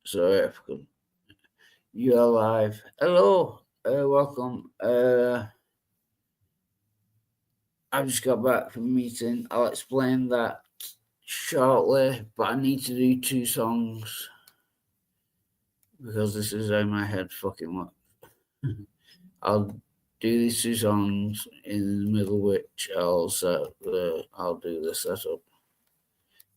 Sorry, I forgot. You are live. Hello, welcome. I just got back from a meeting. I'll explain that shortly, but I need to do two songs because this is how my head fucking works. I'll do these two songs in the middle, which I'll do the setup.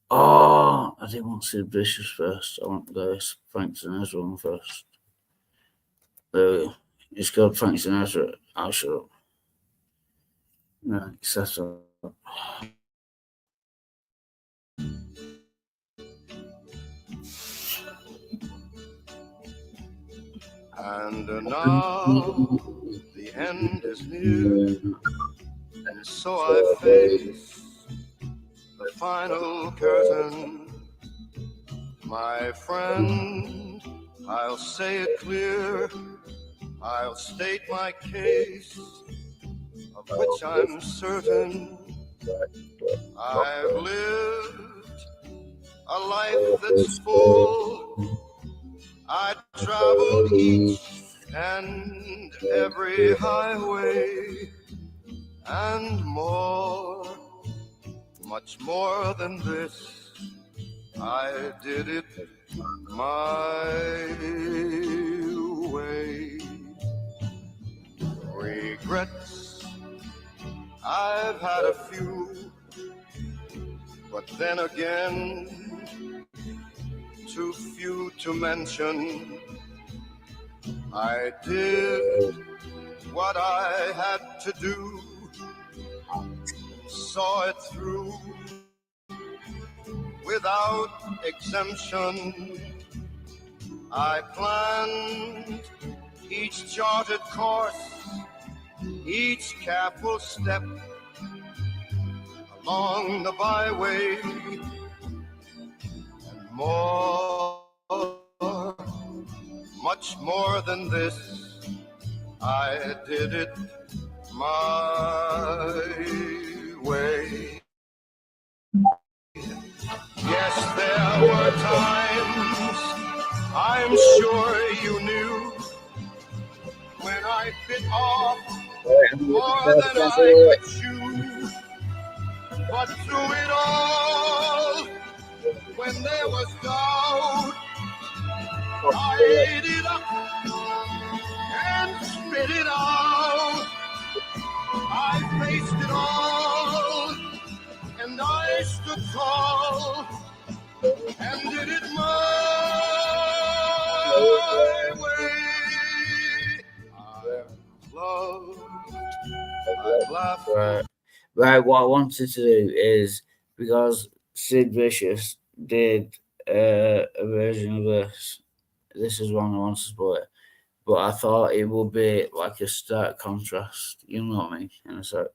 Oh, I didn't want Sid Vicious first. I want the Frank Sinatra one first. It's called Frank Sinatra. I'll shut up. Right, setup. And now the end is near, and so I face the final curtain. My friend, I'll say it clear, I'll state my case, of which I'm certain. I've lived a life that's full. I traveled each and every highway, and more, much more than this. I did it my way. Regrets, I've had a few, but then again, too few to mention. I did what I had to do, saw it through without exemption. I planned each charted course, each careful step along the byway, and more, much more than this, I did it my way. Yes, there were times, I'm sure you knew, when I bit off more than I could chew. But through it all, when there was doubt, I ate it up and spit it out. I faced it all, and I stood tall, and did it my way. I've loved, I've laughed. Right, what I wanted to do is, because Sid Vicious did a version of this is one I wanted to play, but I thought it would be like a stark contrast, you know what I mean? And it's like,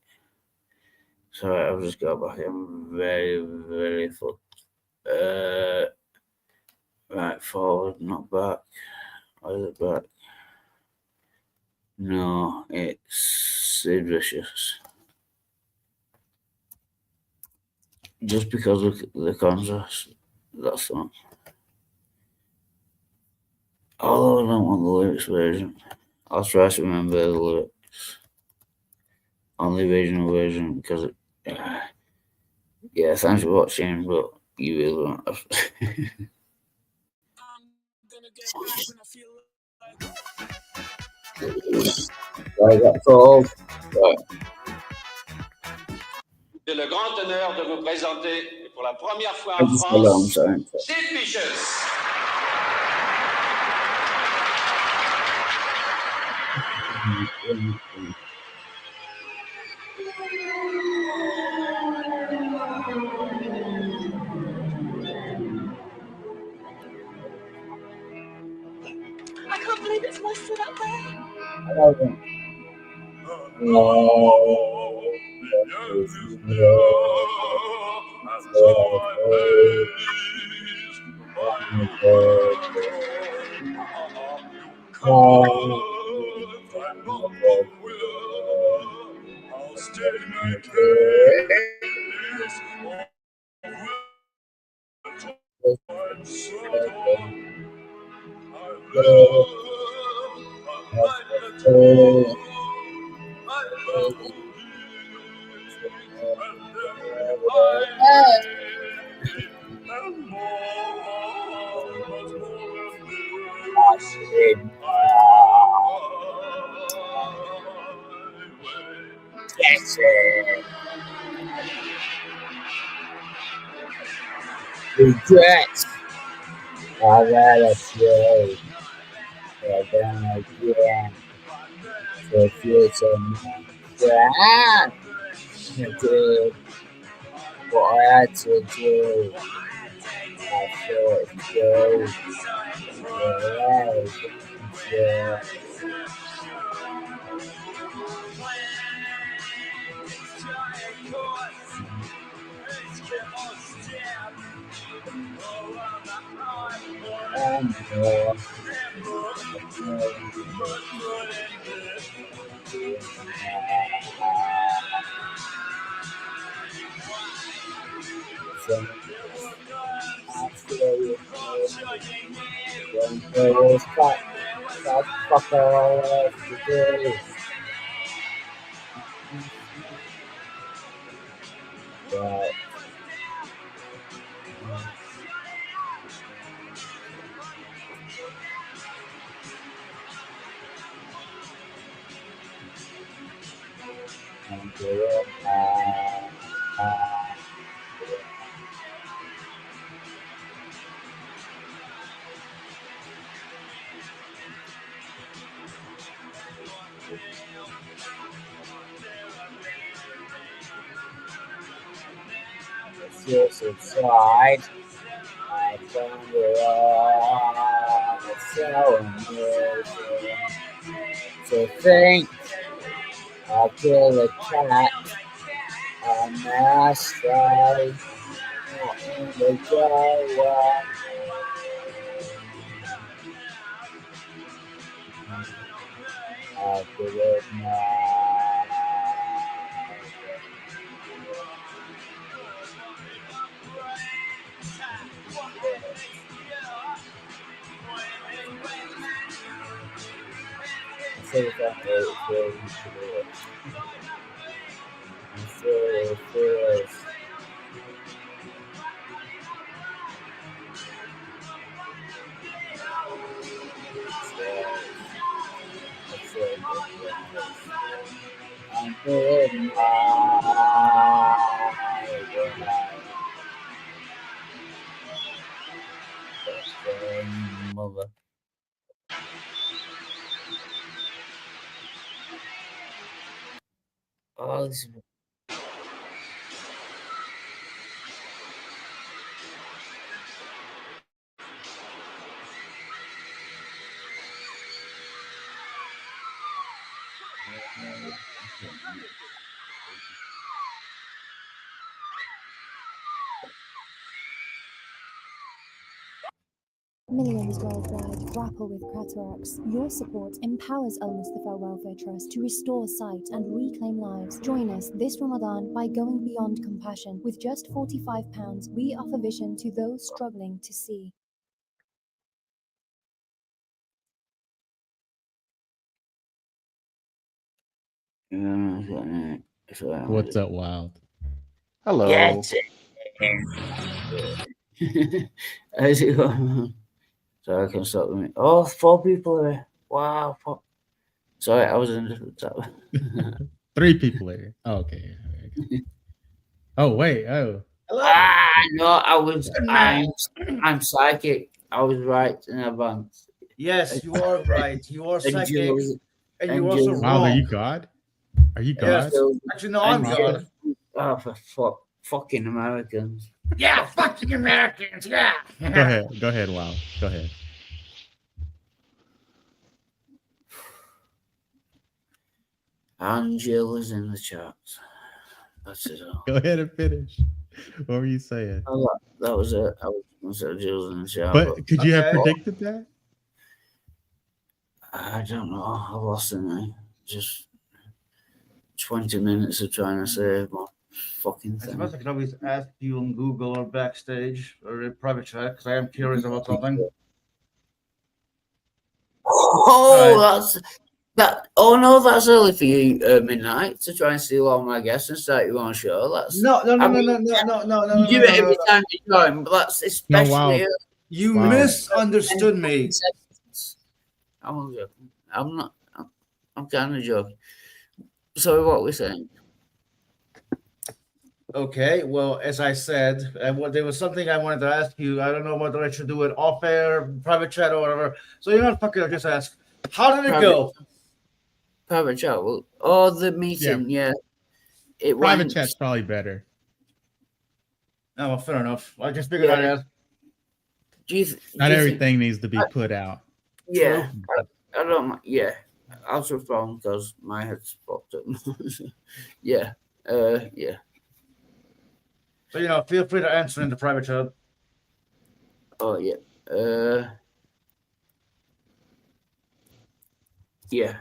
sorry, I've just got back. I'm very, very fucked. Right, forward, not back. Or is it back? No, it's Sid Vicious. Just because of the contrast, that's all. Although I don't want the lyrics version, I'll try to remember the lyrics on the original version because, yeah, thanks for watching, but you really don't have to. Right, that's all. Right. J'ai le grand honneur de vous présenter pour la première fois I en just got on France, time. Sid Vicious. I can't believe it's my foot up there. Yes, regrets. I gotta feel again for future man. Yeah, I did what I had to do. I thought so. Yeah, and more. So, after when there was that fucker today. But I'm good. Feels inside. I found it all. So amazing to think I kill a cat on my side. Not in the driveway. I did it now. So that it feels. I'm doing mother. Oh, this is Millions worldwide grapple with cataracts. Your support empowers Al Mustafa Welfare Trust to restore sight and reclaim lives. Join us this Ramadan by going beyond compassion. With just £45, we offer vision to those struggling to see. What's up, Wild? Hello. Get it. How's it going? Sorry, I can stop with me. Oh, 4 people are here. Wow. Sorry, I was in a different tab. 3 people here. Oh, okay. Oh, wait. Oh. No, I'm psychic. I was right in advance. Yes, you are right. You are And psychic, Jules- and and you're also Jules- Wow, are wrong. you God? Are you Yes. God? Actually, no, I'm and God. Oh, for fucking Americans. Yeah, fucking Americans. Yeah. Go ahead, Wild. Go ahead. Angela's in the chat. That's it all. Go ahead and finish. What were you saying? Oh, that was it. I was going to say Jules in the chat. But could you have Okay. predicted that? I don't know. I lost it now. Just 20 minutes of trying to say my fucking I thing. suppose I could always ask you on Google or backstage or in private chat because I am curious about something. Oh, that's that. Oh no, that's early for you, midnight, to try and steal all my guests and start your own show. That's No, I mean, you do it every time you join, but that's especially wow. early. You Wow. misunderstood me. I'm not joking. I'm not. I'm kind of joking. Sorry, what we're saying. Okay, well, as I said, there was something I wanted to ask you. I don't know whether I should do it off air, private chat, or whatever. So you're not fucking. I'll just ask. How did it go? Private chat. Well, oh, the meeting. Yeah. It Private went. chat's probably better. Oh, well, fair enough. I just figured I'd ask. Do you Not do you everything needs to be put out. Yeah, I don't. Yeah, I'll just wrong because my head's fucked up. Yeah, yeah. So feel free to answer in the private chat. Oh yeah. Yeah.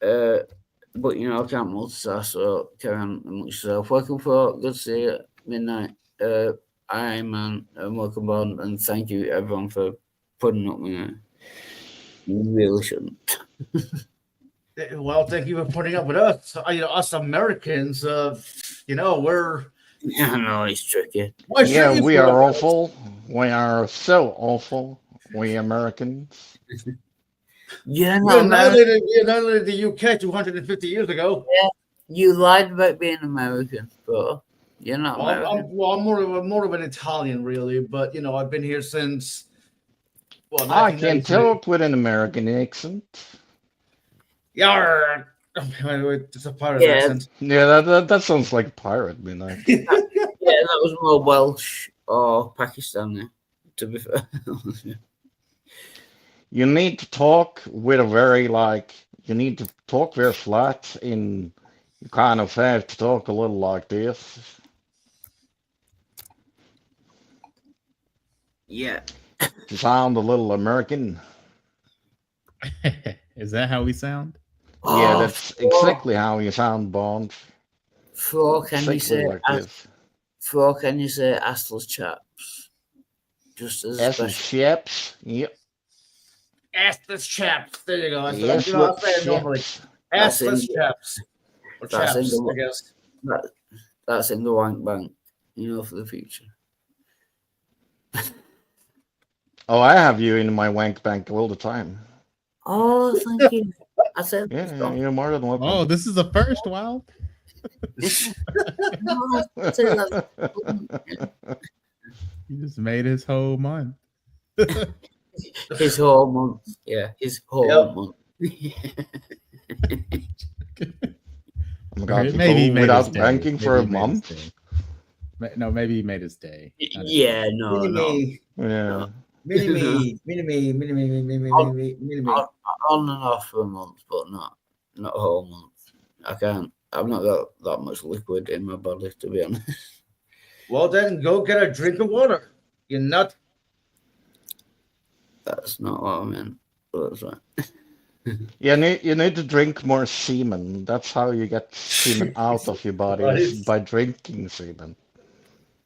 But I can't multitask, so carry on amongst yourself. Welcome for good to see you midnight. I man, and welcome on, and thank you everyone for putting up with me. You really shouldn't. Well, thank you for putting up with us. Us Americans. We're. I know it's tricky. Why Yeah, shouldn't you we put are up with us? awful. We are so awful. We Americans. Yeah, We no, man. annihilated the UK 250 years ago. You lied about being American, bro. You're not American. I'm more of an Italian, really. But I've been here since. Well, I can 1993. talk with an American accent. Yarr. It's a pirate Yeah. accent. Yeah, that sounds like a pirate, midnight. Yeah, that was more Welsh or Pakistani, to be fair. You need to talk with a very you need to talk very flat in. You kind of have to talk a little like this. Yeah. To sound a little American. Is that how we sound? Yeah, that's exactly how you sound, Bond. Flo, can you Exactly say like this. Flo, can you say assless chaps? Just as a As in special. chaps. Yep. Assless chaps. There you go. Yes, I'll say it normally. chaps. That's in Assless the- chaps. Or that's in chaps, the- I guess. That's in the wank bank, for the future. Oh, I have you in my wank bank all the time. Oh, thank you. I said, Yeah, you're more than welcome. Oh, this is the first wow. No, I said that. You just made his whole month. His whole month. Yeah, his whole Yep. month. Oh my God, Maybe he people made without his day. banking for a Maybe he made his month? day. No, maybe he made his day. Yeah, no, Mini no. me. Yeah. Mini me. Mini me. Mini me. Mini me. Mini me. On and off for a month, but not a whole month. I can't. I've not got that much liquid in my body, to be honest. Well, then go get a drink of water. You're not. That's not what I meant. But that's right. You need to drink more semen. That's how you get semen out of your body, is Right. by drinking semen.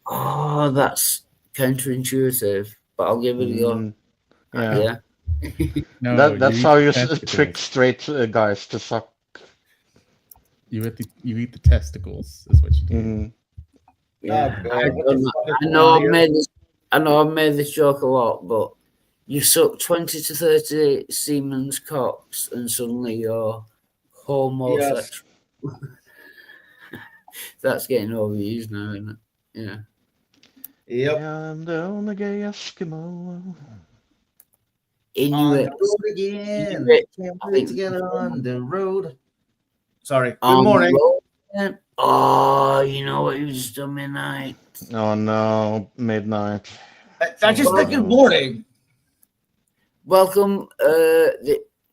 Oh, that's counterintuitive, but I'll give it a go. Mm, yeah. Yeah. No, That's you how eat you the testicles. trick straight guys to suck. You eat the testicles. Is what you do. Mhm. Yeah. Oh, God. I know I've made this joke a lot, but you suck 20 to 30 Siemens cocks and suddenly you're homosexual. That's getting overused now, isn't it? Yeah. Yep. I'm the only gay Eskimo. On Inuit. the road again. Inuit. Can't I wait think- to get on the road. Sorry. Good On the morning. road again. Oh, you know what you just done midnight? Oh no, midnight. I just said good morning. Welcome,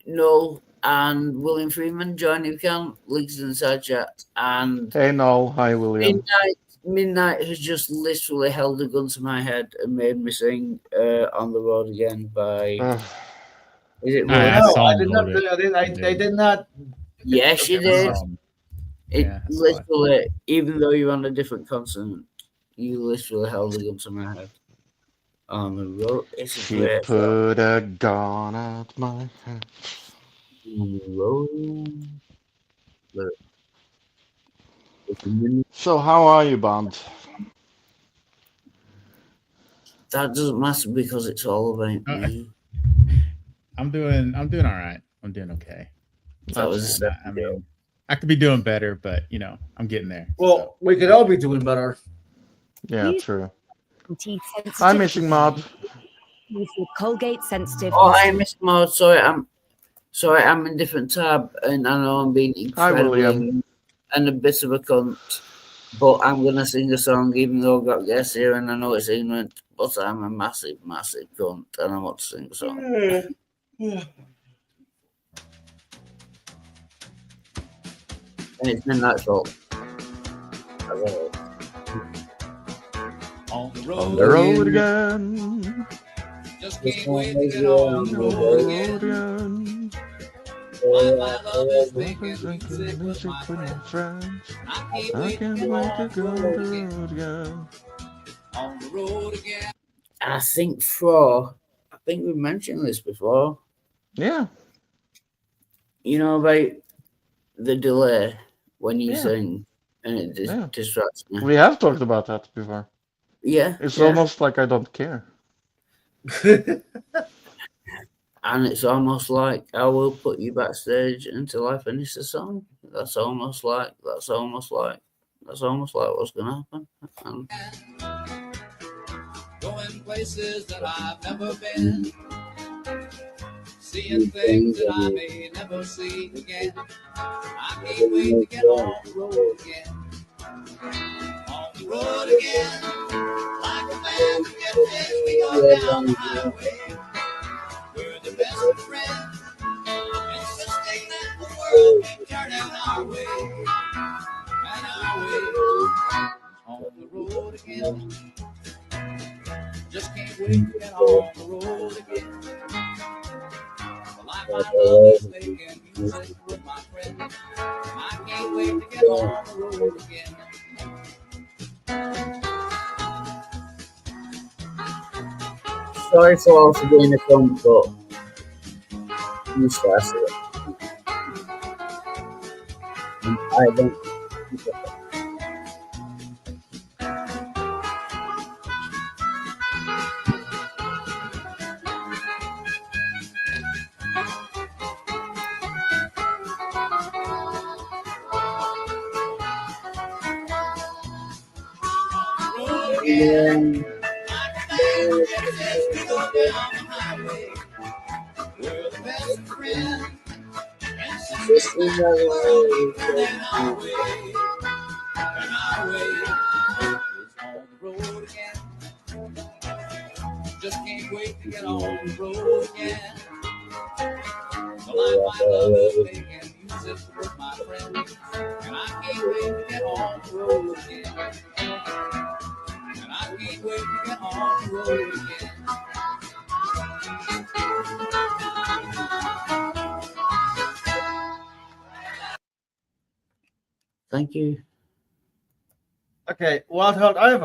Noel and William Freeman. Join if you can. Links in the side chat. And Hey Noel, hi William. Midnight has just literally held a gun to my head and made me sing "On the Road Again" by. Is it? I No, saw I him did not. load it. I did not. Yes, you Okay, did. It Yeah, I saw it. literally, even though you're on a different continent, you literally held a gun to my head. On the road, it's a She great song. put a gun at my head. On the road. But it's a minute. So how are you, Bond? That doesn't matter because it's all about me. I'm doing all right. I'm doing okay. That was a I mean, I could be doing better, but you know, I'm getting there. Well, we could all be doing better. Yeah, true. Teeth sensitive. Hi, Missing Mob. With your Colgate sensitive. Oh, I missed mode. Sorry, I'm in different tab, and I know I'm being Hi, incredibly William. and a bit of a cunt. But I'm gonna sing a song, even though I've got guests here, and I know it's ignorant. But I'm a massive, massive cunt, and I want to sing a song. And it's Midnight's fault. On the On the road again. Just can't wait to get on the road again. again. My love is making me Drinking sick with music my with my friends. friends. I I can't can't wait wait to to get go on on the the road again. road again. On the road again. I think we mentioned this before. Yeah, You know about the delay when you Yeah. sing, and it Yeah. distracts me. we have talked about that before. Yeah, It's yeah. almost like I don't care. And it's almost like I will put you backstage until I finish the song. That's almost like what's gonna happen. And Going places that I've never been. Seeing things that I may never see again. I can't wait to get on the road again. On the road again. Like a man who gets this, we go down the highway. We're the best of friends. Insisting that the world keep turning our way. And our way. On the road again. Just can't wait to get on the road again. The life I love is making music with my friends. I can't wait to get on the road again. sorry for also being a cunt, but you stress it. And I don't. Yeah. This is Just can't wait to get on the road again. The life I love is making music with my friends, and I can't wait to get on the road again. And I can't wait to get on the road again. Thank you. Okay, Wild Heart, I have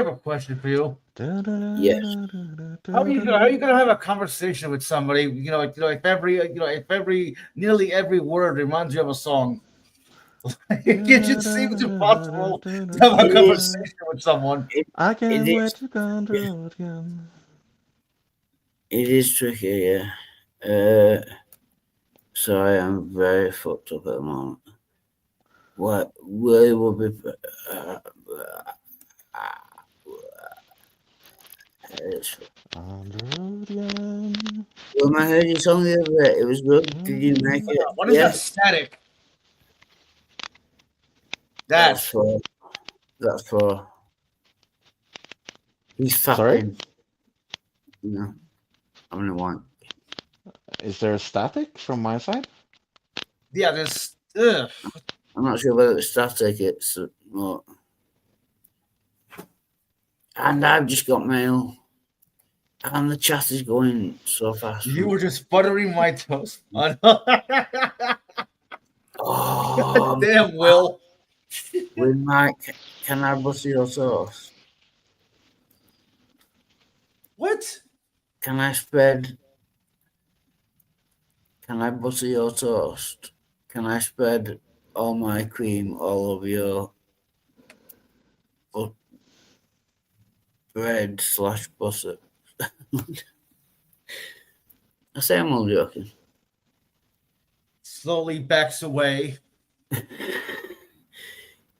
a question for you. Yes. How are you gonna have a conversation with somebody? If nearly every word reminds you of a song. It just seems impossible to have a conversation with someone. I can't It wait is. to go on the road again. It is tricky, yeah. Sorry, I'm very fucked up at the moment. What we will be? On the road again. When I heard your song the other day, it was good. Did you make it? What is Yeah. that static? That's for. He's Sorry? fapping. No, I'm gonna want. Is there static from my side? Yeah, this. Ugh. I'm not sure whether it's static. It's what. And I've just got mail. And the chat is going so fast. You were just buttering my toast. Oh, Damn, Will. with Mike, can I butter your sauce? Can I spread? Can I butter your toast? Can I spread all my cream all over your bread / butter? I say I'm all joking. Slowly backs away.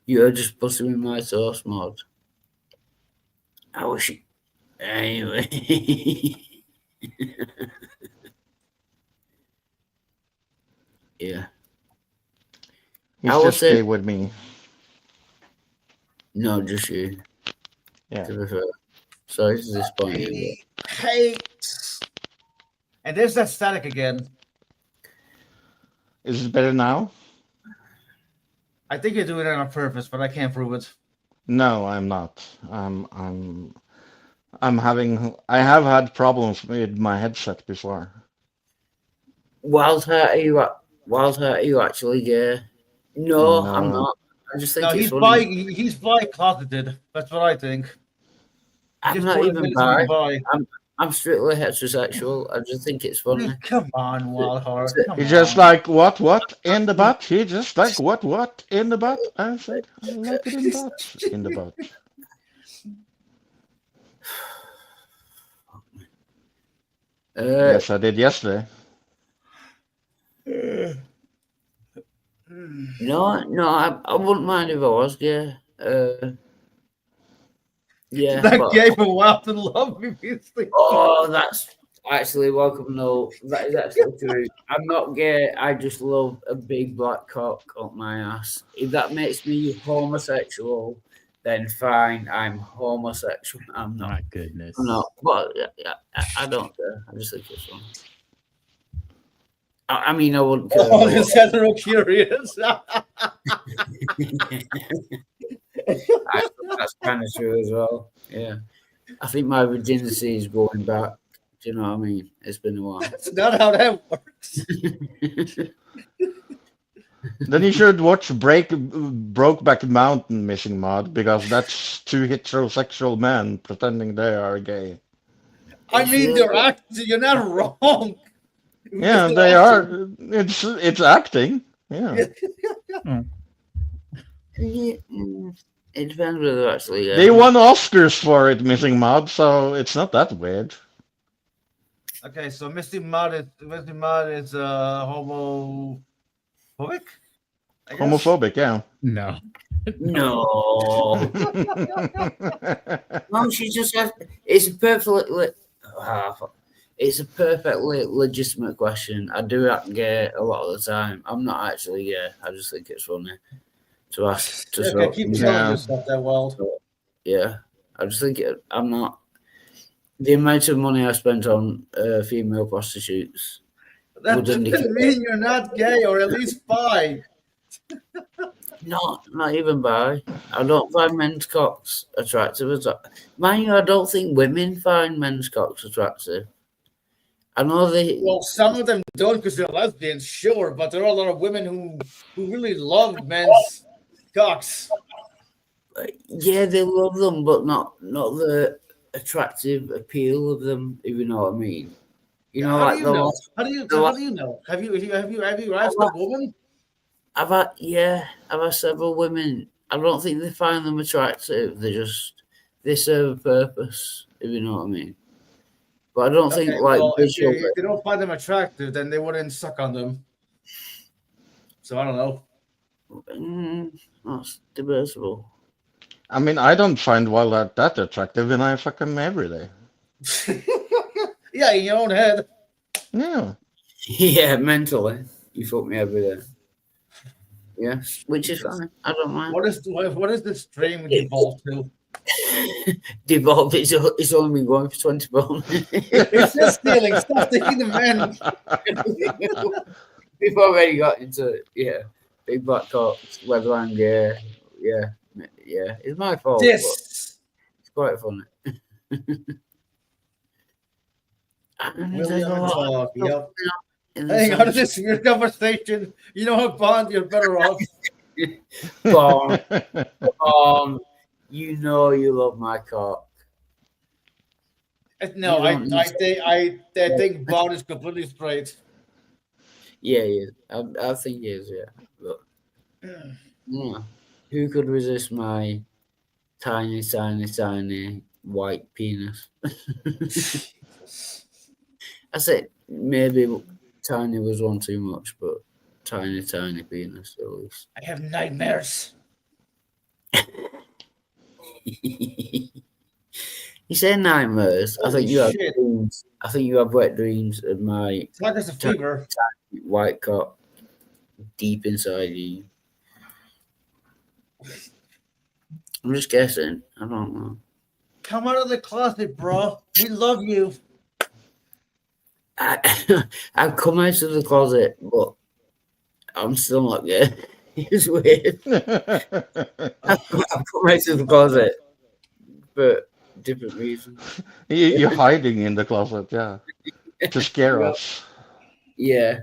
You're just buttering my toast, Maud. I wish you... Anyway. Yeah. He's I would just say- gay with me. No, just you. Yeah. To be fair. Sorry to disappoint you. He hates. And there's that static again. Is it better now? I think you're doing it on purpose, but I can't prove it. No, I'm not. I have had problems with my headset before. Wildheart, are you actually gay? No, I'm No. not. I just think No, it's he's funny. he's bi-closeted. That's what I think. I'm Just not put even it bi. bi. I'm strictly heterosexual. I just think it's funny. Come on, Wildheart. Come He just on. like what in the butt. He just like what in the butt. I said I like it in the butt. Yes, I did yesterday. No, I wouldn't mind if I was gay. Yeah, That but- gay for Wild and Love me. Oh, that's actually welcome. No, that is actually true. I'm not gay. I just love a big black cock up my ass. If that makes me homosexual, then fine. I'm homosexual. I'm not. My goodness. I'm not. But I don't care. I just think it's fun. I mean, I wouldn't care. Oh, this hetero curious. That's kind of true as well. Yeah, I think my virginity is going back. Do you know what I mean? It's been a while. That's not how that works. Then you should watch Brokeback Mountain, Missing Mod, because that's two heterosexual men pretending they are gay. I mean, they're acting. You're not wrong. Yeah, they are. It's acting. Yeah. Yeah, it depends whether they're actually. They won Oscars for it, Missing Mod, so it's not that weird. Okay, so Misty Mod is homophobic. I guess? Homophobic, yeah. No. No, no, she just has. It's a perfectly. It's a perfectly legitimate question. I do act gay a lot of the time. I'm not actually gay. I just think it's funny to ask. To Okay, sort- keep Yeah. telling yourself that, Wild. Yeah, I just think I'm not. The amount of money I spent on female prostitutes That would doesn't indicate mean you're not gay or at least bi. not even by. I don't find men's cocks attractive. Mind you, I don't think women find men's cocks attractive. I know they. Well, some of them don't because they're lesbians, sure, but there are a lot of women who really love men's cocks. Yeah, they love them, but not the attractive appeal of them. If you know what I mean. You know, How like do you the know? last- How do you know? Have you asked a woman? I've had several women. I don't think they find them attractive. They serve a purpose. If you know what I mean. But I don't think Okay, like well, if visual. they don't find them attractive, then they wouldn't suck on them. So I don't know. That's debatable. I mean, I don't find Wild that attractive, and I fuck him every day. Yeah, in your own head. Yeah. Yeah, mentally, you fuck me every day. Yes, which is fine. I don't mind. What is this dream devolved to? Devolved. It's only been going for 24 minutes. It's just stealing. Stop taking the men. We've already got into big black cocks, whether I'm gay. Yeah, it's my fault. but This. It's quite funny. And there's William a and lot of Dog, stuff yep. in the Hang on to sense- this weird conversation. You know what, Bond? You're better off. Bond, you know you love my cock. No, You I, don't I need- think I think Bond is completely straight. Yeah, I think he is. Yeah, but yeah, who could resist my tiny, tiny, tiny white penis? I said maybe tiny was one too much, but tiny, tiny penis at least. I have nightmares. You say nightmares. I Holy think you have shit. dreams. I think you have wet dreams of my It's like it's a fever. white cock deep inside you. I'm just guessing. I don't know. Come out of the closet, bro. We love you. I've come out of the closet, but I'm still not gay. It's weird. I've come out of the closet for different reasons. You're hiding in the closet, yeah, to scare Yeah. us. Yeah.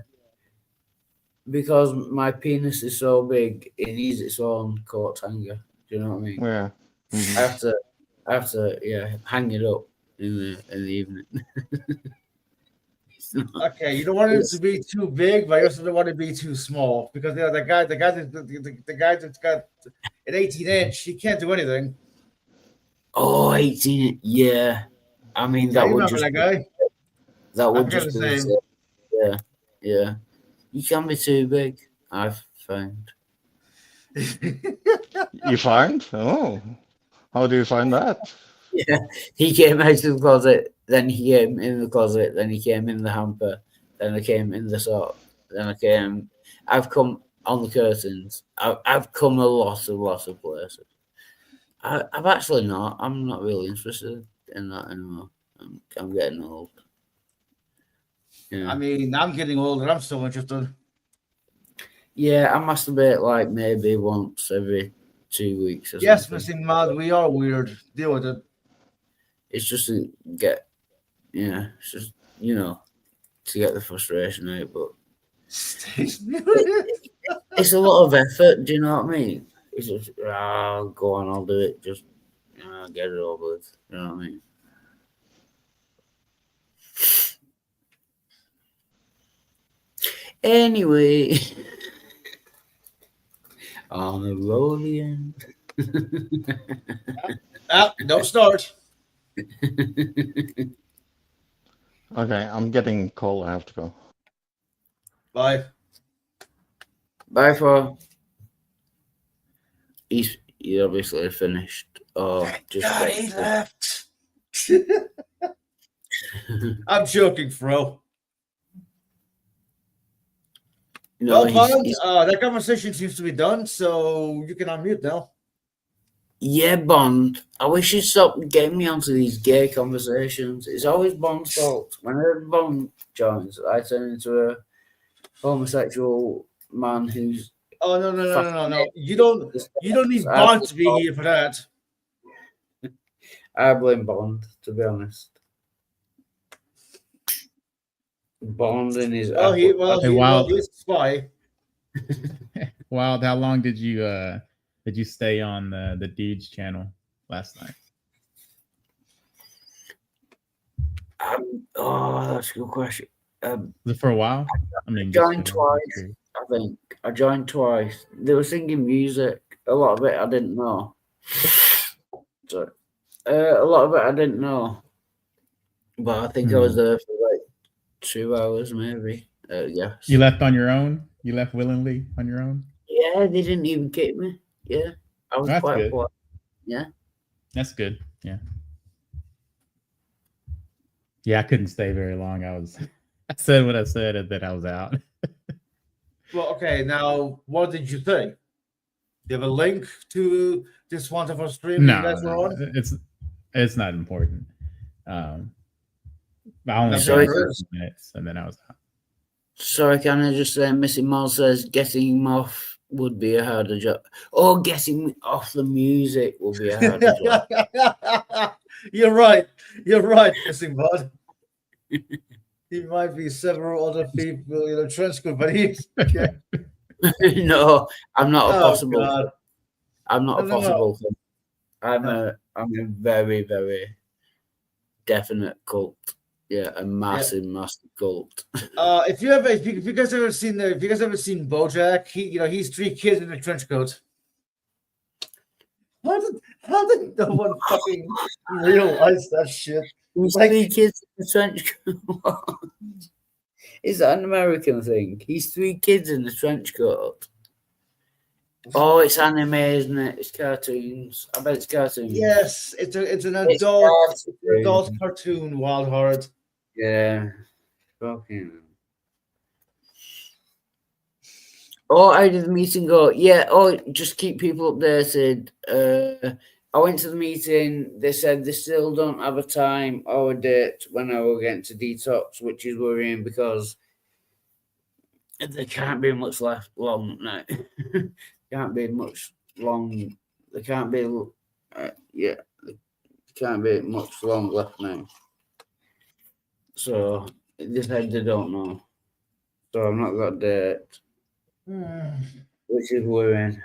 Because my penis is so big, it needs its own coat hanger. Do you know what I mean? Yeah. Mhm. I have to, yeah, hang it up in the evening. It's not- Okay, you don't want it to be too big, but you also don't want it to be too small because the guy that's got an 18-inch, he can't do anything. Oh, 18. Yeah. I mean, Yeah, that you would remember just that guy? that would forget just his be name. sick. Yeah. Yeah. You can be too big, I've found. You find? Oh, how do you find that? Yeah. He came out of the closet, then he came in the closet, then he came in the hamper, then I came in the sock, then I've come on the curtains. I've come a lot of places. I'm actually not. I'm not really interested in that anymore. I'm getting old. Yeah. I mean, I'm getting older. I'm still interested. Yeah, I masturbate like maybe once every 2 weeks or Yes, something. Missing Mad, we are weird. Deal with it. It's just to get, it's just, to get the frustration out. But it's a lot of effort. Do you know what I mean? It's just, go on, I'll do it. Just get it over with. You know what I mean? Anyway, on the rolling. Don't start. Okay, I'm getting cold. I have to go. Bye. Bye for. He obviously finished. Oh, just God, he left. I'm joking, Fro. No, Well, Bond, that conversation seems to be done, so you can unmute now. Yeah, Bond. I wish you'd stop getting me onto these gay conversations. It's always Bond's fault. Whenever Bond joins, I turn into a homosexual man who's. Oh no! You don't need Bond to be here for that. I blame Bond, to be honest. Bond and his. Well, Hey, Wild. he's a spy. Wild, how long did you stay on the Deeds channel last night? That's a good question. Was it for a while? I mean, joined just, twice. I think I joined twice. They were singing music. A lot of it I didn't know. So, a lot of it I didn't know. But I think I was there for like 2 hours, maybe. Yes. You left on your own? You left willingly on your own? Yeah, they didn't even kick me. Yeah, I was That's quite good. polite. Yeah. That's good. Yeah. Yeah, I couldn't stay very long. I said what I said and then I was out. Well, okay. Now, what did you think? Do you have a link to this wonderful stream No, you guys were on? it's not important. I only That's stayed right. for 30 minutes and then I was out. Sorry, can I just say, Missy Moll says getting him off would be a harder job. Oh, getting off the music would be a harder job. You're right. You're right, Missing Bud. He might be several other people, transcript, but he's. Okay. No, I'm not a Oh, possible. God. I'm not a No. possible thing. I'm a very, very definite cult. Yeah, a massive cult. If you guys ever seen BoJack, he's 3 kids in a trench coat. How did no one fucking realize that shit? He's Like- 3 kids in a trench coat. Is that an American thing? He's 3 kids in a trench coat. Oh, it's anime, isn't it? It's cartoons. I bet it's cartoons. Yes, it's an It's adult cartoon, Wild Heart. Yeah. Fucking. Oh, how did the meeting go? Yeah, just keep people updated. I went to the meeting. They said they still don't have a time or a date when I will get into detox, which is worrying because there can't be much left long now. Can't be much long. There can't be, there can't be much long left now. So they said they don't know. So I've not got a date, which is worrying.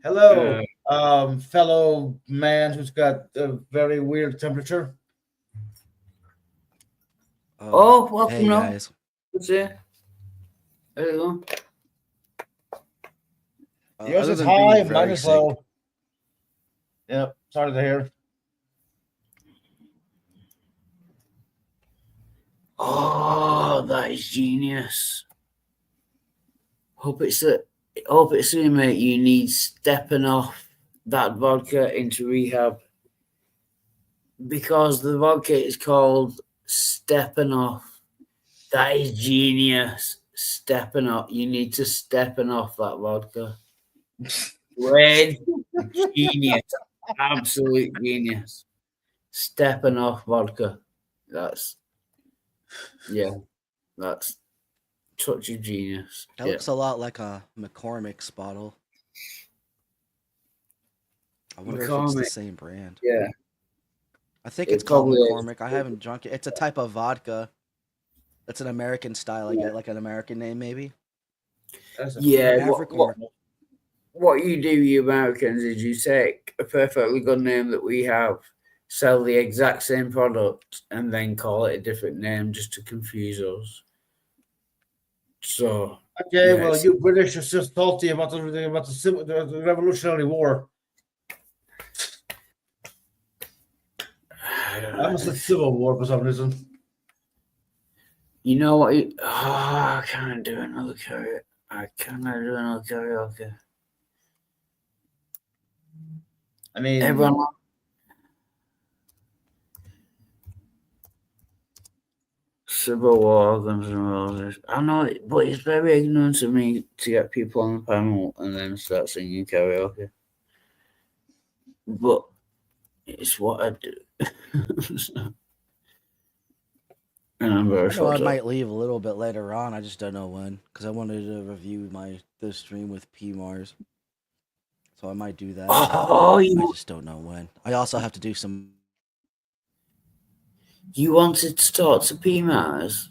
Hello, fellow man who's got a very weird temperature. Oh, welcome, hey no. guys. What's there? There you go. Yours Other is than being high, very mine is sick, low. Yep, sorry to hear. Oh, that is genius. Hope it's something, mate. You need stepping off that vodka into rehab because the vodka is called stepping off. That is genius. Stepping off. You need to stepping off that vodka. Red genius. Absolute genius. Stepping off vodka. That's touch of genius. That looks a lot like a McCormick's bottle. I wonder if it's the McCormick. same brand. Yeah. I think It it's called probably is. McCormick. I haven't drunk it. It's a type of vodka. It's an American style, I get, like an American name, maybe. Yeah. Maverick or- What you do, you Americans, is you take a perfectly good name that we have, sell the exact same product, and then call it a different name just to confuse us. So Okay, yeah, well, it's- you British are just salty about the Revolutionary War. I almost said Civil War for some reason. You know what? I can't do another karaoke. I cannot do another karaoke. I mean, Everyone. Civil War, Guns N' Roses. I know, but it's very ignorant of me to get people on the panel and then start singing karaoke. But it's what I do. And I'm very I know I fucked up. might leave a little bit later on. I just don't know when, because I wanted to review this stream with P Mars. So I might do that. Oh, I just don't know when. I also have to do some. You wanted to talk to P Mars?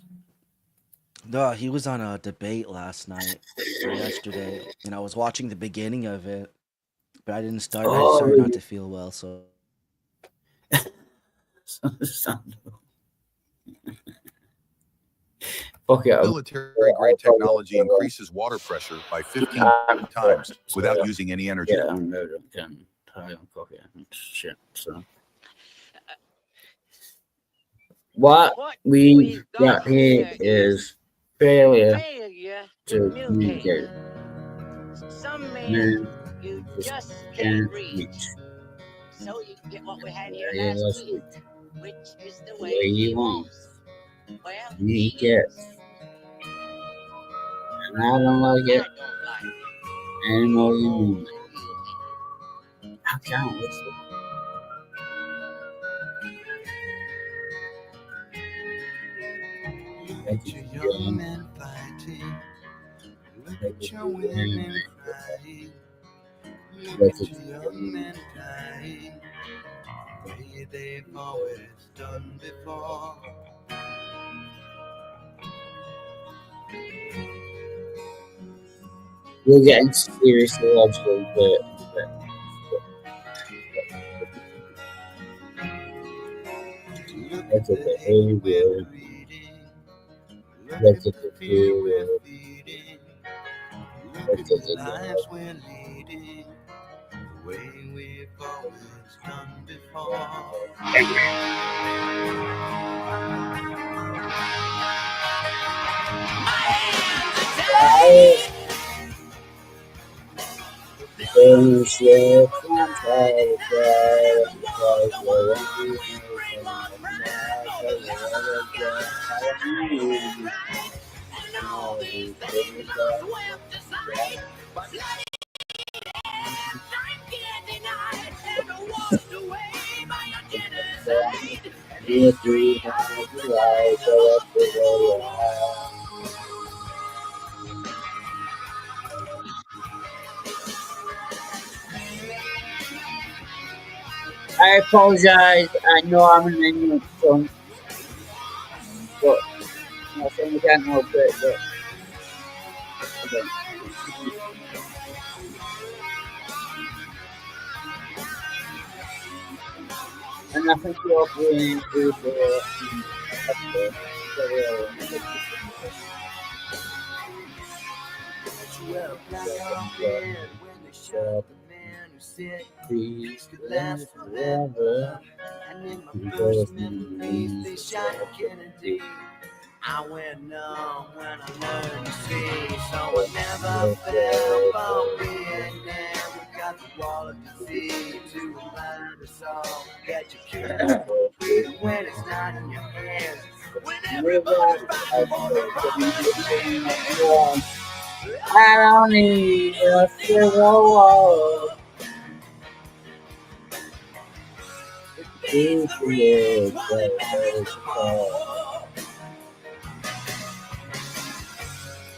No, he was on a debate last night or yesterday, and I was watching the beginning of it, but I didn't start. I Oh, started really? not to feel well, so. It's understandable. Fuck it. Military-grade technology increases water pressure by 15 times without using any energy. Yeah, I'm very high on coffee and shit. So, what we got here is failure to communicate. Some Man, men you just can't can't reach. reach. So you get what we had here Yeah, last last week, which is the The way way he you want. wants. Well, He gets. And I don't like it. I know you mean it. I can't listen. Look at young men fighting. Look at your women crying. Look at young men dying. The way they've always done before. We'll get into serious theological, but That's a behavior. That's a behavior. That's a lives we're leading, the way we've always done before. I apologize. I know I'm an ignorant son, but I think we can't help it. But okay. And I think you're playing through These could last forever, and in my first memories they shine Kennedy. I went numb when I learned to see, so I never fell for Vietnam. We got the wall of defeat to remind us all that you can't breathe when it's not in your hands. When everybody's fighting for the promise. I don't need a civil war.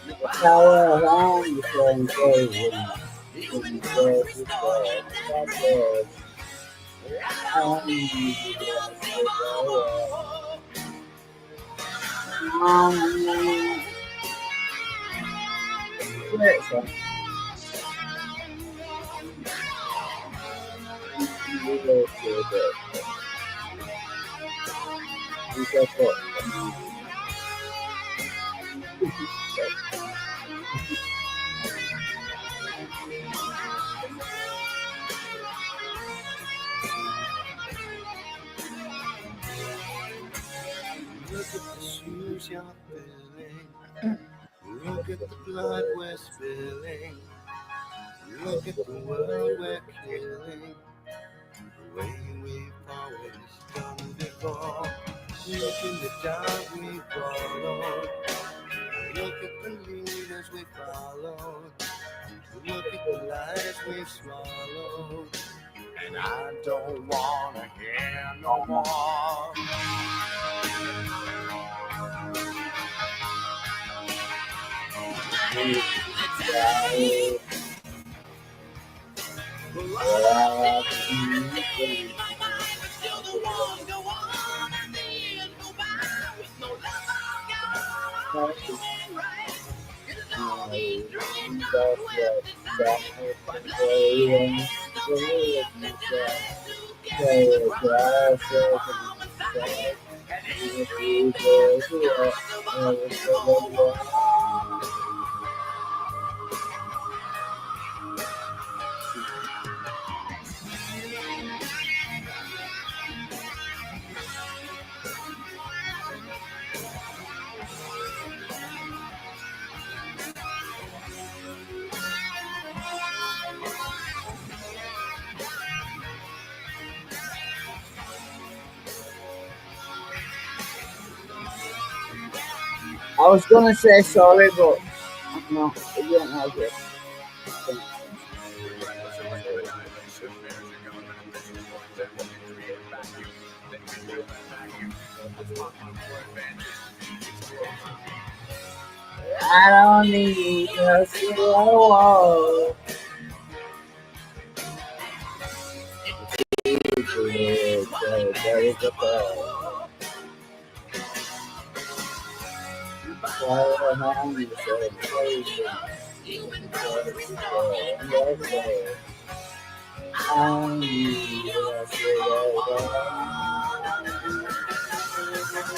The power around the flame frozen. I don't need a civil war. Look at the shoes you're filling. Look at the blood we're spilling. Look at the world we're killing. The way we've always done before. Look in the dark we followed. Look at the leaders we followed. Look at the lies we've swallowed. And I don't wanna hear no more. I was gonna say sorry, but no, it didn't like it. I don't need a civil war. I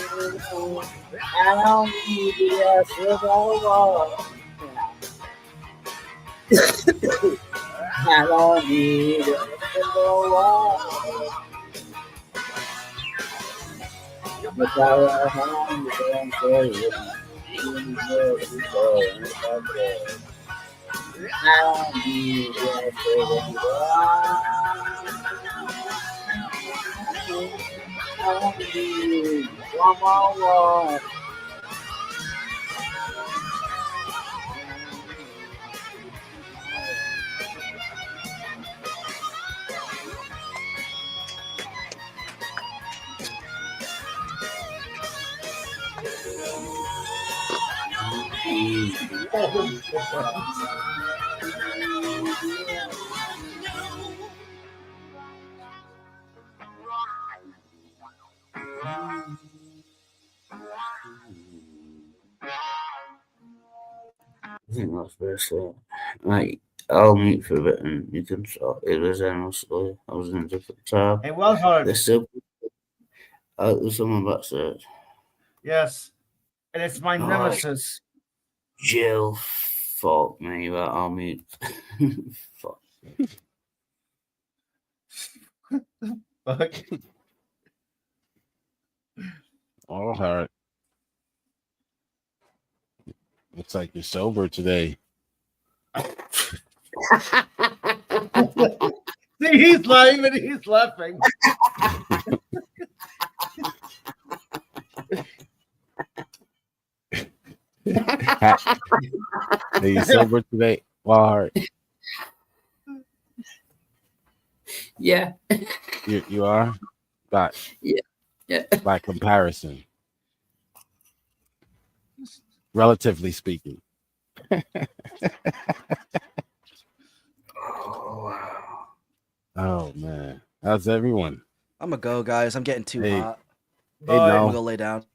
don't need the sugar. I don't need a sugar. But I will find the same I don't need a sugar. I don't need one more one. I think that's best. Like, I'll mute for a bit and you can talk. It was honestly, I was in a different tab. Hey, well hard. There's still there's someone backstage. Yes. And it's my Oh. nemesis. Jill, fuck me, but I'll mute. Fuck. Fuck. All right. Looks like you're sober today. See, he's lying, but he's laughing. Are you sober today? Well, all right. Yeah. You are? But yeah. By comparison. Relatively speaking. Oh man. How's everyone? I'm gonna go, guys. I'm getting too Hey. hot. Hey, I'm no. gonna go lay down.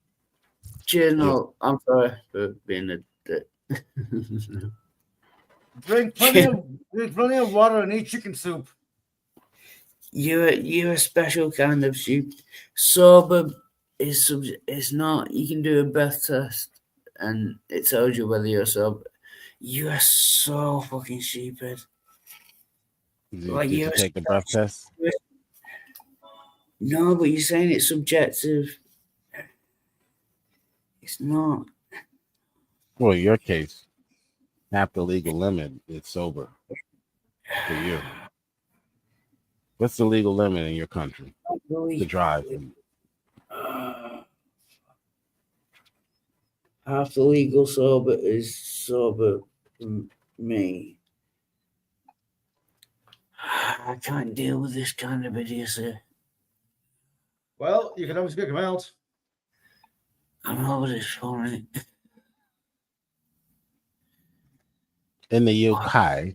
Cheers, no. I'm sorry for being a dick. Drink plenty of water and eat chicken soup. You're a special kind of sheep. Sober is it's not. You can do a breath test and it tells you whether you're sober. You are so fucking stupid. Did you take the breath test? No, but you're saying it's subjective. It's not. Well, in your case, half the legal limit is sober for you. What's the legal limit in your country to drive? Half the legal sober is sober for me. I can't deal with this kind of idiocy. Well, you can always kick him out. I'm over this for it. In the UK,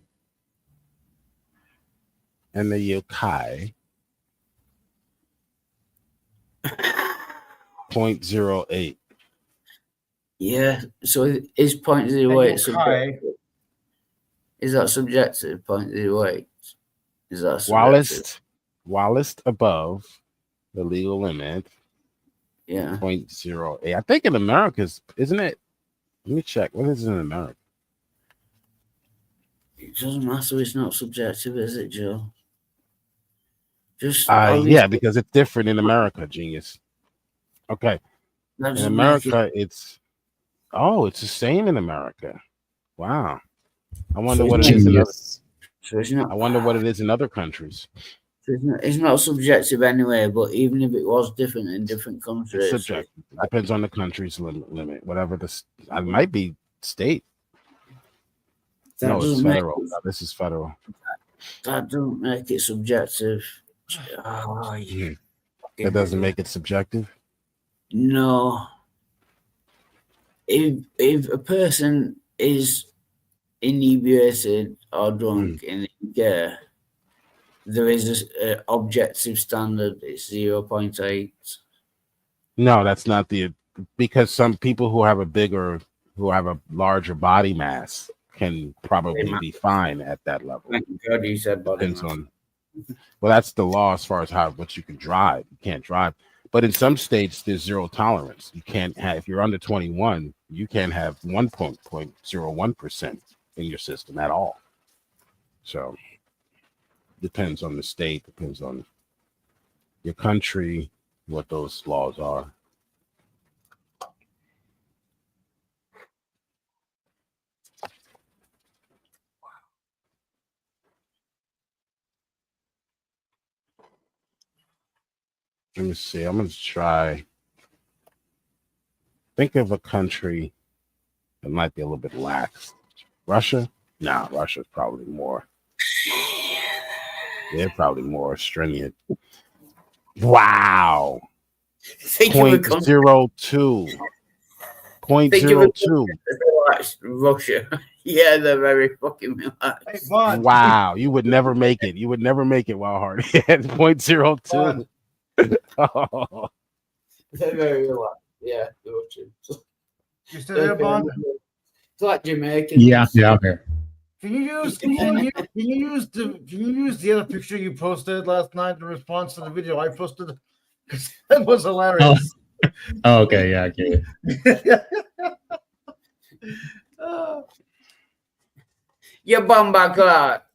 0.08. Yeah, so is 0.08 subjective? Is that subjective? 0.08? Is that subjective? Whilst above the legal limit. Yeah. 0.08. I think in America, isn't it? Let me check. What is it in America? It doesn't matter. It's not subjective, is it, Joe? Just yeah, because it's different in America, genius. Okay. In America, it's the same in America. Wow. I wonder what it is in other, I wonder what it is in other countries. It's not subjective anyway, but even if it was different in different countries, It's subjective. It depends on the country's limit. Whatever it might be state. No, it's federal. No, this is federal. That don't make it subjective. That doesn't make it subjective. No. If a person is inebriated or drunk in the UK, there is an objective standard. It's 0.8. No, that's not because some people who have a larger body mass can probably be fine at that level. Thank God you said body Depends mass. on. Well, that's the law as far as what you can drive. You can't drive. But in some states, there's zero tolerance. You can't have, if you're under 21, you can't have 1.01% in your system at all. So depends on the state, depends on your country, what those laws are. Let me see. I'm going to try. Think of a country that might be a little bit lax. Russia? Nah, Russia's probably more. They're probably more stringent. Wow. Think of a country. 0.02. 0.02. Russia. Yeah, they're very fucking relaxed. Wow. You would never make it. You would never make it, Wildheart. 0.02. Oh. They're very relaxed. Yeah, the Russians. You still there, Bond? It's like Jamaican. Yeah, I'm here. Can you use the other picture you posted last night in response to the video I posted? Because that was hilarious. Oh, okay, yeah, I get it. You bomba clot.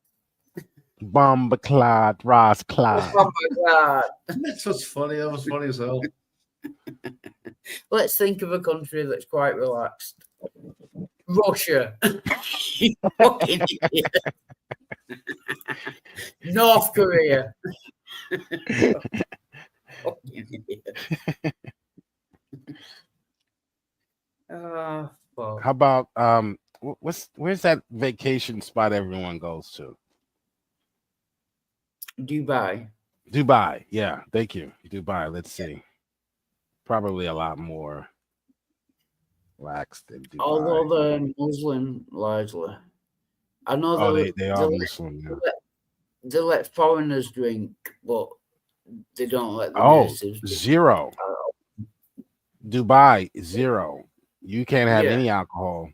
Bomba clot, Ross clot. Bomba clot. That's what's funny. That was funny as hell. Let's think of a country that's quite relaxed. Russia. You fucking idiot. North Korea. Fucking idiot. Fuck. How about where's that vacation spot everyone goes to? Dubai. Dubai, yeah, thank you. Dubai, let's see. Probably a lot more lax than Dubai. Although they're Muslim largely. I know they are Muslim. Yeah. They let foreigners drink, but they don't let the natives drink. Zero. Dubai, zero. You can't have any alcohol.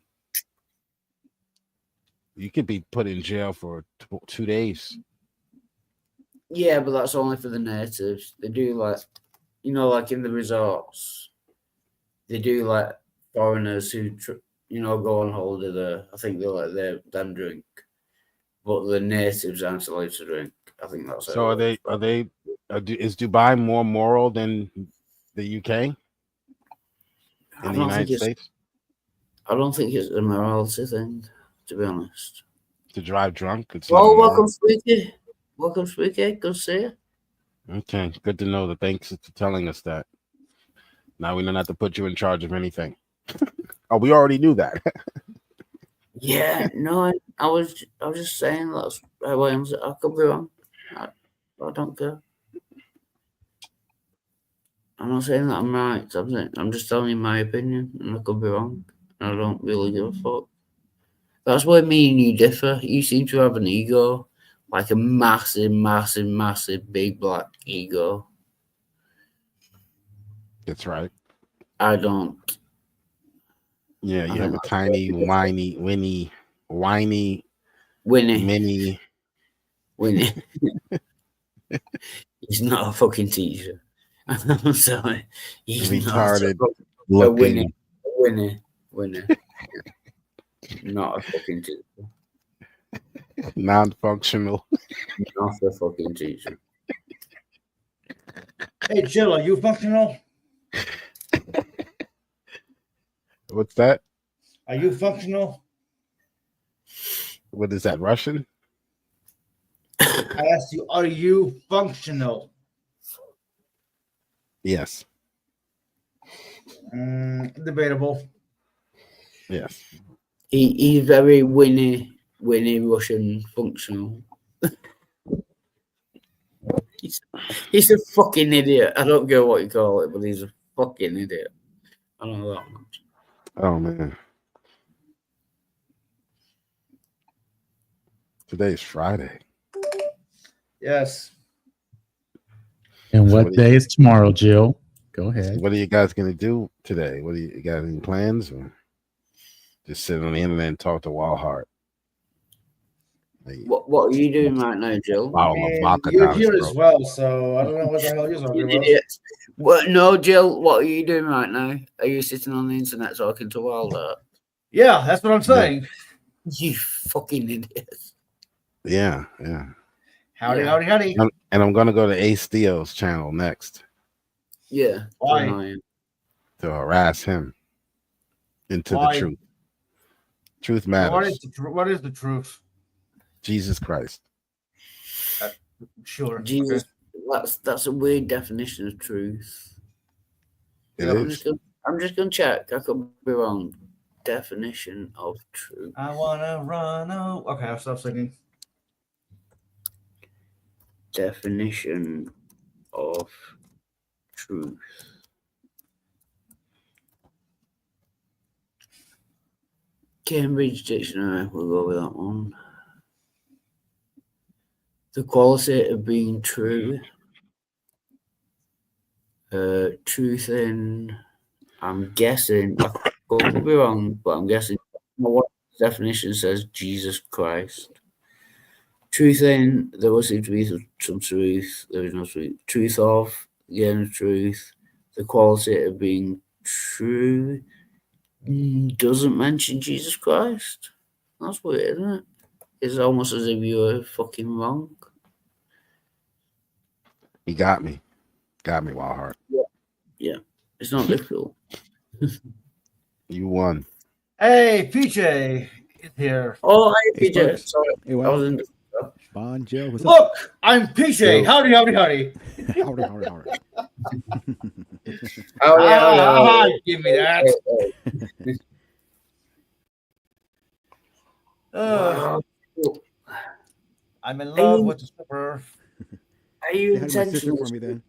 You could be put in jail for 2 days. Yeah, but that's only for the natives. They do like in the resorts, they do like foreigners who, go on holiday there. I think they let them drink, but the natives aren't allowed to drink. I think that's so. Is Dubai more moral than the UK? In the United States? I don't think it's a morality thing, to be honest. To drive drunk? It's welcome, Spooky. Welcome, Spooky. Good to see you. Okay, good to know that. Thanks for telling us that. Now we don't have to put you in charge of anything. Oh, we already knew that. Yeah, no, I was just saying that's how I am. I could be wrong. I don't care. I'm not saying that I'm right. I'm just telling you my opinion, and I could be wrong. I don't really give a fuck. That's where me and you differ. You seem to have an ego, like a massive, massive, massive big black ego. That's right. I don't. Yeah, you have a tiny, whiny, mini. Winnie. He's not a fucking teacher. I'm sorry. He's retarded not Winnie. Not a fucking teacher. Non-functional. Not a fucking teacher. Hey, Jill, are you functional? What's that? Are you functional? What is that, Russian? I asked you, are you functional? Yes. Debatable. Yes. He's very Winnie Russian functional. He's a fucking idiot. I don't care what you call it, but he's a fucking idiot. I don't know that much. Oh man. Today's Friday. Yes. And what day is tomorrow, Jill? Go ahead. What are you guys gonna do today? What do you got any plans? Or just sit on the internet and talk to Wildheart? What are you doing right now, Jill? You're here as well, so I don't know what the hell you're talking about. What? No, Jill. What are you doing right now? Are you sitting on the internet talking to Wilder? Yeah, that's what I'm saying. You fucking idiot. Yeah. Howdy, howdy, howdy. And I'm gonna go to Ace Theo's channel next. Yeah. Why? To harass him into Why? the truth. Truth matters. What is the truth? Jesus Christ. Sure. Jesus. That's a weird definition of truth. It I'm is. just gonna check. I could be wrong. Definition of truth. I wanna run. Okay, I'll stop singing. Definition of truth. Cambridge Dictionary, we'll go with that one. The quality of being true. Truth in, I'm guessing, I could be wrong, but I'm guessing what the definition says Jesus Christ. Truth in, there will seem to be some truth, there is no truth. Truth of, again, truth. The quality of being true doesn't mention Jesus Christ. That's weird, isn't it? It's almost as if you were fucking wrong. He got me. Got me, Wildheart. Yeah. It's not difficult. You won. Hey, PJ is here. Oh, hi, Hey, PJ. Sparks. Sorry. Hey, I Wild. was in Bon Joe, what's up? Look, I'm PJ. Howdy, howdy, howdy. Howdy, howdy, howdy. Give me that. I'm in love with the stripper. Are you Say hi to my sister intentional? for me then.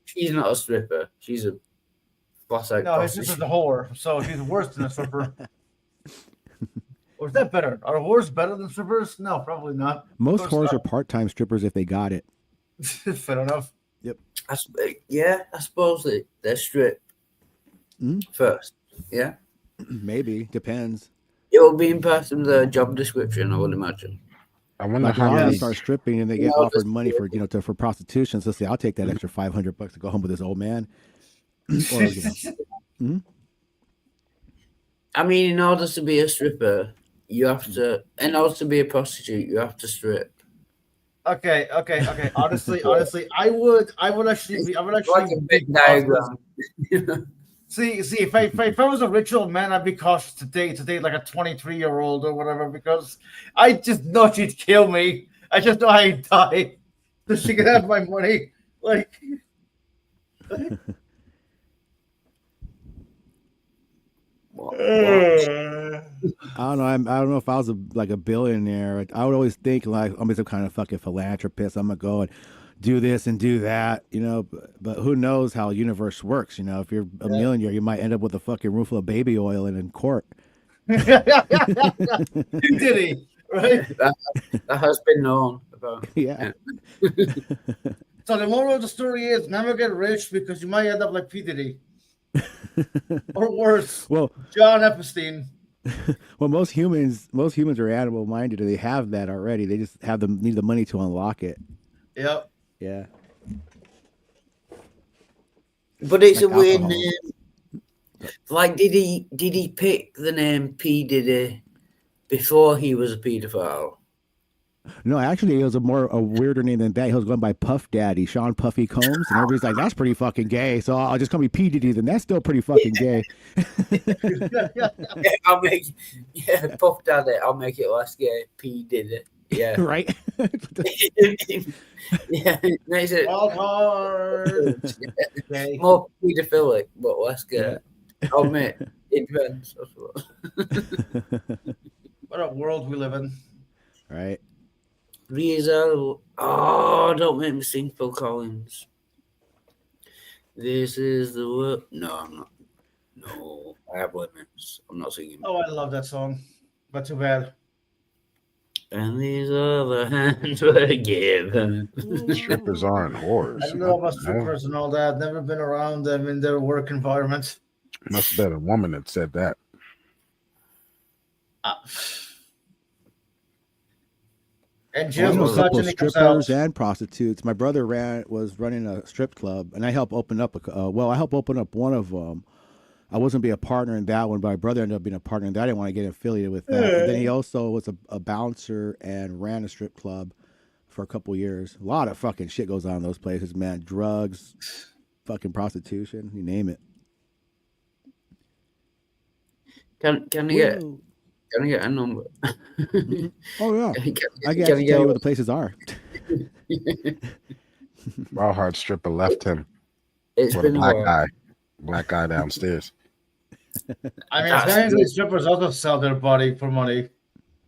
She's not a stripper. She's a boss out. No, his sister's a whore, so she's worse than a stripper. Or is that better? Are whores better than strippers? No, probably not. Most Of course whores are part-time strippers if they got it. not. Fair enough. Yep. Yeah, I suppose they're strip first. Yeah. Maybe. Depends. It will be in part of the job description, I would imagine. I wonder Like a how lot of them many. start stripping and they get No, offered money for for prostitution. So say I'll take that extra $500 to go home with this old man. Or, I mean, in order to be a stripper, you have to. In order to be a prostitute, you have to strip. Okay. Honestly, I would actually Like a be big diagram. See, if I was a rich old man, I'd be cautious to date like a 23-year-old or whatever, because I just know she'd kill me. I just know I'd die, so she could have my money. Like, I don't know. I don't know if I was like a billionaire. I would always think like I'm some kind of fucking philanthropist. I'm gonna go and do this and do that, But who knows how the universe works? If you're a millionaire, you might end up with a fucking room full of baby oil and in court. did he? Right? That has been known about. Yeah. So the moral of the story is never get rich because you might end up like P. Diddy. Or worse. Well, John Epstein. Well, most humans are animal minded, and they have that already. They just need the money to unlock it. Yep. Yeah. But it's Like a weird alcohol. name. Like, did he pick the name P. Diddy before he was a paedophile? No, actually, it was a weirder name than that. He was going by Puff Daddy, Sean Puffy Combs, and everybody's like, "That's pretty fucking gay." So I'll just call me P Diddy. Then that's still pretty fucking gay. I'll make Puff Daddy. I'll make it less gay. P. Diddy. Yeah. Right. Yeah. Makes it Wild hard. Okay. more pedophilic, but less gay. I'll admit it depends. What a world we live in. Right. Rizzo. Oh, don't make me sing Phil Collins. This is the world. No, I'm not. No, I have limits. I'm not singing. Oh, I love that song, but too bad. And these other hands were given. Strippers aren't whores. I don't know about strippers and all that. Never been around them in their work environment. Must have been a woman that said that. And I Jill's know a couple of misogyny comes strippers out. and prostitutes. My brother was running a strip club, and I helped open up I helped open up one of them. I wasn't be a partner in that one, but my brother ended up being a partner in that. I didn't want to get affiliated with that. And then he also was a bouncer and ran a strip club for a couple years. A lot of fucking shit goes on in those places, man. Drugs, fucking prostitution, you name it. Can you get a number? Oh yeah, I can can you tell you go- where the places are. Wildheart stripper left him. It's with a been a black while. guy. Black guy downstairs. I mean, That's apparently good. strippers also sell their body for money.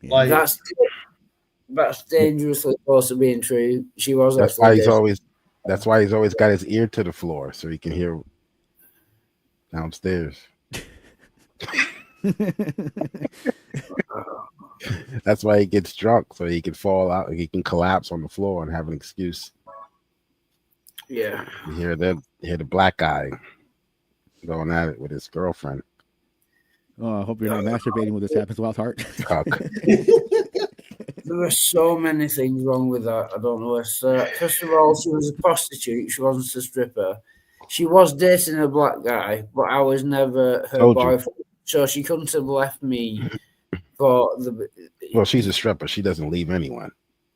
Like That's dangerously close to being true. She was That's actually why he's dead. always. That's why he's always got his ear to the floor so he can hear downstairs. That's why he gets drunk so he can fall out. He can collapse on the floor and have an excuse. Yeah. You hear the black guy going at it with his girlfriend. Oh, I hope you're not masturbating when this happens, Wildheart. There were so many things wrong with that. I don't know. First of all, she was a prostitute. She wasn't a stripper. She was dating a black guy, but I was never her Told you. boyfriend. So she couldn't have left me for the. Well, she's a stripper. She doesn't leave anyone.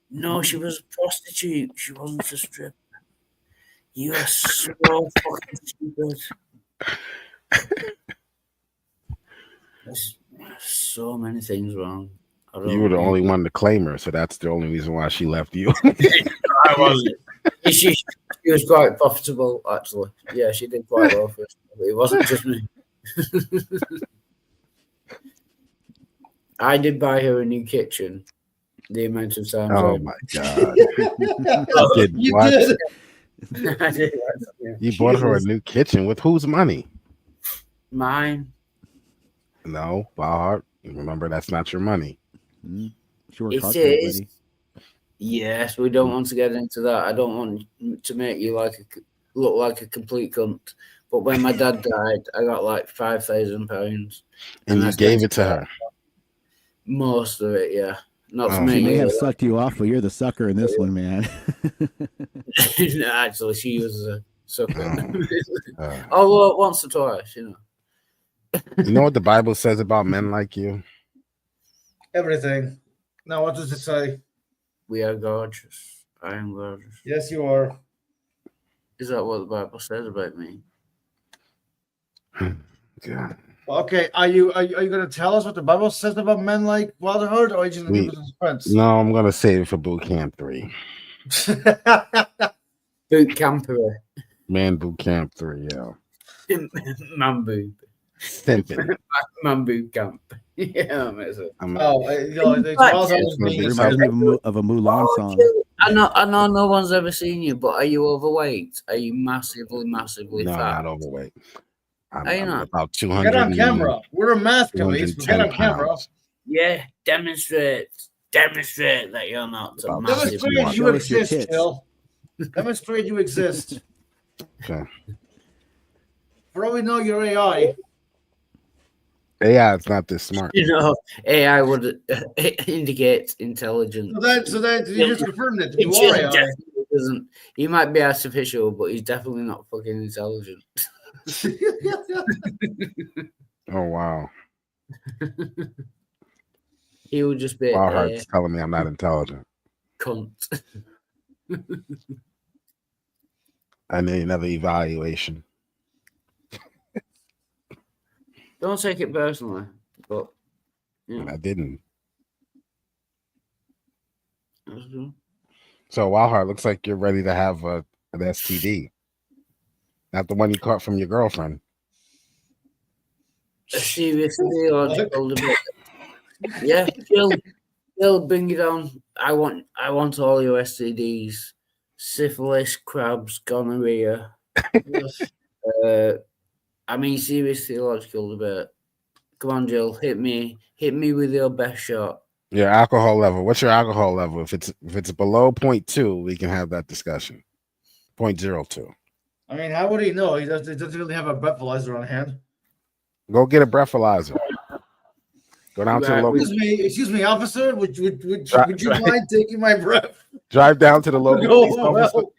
No, she was a prostitute. She wasn't a stripper. You are so fucking stupid. There's so many things wrong. I don't You were the know. only one to claim her, so that's the only reason why she left you. I wasn't. She was quite profitable, actually. Yeah, she did quite well for us. It wasn't just me. I did buy her a new kitchen. The amount of times. Oh I- my god! Did You what? did. I did. Yeah. You bought her a Jesus. new kitchen with whose money? Mine. No, Wildheart. Remember, that's not your money. She It is. Yes, we don't want to get into that. I don't want to make you look like a complete cunt. But when my dad died, I got like £5,000, And I you spent gave it to her. most of it. Yeah, not to Oh. make She may you have look sucked you off, but you're the sucker in this one, man. No, actually, she was a sucker. Uh, Although once or twice, you know. you know what the Bible says about men like you? everything. Now, what does it say? We are gorgeous. I am gorgeous. Yes, you are. Is that what the Bible says about me? God. Okay, are you going to tell us what the Bible says about men like Wilderhurt, or are you just going to leave it in suspense? No, I'm gonna save it for boot camp 3. Boot camper. Man, boot camp 3. Yeah. Man boob. Simping. Man boot camp. Yeah, that makes it. Reminds me of a Mulan song. I know no one's ever seen you, but are you overweight? Are you massively No, fat? I'm not overweight. I'm, Are you I'm not? about 200. Get on camera. We're a mask at least. But get on 210 camera. pounds. Yeah, demonstrate that you're not a massive. Demonstrate you Show us your exist, tits. Phil. Demonstrate you exist. Okay. For all we know, you're AI. AI is not this smart. You know, AI would indicate intelligence. So then you just confirmed it. He You are AI. definitely doesn't. He might be artificial, but he's definitely not fucking intelligent. Oh wow. He would just be Wildheart's telling me I'm not intelligent. cunt. I need another evaluation. Don't take it personally, but And I didn't. yeah. So Wildheart, looks like you're ready to have an STD. Not the one you caught from your girlfriend. A serious theological debate. Yeah, Jill, bring it on. I want all your STDs: syphilis, crabs, gonorrhea. I mean, serious theological debate. Come on, Jill, hit me with your best shot. Your alcohol level. What's your alcohol level? If it's below 0.2, we can have that discussion. 0.02. I mean, how would he know? He doesn't really have a breathalyzer on hand. Go get a breathalyzer. Go down to the local. Excuse me, officer. Would you Drive- mind taking my breath? Drive down to the local No, police officer. well.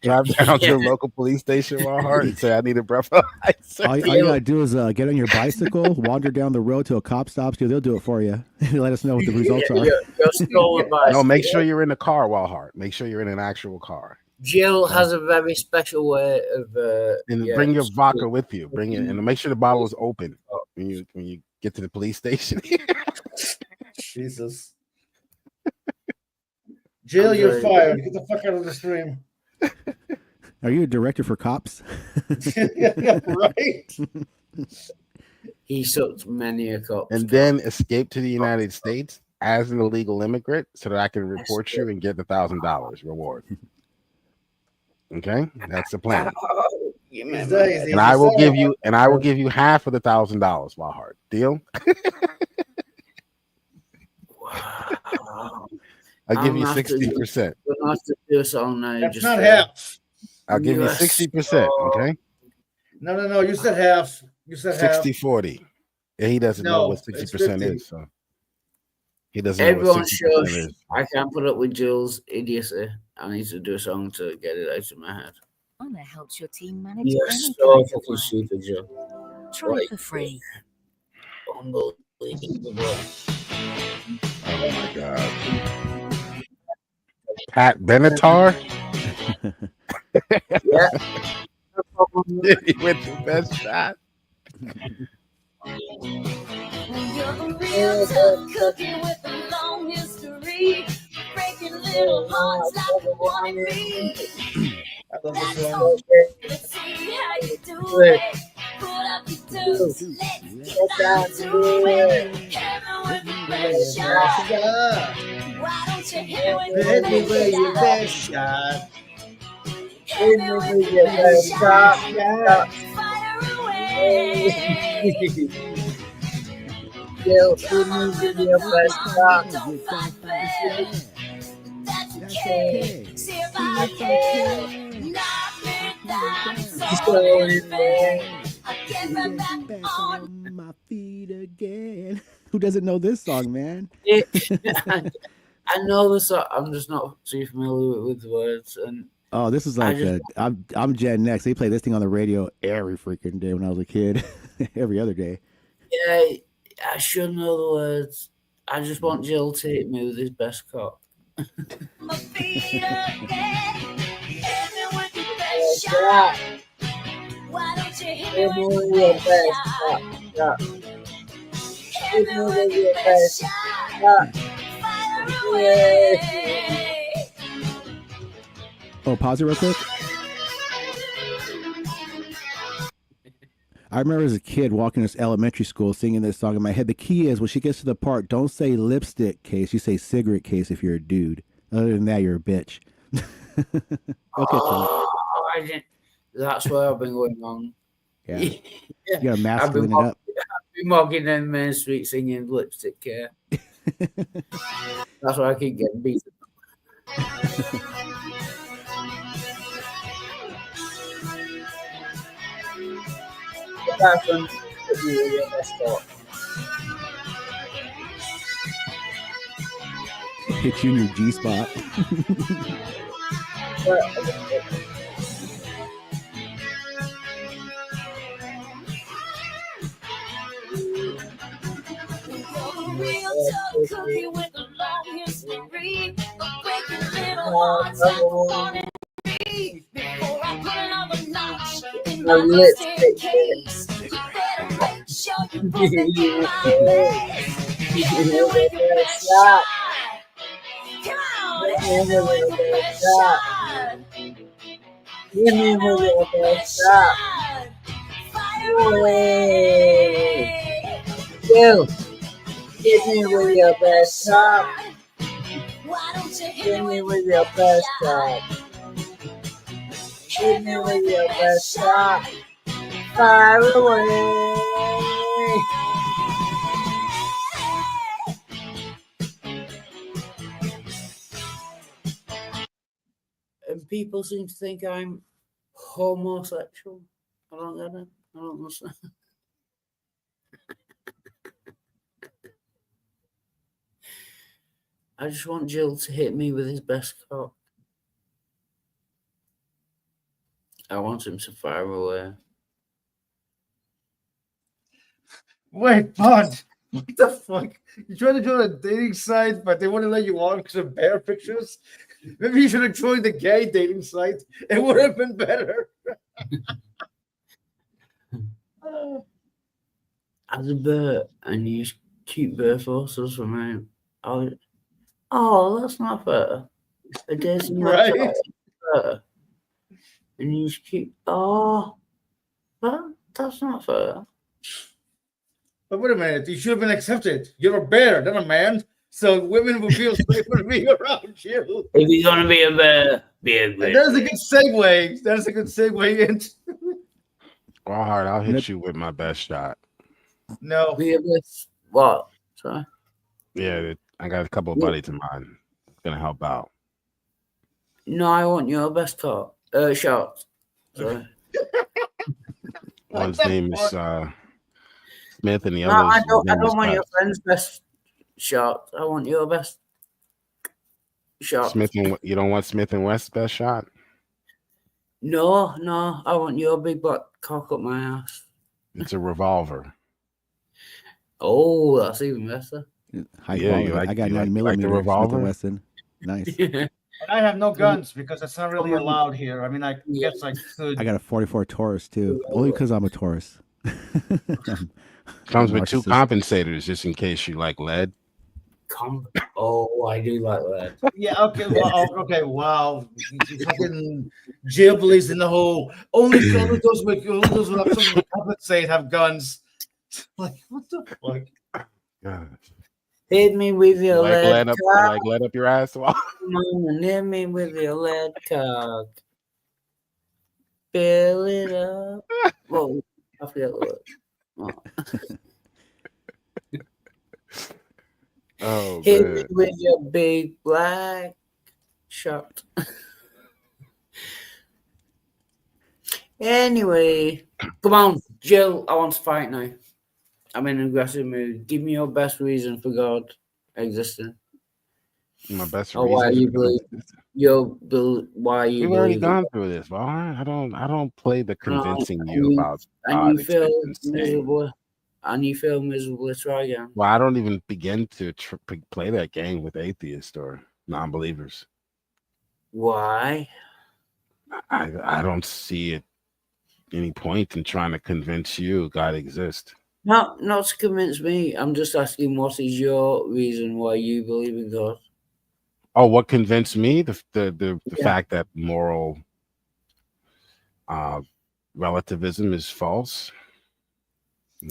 Drive down to the local police station, Walhart, and say, "I need a breathalyzer." All you gotta do is get on your bicycle, wander down the road till a cop stops you. They'll do it for you. Let us know what the results are. No, make sure you're in the car, Walhart. Make sure you're in an actual car. Jill has a very special way of. And bring your vodka with you. Bring it, and make sure the bottle is open when you get to the police station. Jesus. Jill, you're fired. Get the fuck out of the stream. Are you a director for cops? Right. He sucked many a cop. And then escape to the United States as an illegal immigrant so that I can report you and get the $1,000 reward. Okay, that's the plan. And I will give you half of the $1,000, Walhart. Deal? I'll give you 60%. We'll have to do a song now. That's not half. I'll give you 60%. Okay. No. You said half. You said half. 60-40. Yeah, he doesn't know what 60% is. So he doesn't know Everyone what 60% shush. is. I can't put up with Jill's idiocy. I need to do a song to get it out of my head. Honor helps your team manage You're any so kind of fucking work. stupid, Jill. Try it for free. Unbelievable. Oh my god. Pat Benatar? Yeah. He went the best shot. You're the real tough cookie with a long history, breaking little hearts like the one in me. That's okay. Let's see how you do it. Put up your dues. Let's get down to it. Hit me with your best shot. Why don't you hit me with your best shot? Hit me with your best shot. Fire away. Jill, hit me with your best shot. That's okay. See if I can knock me down. I get right back on my feet again. Who doesn't know this song, man? I know the song. I'm just not too familiar with the words. And Oh, this is like I'm Gen X. They play this thing on the radio every freaking day when I was a kid. Every other day. yeah, I should know the words. I just want Jill to hit me with his best cock. my feet again. Hit me with your best shot. Why don't you hit me with your best shot? Hit me with your best shot. Fire away. Oh, pause it real quick. I remember as a kid walking to elementary school singing this song in my head. The key is when she gets to the part, don't say lipstick case, you say cigarette case if you're a dude. Other than that, you're a bitch. Okay, That's where I've been going on. yeah. You gotta masculine it up. I've been mogging in Main Street singing lipstick care. That's why I keep getting beat. Hit you in your G spot. Real tough cookie with a long history of breaking little hearts like the one in me. Before I put another notch in my lipstick case, you better make sure you put it in my face. Hit me with your best shot. Come on, hit me with your best shot. Hit me with your best shot. Fire away. Jill, hit me with your best shot. Why don't you Hit me with your best shot. Hit me with your best shot. Fire away. And people seem to think I'm homosexual. I don't get it. I don't understand. I just want Jill to hit me with his best cock. I want him to fire away. Wait, Bud. What the fuck? You trying to join a dating site, but they wouldn't let you on because of bear pictures? Maybe you should have joined the gay dating site. It would have been better. As a bear, and use cute bear photos for me. Oh, that's not fair. A dating Right. website is fair. And use cute. Oh, that's not fair. But wait a minute, you should have been accepted. You're a bear, not a man. So women will feel safer to be around you. If you're gonna be a bear, be a bear. And that's a good segue. That's a good segue into. All right, I'll hit you with my best shot. No. Be a bear. What? Sorry. Yeah, I got a couple of buddies of mine gonna help out. No, I want your best cock. Shot. Sorry. One's name is Smith, and the No, other. I don't want your friend's best shot. I want your best shot. Smith and you don't want Smith and West's best shot? No, I want your big black cock up my ass. It's a revolver. Oh, that's even better. High Yeah, quality. you like- I got you 9 like the millimeter Smith revolver? and Wesson. Nice. And I have no guns because it's not really allowed here. I mean, I guess I could. I got a 44 Taurus too, only because I'm a Taurus. Comes with two Narcissist. compensators just in case you like lead. Oh, I do like that. Yeah. Okay. Well, okay. Wow. You fucking Jill believes in the whole only those with something to compensate have guns. Like what the fuck? God. Hit me with your Like lead lead up, cock. like lead up your ass. Come on and hit me with your lead cock. Fill it up. Whoa, I forget the word. Oh Hit man. me with your big black shot. Anyway, come on, Jill. I want to fight now. I'm in an aggressive mood. Give me your best reason for God existing. My best Or why reason. you believe why you We've already believe gone it. through this, but I don't play the convincing and you about and God. you feel existence thing. miserable. And you feel miserable. Try again. Well, I don't even begin to play that game with atheists or non-believers. Why? I don't see it any point in trying to convince you God exists. Not to convince me. I'm just asking, what is your reason why you believe in God? Oh, what convinced me? The Yeah. fact that moral relativism is false.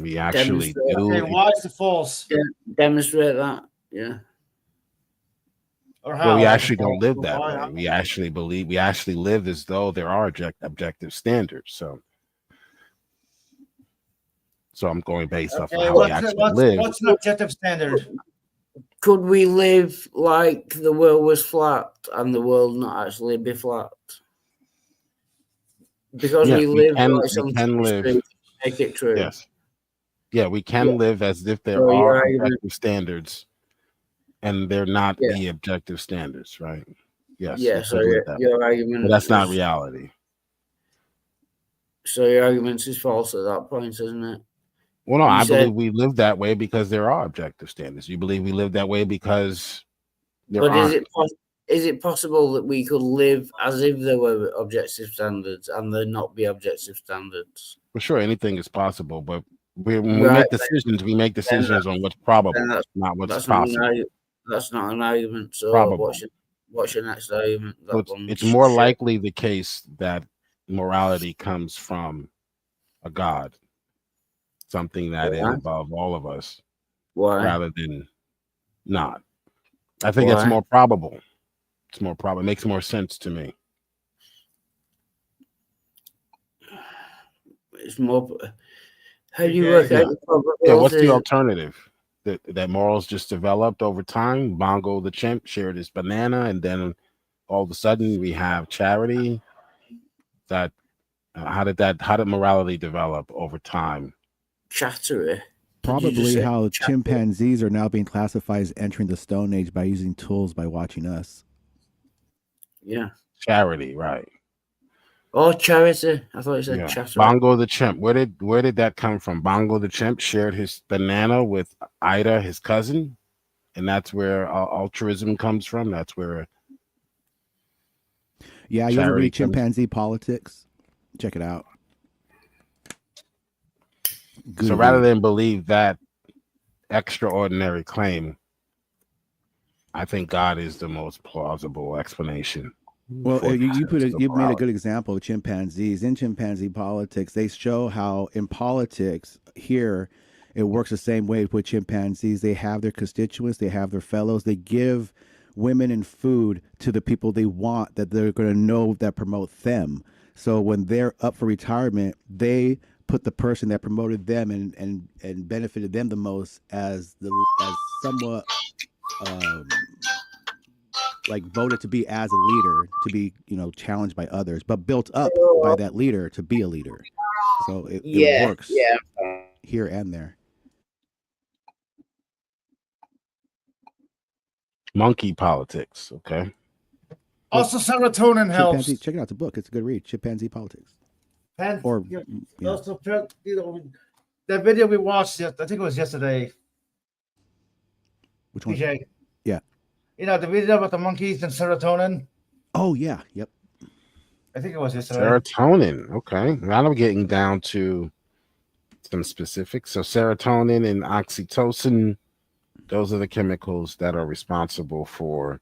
We actually Demonstrate. do. Okay, why is it false? Demonstrate that. Yeah. Or how? Well, we Like, actually don't live that why? way. We actually live as though there are objective standards. So I'm going based off of Okay, how we actually live. what's an objective standard? Could we live like the world was flat and the world not actually be flat? Because Yes, we we live can- like we something can live. true, make it true. Yes. Yeah, we can Yeah. live as if there So your are argument- objective standards, and they're not Yeah. the objective standards, right? Yes. Yeah, we so could live that your way. argument But that's not is- reality. So your argument is false at that point, isn't it? Well, no, You I said- believe we live that way because there are objective standards. You believe we live that way because there But aren't. is it possible that we could live as if there were objective standards and there not be objective standards? For sure, anything is possible, but when we Right, make then- decisions, we make then decisions on what's probable, then not what's that's not possible. that's not an argument. So Probable. what's your next argument? So That one's it's more shit. likely the case that morality comes from a God, something that is Why? above all of us, Why? rather than not. I think it's Why? more probable. It's more probable. It makes more sense to me. It's more. How do you Yeah, work yeah. out the Yeah, what's probability? the alternative? That morals just developed over time. Bongo the chimp shared his banana, and then all of a sudden we have charity. How did morality develop over time? Chattery. probably say how chimpanzees are now being classified as entering the Stone Age by using tools by watching us. Yeah. Charity, right? Oh, charity. I thought you said Yeah. chatter. Bongo the chimp. Where did that come from? Bongo the chimp shared his banana with Ida, his cousin, and that's where altruism comes from. That's where. Yeah, you ever charity read Chimpanzee Politics? Check it out. So rather than believe that extraordinary claim, I think God is the most plausible explanation. Well, for you the sense of made a morality. good example of chimpanzees. In Chimpanzee Politics, they show how in politics here it works the same way with chimpanzees. They have their constituents, they have their fellows, they give women and food to the people they want that they're going to know that promote them. So when they're up for retirement, they put the person that promoted them and benefited them the most as somewhat like voted to be as a leader, to be challenged by others, but built up by that leader to be a leader. So it works here and there. Monkey politics. Okay. Also, serotonin helps. Chimpanzee, check it out. The book. It's a good read. Chimpanzee Politics. And Or yeah. also, that video we watched, I think it was yesterday. Which one? PJ, Yeah. the video about the monkeys and serotonin. Oh yeah. Yep. I think it was yesterday. Serotonin. Okay. Now I'm getting down to some specifics. So serotonin and oxytocin, those are the chemicals that are responsible for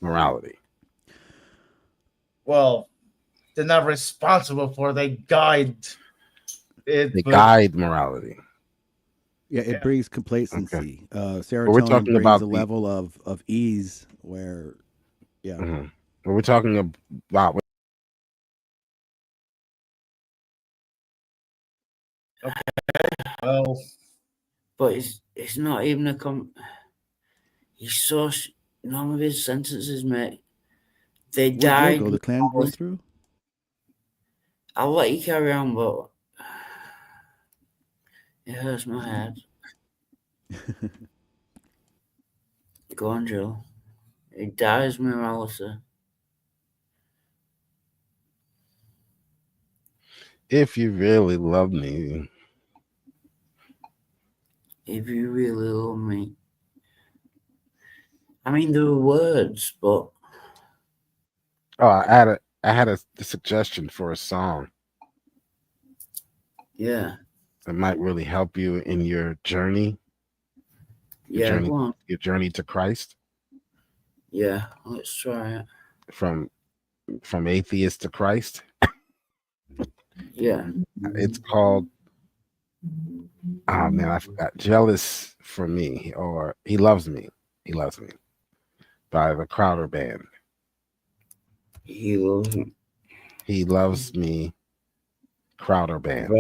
morality. Well, they're not responsible for. They guide it. They guide morality. Yeah, it brings complacency. we're Serotonin talking brings about a the- level of ease where, yeah. Mhm. But we're talking about Well, But it's not even he's so none of his sentences, mate. They Where'd died. Joe go? The clan run through? I'll let you carry on, but it hurts my head. Go on, Joe. It dies morality. if you really love me. If you really love me. I mean, there were words, but Oh, I had a suggestion for a song yeah, that might really help you in your journey. yeah, go on. Your journey to Christ. Yeah, let's try it. From atheist to Christ. Yeah. It's called oh man, I forgot. Jealous for Me, or He Loves Me. He Loves Me by the Crowder Band. He loves me. He Loves Me. Crowder Band.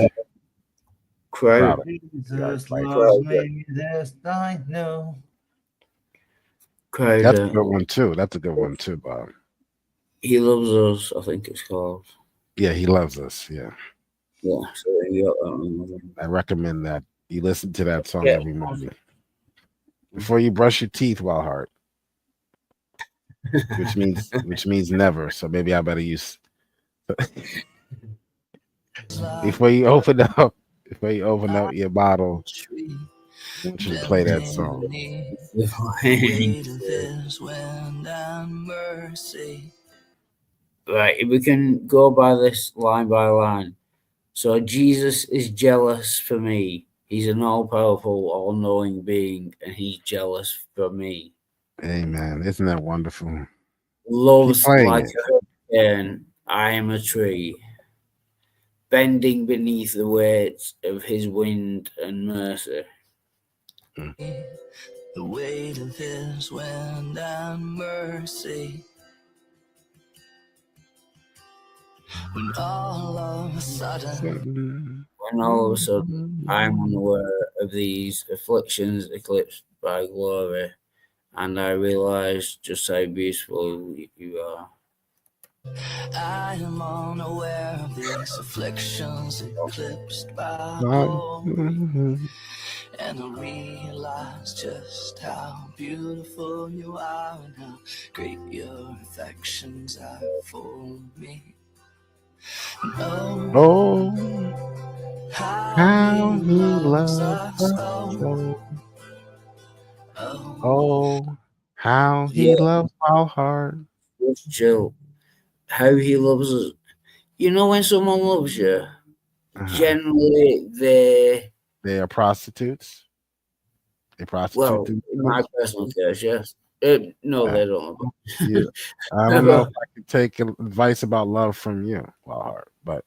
Crowder. Jesus Like- loves me, this I know. Crowder. That's a good one too. That's a good one too, Bob. He Loves Us, I think it's called. Yeah, He Loves Us. Yeah. Yeah, so you got that one. I recommend that you listen to that song Yeah. every morning before you brush your teeth, Wildheart. which means never. So maybe I better use before you open up your bottle. You should play that song. Right, if we can go by this line by line. So Jesus is jealous for me. He's an all-powerful, all-knowing being, and he's jealous for me. Amen. Isn't that wonderful? Loves Keep playing like it. a hurricane. I am a tree, bending beneath the weight of his wind and mercy. The weight of his wind and mercy. When all of a sudden, When all of a sudden I'm unaware of these afflictions eclipsed by glory, and I realize just how beautiful you are. I am unaware of these afflictions eclipsed by Lord. glory. And I realize just how beautiful you are and how great your affections are for me. Oh, how he loves us so. Oh, how he Yeah. loves our heart. Just chill. How he loves us. You know, when someone loves you, generally they are prostitutes. They prostitute well, in my themselves. personal case, yes. No, they don't. Yeah. I don't know if I can take advice about love from you, Wildheart, but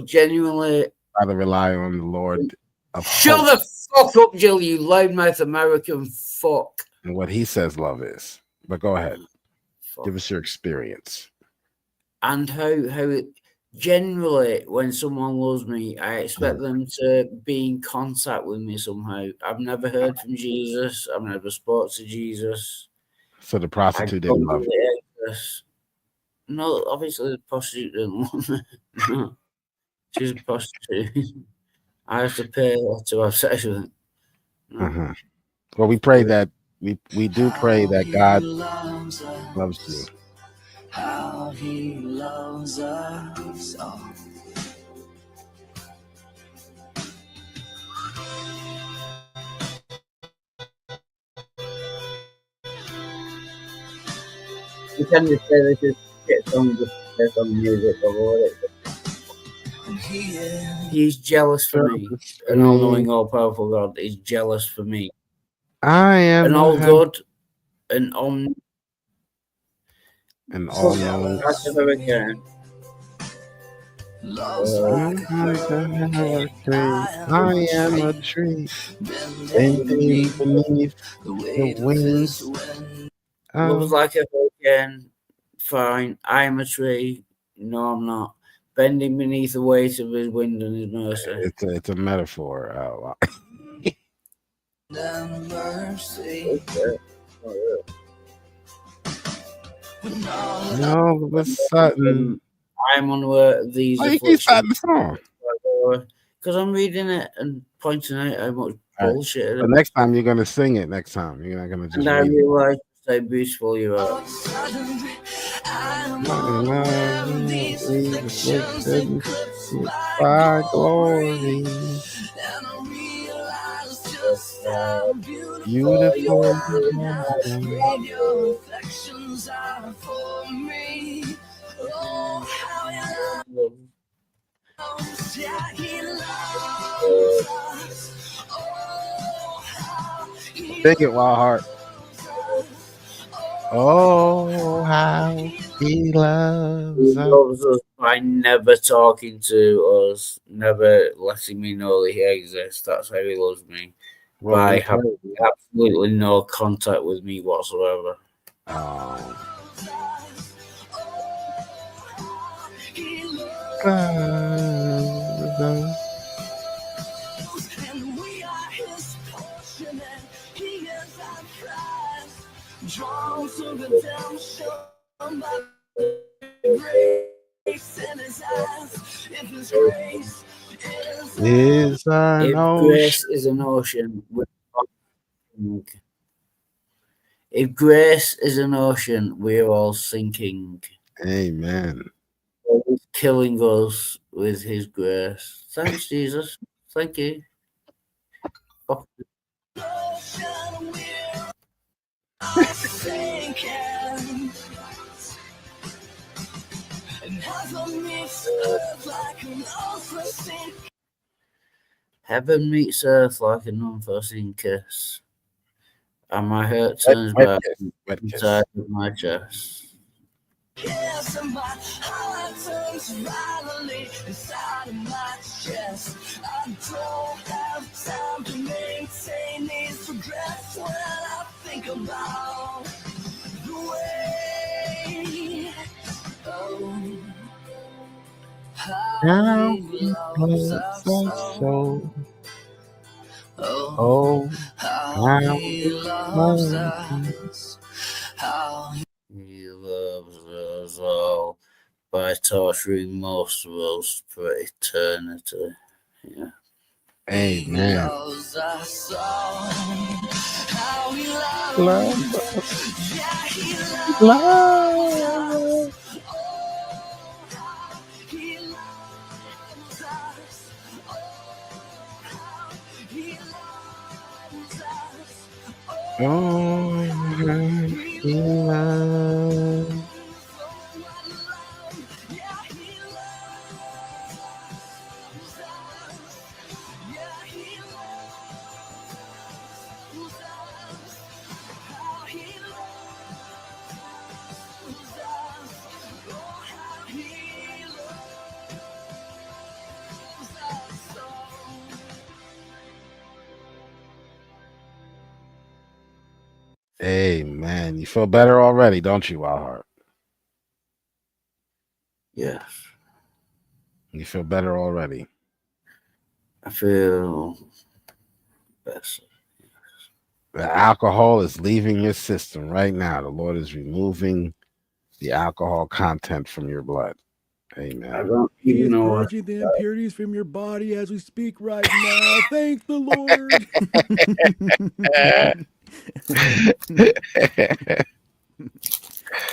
genuinely, rather rely on the Lord of shut hope the fuck up, Jill, you loudmouth American fuck. and what he says love is. But go ahead. Give us your experience. And how it generally, when someone loves me, I expect them to be in contact with me somehow. I've never heard from Jesus. I've never spoke to Jesus. So the prostitute didn't love you. No, obviously the prostitute didn't love me. No. She's a prostitute. I have to pay her to have sex with her. No. Well, we pray that we do pray that God loves you. How he loves us all. You can just say this is shit song, just based on music or whatever. He's jealous for me. An all-knowing, all-powerful God is jealous for me. I am an all good, an all-knowing. I am a tree bending beneath the wings. Looks like a hurricane. Fine. I am a tree. No, I'm not. Bending beneath the weight of his wind and his mercy. It's a metaphor. No, but Sutton. I'm unaware of these. Why you keep starting the song? Because I'm reading it and pointing out how much bullshit it is. But next time you're gonna sing it. Next time you're not gonna just. And I read it. realize how beautiful you are. By glory, beautiful. Take it, Wildheart. Oh, how he loves He loves us by never talking to us, never letting me know that he exists. That's how he loves me. Well, by we having absolutely no contact with me whatsoever. Drawn to redemption by grace in his eyes. If his grace is an If ocean. grace is an ocean, if grace is an ocean, we're all sinking. Amen. He's killing us with his grace. Thanks, Jesus. Thank you. Fuck. sinking. And heaven meets earth like an unforeseen. Heaven meets earth like an unforeseen kiss, and my hurt turns back inside of my chest. Yes, and my heart turns violently inside of my chest. I don't have time to maintain these regrets when I think about the way. Oh, How he loves us so. Oh, how he loves us. How He loves us all. by torturing most of us for eternity. Yeah. Amen. Loves us all. How he loves Love us. Yeah, he loves Love. us. Oh, how he loves us. Oh, how he loves us. Oh, he loves. Yeah, he loves us. Yeah, he loves us. How he loves us. Oh, how he loves us so. Amen. You feel better already, don't you, Wildheart? Yes. You feel better already. I feel better. The alcohol is leaving your system right now. The Lord is removing the alcohol content from your blood. Amen. I don't He even is know what. purging the impurities from your body as we speak right now. Thank the Lord.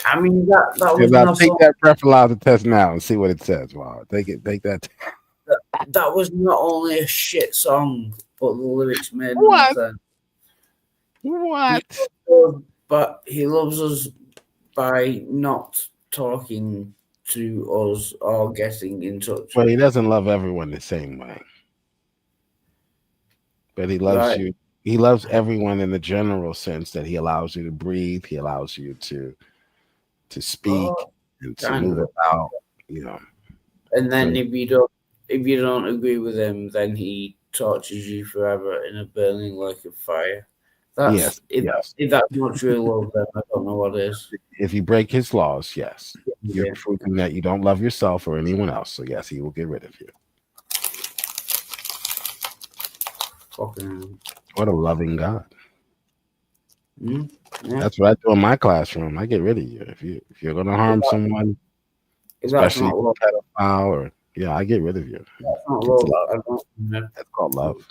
I mean, that was Now not take so, that breathalyzer test now and see what it says. Wow, take that. that was not only a shit song, but the lyrics made no What? sense. What? But he loves us by not talking to us or getting in touch. Well, he doesn't love everyone the same way, but he loves Right. you. He loves everyone in the general sense that he allows you to breathe. He allows you to speak and to kind move of. about. You know. And then So- if you don't agree with him, then he tortures you forever in a burning lake of fire. Yes, If that's not true love, then I don't know what is. If you break his laws, yes, you're Yeah. proving that you don't love yourself or anyone else. So yes, he will get rid of you. Fucking. What a loving God. Yeah. That's what I do in my classroom. I get rid of you if you're gonna harm someone, If that's especially not love, a pedophile, or I get rid of you. that's not It's love. love. I don't. Yeah. That's called love.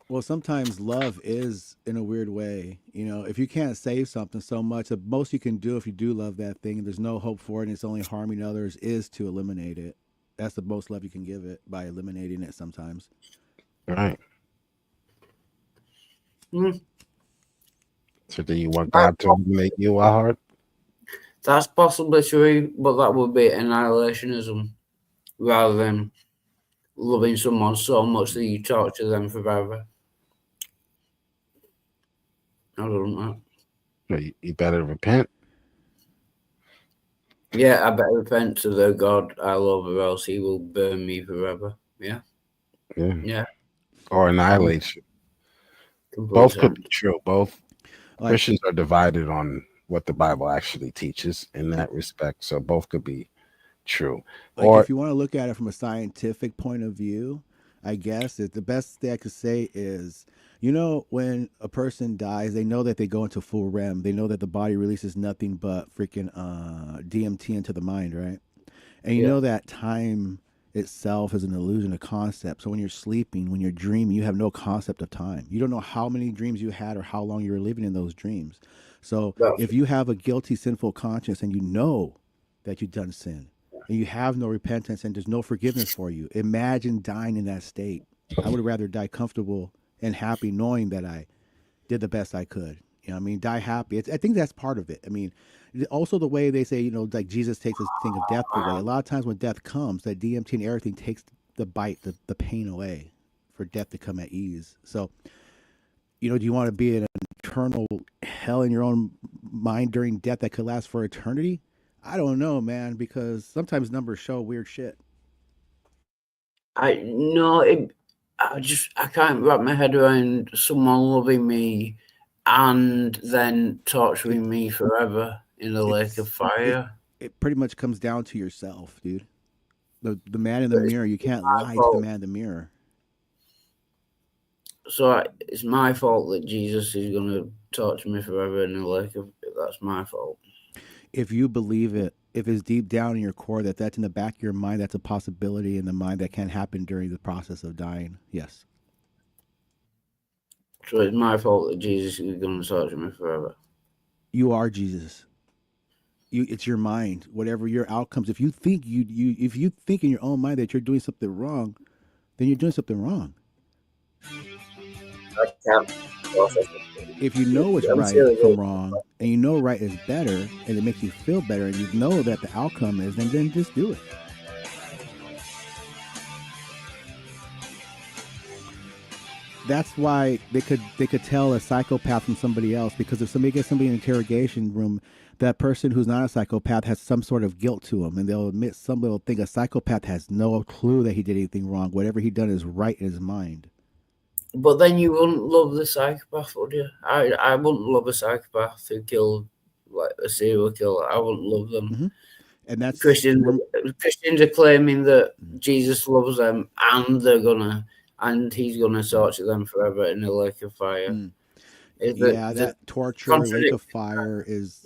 Well, sometimes love is in a weird way. You know, if you can't save something so much, the most you can do if you do love that thing, and there's no hope for it, and it's only harming others, is to eliminate it. That's the most love you can give it, by eliminating it sometimes. Right. Mm. So do you want God to eliminate you, Ahart? That's possibly true, but that would be annihilationism rather than loving someone so much that you torture them forever. I don't know. You better repent. Yeah, I better repent to the God I love, or else he will burn me forever. Yeah. Yeah. Or annihilate you. Completely Both could be sense. true. Both Christians are divided on what the Bible actually teaches in that respect. So both could be true. Like, Or if you want to look at it from a scientific point of view, I guess the best thing I could say is, you know, when a person dies, they know that they go into full REM. They know that the body releases nothing but freaking DMT into the mind, right? And you Yeah. know that time itself is an illusion, a concept. So when you're sleeping, when you're dreaming, you have no concept of time. You don't know how many dreams you had or how long you were living in those dreams. So if you have a guilty, sinful conscience and you know that you've done sin and you have no repentance and there's no forgiveness for you, imagine dying in that state. I would rather die comfortable and happy knowing that I did the best I could. You know what I mean? Die happy. I think that's part of it. I mean, also the way they say, you know, like Jesus takes this thing of death away. A lot of times when death comes, that DMT and everything takes the bite, the pain away for death to come at ease. So, you know, do you want to be in an eternal hell in your own mind during death that could last for eternity? I don't know, man, because sometimes numbers show weird shit. I can't wrap my head around someone loving me and then torturing me forever in a lake of fire. It pretty much comes down to yourself, dude. The man in the mirror, you can't lie to the man in the mirror. So it's my fault that Jesus is going to torture me forever in a lake of. that's my fault. If you believe it, if it's deep down in your core that that's in the back of your mind, that's a possibility in the mind that can happen during the process of dying. Yes. So it's my fault that Jesus is going to torture me forever. You are Jesus. It's your mind. Whatever your outcomes, if you think if you think in your own mind that you're doing something wrong, then you're doing something wrong. I can't process it. If you know what's right from wrong, and you know right is better, and it makes you feel better, and you know that the outcome is, then just do it. That's why they could tell a psychopath from somebody else, because if somebody gets somebody in an interrogation room, that person who's not a psychopath has some sort of guilt to them, and they'll admit some little thing. A psychopath has no clue that he did anything wrong. Whatever he done is right in his mind. But then you wouldn't love the psychopath, would you? I wouldn't love a psychopath who killed like a serial killer. I wouldn't love them. Mm-hmm. And that's Christians are claiming that Jesus loves them, and he's gonna torture them forever in a lake of fire. That torture, lake of fire is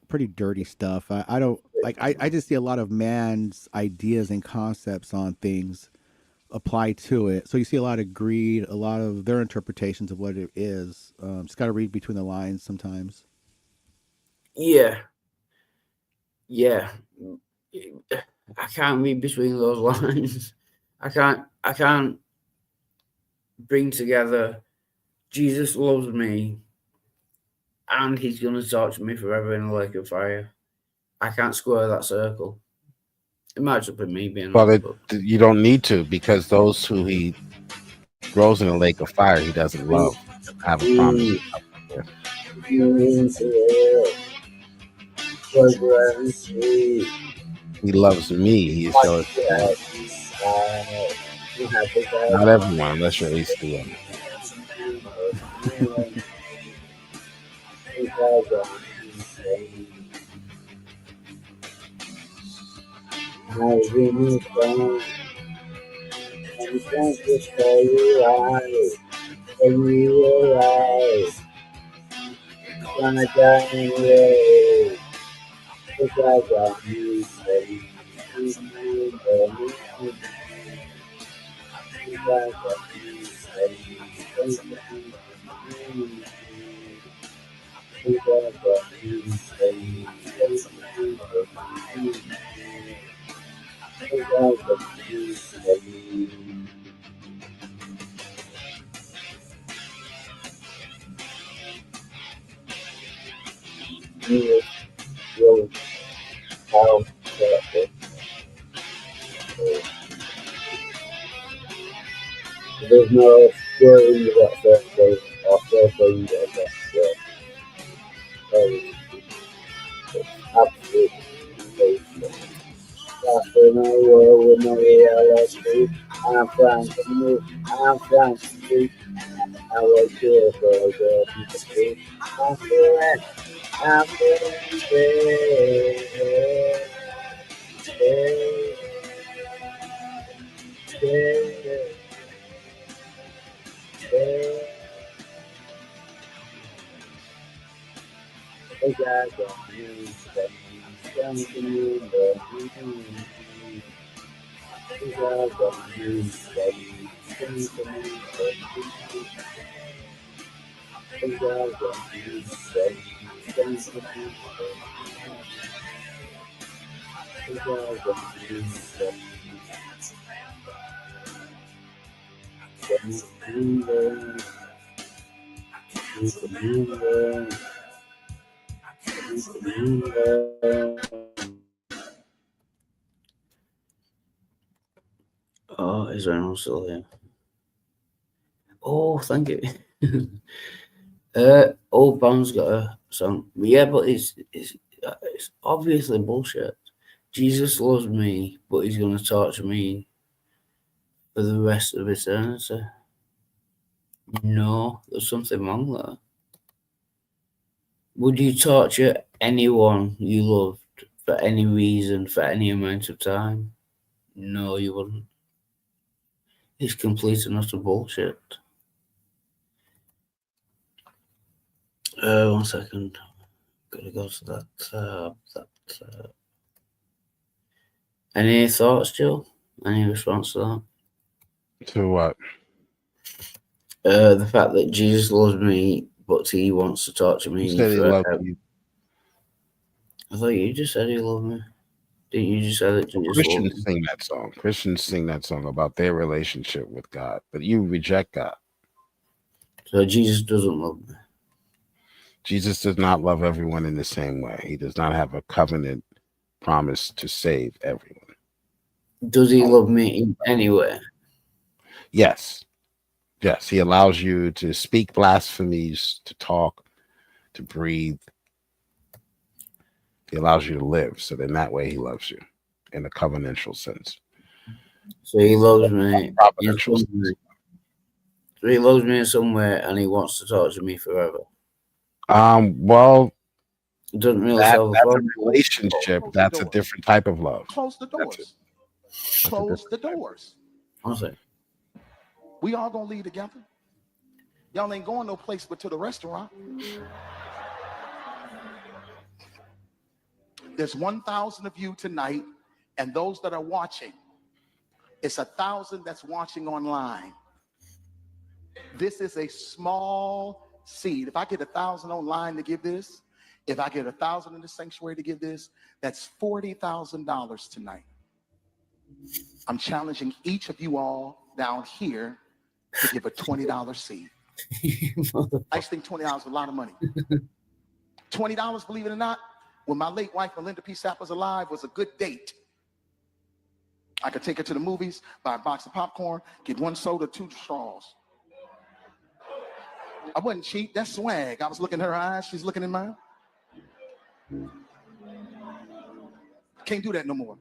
pretty dirty stuff. I don't like. I just see a lot of man's ideas and concepts on things apply to it. So you see a lot of greed, a lot of their interpretations of what it is. Just got to read between the lines sometimes. Yeah. I can't read between those lines. I can't bring together Jesus loves me and he's going to torture me forever in a lake of fire. I can't square that circle. It might just be me being... Well, you don't need to, because those who he throws in a lake of fire, he doesn't love. Have a promise. He loves me. He shows not everyone, unless you're East one. There's no security in that first place, or first way you get that. It's absolutely crazy. That's in a world with no reality. I'm trying to move, I'm trying to speak. I was here for a girl to speak. I'm feeling Oh, is anyone still here? Oh, thank you. Old Band's got a song. Yeah, but it's obviously bullshit. Jesus loves me, but he's going to torture me for the rest of eternity. No, there's something wrong there. Would you torture anyone you loved for any reason, for any amount of time? No, you wouldn't. It's complete and utter bullshit. 1 second. Gonna go to that. Any thoughts, Joe? Any response to that? To what? The fact that Jesus loves me, but he wants to talk to me. He said he loved you. I thought you just said he loved me. Didn't you just say that Jesus loved me? Christians sing that song. Christians sing that song about their relationship with God, but you reject God. So Jesus doesn't love me. Jesus does not love everyone in the same way. He does not have a covenant promise to save everyone. Does he love me anyway? Yes. Yes. He allows you to speak blasphemies, to talk, to breathe. He allows you to live. So in that way, he loves you in a covenantal sense. So he loves me. Providential sense. So he loves me in some way and he wants to talk to me forever. Well, it doesn't really that's solve a relationship. That's a different type of love. Close the doors. Close the doors. Honestly. We all gonna leave together. Y'all ain't going no place but to the restaurant. There's 1,000 of you tonight, and those that are watching, it's 1,000 that's watching online. This is a small seed. If I get 1,000 online to give this, if I get 1,000 in the sanctuary to give this, that's $40,000 tonight. I'm challenging each of you all down here to give a $20 seed. I just think $20 is a lot of money. $20, believe it or not, when my late wife, Melinda P. Sapp, was alive, was a good date. I could take her to the movies, buy a box of popcorn, get 1 soda, 2 straws. I wasn't cheap. That's swag. I was looking in her eyes. She's looking in mine. Can't do that no more.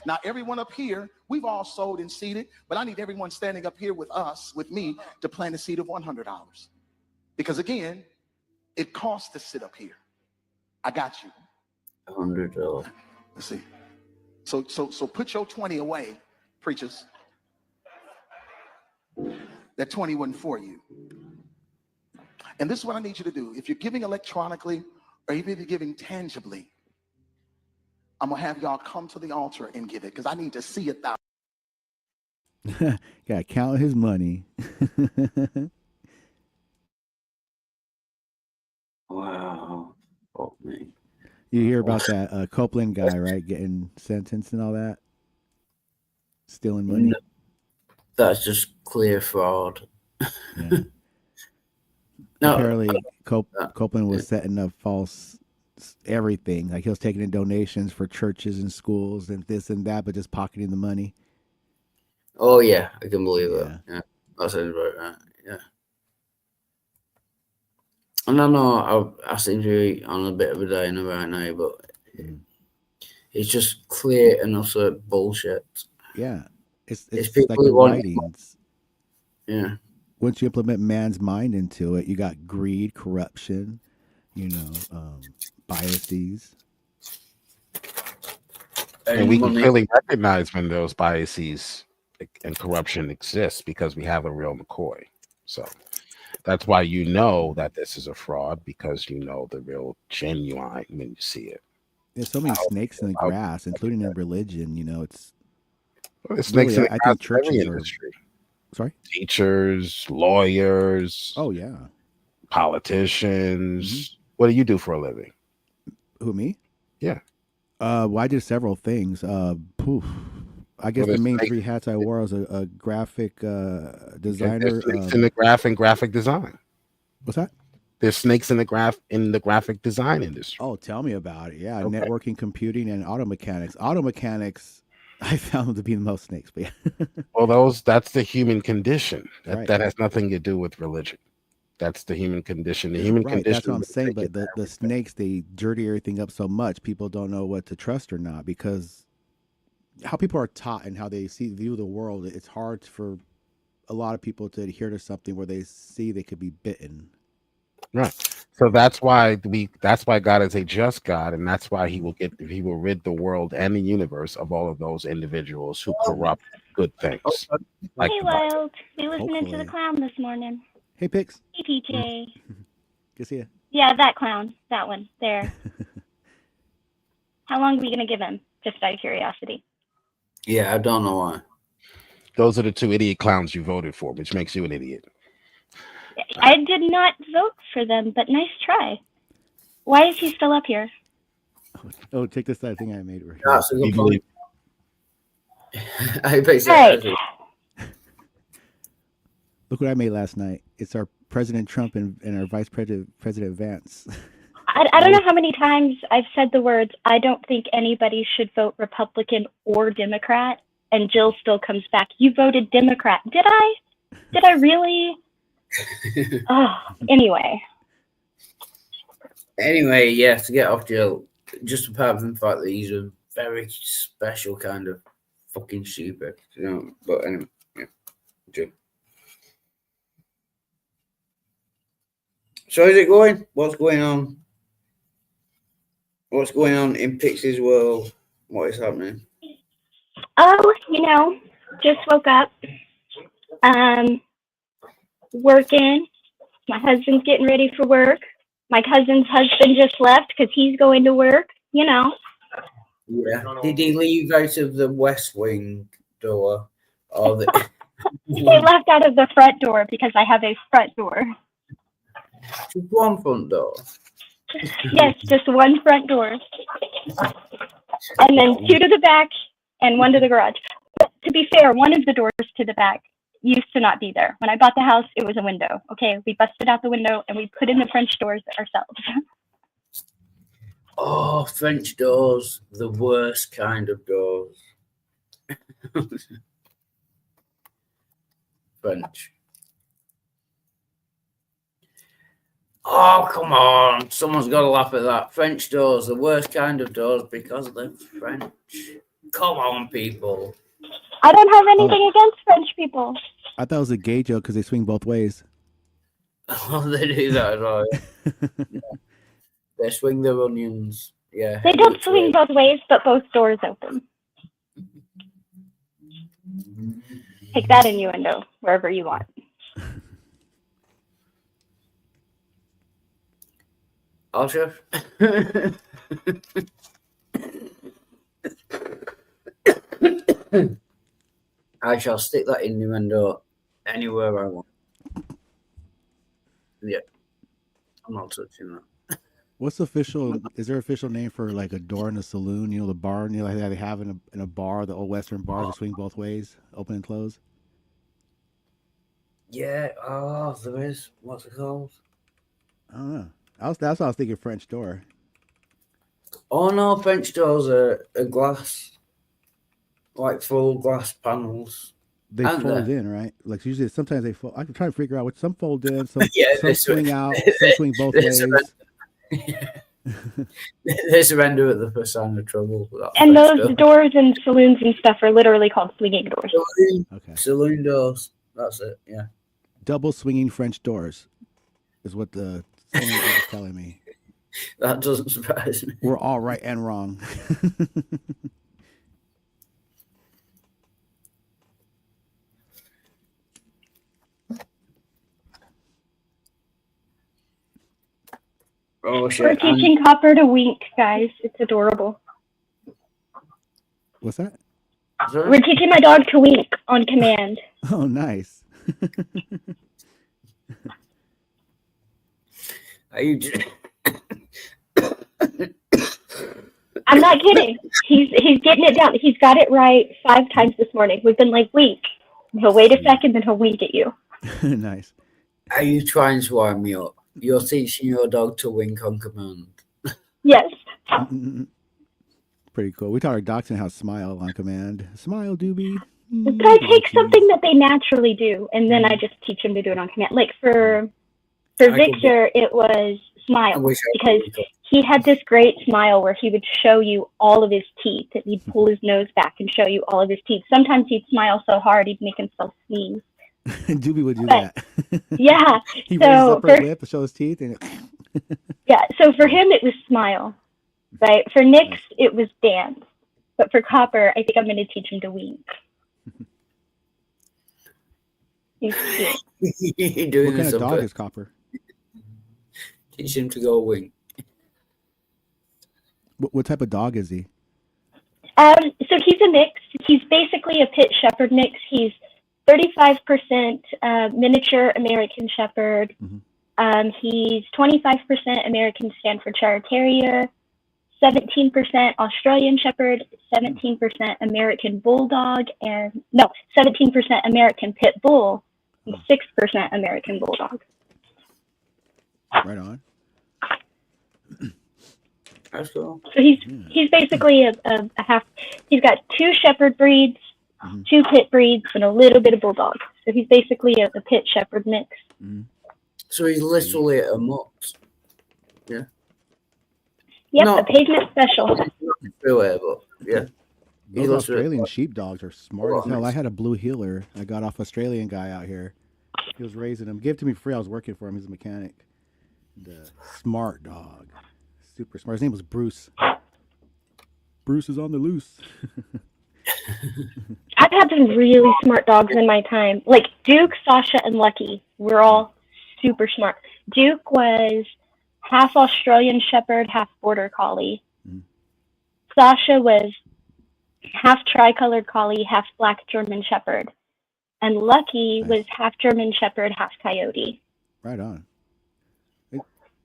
Now, everyone up here, we've all sold and seeded, but I need everyone standing up here with us, with me, to plant a seed of $100. Because again, it costs to sit up here. I got you. $100. Let's see. So put your 20 away, preachers. That 20 wasn't for you. And this is what I need you to do. If you're giving electronically or even if you're giving tangibly, I'm going to have y'all come to the altar and give it because I need to see it. Gotta count his money. Wow. Oh, man. You hear about that Copeland guy, right? Getting sentenced and all that? Stealing money? No, that's just clear fraud. Yeah. No, apparently, Copeland was setting up false everything. Like he was taking in donations for churches and schools and this and that, but just pocketing the money. Oh, yeah. I can believe that. Yeah. That sounds about right. Yeah. And I know I seem to be on a bit of a diner right now, but it's just clear and utter bullshit. Yeah. It's people like who the want- writings. Yeah. Once you implement man's mind into it, you got greed, corruption, biases. And we can clearly recognize when those biases and corruption exists because we have a real McCoy. So that's why you know that this is a fraud, because you know the real genuine when you see it. There's so many snakes in the grass, including in religion. It's There's snakes in the I grass think in every churches are. industry. Sorry? Teachers, lawyers. Oh, yeah. Politicians. What do you do for a living? Who, me? Yeah. Well, I did several things. I guess Well, the main there's 3 hats I wore was a graphic designer. There's snakes in the graphic design. What's that? There's snakes in the graphic design industry. Oh, tell me about it. Yeah, Okay. networking, computing, and auto mechanics. Auto mechanics, I found to be the most snakes. But yeah. Well, that's the human condition. Right. That has nothing to do with religion. That's the human condition. The human Right, condition. that's what I'm will saying. take But it the there. snakes, they dirty everything up so much, people don't know what to trust or not, because how people are taught and how they view the world, it's hard for a lot of people to adhere to something where they see they could be bitten. Right. So that's why God is a just God, and that's why he will rid the world and the universe of all of those individuals who corrupt good things. Like Hey, the Bible. Wild. We listening to the Hopefully. clown this morning. Hey, Pix. Hey, PJ. Good to see you. Yeah, that clown. That one. There. How long are we going to give him? Just out of curiosity. Yeah, I don't know why. Those are the two idiot clowns you voted for, which makes you an idiot. I did not vote for them, but nice try. Why is he still up here? Oh, check this out. I think I made it right That's a here. good point. I bet Right. Look what I made last night. It's our President Trump and our Vice President Vance. I don't know how many times I've said the words, I don't think anybody should vote Republican or Democrat, and Jill still comes back. You voted Democrat. Did I? Did I really? Oh, anyway. Anyway, yeah, to get off Jill, just apart from the fact that he's a very special kind of fucking stupid, you know. But anyway, yeah, Jill. So is it going? What's going on? What's going on in Pixie's world? What is happening? Oh, just woke up. Working. My husband's getting ready for work. My cousin's husband just left because he's going to work, Yeah. Did he leave out of the West Wing door? Or the... They left out of the front door because I have a front door. Just one front door. Yes, just one front door. And then two to the back and one to the garage. But to be fair, one of the doors to the back used to not be there. When I bought the house, it was a window. Okay, we busted out the window and we put in the French doors ourselves. Oh, French doors, the worst kind of doors. French. Oh, come on. Someone's got to laugh at that. French doors, the worst kind of doors because they're French. Come on, people. I don't have anything against French people. I thought it was a gay joke because they swing both ways. Oh, they do that as well. Yeah. They swing their onions. Yeah. They don't swing both ways, but both doors open. Take that innuendo wherever you want. Archer? I shall stick that innuendo anywhere I want. Yeah. I'm not touching that. What's official? Is there official name for like a door in a saloon? You know, the bar, like they have in a bar, the old Western bars that swing both ways, open and close. Yeah. Oh, there is. What's it called? I don't know. That's what I was thinking. French door. Oh no, French doors are glass, like full glass panels. They fold in, right? Like usually, sometimes they fold. I'm trying to figure out which some fold in, some swing out, some swing both ways. They surrender at the first sign of trouble. And those doors and saloons and stuff are literally called swinging doors. Okay. Saloon doors. That's it. Yeah. Double swinging French doors is what the someone was telling me. That doesn't surprise me. We're all right and wrong. Oh, shit. We're teaching Copper to wink, guys. It's adorable. What's that? We're teaching my dog to wink on command. Oh, nice. Are you just... I'm not kidding. He's getting it down. He's got it right 5 times this morning. We've been like, wink. He'll wait a second, then he'll wink at you. Nice. Are you trying to wind me up? You're teaching your dog to wink on command. Yes. Pretty cool. We taught our dachshund how to smile on command. Smile, Doobie. But I take something that they naturally do, and then I just teach them to do it on command. Like for Victor, it was smile, because he had this great smile where he would show you all of his teeth, and he'd pull his nose back and show you all of his teeth. Sometimes he'd smile so hard he'd make himself sneeze. Doobie would do that. Yeah. He raised his upper lip to show his teeth. And yeah. So for him, it was smile, right? For Nix, it was dance. But for Copper, I think I'm going to teach him to wink. He's cute. You're doing what kind this of on dog purpose. is Copper? Teach him to go wing. What type of dog is he? So he's a mix. He's basically a pit shepherd mix. He's 35% miniature American Shepherd. He's 25% American Staffordshire Terrier, 17% Australian Shepherd, 17% American Bulldog, 17% American Pit Bull, and 6% American Bulldog. Right on. That's cool. So he's basically a half. He's got 2 Shepherd breeds, 2 pit breeds, and a little bit of Bulldog. So he's basically a pit Shepherd mix. So he's literally a mutt. Yeah. Yep, No. a pavement special. Everywhere, but yeah. Those looks Australian sheepdogs are smart as hell. I had a blue heeler I got off Australian guy out here. He was raising them. Gave it to me free. I was working for him. He's a mechanic. The smart dog. Super smart. His name was Bruce. Bruce is on the loose. I've had some really smart dogs in my time. Like Duke, Sasha, and Lucky were all super smart. Duke was half Australian Shepherd, half Border Collie. Sasha was half tricolored Collie, half black German Shepherd. And Lucky was half German Shepherd, half Coyote. Right on.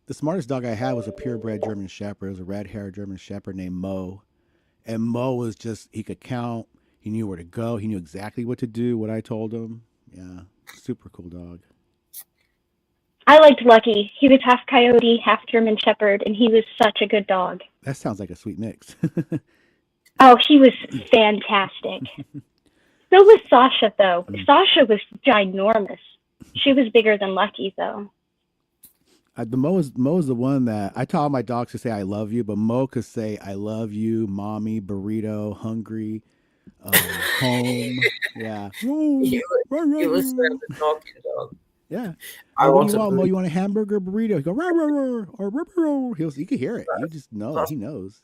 The smartest dog I had was a purebred German Shepherd. It was a red-haired German Shepherd named Mo. And Mo was just, he could count. He knew where to go. He knew exactly what to do, what I told him. Yeah, super cool dog. I liked Lucky. He was half Coyote, half German Shepherd, and he was such a good dog. That sounds like a sweet mix. Oh, he was fantastic. So was Sasha, though. Sasha was ginormous. She was bigger than Lucky, though. The Mo is the one that I taught my dogs to say I love you, but Mo could say I love you, mommy, burrito, hungry, home. Yeah. He was the talking dog. Yeah. I What want do you a want, Mo? You want a hamburger, burrito? He go rah, rah, rah, or rah, rah, rah. You can hear it. You just know. He knows.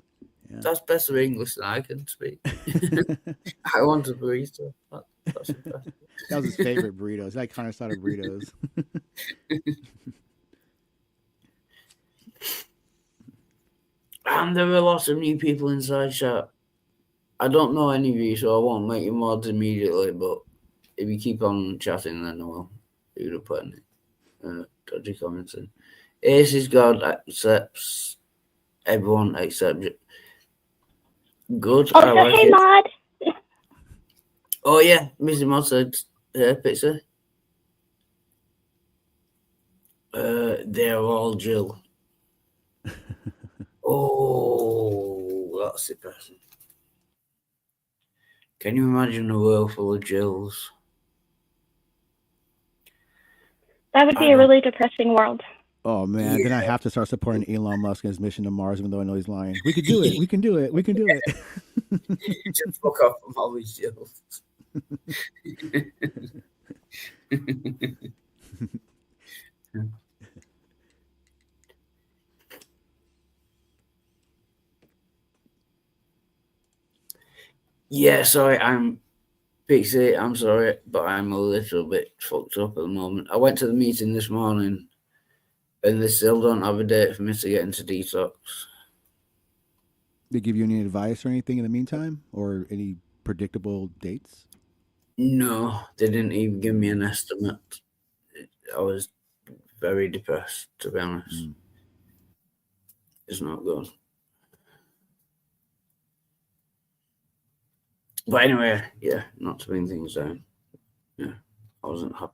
Yeah. That's better English than I can speak. I want a burrito. That's impressive. That was his favorite burrito. It's like kind of started burritos. And there are lots of new people inside chat. I don't know any of you, so I won't make you mods immediately, but if you keep on chatting, then I will. You're going to put any dodgy comments in. Ace's God accepts everyone except good. Oh, I so like hey, it. Mod. Oh, yeah. Mr. Mod said pizza. They're all Jill. Oh, that's depressing. Can you imagine a world full of Jills? That would be a really depressing world. Oh man, then I have to start supporting Elon Musk and his mission to Mars, even though I know he's lying. We could do it. We can do it. We can do it. Just fuck off from all these Jills. Yeah, sorry, I'm Pixie. I'm sorry, but I'm a little bit fucked up at the moment. I went to the meeting this morning, and they still don't have a date for me to get into detox. They give you any advice or anything in the meantime, or any predictable dates? No, they didn't even give me an estimate. I was very depressed, to be honest. It's not good. But anyway, yeah, not to bring things down. Yeah, I wasn't happy.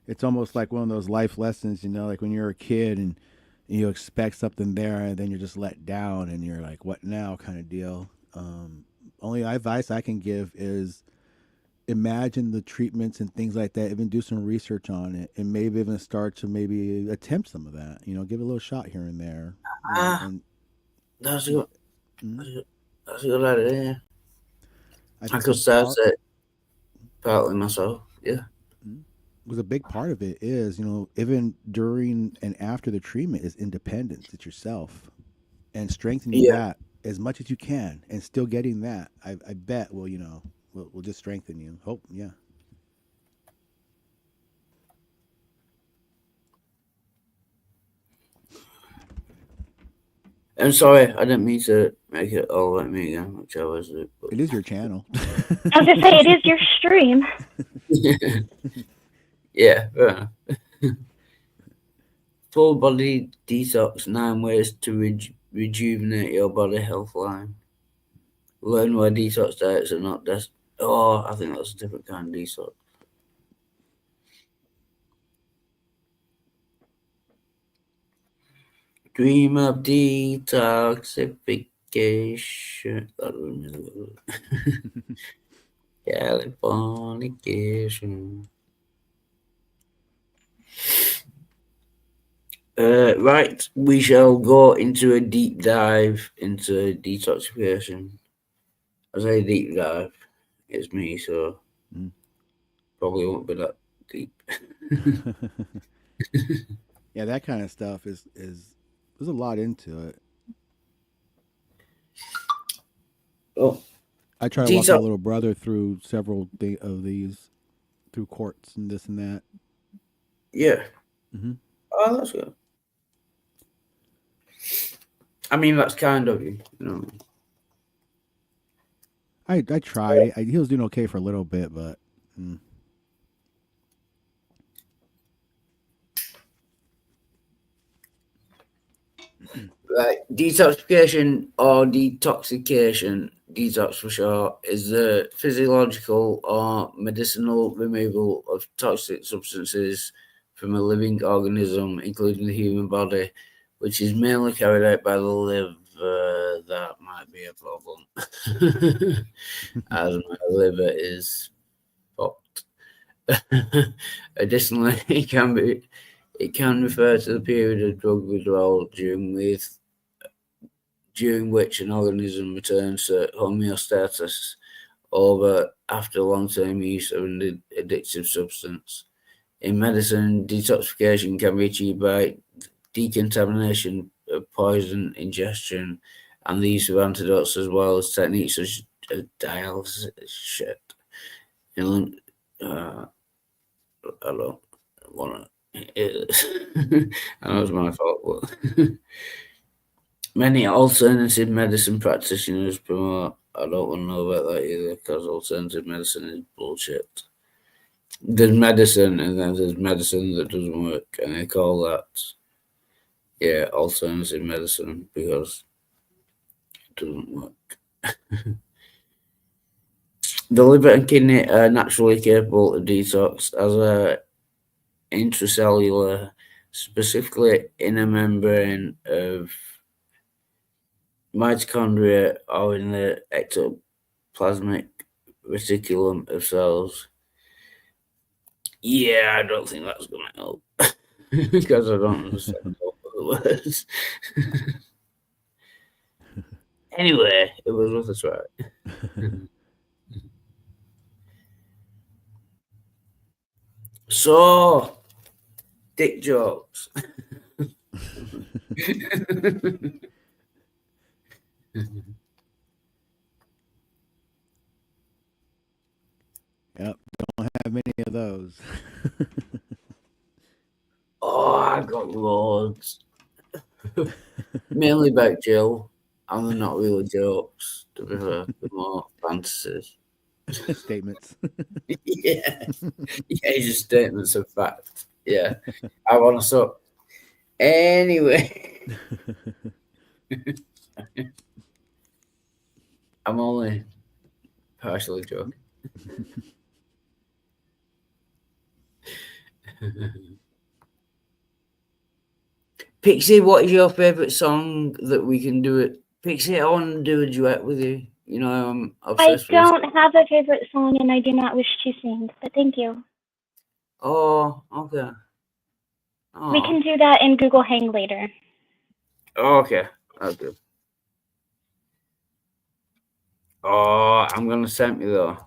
It's almost like one of those life lessons, you know, like when you're a kid and you expect something there and then you're just let down and you're like, what now kind of deal. Only advice I can give is imagine the treatments and things like that, even do some research on it and maybe even start to maybe attempt some of that, you know, give it a little shot here and there. That's a good idea. I could start it partly myself, yeah. Was a big part of it is, you know, even during and after the treatment is independence. It's yourself and strengthening that as much as you can, and still getting that, I bet will will just strengthen you. Hope, yeah. I'm sorry, I didn't mean to make it all like me again, which I was. It is your channel. I was gonna say it is your stream. Yeah, fair enough. Full body detox: 9 ways to rejuvenate your body health line. Learn why detox diets are not I think that's a different kind of detox. Dream of detoxification. Californication. Right, we shall go into a deep dive into detoxification. I say deep dive, it's me, so probably won't be that deep. Yeah, that kind of stuff is there's a lot into it. Oh, I try to walk my little brother through several of these, through courts and this and that. Yeah. Mm-hmm. Oh, that's good. I mean, that's kind of you, I tried. He was doing okay for a little bit, but. Right, detoxification or detoxication, detox for short, is the physiological or medicinal removal of toxic substances from a living organism, including the human body, which is mainly carried out by the liver. That might be a problem, as my liver is fucked. Additionally, it can refer to the period of drug withdrawal during which an organism returns to homeostasis after long-term use of an addictive substance. In medicine, detoxification can be achieved by decontamination of poison ingestion and the use of antidotes, as well as techniques such as dialysis. I don't want to. I know it's my fault, but many alternative medicine practitioners promote. I don't want to know about that either, because alternative medicine is bullshit. There's medicine, and then there's medicine that doesn't work, and they call that, alternative medicine, because it doesn't work. The liver and kidney are naturally capable of detox as a intracellular, specifically in a membrane of mitochondria or in the ectoplasmic reticulum of cells. Yeah, I don't think that's going to help because I don't understand all the words. Anyway, it was worth a try. So, dick jokes. Yep, don't have many of those. Oh, I got loads. Mainly about Jill, and they're not really jokes, to be fair, they're more fantasies. Statements. Yeah, just statements of fact. Yeah, I want to suck. Anyway, I'm only partially joking. Pixie, what is your favorite song that we can do it? Pixie, I want to do a duet with you. I'm obsessed I don't have a favorite song, and I do not wish to sing, but thank you. Oh, okay. Oh. We can do that in Google Hang later. Okay, that's good. Oh, I'm gonna send you though.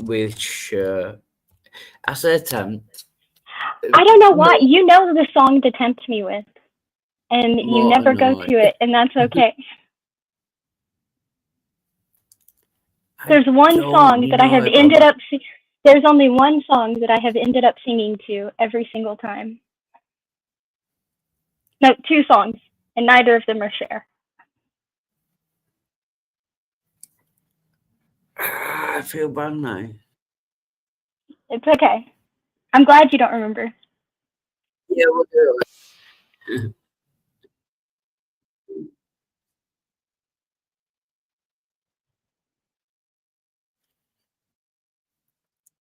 Which I said attempt. I don't know why. You know the song to tempt me with. and you More never go annoyed. to it, and that's okay. There's one don't song that I have know ended about up. There's only one song that I have ended up singing to every single time. No, 2 songs, and neither of them are Cher. I feel bad now. It's okay. I'm glad you don't remember. Yeah, we'll do it.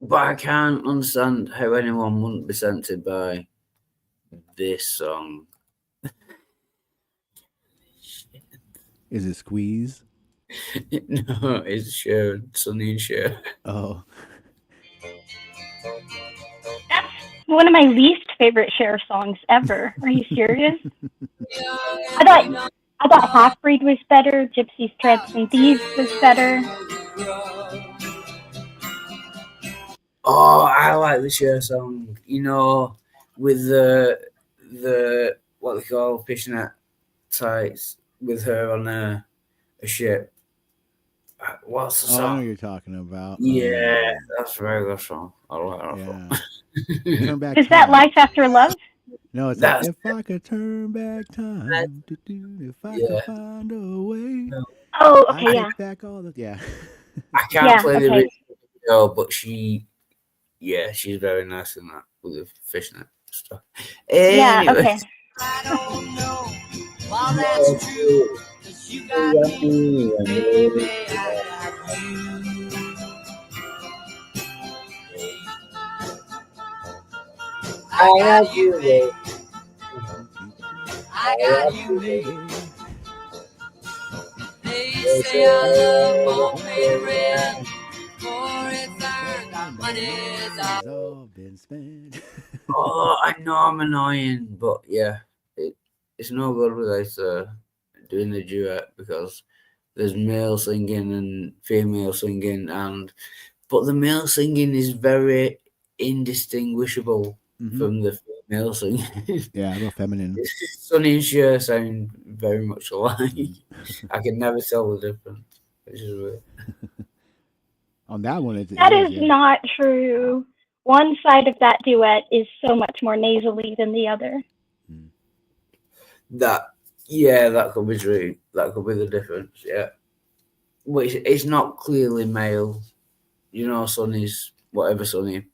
But I can't understand how anyone wouldn't be tempted by this song. Is it Squeeze? No, it's Cher, Sonny and Cher. Oh. That's one of my least favorite Cher songs ever. Are you serious? I thought Half Breed was better. Gypsies, Threats, and Thieves was better. Oh, I like the Cher song. You know, with the what they call fishnet tights with her on a ship. What's the Oh, I know song? what you're talking about. Yeah, that's a very good song. I like that song. Turn back Is that time. Life After Love? No, it's That's- like, if I could turn back time, if I Yeah. could find a way. Oh, I okay, yeah. take back all the I can't Yeah, play the okay. video, but she's very nice in that with the fishnet stuff. Yeah, Anyway. okay. I don't know why that's true. 'Cause you got me, baby, I got you. I got you, baby. I got you, baby. They say our love won't be red, for it's earned, our money's all been spent. Oh, I know I'm annoying, but yeah, it's no good without doing the duet because there's male singing and female singing, but the male singing is very indistinguishable from the female singing. Yeah, a little feminine. Sonny and Cher sound very much alike. I can never tell the difference, which is weird. On that one, That is yeah. not true. One side of that duet is so much more nasally than the other. That could be true. That could be the difference. Yeah, but it's not clearly male. You know, Sonny's whatever Sonny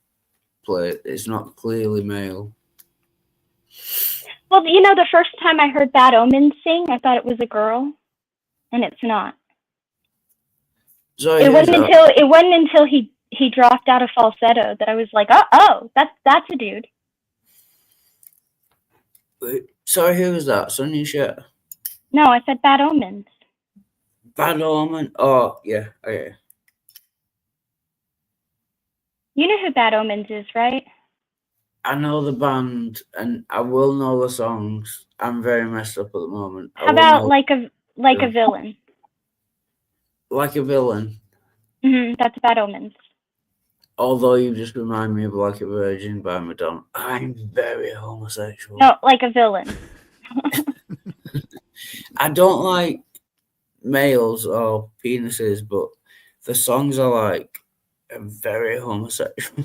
played. It's not clearly male. Well, you know, the first time I heard Bad Omens sing, I thought it was a girl, and it's not. So It wasn't until he dropped out of falsetto that I was like, oh, that's a dude. Sorry, who was that? Sonny and Cher? No, I said Bad Omens. Bad Omen? Oh, yeah. Okay. You know who Bad Omens is, right? I know the band, and I will know the songs. I'm very messed up at the moment. How about like a villain? Like a Villain? That's Bad Omens. Although you just remind me of Like a Virgin by Madonna. I'm very homosexual. No, Like a Villain. I don't like males or penises, but the songs I like are very homosexual.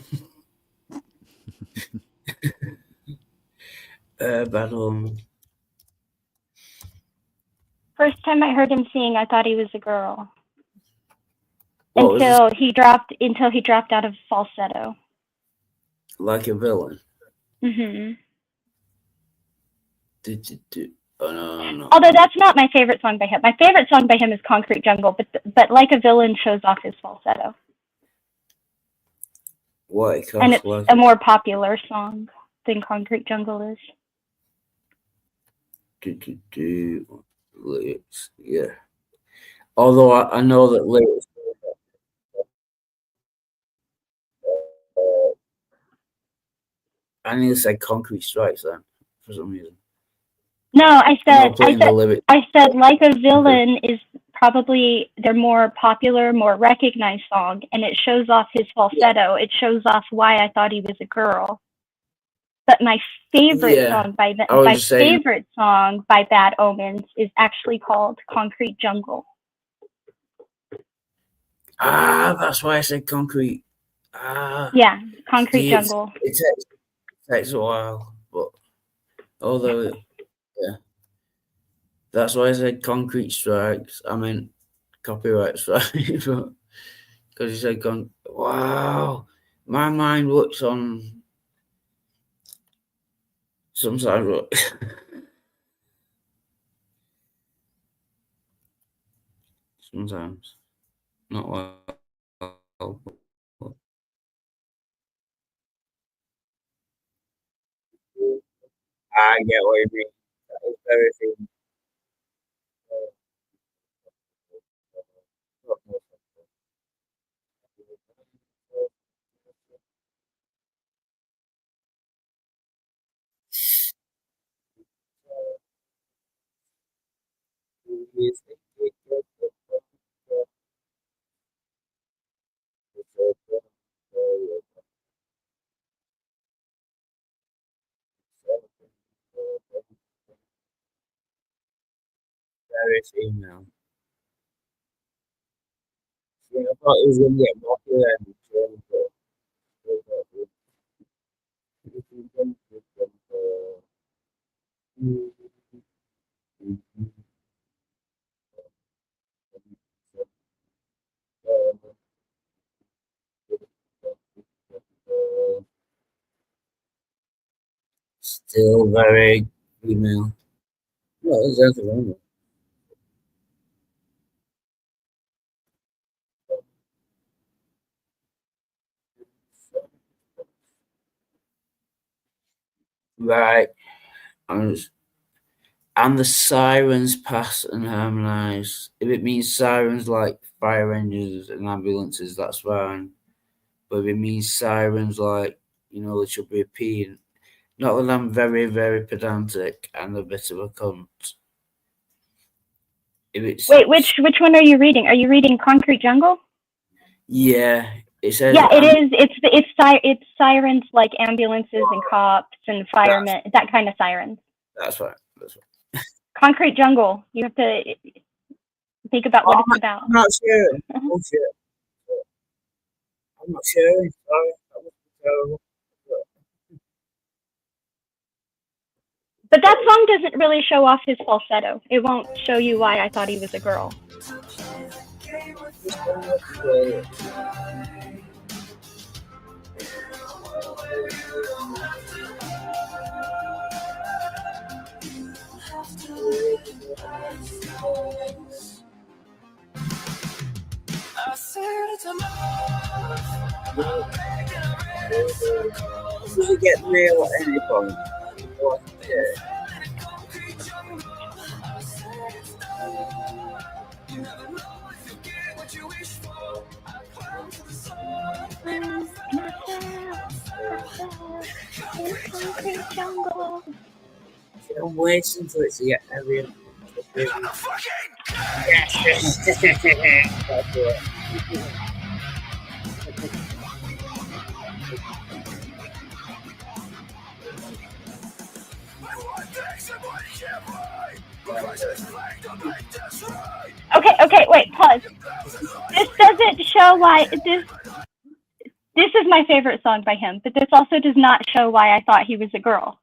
Bad Omen. First time I heard him sing, I thought he was a girl. What was Until he dropped out of falsetto. Like a Villain. Oh no. Although that's not my favorite song by him. My favorite song by him is Concrete Jungle, but Like a Villain shows off his falsetto. What? And it's a more popular song than Concrete Jungle is. Lyrics, yeah. Although I know that lyrics. I need to say Concrete Strikes then, for some reason. No, I said lyrics. Like a Villain is probably their more popular, more recognized song, and it shows off his falsetto. It shows off why I thought he was a girl. But my favorite Yeah, song by I was my just saying. favorite song by Bad Omens is actually called Concrete Jungle. That's why I said concrete. Yeah, Concrete See, Jungle. it takes a while, but although, yeah, that's why I said concrete strikes. I meant copyright strike, because you said wow, my mind works on sometimes. Sometimes not well. I get what you mean. That is very true. Very female. Yeah, I thought it was going to get popular and still very female. No, exactly. Right. Right. And the sirens pass and harmonise. If it means sirens like fire engines and ambulances, that's fine. But if it means sirens like, they should be repeating. Not that I'm very, very pedantic and a bit of a cunt. If it's Wait, which one are you reading? Are you reading Concrete Jungle? yeah, it says Yeah, it is. It's sirens like ambulances and cops and firemen, that kind of sirens. That's right. That's right. Concrete Jungle. You have to think about what it's about. I'm not sure. I'm not sure. Sorry. That must be terrible. But that song doesn't really show off his falsetto. It won't show you why I thought he was a girl. Does it get real at any point? I'm waiting for it to get heavier. Yes. That's it. Okay, wait, pause. This doesn't show why this is my favorite song by him, but this also does not show why I thought he was a girl.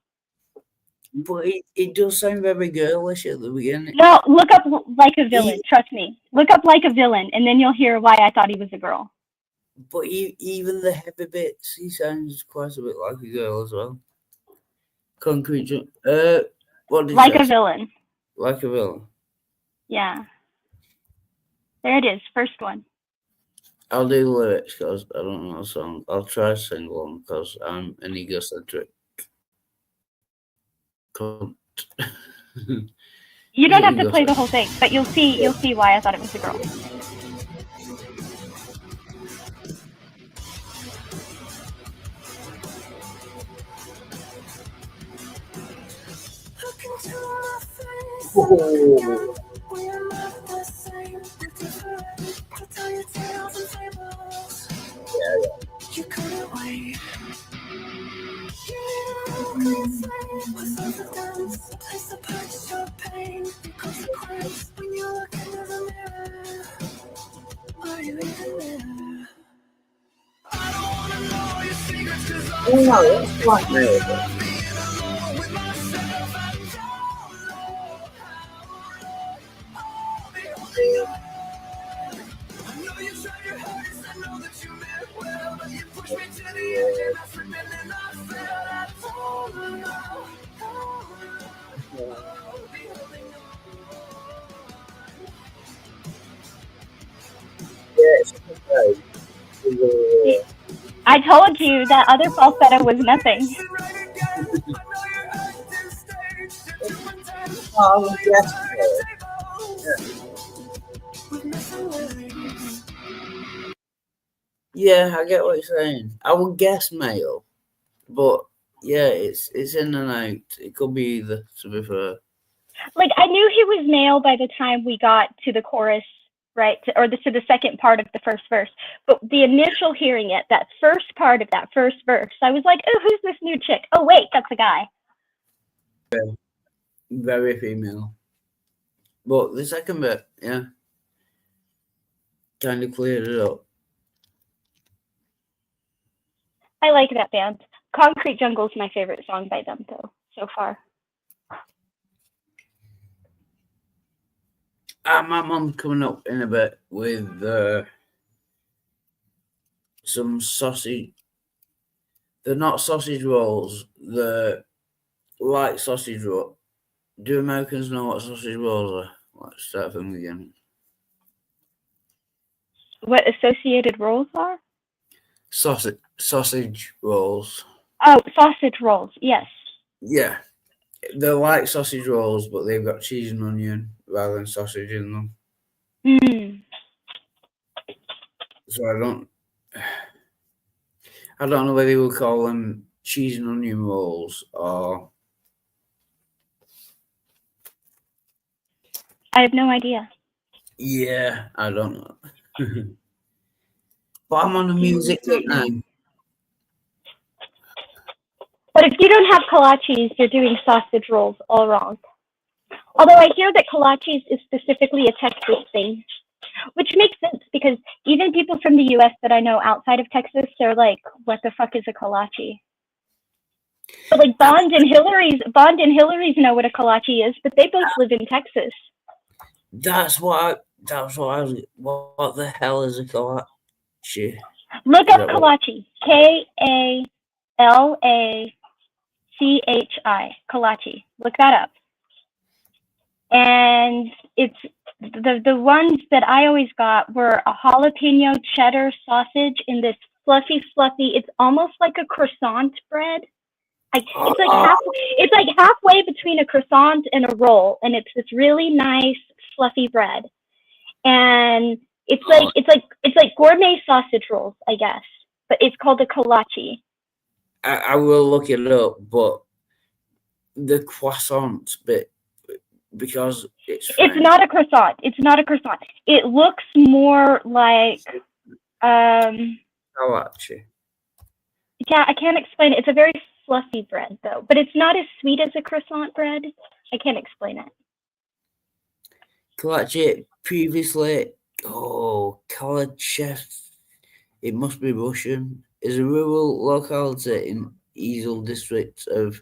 But it does sound very girlish at the beginning. No, look up Like a Villain, trust me. Look up Like a Villain, and then you'll hear why I thought he was a girl. But even the heavy bits, he sounds quite a bit like a girl as well. Concrete Jungle. What did Like you a say? Villain. Like a Villain. Yeah. There it is, first one. I'll do the lyrics because I don't know the song. I'll try to sing along because I'm an egocentric cunt. You don't have to play the whole thing, but you'll see why I thought it was a girl. Oh. Oh no, it's like me. Yes. I told you that other falsetto was nothing. Oh, yes. Yeah, I get what you're saying. I would guess male, but yeah, it's in the night. It could be either, to be fair. Like, I knew he was male by the time we got to the chorus, right? To the second part of the first verse. But the initial hearing it, that first part of that first verse, I was like, oh, who's this new chick? Oh, wait, that's a guy. Very female. But the second bit, yeah, kind of cleared it up. I like that band. Concrete Jungle is my favorite song by them, though, so far. My mum's coming up in a bit with some sausage. They're not sausage rolls. They're like sausage roll. Do Americans know what sausage rolls are? Let's start from the beginning. What associated rolls are? Sausage rolls. Oh, sausage rolls, yes. Yeah. They're like sausage rolls, but they've got cheese and onion rather than sausage in them. Mm. So I don't know whether you would call them cheese and onion rolls or... I have no idea. Yeah, I don't know. But I'm on the music tip now. But if you don't have kolaches, you're doing sausage rolls all wrong. Although I hear that kolaches is specifically a Texas thing, which makes sense because even people from the U.S. that I know outside of Texas, they're like, what the fuck is a kolache? But like Bond and Hillary's know what a kolache is, but they both live in Texas. What the hell is a kolache? Look up kolache. K-A-L-A-C-H-I. Kolache. Look that up. And it's the ones that I always got were a jalapeno cheddar sausage in this fluffy. It's almost like a croissant bread. It's like halfway between a croissant and a roll, and it's this really nice fluffy bread. And it's like gourmet sausage rolls, I guess, but it's called a kolache. I will look it up, but the croissant bit, because it's not a croissant. It's not a croissant. It looks more like kolache. Yeah, I can't explain it. It's a very fluffy bread though, but it's not as sweet as a croissant bread. I can't explain it. Kolache previously, Kalachev, it must be Russian, is a rural locality in Izul district of,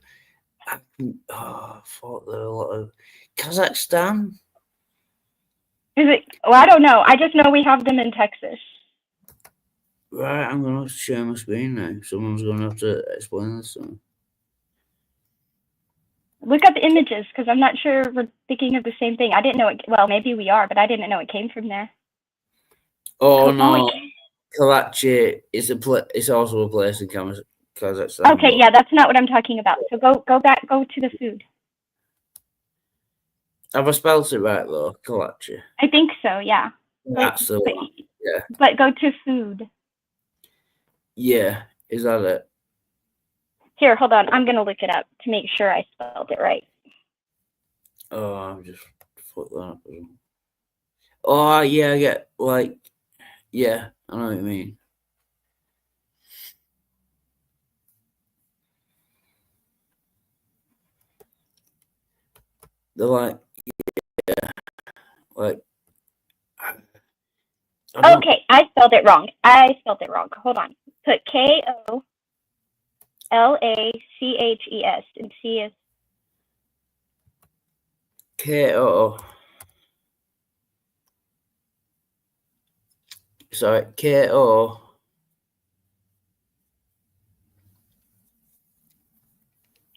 I thought there were a lot of, Kazakhstan? Is it? Well, I don't know. I just know we have them in Texas. Right, I'm going to have to share my screen now. Someone's going to have to explain this to me. Look up images, because I'm not sure we're thinking of the same thing. I didn't know it. Well, maybe we are, but I didn't know it came from there. Oh, no. Kalache is it's also a place in Kazakhstan. Okay, yeah, that's not what I'm talking about. So go to the food. Have I spelled it right, though? Kalache. I think so, yeah. That's the one. Yeah. But go to food. Yeah, is that it? Here, hold on. I'm going to look it up to make sure I spelled it right. Oh, I'll just flip that up. Oh, yeah, I get, yeah, I know what you mean. They're yeah, Okay, I spelled it wrong. Hold on. Put KOLACHES and C is KO. Sorry, KO.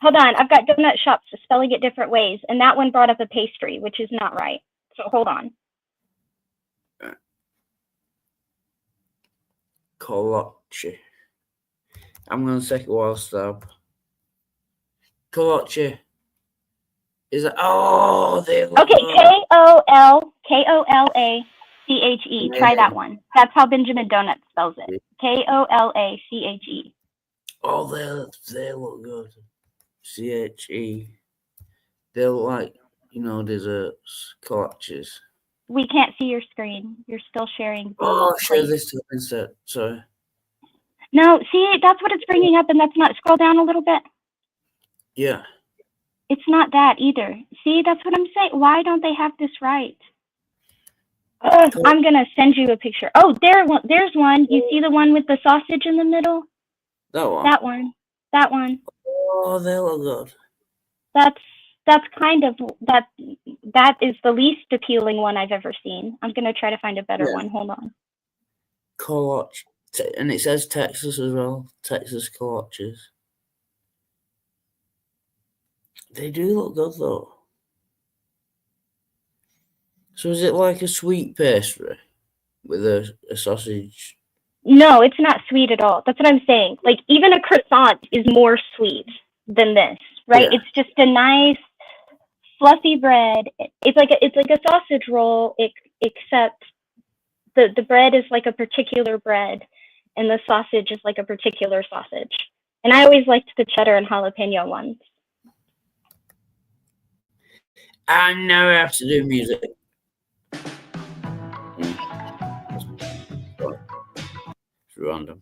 Hold on, I've got donut shops spelling it different ways, and that one brought up a pastry, which is not right. So hold on. Kolache. I'm gonna take a while stop. Kolache. Is it? Oh, they look Okay, good. KOLACHE. Try that one. That's how Benjamin Donut spells it. KOLACHE. Oh, they look good. CHE. They look like, desserts, kolaches. We can't see your screen. You're still sharing. The Oh, share plate. this to instead. Sorry. No, see, that's what it's bringing up, and that's not. Scroll down a little bit. Yeah. It's not that either. See, that's what I'm saying. Why don't they have this right? I'm gonna send you a picture. Oh, there's one. You see the one with the sausage in the middle? That one. That one. Oh, they look good. That's kind of that is the least appealing one I've ever seen. I'm gonna try to find a better one. Hold on. Kolache. And it says Texas as well. Texas kolaches. They do look good though. So is it like a sweet pastry with a sausage? No, it's not sweet at all. That's what I'm saying. Like even a croissant is more sweet than this, right? Yeah. It's just a nice fluffy bread. It's like a sausage roll, except the bread is like a particular bread, and the sausage is like a particular sausage. And I always liked the cheddar and jalapeno ones. I never have to do music. It's random.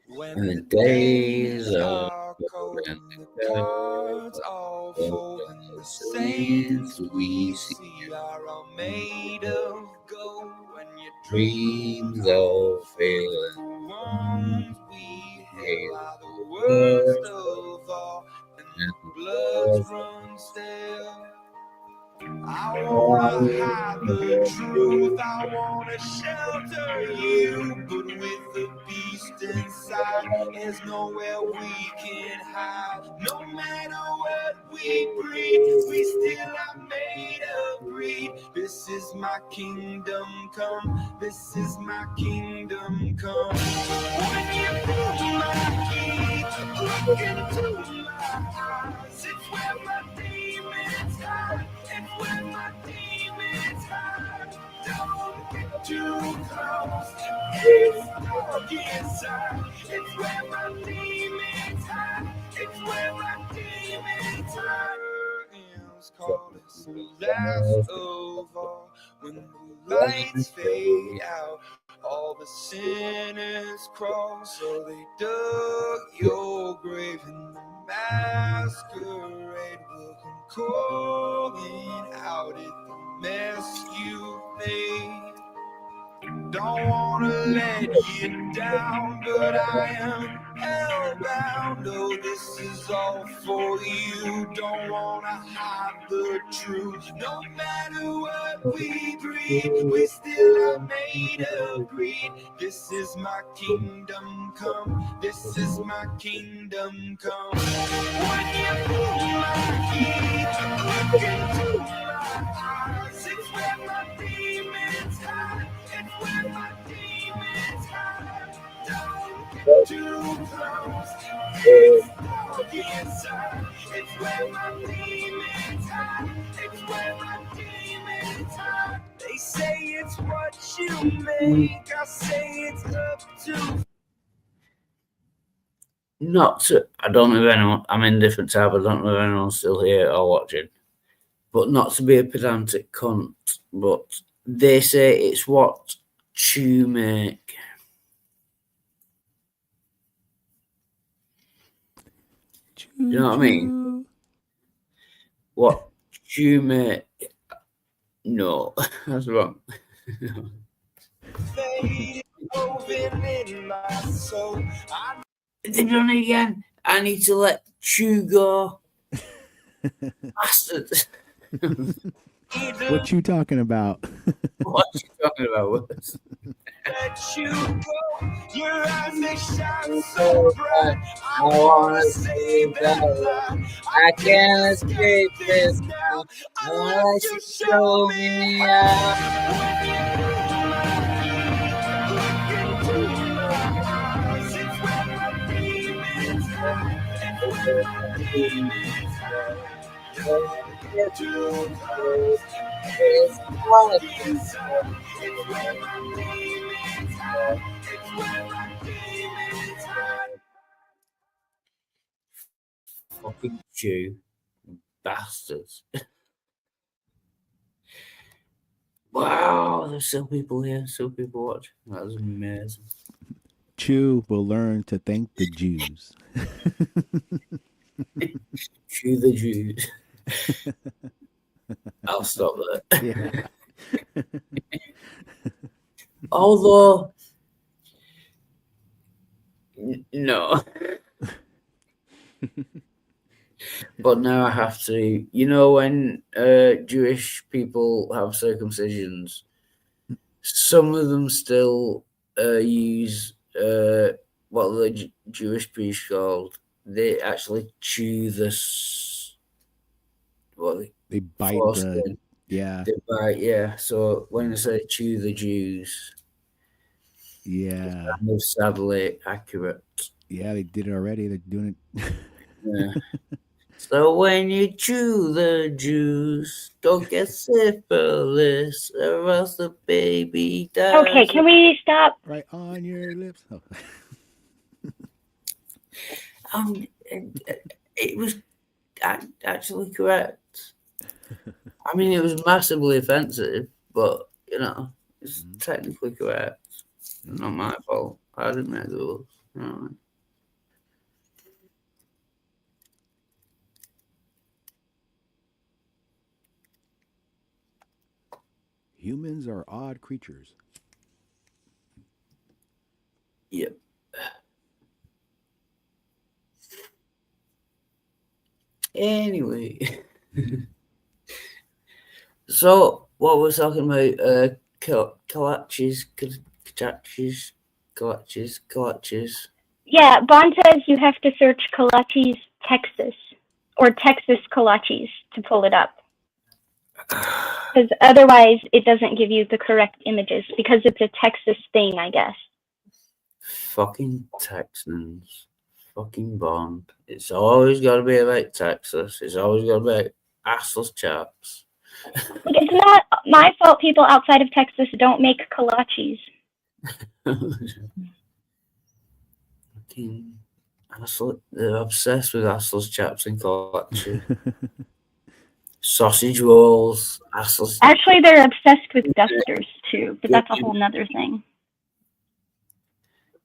And the days are cold and the cards all fold and the saints we see are all made of gold when your dreams all fail and the ones we hail are the worst of all and the bloods run stale. I wanna hide the truth, I wanna shelter you, but with the beast inside, there's nowhere we can hide. No matter what we breed, we still are made of greed. This is my kingdom come, this is my kingdom come. When you pull my key, look into my eyes, it's where my demons hide. It's where my demons hide. Don't get too close. It's dark inside. It's where my demons hide. It's where my demons hide. Called us the last of all. When the lights fade out, all the sinners crawl. So they dug your grave in the masquerade will come calling out at the mess you made. Don't wanna let you down, but I am hellbound. Oh, this is all for you. Don't wanna hide the truth. No matter what we breed, we still are made of greed. This is my kingdom come. This is my kingdom come. When you pull my key, look into my eyes. It's where my demons hide. It's where my demons hide. Don't get too close. It's dark inside. It's where my demons hide. It's where my demons hide. They say it's what you make. I say it's up to. I don't know if anyone, I'm in different tab, I don't know if anyone's still here or watching. But not to be a pedantic cunt, but they say it's what you make. You know what I mean? What you make? No, that's wrong. They've done it again. I need to let Chew go. Bastard. What you talking about? What you talking about, Willis? Let you go. Your eyes they shine so bright. I wanna see better. I can't escape this now. I wanna let you show me out. Fucking Jew bastards. Wow, there's still people here, still people watching. That was amazing. Chew will learn to thank the Jews. Chew the Jews. I'll stop there. Yeah. Although, no. But now I have to. You know, when Jewish people have circumcisions, some of them still use what the Jewish priest called. They actually chew They bite foreskin. yeah. They bite, yeah. So when they say chew the Jews, Yeah. it's kind of sadly accurate. Yeah, they did it already. They're doing it. Yeah. So when you chew the Jews, don't get syphilis, or else the baby dies. Okay, can we stop? Right on your lips. Oh. It was actually correct. I mean, it was massively offensive, but you know, it's technically correct. Not my fault. I didn't make the rules. You know what I mean? Humans are odd creatures. Yep. Anyway, so what we're talking about, kolaches. Yeah, Bond says you have to search kolaches Texas or Texas kolaches to pull it up. Because otherwise it doesn't give you the correct images because it's a Texas thing, I guess. Fucking Texans. Fucking Bond. It's always got to be about Texas. It's always got to be about assless chaps. It's not my fault people outside of Texas don't make kolaches. Fucking they're obsessed with assless chaps and kolaches. Sausage rolls, assless. Actually, they're obsessed with dusters too, but that's a whole nother thing.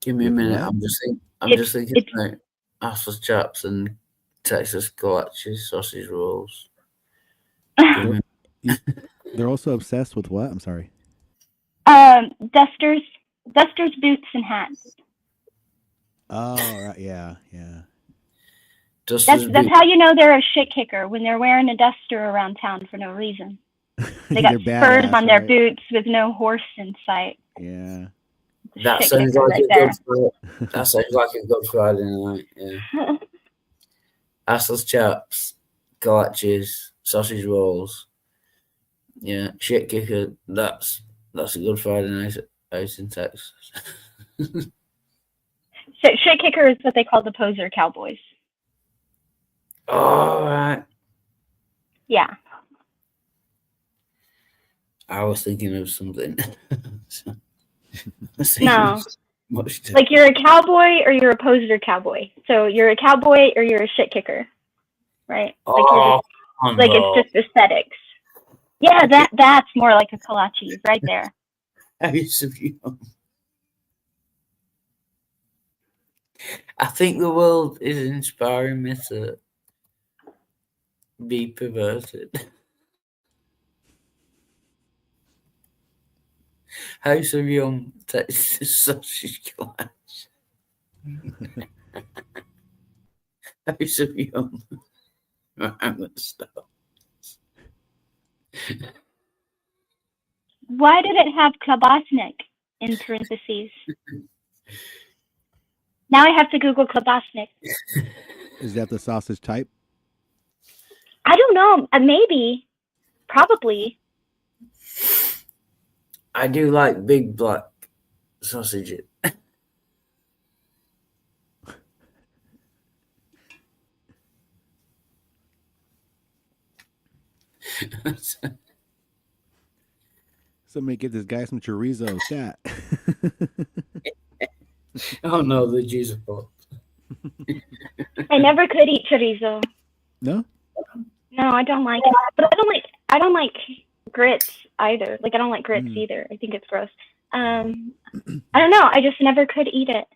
Give me a minute. I'm just thinking about assless chaps and Texas kolaches, sausage rolls. They're also obsessed with what? I'm sorry. Dusters, boots, and hats. Oh, right. Yeah. That's how you know they're a shit kicker, when they're wearing a duster around town for no reason. They got spurs on their boots with no horse in sight. Yeah. That sounds like a good Friday. That sounds like a good Friday night. Yeah. Assless chaps, kolaches, sausage rolls. Yeah, shit kicker. That's a good Friday night out in Texas. So shit kicker is what they call the poser cowboys. All right. Yeah. I was thinking of something. No. Like you're a cowboy or you're a poser cowboy. So you're a cowboy or you're a shit kicker, right? Like it's just aesthetics. Yeah, that's more like a kolache right there. I think the world is inspiring me to be perverted. House of Young Texas sausage clash. House of Young. I'm gonna stop. Why did it have klobasnik in parentheses? Now I have to Google klobasnik. Is that the sausage type? I don't know. Maybe. Probably. I do like big black sausages. Somebody get this guy some chorizo chat. Oh no, the juice pot. I never could eat chorizo. No? No, I don't like it. But I don't like grits either. Like I don't like grits either. I think it's gross. I don't know. I just never could eat it.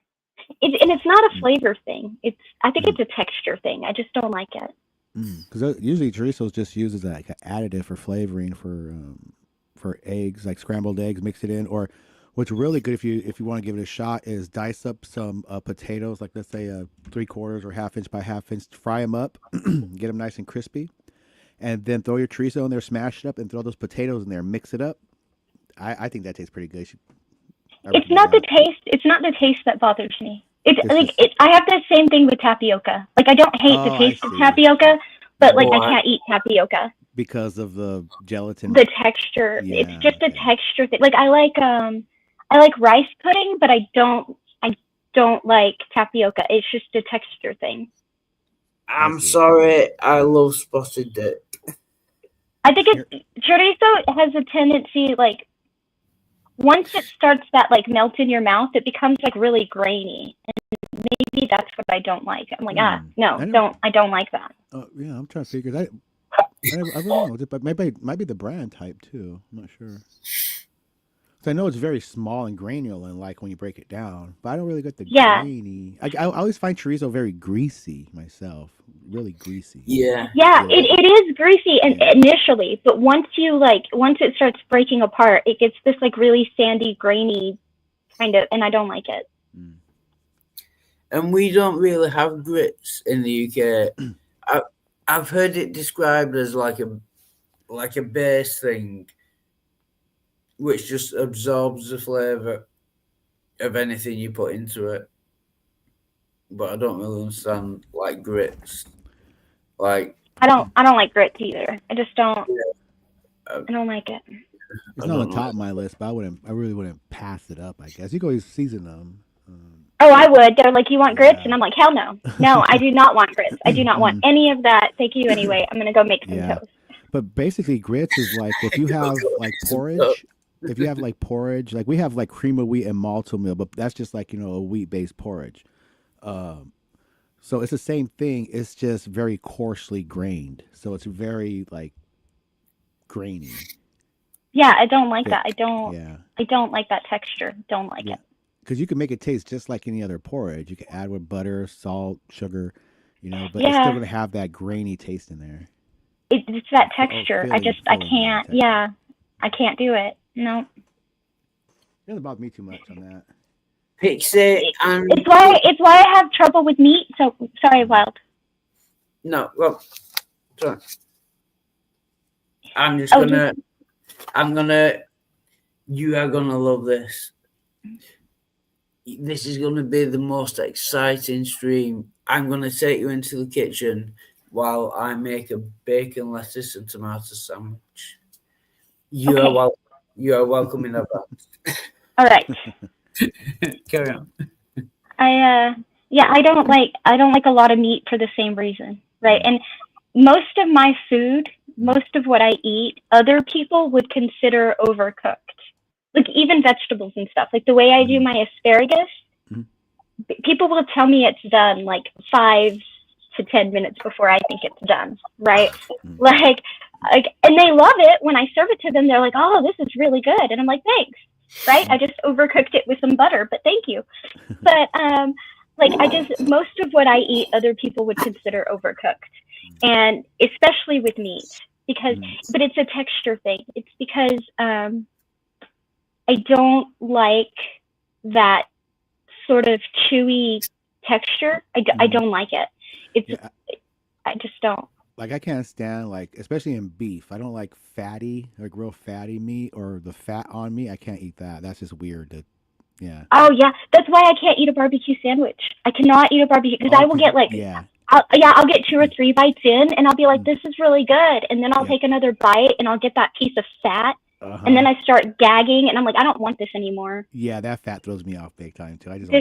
And it's not a flavor thing. I think it's a texture thing. I just don't like it. Because usually chorizo is just used as like an additive for flavoring for eggs, like scrambled eggs, mix it in. Or what's really good if you want to give it a shot is dice up some potatoes, like let's say 3/4 or 1/2 inch by 1/2 inch, fry them up, get them nice and crispy, and then throw your chorizo in there, smash it up, and throw those potatoes in there, mix it up. I think that tastes pretty good. It's not the taste. It's not the taste that bothers me. It's like I have the same thing with tapioca. Like I don't hate the taste of tapioca, but like I can't eat tapioca because of the gelatin. The texture. Yeah, it's just a texture thing. Like I like rice pudding, but I don't like tapioca. It's just a texture thing. I'm sorry, I love spotted dick. I think chorizo has a tendency, like once it starts that like melt in your mouth, it becomes like really grainy, and maybe that's what I don't like. I'm like, I don't like that. Yeah, I'm trying to figure that. I don't know, but maybe it might be the brand type too. I'm not sure. So I know it's very small and granular, and like when you break it down, but I don't really get the grainy. I always find chorizo very greasy myself, really greasy. Yeah. Yeah, it is greasy initially, but once it starts breaking apart, it gets this like really sandy, grainy kind of, and I don't like it. And we don't really have grits in the UK. I've heard it described as like a base thing, which just absorbs the flavour of anything you put into it. But I don't really understand like grits. Like I don't like grits either. I just don't. I don't like it. It's not on top of my list, but I really wouldn't pass it up. I guess you can always season them. Oh, I would. They're like, you want grits? And I'm like, hell no. No, I do not want grits. I do not want any of that. Thank you anyway. I'm going to go make some toast. But basically, grits is like if you have like porridge. If you have like porridge, like we have like cream of wheat and malto meal, but that's just like, a wheat-based porridge. So it's the same thing. It's just very coarsely grained. So it's very like grainy. Yeah, I don't like that. I don't like that texture. Don't like it. Because you can make it taste just like any other porridge. You can add with butter, salt, sugar, but it's still going to have that grainy taste in there. It's that texture. I can't. Yeah, I can't do it. No. It doesn't bother me too much on that. Pixie and it's why I have trouble with meat. So sorry, Wild. No, well, sorry. You are gonna love this. This is gonna be the most exciting stream. I'm gonna take you into the kitchen while I make a bacon, lettuce, and tomato sandwich. You are welcome in advance. All right. Carry on. I don't like a lot of meat for the same reason, right? And most of my food, most of what I eat, other people would consider overcooked. Like even vegetables and stuff. Like the way I do my asparagus, people will tell me it's done like 5 to 10 minutes before I think it's done, right? Like, and they love it when I serve it to them. They're like, "Oh, this is really good," and I'm like, "Thanks." Right? I just overcooked it with some butter, but thank you. But most of what I eat, other people would consider overcooked, and especially with meat, but it's a texture thing. It's because I don't like that sort of chewy texture. I don't like it. I just don't. Like I can't stand especially in beef. I don't like fatty, like real fatty meat or the fat on meat. I can't eat that. That's just weird. Yeah. Oh yeah, that's why I can't eat a barbecue sandwich. I cannot eat a barbecue because I will get I'll get 2 or 3 bites in and I'll be like, this is really good, and then I'll take another bite and I'll get that piece of fat, and then I start gagging and I'm like, I don't want this anymore. Yeah, that fat throws me off big time too. I just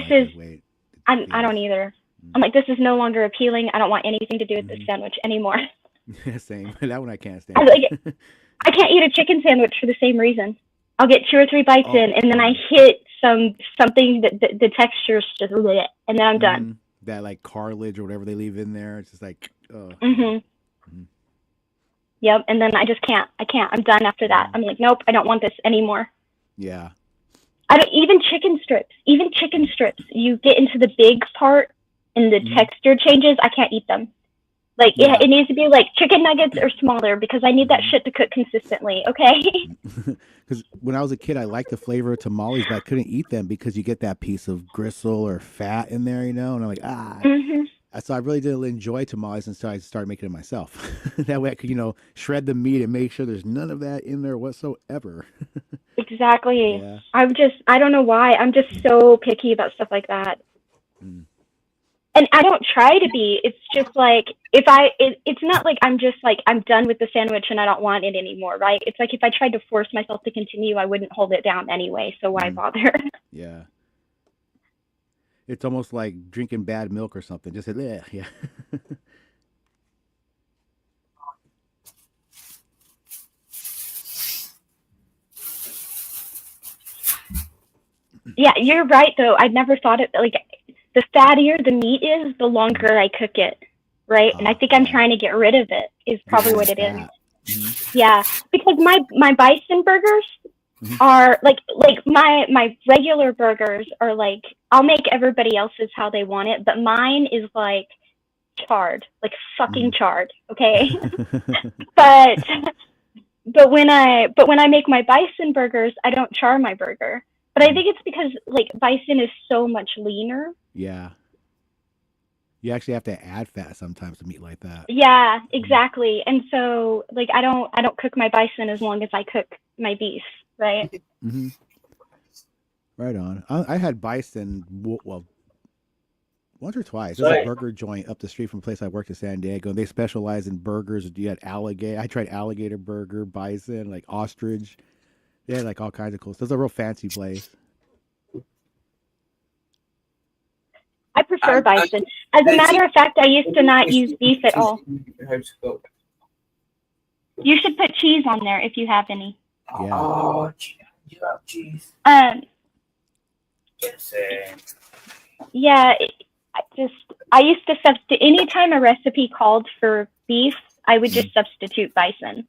I don't either. I'm like, this is no longer appealing. I don't want anything to do with this sandwich anymore. Same. That one I can't stand. I can't eat a chicken sandwich for the same reason. I'll get 2 or 3 bites in, and then I hit something that the texture's just bleh, and then I'm done. That like cartilage or whatever they leave in there, it's just like. Yep, and then I just can't. I'm done after that. I'm like, nope, I don't want this anymore. Yeah. I don't even chicken strips. You get into the big part, and the texture changes. I can't eat them. Like it needs to be like chicken nuggets or smaller because I need that shit to cook consistently. Okay. Because when I was a kid, I liked the flavor of tamales, but I couldn't eat them because you get that piece of gristle or fat in there, And I'm like, So I really didn't enjoy tamales until I started making it myself. That way I could, shred the meat and make sure there's none of that in there whatsoever. Exactly. Yeah. I don't know why. I'm just so picky about stuff like that. And I don't try to be. It's just like it's not like I'm just like I'm done with the sandwich and I don't want it anymore, right? It's like if I tried to force myself to continue, I wouldn't hold it down anyway. So why bother? Yeah. It's almost like drinking bad milk or something. Just yeah. Yeah, you're right though. I'd never thought it like. The fattier the meat is, the longer I cook it, right? And I think I'm trying to get rid of it is probably what it is. Yeah, because my bison burgers are like my regular burgers are like, I'll make everybody else's how they want it, but mine is like charred, like fucking charred, okay? but when I make my bison burgers, I don't char my burger. But I think it's because like bison is so much leaner. Yeah. You actually have to add fat sometimes to meat like that. Yeah, exactly. And so like I don't cook my bison as long as I cook my beef, right? Right on. I had bison once or twice. There's a burger joint up the street from a place I worked in San Diego, and they specialize in burgers. You had alligator. I tried alligator burger, bison, like ostrich. They had like all kinds of cool stuff. It's a real fancy place. I prefer bison. As a matter of fact, I used to not use beef at all. You should put cheese on there if you have any. Yeah. Oh, you have cheese. Yeah, I used to substitute anytime a recipe called for beef, I would just substitute bison.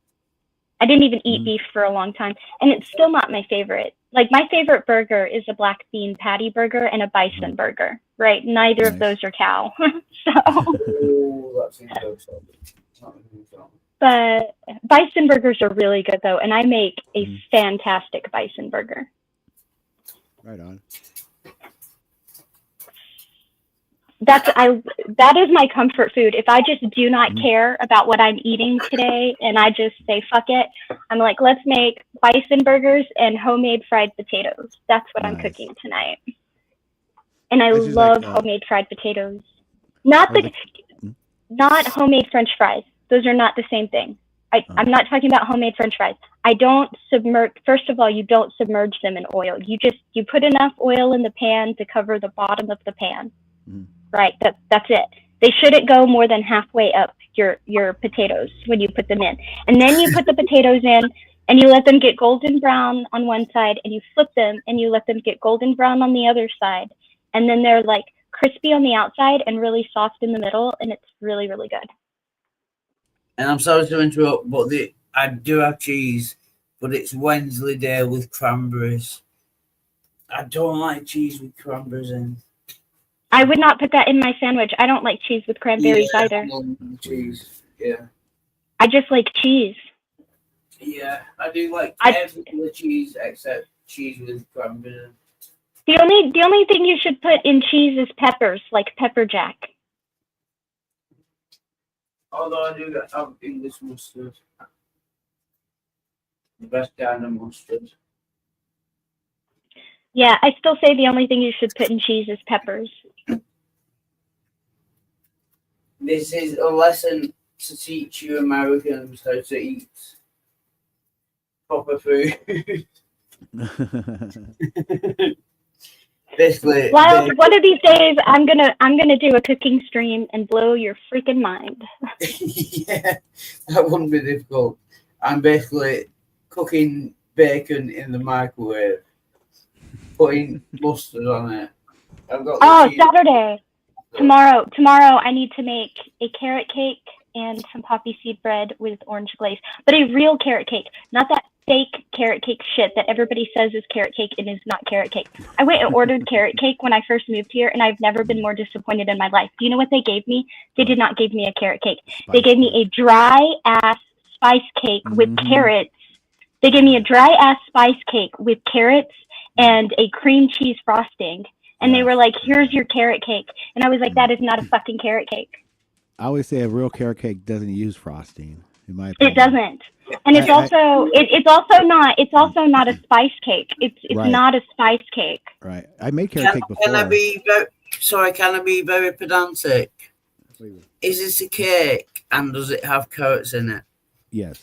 I didn't even eat beef for a long time, and it's still not my favorite. Like my favorite burger is a black bean patty burger and a bison burger, right? Neither of those are cow. But bison burgers are really good though, and I make a fantastic bison burger. Right on. That is my comfort food. If I just do not care about what I'm eating today and I just say fuck it, I'm like, let's make bison burgers and homemade fried potatoes. That's what I'm cooking tonight. And I love homemade fried potatoes. Not homemade French fries. Those are not the same thing. I'm not talking about homemade French fries. I don't submerge. First of all, you don't submerge them in oil. You put enough oil in the pan to cover the bottom of the pan. Right, that's it. They shouldn't go more than halfway up your potatoes when you put them in. And then you put the potatoes in and you let them get golden brown on one side and you flip them and you let them get golden brown on the other side. And then they're like crispy on the outside and really soft in the middle, and it's really, really good. And I'm sorry to interrupt, but I do have cheese, but it's Wensleydale with cranberries. I don't like cheese with cranberries in. I would not put that in my sandwich. I don't like cheese with cranberries either. Cheese, yeah. I just like cheese. Yeah, I do like every cheese except cheese with cranberry. The only thing you should put in cheese is peppers, like pepper jack. Although I do have English mustard. The best kind of mustard. Yeah, I still say the only thing you should put in cheese is peppers. This is a lesson to teach you Americans how to eat proper food. Basically, Wild, one of these days I'm gonna do a cooking stream and blow your freaking mind. yeah, that wouldn't be difficult. I'm basically cooking bacon in the microwave, putting mustard on it. I've got Saturday. Tomorrow I need to make a carrot cake and some poppy seed bread with orange glaze, but a real carrot cake, not that fake carrot cake shit that everybody says is carrot cake and is not carrot cake. I went and ordered carrot cake when I first moved here, and I've never been more disappointed in my life. Do you know what they gave me? They did not give me a carrot cake. They gave me a dry ass spice cake with carrots. They gave me a dry ass spice cake with carrots and a cream cheese frosting. And they were like, here's your carrot cake. And I was like, that is not a fucking carrot cake. I always say a real carrot cake doesn't use frosting. In my opinion. It doesn't. And it's also not a spice cake. It's Right. not a spice cake. Right. I made carrot cake before. Can I be very pedantic? Is this a cake and does it have carrots in it? Yes.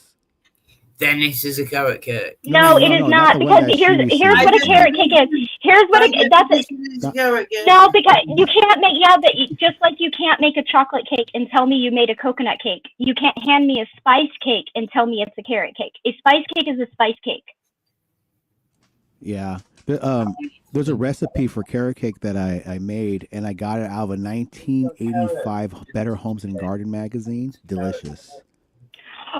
Then this is a carrot cake. No, it is not, because here's what a carrot cake is. Here's what no, because you can't make but just like you can't make a chocolate cake and tell me you made a coconut cake. You can't hand me a spice cake and tell me it's a carrot cake. A spice cake is a spice cake. Yeah. There's a recipe for carrot cake that I made, and I got it out of a 1985 Better Homes and Garden magazine. Delicious.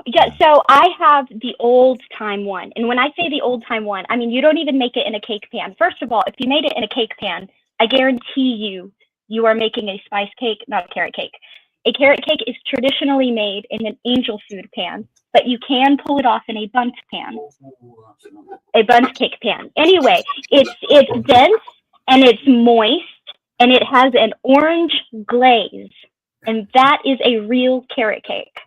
Yeah, so I have the old time one. And when I say the old time one, I mean, you don't even make it in a cake pan. First of all, if you made it in a cake pan, I guarantee you are making a spice cake, not a carrot cake. A carrot cake is traditionally made in an angel food pan, but you can pull it off in a bundt pan, a bundt cake pan. Anyway, it's dense and it's moist and it has an orange glaze, and that is a real carrot cake.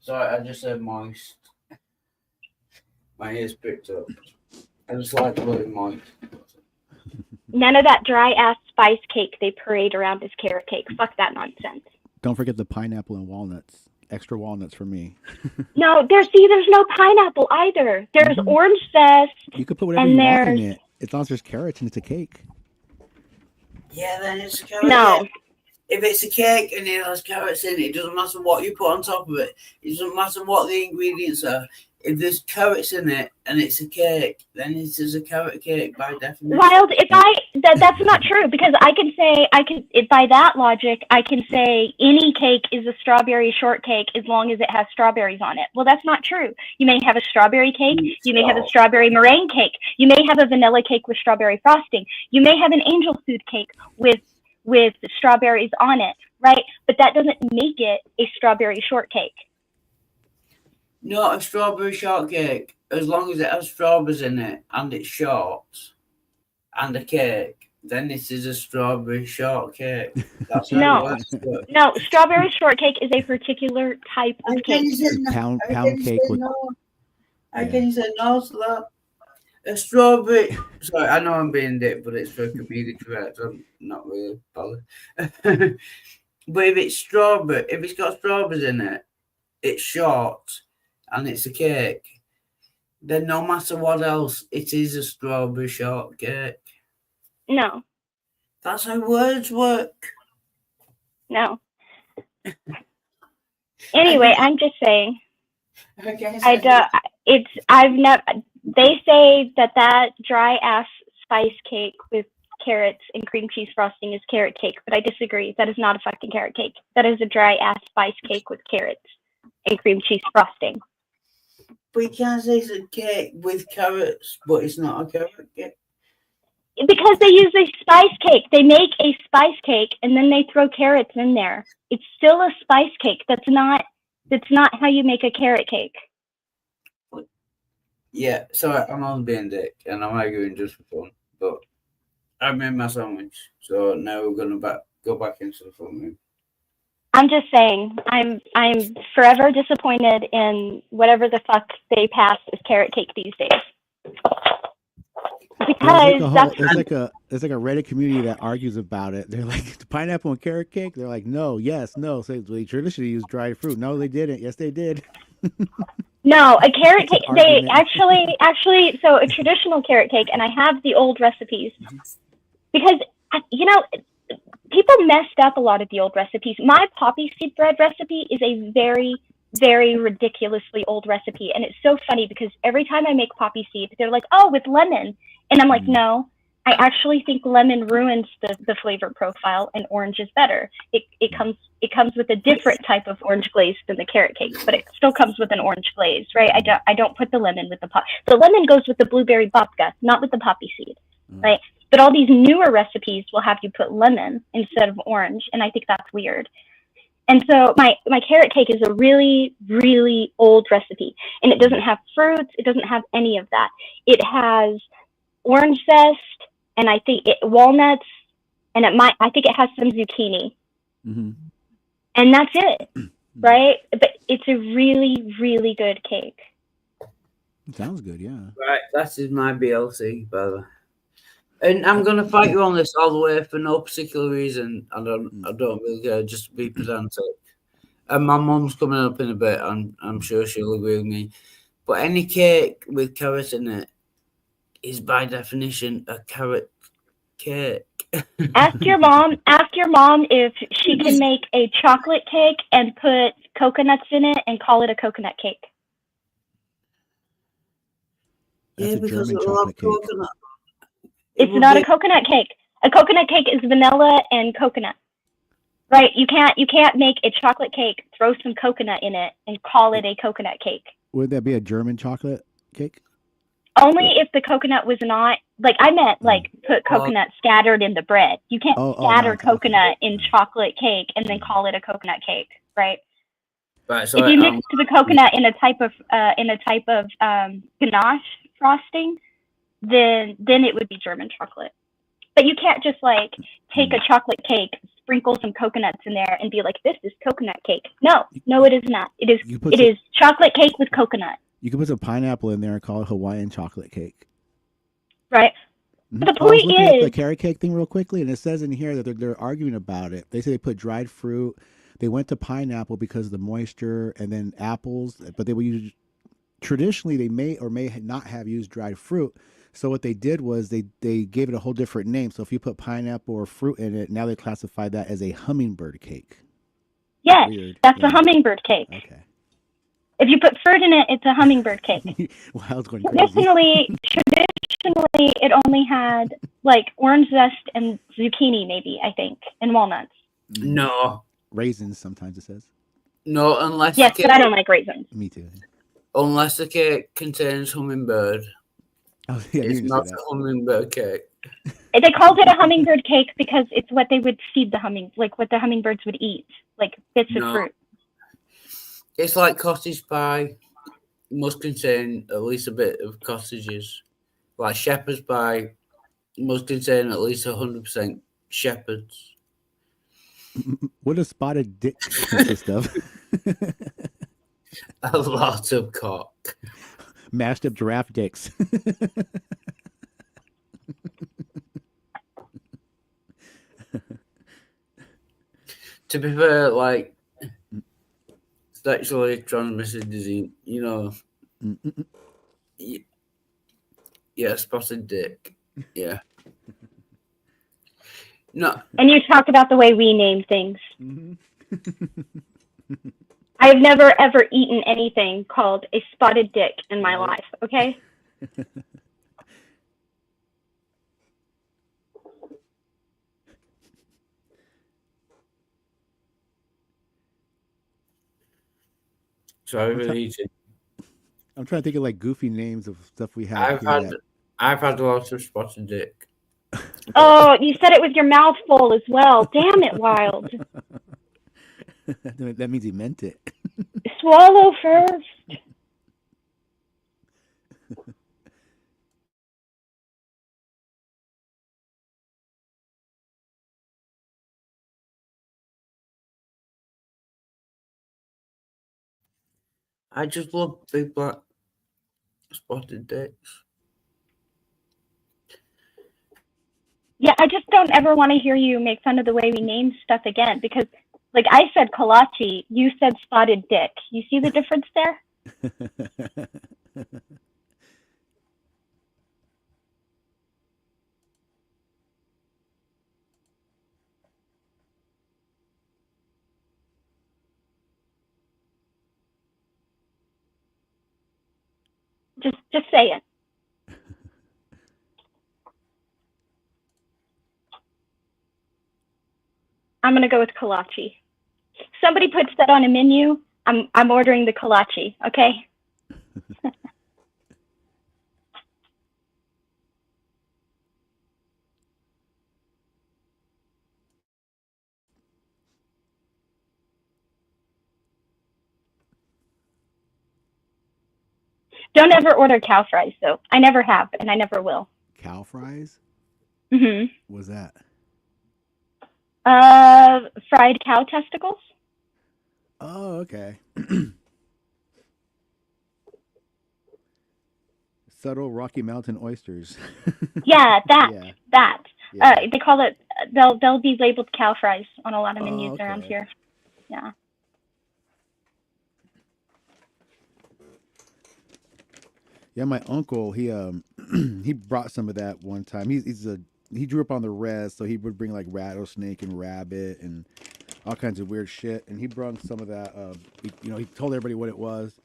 Sorry, I just said moist. My ears picked up. I just like blowing moist. None of that dry ass spice cake they parade around as carrot cake. Fuck that nonsense. Don't forget the pineapple and walnuts. Extra walnuts for me. No, there's no pineapple either. There's orange zest. You could put whatever you want in it, as long as there's carrots and it's a cake. Yeah, then it's a carrot No. cake. If it's a cake and it has carrots in it, it doesn't matter what you put on top of it. It doesn't matter what the ingredients are. If there's carrots in it and it's a cake, then it is a carrot cake by definition. Wild, that's not true, because by that logic, I can say any cake is a strawberry shortcake as long as it has strawberries on it. Well, that's not true. You may have a strawberry cake, you may have a strawberry meringue cake, you may have a vanilla cake with strawberry frosting, you may have an angel food cake with strawberries on it, right? But that doesn't make it a strawberry shortcake. Not a strawberry shortcake, as long as it has strawberries in it and it's short and a cake, then this is a strawberry shortcake. That's how it works. No, strawberry shortcake is a particular type of cake. Pound cake with. How can you say no to that? A strawberry. Sorry, I know I'm being dick, but it's for comedic effect. I'm not really bothered. But if it's got strawberries in it, it's short and it's a cake, then no matter what else, it is a strawberry shortcake. No. That's how words work. No. Anyway, I'm just saying. Okay, they say that dry ass spice cake with carrots and cream cheese frosting is carrot cake, but I disagree. That is not a fucking carrot cake. That is a dry ass spice cake with carrots and cream cheese frosting. But you can't say it's a cake with carrots, but it's not a carrot cake. Because they use a spice cake. They make a spice cake and then they throw carrots in there. It's still a spice cake. That's not how you make a carrot cake. Yeah, so I'm on being dick, and I'm arguing just for fun. But I've made my sandwich, so now we're gonna go back into the fun room. I'm just saying, I'm forever disappointed in whatever the fuck they pass as carrot cake these days. Because there's like a Reddit community that argues about it. They're like, the pineapple and carrot cake. They're like, no, yes, no. So they traditionally use dried fruit. No, they didn't. Yes, they did. No, a carrot cake. They actually. So a traditional carrot cake, and I have the old recipes because people messed up a lot of the old recipes. My poppy seed bread recipe is a very, very ridiculously old recipe, and it's so funny because every time I make poppy seed, they're like, "Oh, with lemon," and I'm like, "No, I actually think lemon ruins the flavor profile, and orange is better. It comes with a different type of orange glaze than the carrot cake, but it still comes with an orange glaze, right? I don't put the lemon with the pop. The lemon goes with the blueberry babka, not with the poppy seed, right? But all these newer recipes will have you put lemon instead of orange, and I think that's weird. And so my carrot cake is a really, really old recipe, and it doesn't have fruits. It doesn't have any of that. It has orange zest, and I think walnuts, and I think it has some zucchini, and that's it, right? But it's a really, really good cake. Sounds good, yeah. Right, that is my BLC, by the way. And I'm gonna fight you on this all the way for no particular reason. I don't really care, just to be pedantic. And my mum's coming up in a bit. I'm sure she'll agree with me. But any cake with carrot in it is by definition a carrot cake. Ask your mom if she can make a chocolate cake and put coconuts in it and call it a coconut cake. That's Yeah, because it will have coconut. It's not a coconut cake. A coconut cake is vanilla and coconut. Right? You can't make a chocolate cake, throw some coconut in it, and call it a coconut cake. Would that be a German chocolate cake? Only if the coconut was not I meant put coconut scattered in the bread. You can't scatter coconut in chocolate cake and then call it a coconut cake, right? Right. So if you mix the coconut in a type of ganache frosting, then it would be German chocolate. But you can't just take a chocolate cake, sprinkle some coconuts in there, and be like, "This is coconut cake." No, it is not. It is chocolate cake with coconut. You can put some pineapple in there and call it Hawaiian chocolate cake. Right. Mm-hmm. The point I was looking at is the carrot cake thing real quickly, and it says in here that they're arguing about it. They say they put dried fruit. They went to pineapple because of the moisture, and then apples. But they would use traditionally they may or may not have used dried fruit. So what they did was they gave it a whole different name. So if you put pineapple or fruit in it, now they classify that as a hummingbird cake. Yes, that's a hummingbird cake. Okay. If you put fruit in it, it's a hummingbird cake. Wow, I was going crazy. Traditionally, it only had orange zest and zucchini, maybe, I think, and walnuts. No. Raisins, sometimes it says. No, unless yes, but I don't like raisins. Me too. Unless the cake contains hummingbird. Oh, yeah, it's not a hummingbird cake. They called it a hummingbird cake because it's what they would feed the what the hummingbirds would eat, bits of fruit. It's like cottage pie. It must contain at least a bit of cottages. Like shepherd's pie must contain at least 100% shepherds. What does spotted dick consist of? A lot of cock. Mashed up giraffe dicks. To be fair, sexually transmitted disease, yeah, spotted dick. Yeah. No. And you talk about the way we name things. I've never ever eaten anything called a spotted dick in my life, okay? Sorry for eating. I'm trying to think of goofy names of stuff we have. I've had lots of spotted dick. Oh, you said it with your mouth full as well. Damn it, Wild. That means he meant it. Swallow first. I just love big black spotted dicks. Yeah, I just don't ever want to hear you make fun of the way we name stuff again, because, like, I said kolache, you said spotted dick. You see the difference there? Just say it. I'm gonna go with kolache. Somebody puts that on a menu. I'm ordering the kolache. Okay. Don't ever order cow fries, though. I never have, and I never will. Cow fries? Mm-hmm. What's that? Fried cow testicles. Oh, okay. Subtle Rocky Mountain oysters. Yeah, that. Yeah. That. Yeah. They call it. They'll be labeled cow fries on a lot of menus okay. around here. Yeah. Yeah, my uncle, he he brought some of that one time. He grew up on the res, so he would bring like rattlesnake and rabbit and all kinds of weird shit. And he brought some of that. He told everybody what it was.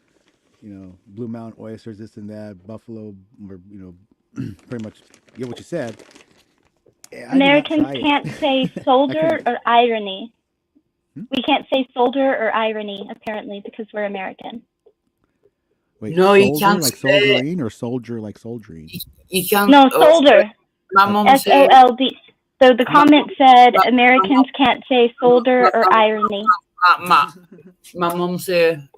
Blue Mountain oysters, this and that, buffalo, or pretty much get what you said. Americans can't say soldier or irony. We can't say soldier or irony apparently because we're American. Wait, No, you soldier can't like say- soldiering or soldier like soldiering? You can't. No, soldier. My mum said. SOLD. So the comment said Americans can't say soldier or irony. My mum said,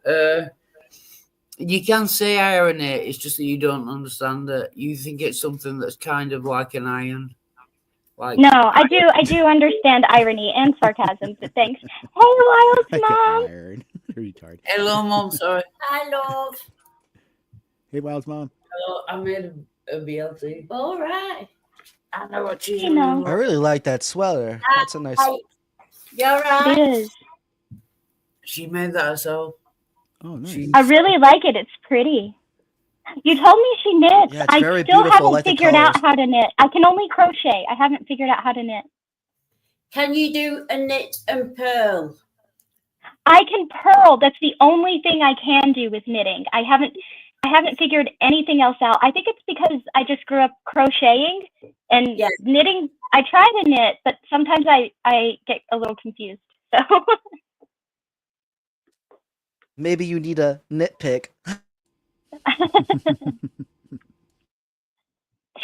you can say irony. It's just that you don't understand it. You think it's something that's kind of like an iron. Like No, I do understand irony and sarcasm, but thanks. Hey, Wild's mom. Retard. Hello, mum. Sorry. Hi, love. Hey, Wild's mom. Hello, I made a BLT. All right. I know what she's You know. I really like that sweater. That's a nice. You're right. It is. She made that herself. Oh, nice. I really like it. It's pretty. You told me she knits. Yeah, it's I very still beautiful. I haven't like the figured out colors. how to knit. I can only crochet. I haven't figured out how to knit. Can you do a knit and pearl? I can purl. That's the only thing I can do with knitting. I haven't figured anything else out. I think it's because I just grew up crocheting and knitting. I try to knit, but sometimes I get a little confused. So Maybe you need a nitpick.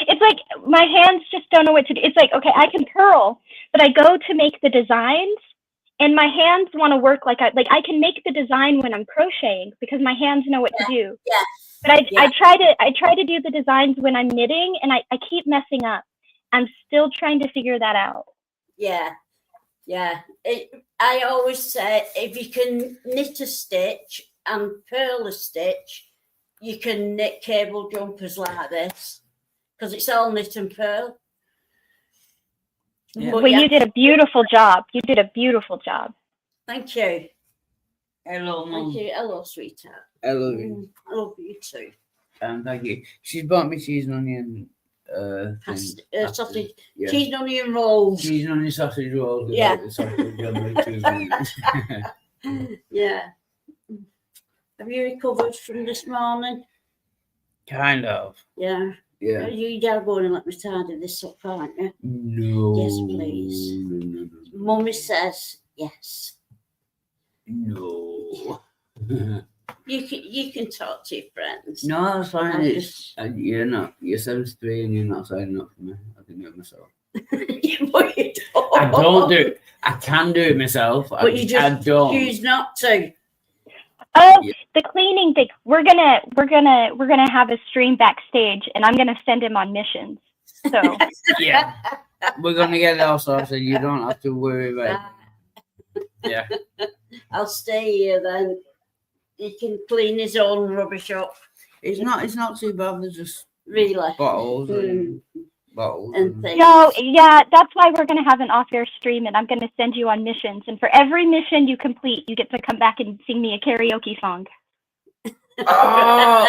it's like my hands just don't know what to do. It's like, okay, I can purl, but I go to make the designs and my hands want to work like I can make the design when I'm crocheting because my hands know what to do. Yeah. But I try to do the designs when I'm knitting and I keep messing up. I'm still trying to figure that out. Yeah. I always say if you can knit a stitch and purl a stitch, you can knit cable jumpers like this because it's all knit and purl. Yeah. But Well, you did a beautiful job. You did a beautiful job. Thank you. Hello, mum. Thank you. Hello, sweetheart. I love you. I love you too. Thank you. She's bought me cheese and onion. Sausage, Yeah. cheese and onion rolls. Cheese and onion sausage rolls. with, Yeah. like, the sausage on the cheese and onions. Yeah. Have you recovered from this morning? Kind of. Yeah. Yeah. You dare go and let me tidy this up, aren't you? No. Yes, please. No. Mummy says yes. No. You can talk to your friends. No, that's fine. I'm It's, you're not. You're 73 and you're not signing up for me. I can do it myself. But you don't. I don't do it. I can do it myself. But you just I don't. choose not to. Oh, the cleaning thing. We're gonna have a stream backstage, and I'm gonna send him on missions. So Yeah. We're gonna get it all sorted. You don't have to worry about it. Yeah. I'll stay here then. he can clean his own rubbish up. It's not too bad. They're just Really. bottles and bottles And things. No, yeah, that's why we're gonna have an off-air stream, and I'm gonna send you on missions. And for every mission you complete, you get to come back and sing me a karaoke song. Oh,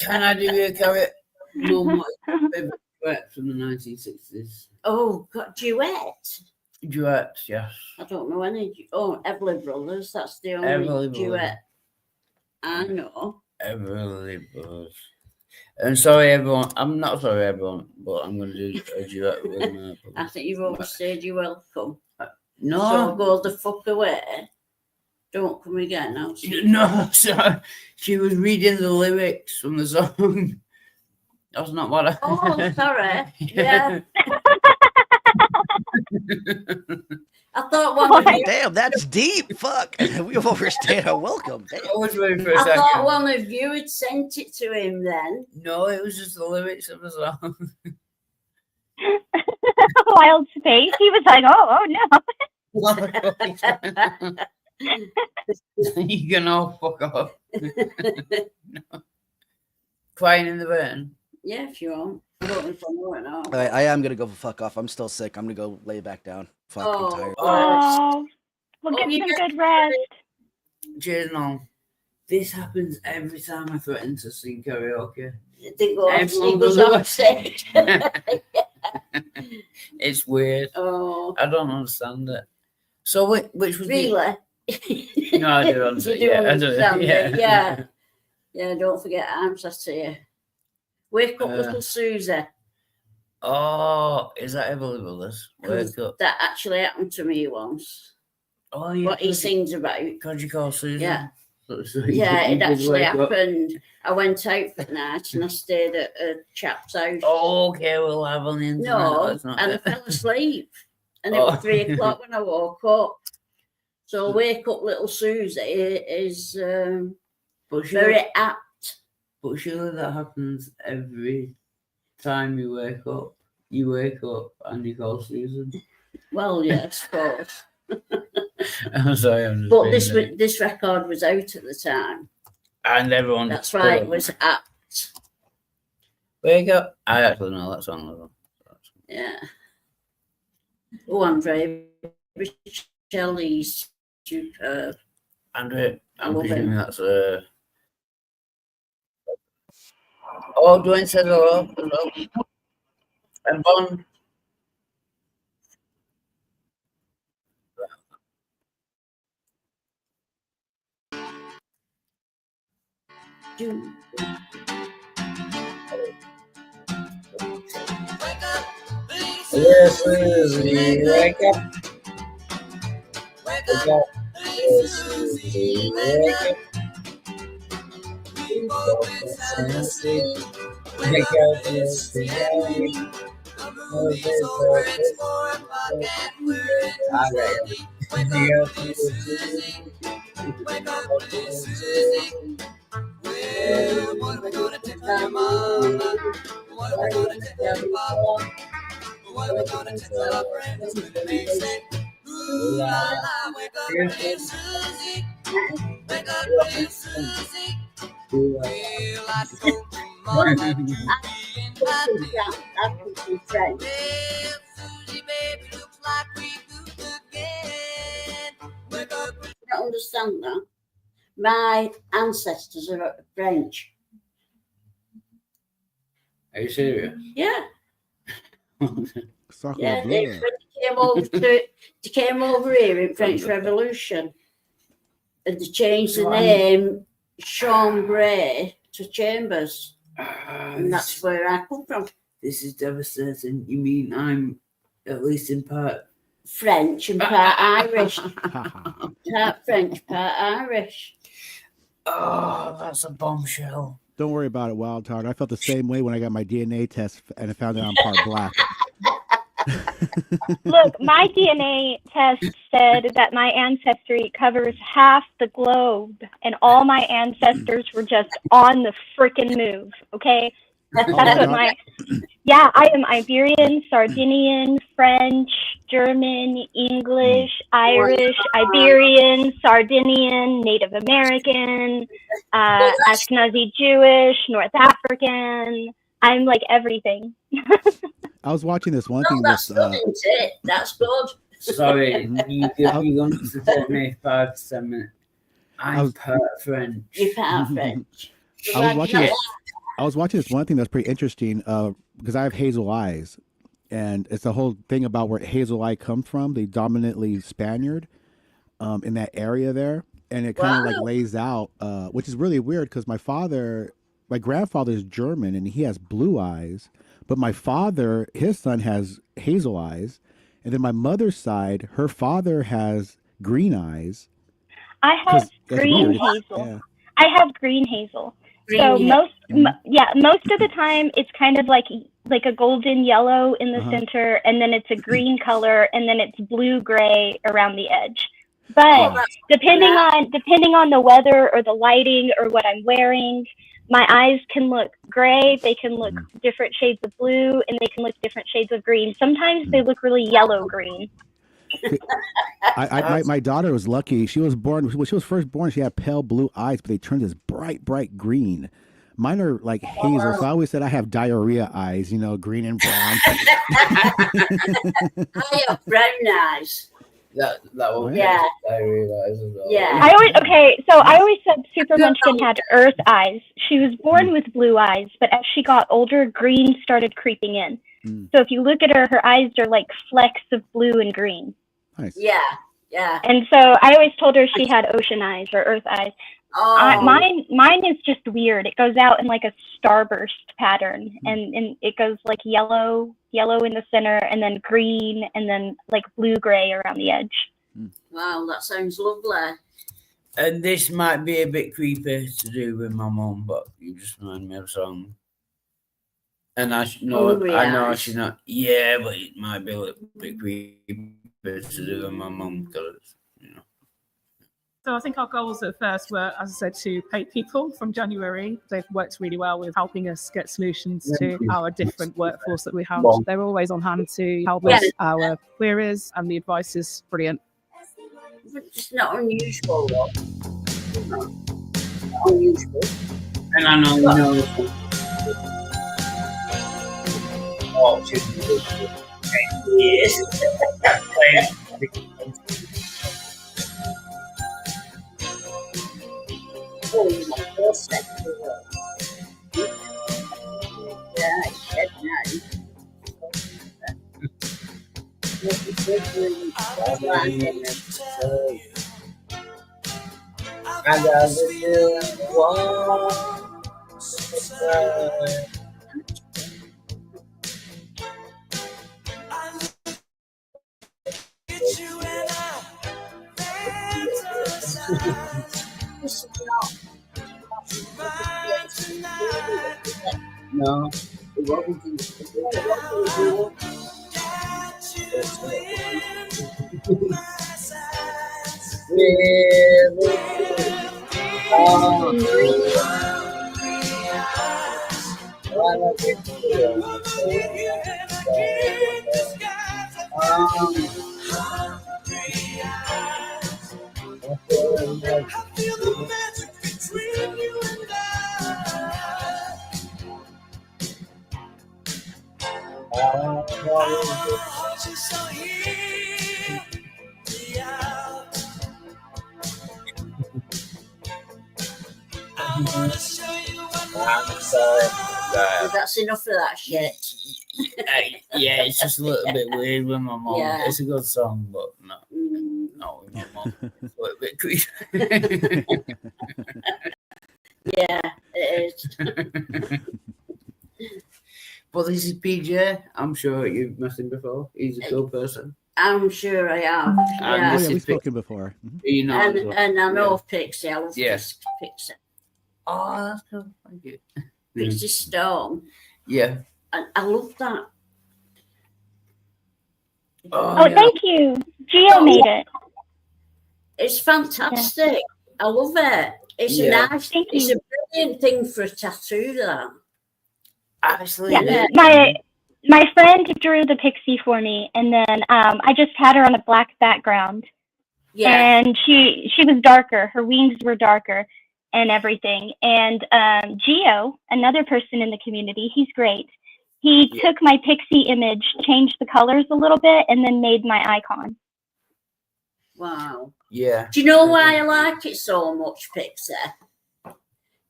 can I do you a karaoke? No, favorite duet from the 1960s. Oh, got duet. Duets, yes. I don't know any. Oh, Everly Brothers. That's the only Everly duet I know. Everly Brothers. And sorry, everyone. I'm not sorry, everyone, but I'm going to do a duet with my. I think you've overstayed your welcome. No. So go the fuck away. Don't come again now. No, sorry. She was reading the lyrics from the song. That's not what I. Oh, sorry. Yeah. I thought one of you. Damn, that's deep. Fuck. We've overstayed our welcome. Damn. I was waiting for a I second. thought one of you had sent it to him then. No, it was just the lyrics of the song. Wild space. He was like, oh no. You can all fuck off. No. Crying in the rain. Yeah, if you want. I don't know if I'm right now. All right, I am gonna go fuck off. I'm still sick. I'm gonna go lay back down. Fucking tired. Oh, well, get you some good rest. Cheers, no. This happens every time I threaten to sing karaoke. It didn't go Everyone he goes goes off stage. It's weird. Oh. I don't understand it. So which was Really? No, I do understand. You do Yeah, I do. understand Yeah. it, yeah. Yeah, don't forget arms, I tell you. Wake up, little Susie. Oh, is that Everly Brothers? Wake up. That actually happened to me once. Oh, yeah. What he sings about. Could you call Susan? Yeah. So Yeah, you it did actually wake up. happened. I went out for the night and I stayed at a chap's house. Oh, okay, we'll have on the internet. No, That's not and I it. fell asleep. And it Oh. was 3 o'clock when I woke up. So wake up, little Susie is But surely- very apt. But surely that happens every time you wake up. You wake up and you call Susan. Well, yeah, I suppose. I'm sorry, I'm just But being this record was out at the time. and everyone. That's why it was apt. Wake up. I actually know that song as well. Yeah. Oh, Andre Shelley's superb. Andre, I I'm love presuming him. that's Oh, Dwayne said hello. Hello. And Bond. Yes, Susie, wake up. Wake up. Yes, Susie, wake up. Wake up, yes, Susie. Movie's over, it's 4 o'clock and we're in Susie. Wake up, Susie. Wake up, Susie. Well, what are we gonna do for your mama? What are we gonna do for your papa? What are we gonna do for our friends when they say, ooh la la, wake up, little Susie. Wake up, little Susie. Well, I told your mama to be happy. Well, Susie, baby, looks like we moved again. Wake up. I don't understand that. My ancestors are French. Are you serious? Yeah. Sacre Yeah, bleu. they came over here in French Revolution, and they changed the name Chambray to Chambers, and that's where I come from. This is devastating. You mean I'm at least in part French and part Irish. Part French, part Irish. Oh, that's a bombshell. Don't worry about it, Wild Tart. I felt the same way when I got my DNA test and I found out I'm part black. Look, my DNA test said that my ancestry covers half the globe, and all my ancestors were just on the freaking move. Okay, that's what Yeah, I am Iberian, Sardinian, French, German, English, Irish, Iberian, Sardinian, Native American, Ashkenazi Jewish, North African. I'm like everything. I was watching this one Oh, thing. that's This good, isn't it? That's good. Sorry, you're going to take me 5 to 10 minutes. I'm part French. You're part French. I was watching this one thing that's pretty interesting because I have hazel eyes, and it's the whole thing about where hazel eye comes from. They dominantly Spaniard in that area there, and it kind of like lays out, which is really weird because my grandfather is German and he has blue eyes, but my father, his son has hazel eyes, and then my mother's side, her father has green eyes. I have green hazel. Yeah. I have green hazel. So most of the time it's kind of like a golden yellow in the center, and then it's a green color, and then it's blue gray around the edge. But depending on the weather or the lighting or what I'm wearing, my eyes can look gray, they can look different shades of blue, and they can look different shades of green. Sometimes they look really yellow green. My daughter was lucky. She was born when she was first born. She had pale blue eyes, but they turned this bright green. Mine are like hazel, so I always said I have diarrhea eyes. Green and brown. I have brown eyes. That one. Yeah. Diarrhea eyes as well. Yeah. I always said Super Munchkin had earth eyes. She was born with blue eyes, but as she got older, green started creeping in. So if you look at her eyes are like flecks of blue and green. Nice. Yeah. And so I always told her she had ocean eyes or earth eyes. Mine is just weird. It goes out in like a starburst pattern, and it goes like yellow in the center, and then green, and then like blue gray around the edge. Wow, that sounds lovely. And this might be a bit creepy to do with my mum, but you just remind me of a song. And I know she's not. Yeah, but it might be a little bit creepy to do with my mum because. So I think our goals at first were, as I said, to paid people from January. They've worked really well with helping us get solutions to our different workforce that we have. They're always on hand to help us our queries, and the advice is brilliant. It's not unusual, though. Not unusual. And I know Yes. Oh, my first second. Yeah, I said no. I got this one. No, it wasn't. I'm sorry. That's enough of that shit. Yeah, it's just a little bit weird with my mom. Yeah. It's a good song, but no, with my mom, it's a little bit creepy. Yeah, it is. But this is PJ. I'm sure you've met him before. He's a cool person. I'm sure I have. Yeah. Yeah, we've spoken before. You know, And I know Pixie. I love Yes. Pixie. Oh, that's cool. Thank you. Pixie Stone. Yeah. I love that. Oh, thank you. Geo made it. It's fantastic. I love it. It's a nice. It's a brilliant thing for a tattoo. That. Absolutely. Yeah. my friend drew the pixie for me, and then I just had her on a black background. Yeah. And she was darker. Her wings were darker and everything. And Gio, another person in the community, he's great. He took my pixie image, changed the colors a little bit, and then made my icon. Wow. Yeah. Do you know why I like it so much, Pixie?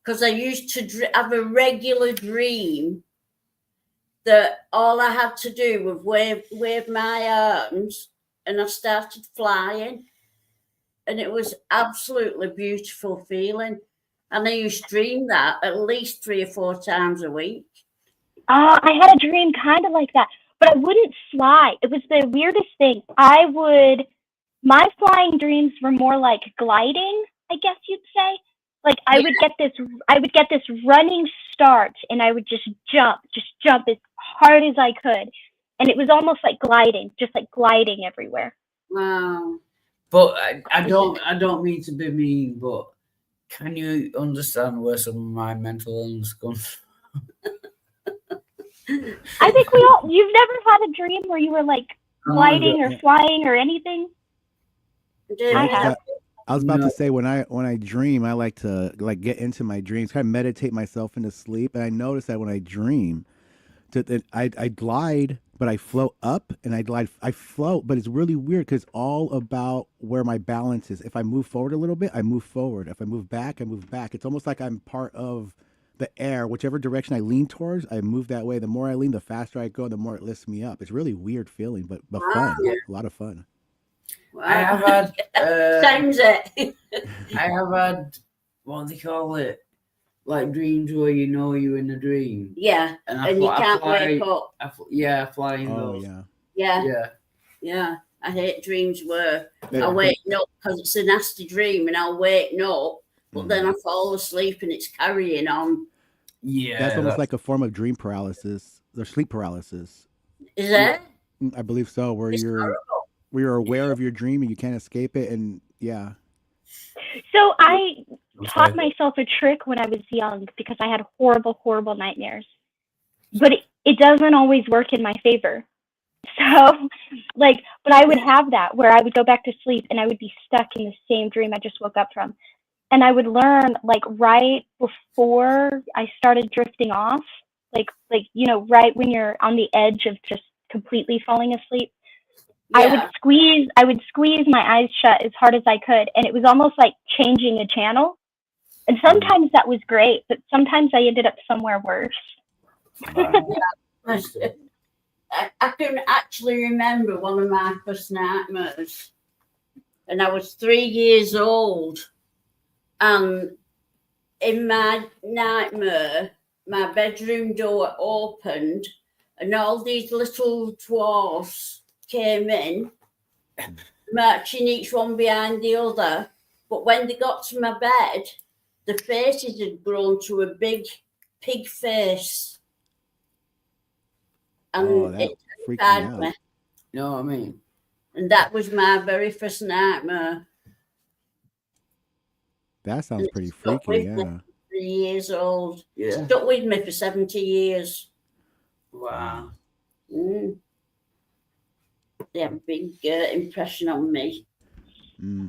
Because I used to have a regular dream that all I had to do was wave my arms, and I started flying. And it was absolutely beautiful feeling. And I used to dream that at least 3 or 4 times a week. I had a dream kind of like that, but I wouldn't fly. It was the weirdest thing. My flying dreams were more like gliding, I guess you'd say. Like I would get this running start, and I would just jump as hard as I could. And it was almost like gliding, just like gliding everywhere. Wow. But I don't mean to be mean, but can you understand where some of my mental illness comes from? I think you've never had a dream where you were like gliding or flying or anything? I have. I was about to say when I dream, I like to get into my dreams, kind of meditate myself into sleep, and I notice that when I dream, that I glide, but I float up, and I float, but it's really weird because it's all about where my balance is. If I move forward a little bit, I move forward. If I move back, I move back. It's almost like I'm part of the air. Whichever direction I lean towards, I move that way. The more I lean, the faster I go, the more it lifts me up. It's really weird feeling, but fun. A lot of fun. Wow. I have had Times it. I have had what do they call it? Like dreams where you know you're in a dream. Yeah. And you can't wake up. Flying Oh those. Yeah. I hate dreams where I wake up because it's a nasty dream and I'll wake up, but then I fall asleep and it's carrying on. Yeah. That's almost like a form of dream paralysis or sleep paralysis. Is it? I believe so, where you're aware of your dream and you can't escape it, and yeah. So I taught myself a trick when I was young because I had horrible, horrible nightmares. But it doesn't always work in my favor. So, but I would have that where I would go back to sleep and I would be stuck in the same dream I just woke up from. And I would learn, right before I started drifting off, right when you're on the edge of just completely falling asleep, I would squeeze my eyes shut as hard as I could, and it was almost like changing a channel. And sometimes that was great, but sometimes I ended up somewhere worse. I can actually remember one of my first nightmares, and I was 3 years old, and in my nightmare, my bedroom door opened, and all these little dwarfs came in, marching each one behind the other. But when they got to my bed, the faces had grown to a big pig face. And it terrified me. You know what I mean? And that was my very first nightmare. That sounds pretty freaky, yeah. 3 years old. Yeah. Stuck with me for 70 years. Wow. They have a big impression on me.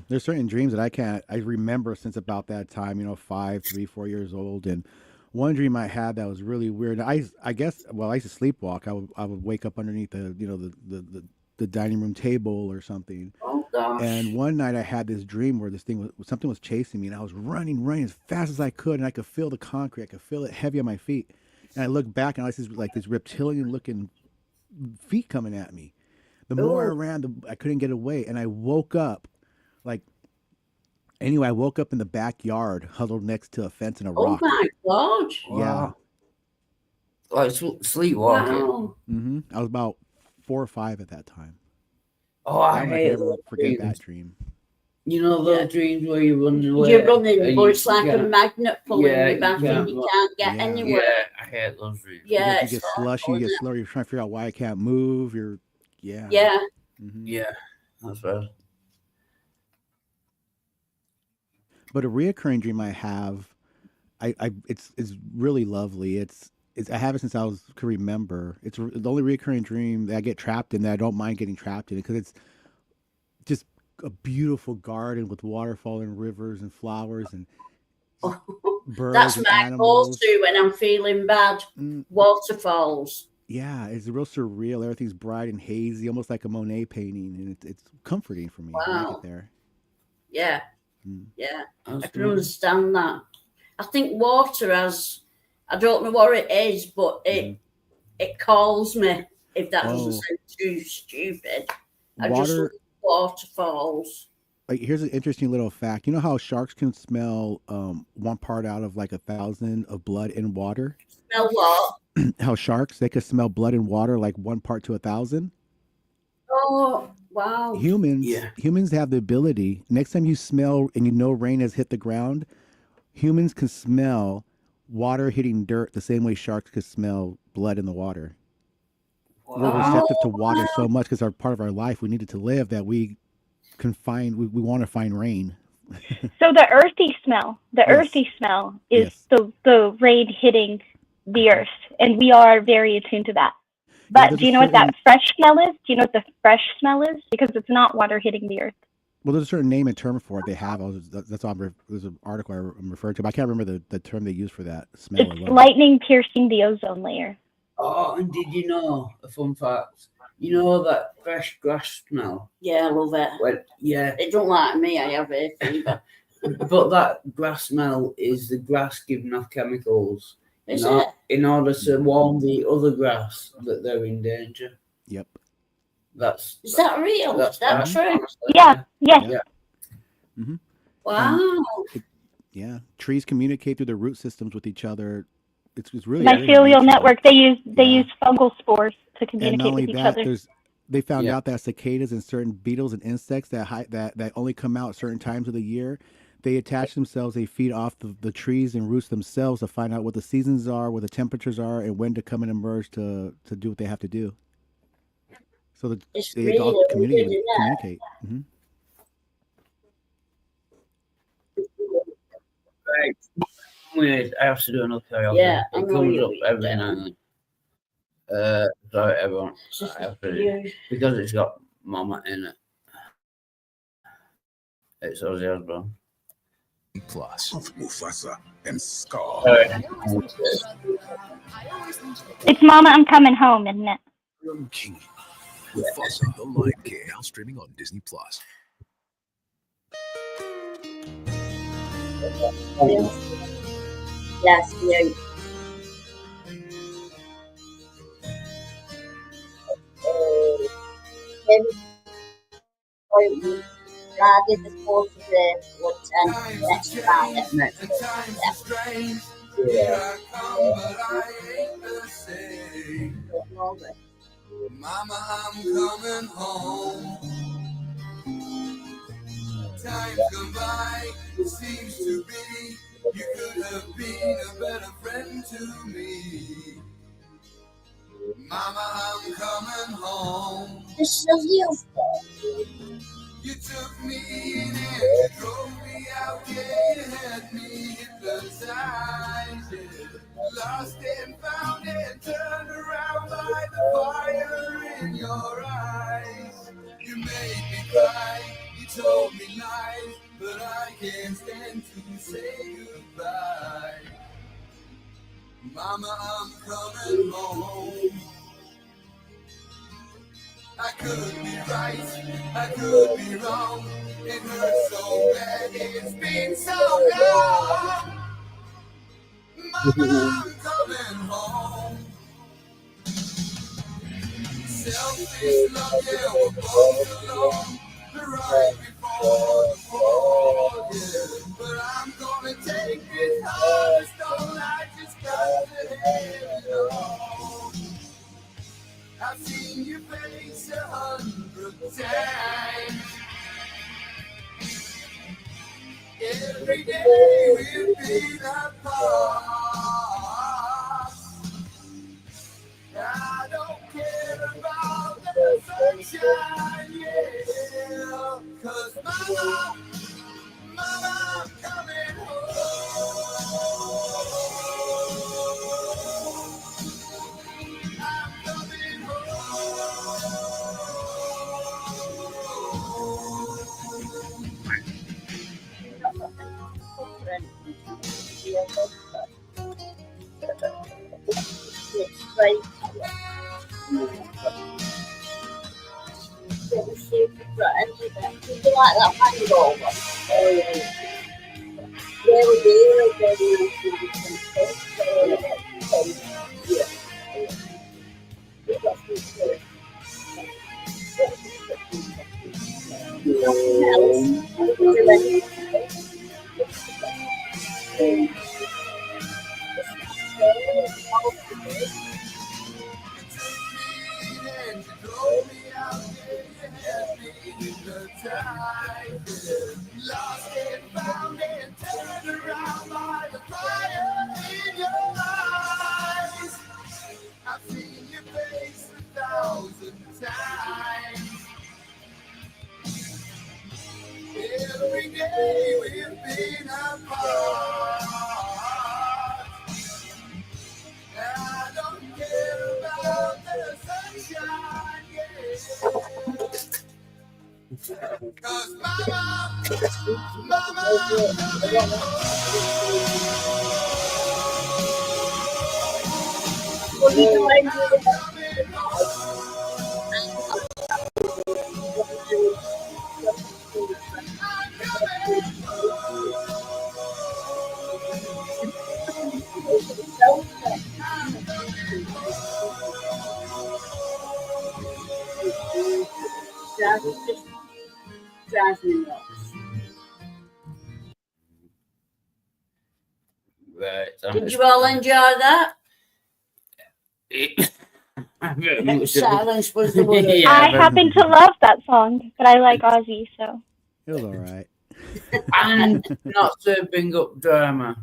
There's certain dreams that I remember since about that time, 5, 3, 4 years old. And one dream I had that was really weird. I guess, I used to sleepwalk. I would wake up underneath the dining room table or something. Oh gosh. And one night I had this dream where something was chasing me, and I was running as fast as I could, and I could feel the concrete. I could feel it heavy on my feet. And I looked back, and I was this reptilian looking feet coming at me. The more I ran, I couldn't get away, and I woke up. I woke up in the backyard, huddled next to a fence and a rock. Oh my God! Yeah, like sleepwalking. Wow. I was about 4 or 5 at that time. Oh, I never forget that dream. You know those dreams where you're running away. You're running, but it's like a magnet pulling you back, and you can't get anywhere. Yeah, I hate those dreams. Yeah, you get slushy, you get slower. You're trying to figure out why I can't move. Yeah. Yeah, that's bad. But a reoccurring dream I have, it's really lovely. I have it since I could remember. It's the only recurring dream that I get trapped in that I don't mind getting trapped in it because it's just a beautiful garden with waterfall and rivers and flowers and birds That's and my animals. go-to when I'm feeling bad. Waterfalls. Yeah, it's real surreal. Everything's bright and hazy, almost like a Monet painting, and it's comforting for me. I like Wow. it there. Yeah. Mm. Yeah. I That's can good. understand that. I think water has, I don't know what it is, but it calls me, if that doesn't Oh. sound too stupid. I just Water. love waterfalls. Like, here's an interesting little fact. You know how sharks can smell one part out of like 1,000 of blood in water? Smell what? How sharks, they could smell blood in water like 1 part to 1,000. Oh, wow. Humans have the ability. Next time you smell and you know rain has hit the ground, humans can smell water hitting dirt the same way sharks could smell blood in the water. We're receptive to water so much because our part of our life, we need it to live, that we can find, we want to find rain. So the earthy smell, is the rain hitting the earth, and we are very attuned to that. But there's do a you know what that certain- fresh smell is? Do you know what the fresh smell is? Because it's not water hitting the earth. Well, there's a certain name and term for it they have. That's all there's an article I'm referring to, but I can't remember the term they use for that smell. It's alone. lightning piercing the ozone layer. Oh, and did you know a fun fact? You know that fresh grass smell? Yeah, I love it. Well, yeah. It don't like me, I have hay fever. But that grass smell is the grass giving off chemicals Is in, it? in order to warn the other grass that they're in danger. Yep. Is that real? Is that true? Yeah. Mm-hmm. Wow. Yeah, trees communicate through their root systems with each other. It's really Mycelial network. They use fungal spores to And not communicate only with each that, other. they found out that cicadas and certain beetles and insects that only come out certain times of the year, they attach themselves. They feed off the trees and roots themselves to find out what the seasons are, what the temperatures are, and when to come and emerge to do what they have to do. So that It's they all really communicate. weird, isn't it? communicate. hmm Right. Weird. I have to do another karaoke. Yeah, I it know comes you up read every that. now and then. Sorry, everyone. Just I have to do you. it because it's got Mama in it. It's Ozzy Osbourne. Plus of Mufasa and Scar. Sorry. It's Mama, I'm Coming Home, isn't it? King. Mufasa the Lion King, now streaming on Disney Plus. Yes, you. Friday the 4th of the next Friday. Mama, I'm coming home. Time come by, it seems to be you could have been a better friend to me. Mama, I'm coming home. This is you. You took me in and you drove me out, yeah, you had me hypnotized, yeah. Lost and found and turned around by the fire in your eyes. You made me cry, you told me lies, but I can't stand to say goodbye. Mama, I'm coming home. I could be right, I could be wrong. It hurts so bad, it's been so long. Mama, I'm coming home. Selfish love, yeah, we're both alone. Right before the fall, yeah. But I'm gonna take this heart of stone. I just got to have it all. I've seen your face 100 times. Every day we've been apart. I don't care about the sunshine, yeah. 'Cause Mama, I'm coming home. Did you like that mango one? Really, very Lost and found and turned around by the fire in your eyes. I've seen your face 1,000 times. Every day we've been apart. I don't care about the sunshine, yeah. 'Cause mama, coming drives me nuts. Right. Did you all enjoy that? Silence was the word. I happen to love that song, but I like Ozzy, so. It was all right. And not to bring up drama,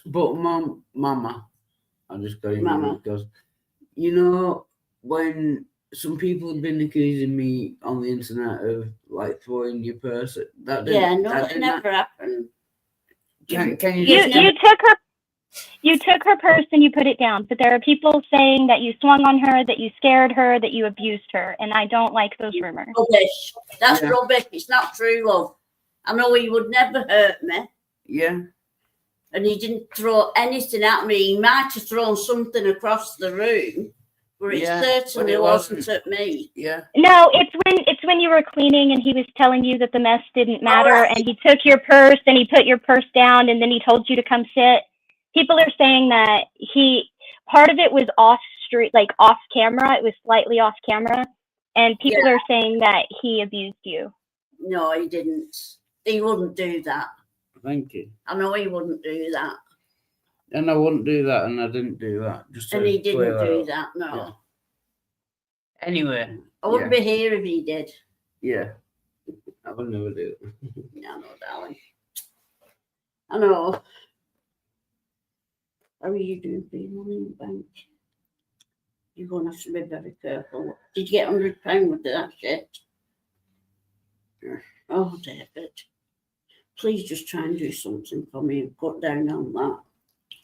but Mama, I'll just go Mama. because you know when some people have been accusing me on the internet of like throwing your purse. That didn't, Yeah, no, that it didn't never happened. Can you You, just you took her purse and you put it down, but there are people saying that you swung on her, that you scared her, that you abused her, and I don't like those rumors. Rubbish. That's Yeah. rubbish. It's not true, love. I know he would never hurt me, Yeah. and he didn't throw anything at me. He might have thrown something across the room, but it Yeah, but certainly it wasn't wasn't. at me. Yeah. No, it's when you were cleaning and he was telling you that the mess didn't matter, right. and he took your purse and he put your purse down, and then he told you to come sit. People are saying that part of it was off camera. It was slightly off camera, and people are saying that he abused you. No, he didn't. He wouldn't do that. Thank you. I know he wouldn't do that. And I wouldn't do that, and I didn't do that. Just And to he clear didn't do up. that, no. Yeah. Anyway, I wouldn't be here if he did. Yeah, I would never do it. I know, darling. I know. How are you doing for your money in the bank? You're going to have to be very careful. Did you get £100 with that shit? Oh, David. Please just try and do something for me and cut down on that.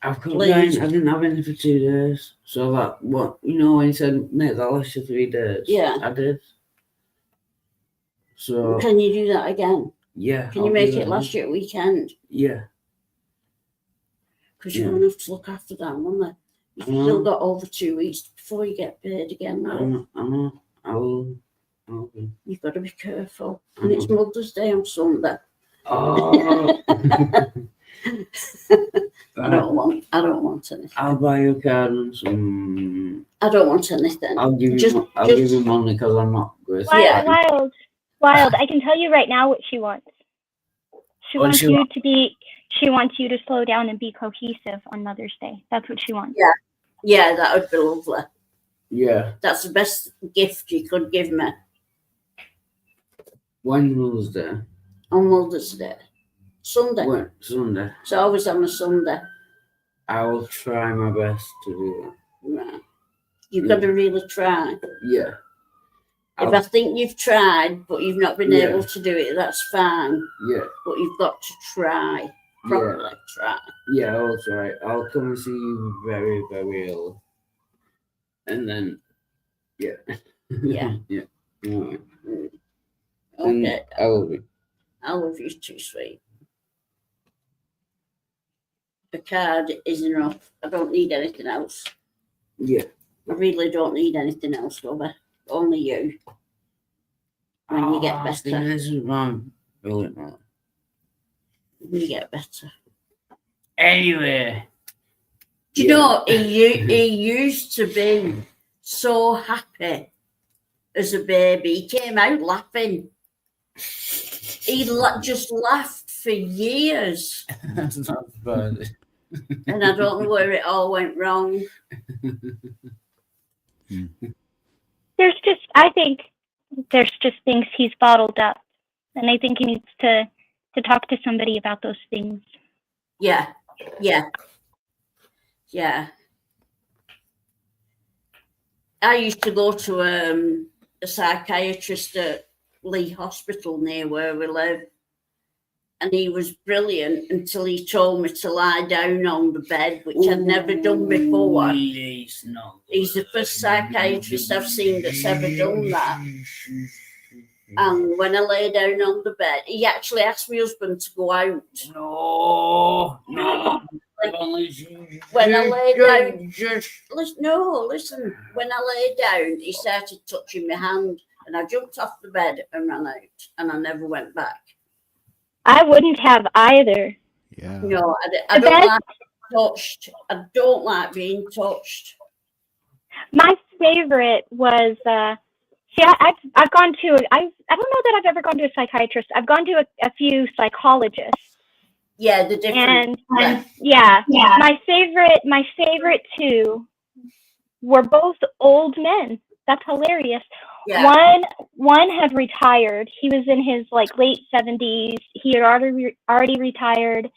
I've cut Please. down. I didn't have any for 2 days. So that what when he said, mate, that'll last you 3 days. Yeah. I did. So Can you do that again? yeah. Can I'll you do make that it last again. you a weekend? Yeah. Because you're Yeah. going to have to look after that, won't you? You've still got over 2 weeks before you get paid again. I Now. know. I will. Okay. You've got to be careful. And it's Mother's Day on Sunday. Oh. I don't want anything. I'll buy you a card and some. I don't want anything. I'll give you. Just- I'll just- give you money because I'm not good. Wild. I can tell you right now what she wants. She What wants she you want? to be. She wants you to slow down and be cohesive on Mother's Day. That's what she wants. Yeah, that would be lovely. Yeah. That's the best gift you could give me When Mother's Day? on Mother's Day. Sunday. When? Sunday. It's always on a Sunday. I will try my best to do Right. You've got to really try. that. Yeah. If I think you've tried, but you've not been Yeah. able to do it, that's fine. Yeah. But you've got to try. Properly try. Yeah, I'll try. I'll come and see you very, very early. And then, yeah. Yeah. Yeah. All right. Okay. I love you. I love you too, sweet. a card is enough. I don't need anything else. Yeah. I really don't need anything else, lover. Only you. When you get Oh, better. see, this is wrong. Brilliant, man. When you get better. Anyway. Do you know, he used to be so happy as a baby. He came out laughing. He just laughed for years. That's not bad. And I don't know where it all went wrong. I think there's just things he's bottled up. And I think he needs to talk to somebody about those things. Yeah. I used to go to a psychiatrist at Lee Hospital near where we live. And he was brilliant until he told me to lie down on the bed, which I'd never done before. He's the first psychiatrist I've seen that's ever done that. And when I lay down on the bed, he actually asked my husband to go out. No. When I lay down, listen. When I lay down, he started touching my hand, and I jumped off the bed and ran out, and I never went back. I wouldn't have either. Yeah. No, I don't like being touched. I don't like being touched. My favorite was I've gone to I don't know that I've ever gone to a psychiatrist. I've gone to a few psychologists. Yeah, the different. And my favorite two were both old men. That's hilarious. Yeah. One had retired. He was in his late 70s. He had already retired,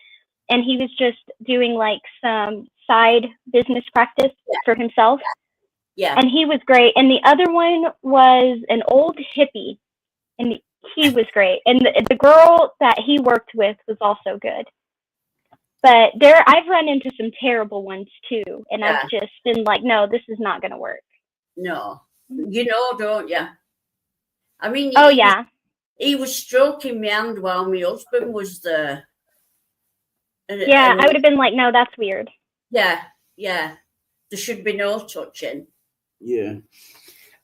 and he was just doing some side business practice for himself. Yeah. And he was great. And the other one was an old hippie, and he was great. And the girl that he worked with was also good. But I've run into some terrible ones too, and I've just been like, no, this is not going to work. No. You know, don't you? I mean, he was stroking my hand while my husband was there. I would have been like, no, that's weird. Yeah. There should be no touching. Yeah.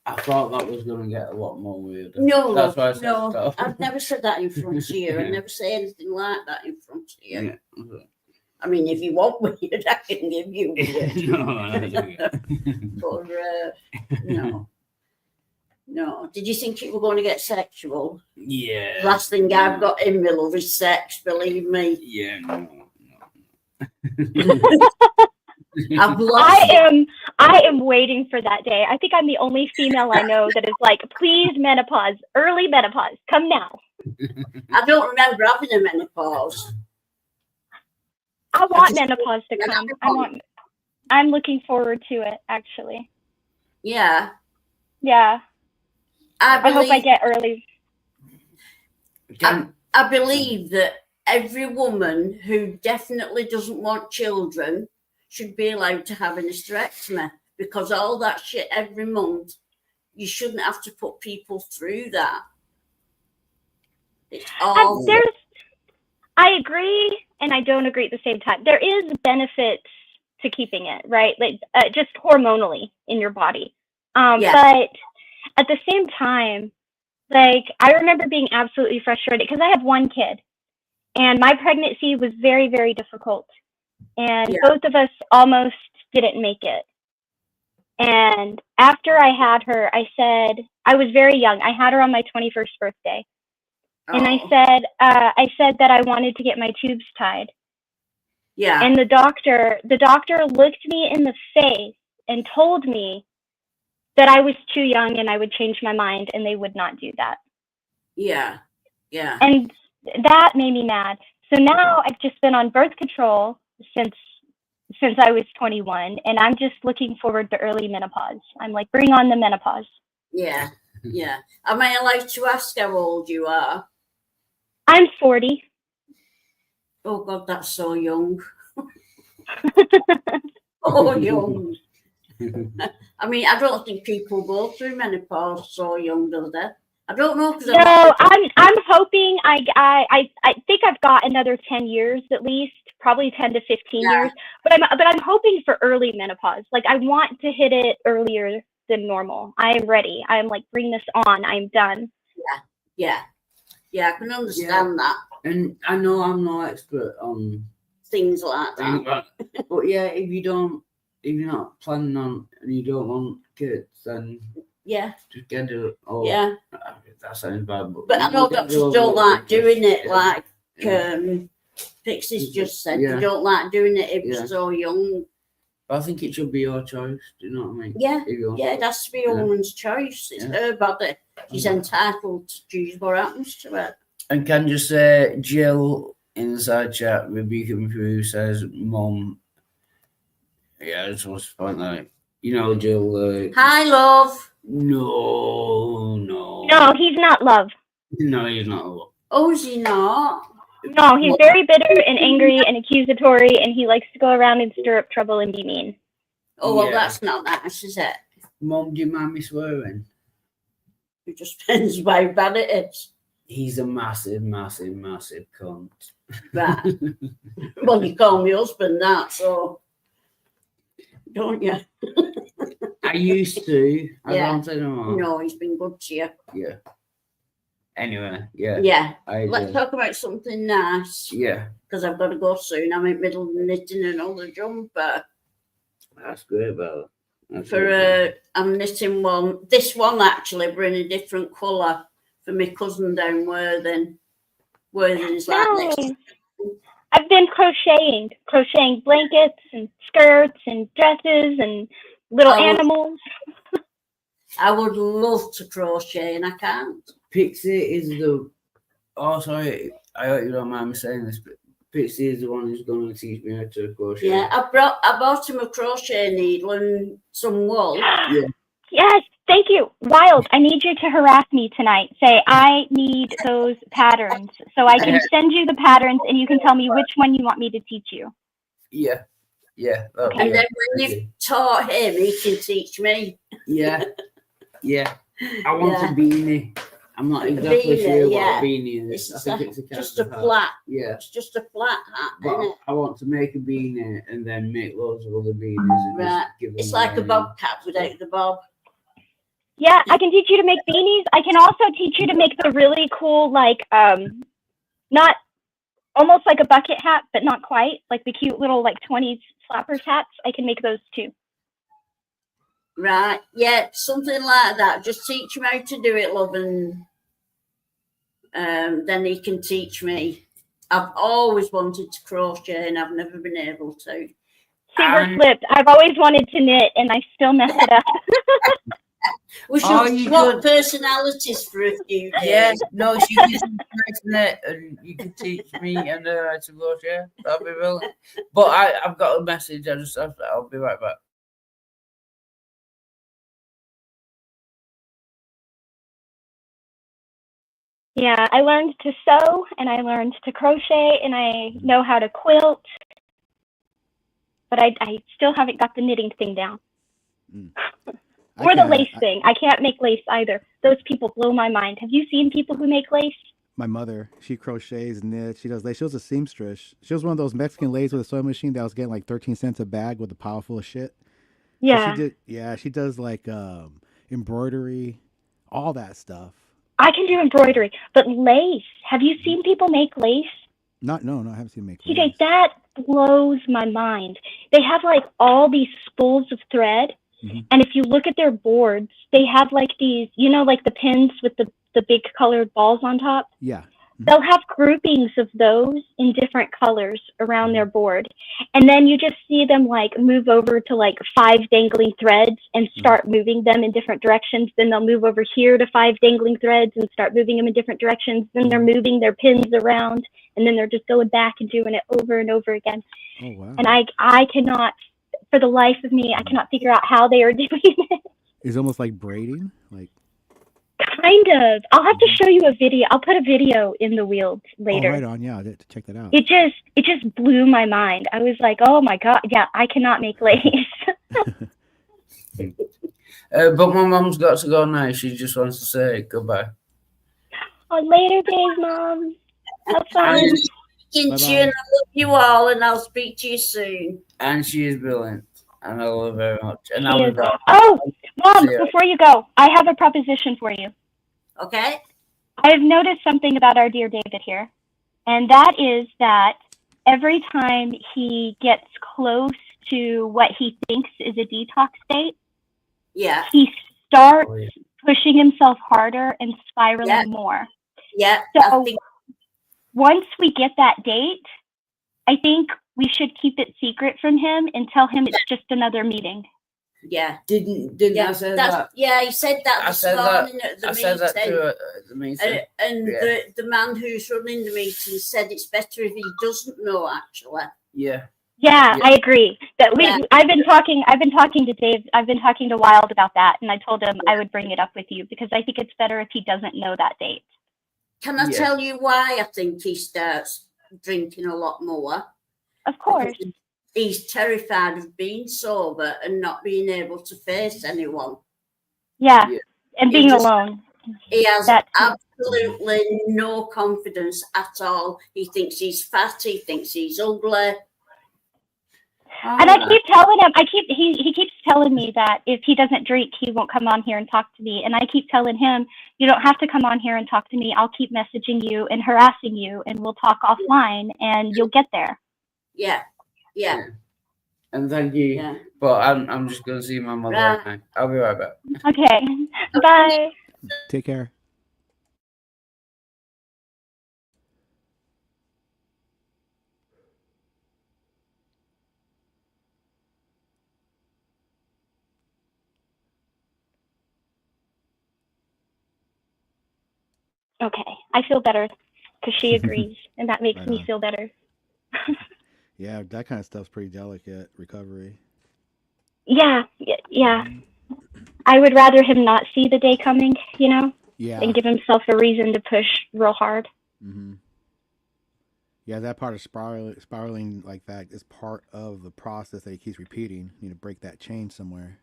I thought that was going to get a lot more weird. No, that's why I said stuff. I've never said that in front of you. I'd never say anything like that in front of you. Yeah. I mean, if you want weird, I can give you weird. But, no. Did you think it were going to get sexual? Yeah. Last thing I've got in my love is sex, believe me. Yeah, no. I am waiting for that day. I think I'm the only female I know that is like, please, menopause, early menopause, come now. I don't remember having a menopause. I want menopause to come. I'm looking forward to it, actually. Yeah. Yeah. I hope I get early. I believe that every woman who definitely doesn't want children should be allowed to have an hysterectomy, because all that shit every month, you shouldn't have to put people through that. It's all... I agree and I don't agree at the same time. There is benefits to keeping it, right? Just hormonally in your body. But at the same time, I remember being absolutely frustrated because I have one kid and my pregnancy was very, very difficult. And both of us almost didn't make it. And after I had her, I said, I was very young. I had her on my 21st birthday. And I said that I wanted to get my tubes tied. Yeah. And the doctor looked me in the face and told me that I was too young and I would change my mind and they would not do that. Yeah. Yeah. And that made me mad. So now I've just been on birth control since I was 21 and I'm just looking forward to early menopause. I'm like, bring on the menopause. Yeah. Yeah. Am I allowed to ask how old you are? I'm 40. Oh God, that's so young. So young. I mean, I don't think people go through menopause so young, do they? I don't know. No, I'm hoping I think I've got another 10 years at least, probably 10 to 15 years. But I'm hoping for early menopause. Like I want to hit it earlier than normal. I am ready. I'm like, bring this on. I'm done. Yeah, I can understand that. And I know I'm no expert on things like that. But yeah, if you're not planning on and you don't want kids, then just get it. Or, that sounds bad. But I know doctors don't like doing it, like Pixie's just said. They don't like doing it if you're so young. I think it should be your choice. Do you know what I mean? Yeah, it has to be a woman's choice. It's her body. She's entitled to choose what happens to her. And can you say Jill in the side chat, Rebecca who says, Mom, I just want to point out, Jill. Hi, love. No. No, he's not love. No, he's not love. Oh, is he not? No, he's very bitter and angry and accusatory, and he likes to go around and stir up trouble and be mean. Oh, well, that's not nice, is it? Mom, do you mind me swearing? It just depends how bad it is. He's a massive, massive, massive cunt. Right. Well, you call me husband that, so don't you? I used to. I don't anymore. No, he's been good to you. Yeah. Anyway, yeah. Yeah. Let's talk about something nice. Yeah. Because I've got to go soon. I'm in the middle of knitting another jumper. That's great, Bella. I'm knitting one. This one actually, but in a different colour for my cousin down Worthing. Worthing is like this. I've been crocheting blankets and skirts and dresses and little animals. I would love to crochet and I can't. Pixie is the. Oh, sorry. I hope you don't mind me saying this, but Pixie is the one who's going to teach me how to crochet. Yeah, I bought him a crochet needle and some wool. Yeah. Yes, thank you. Wild, I need you to harass me tonight. Say, I need those patterns so I can send you the patterns and you can tell me which one you want me to teach you. Yeah. And then when you've taught him, he can teach me. Yeah. I want a beanie. I'm not exactly sure what a beanie is. I think it's just a flat. Yeah. It's just a flat hat, But isn't it? I want to make a beanie and then make loads of other beanies. And Right. just give them It's like a away. bob cap without the bob. Yeah, I can teach you to make beanies. I can also teach you to make the really cool, like, not almost like a bucket hat, but not quite, like the cute little, like, 20s flappers hats. I can make those too. Right. Yeah, something like that. Just teach him how to do it, love, and then he can teach me. I've always wanted to crochet and I've never been able to. Super slipped. I've always wanted to knit and I still mess it up. We should swap personalities for a few days. Yeah, no, she can teach me how to knit and you can teach me and how to crochet. That'd be brilliant. But I've got a message. I'll be right back. Yeah, I learned to sew and I learned to crochet and I know how to quilt, but I still haven't got the knitting thing down. Or the lace thing. I can't make lace either. Those people blow my mind. Have you seen people who make lace? My mother, she crochets, knits, she does lace. She was a seamstress. She was one of those Mexican ladies with a sewing machine that was getting like 13 cents a bag with a pile full of shit. Yeah. So she does like embroidery, all that stuff. I can do embroidery, but lace. Have you seen people make lace? No, I haven't seen make lace. TJ, that blows my mind. They have like all these spools of thread, and if you look at their boards, they have like these, like the pins with the big colored balls on top. Yeah. They'll have groupings of those in different colors around their board. And then you just see them like move over to like 5 dangling threads and start moving them in different directions. Then they'll move over here to 5 dangling threads and start moving them in different directions. Then they're moving their pins around and then they're just going back and doing it over and over again. Oh, wow. And I cannot, for the life of me, I cannot figure out how they are doing it. It's almost like braiding, like. Kind of. I'll have to show you a video. I'll put a video in the wheels later. Oh, right on. Yeah, to check that out. It just blew my mind. I was like, oh my God, yeah, I cannot make lace. But my mom's got to go now. She just wants to say goodbye. On later days, Mom. Have fun. speaking to you, and I love you all, and I'll speak to you soon. And she is brilliant, and I love her very much. And She I'll be is. back. Oh, Mom, See ya. before you go, I have a proposition for you. Okay. I've noticed something about our dear David here, and that is that every time he gets close to what he thinks is a detox state, Yeah. he starts pushing himself harder and spiraling Yeah. more. Yeah. So once we get that date, I think we should keep it secret from him and tell him it's just another meeting. Yeah. Didn't Yeah, I say that's- that? Yeah, he said that I this said that. morning at the I meeting. said that too at the meeting. And Yeah. the man who's running the meeting said it's better if he doesn't know, actually. Yeah. Yeah, Yeah. I agree. That Yeah. I've been talking to Dave, I've been talking to Wild about that, and I told him I would bring it up with you because I think it's better if he doesn't know that date. Can I Yeah. tell you why I think he starts drinking a lot more? Of course. Because he's terrified of being sober and not being able to face anyone. Yeah, Yeah. and He being just- alone. He has That too. absolutely no confidence at all. He thinks he's fat. He thinks he's ugly. And I keep telling him, he keeps telling me that if he doesn't drink, he won't come on here and talk to me. And I keep telling him, you don't have to come on here and talk to me. I'll keep messaging you and harassing you, and we'll talk offline, and you'll get there. Yeah. Yeah. And thank you. Yeah. But I'm just gonna see my mother Right. now. I'll be right back. Okay. Bye. Take care. Okay. I feel better because she agrees, and that makes Right me on. feel better. Yeah, that kind of stuff's pretty delicate. Recovery. Yeah. Yeah. I would rather him not see the day coming, you know, Yeah. and give himself a reason to push real hard. Mm-hmm. Yeah, that part of spiraling like that is part of the process that he keeps repeating. You need to break that chain somewhere.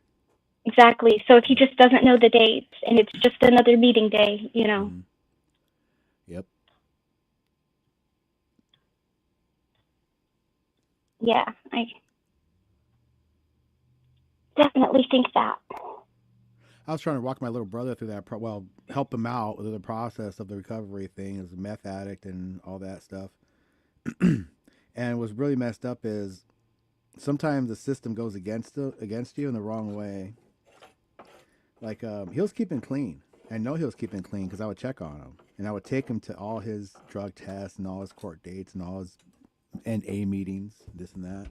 Exactly. So if he just doesn't know the dates and it's just another meeting day, you know. Yep. Yeah, I definitely think that. I was trying to walk my little brother through that. Help him out with the process of the recovery thing as a meth addict and all that stuff. And what's really messed up is sometimes the system goes against you in the wrong way. Like he was keeping clean. I know he was keeping clean because I would check on him and I would take him to all his drug tests and all his court dates and all his NA meetings, this and that.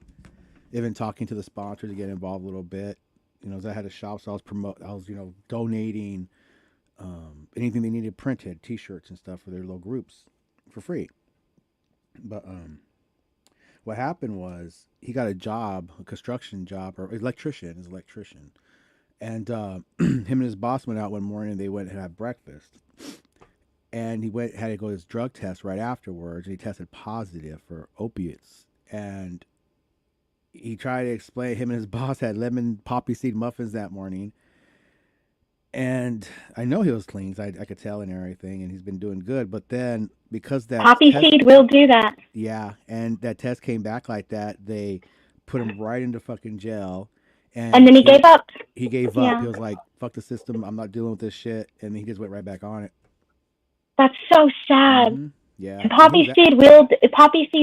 Even talking to the sponsor to get involved a little bit. You know, as I had a shop, so I was donating anything they needed printed, T-shirts and stuff for their little groups for free. But what happened was he got a job, a construction job, or electrician, and him and his boss went out one morning. They went and had breakfast, and he had to go to his drug test right afterwards, and he tested positive for opiates. And he tried to explain, him and his boss had lemon poppy seed muffins that morning. And I know he was clean, I could tell and everything, and he's been doing good. But then because that Poppy seed will do that. yeah, and that test came back like that, they put him right into fucking jail. And then he gave up. He gave up. Yeah. He was like, "Fuck the system. I'm not dealing with this shit," and he just went right back on it. That's so sad. Yeah. And poppy seed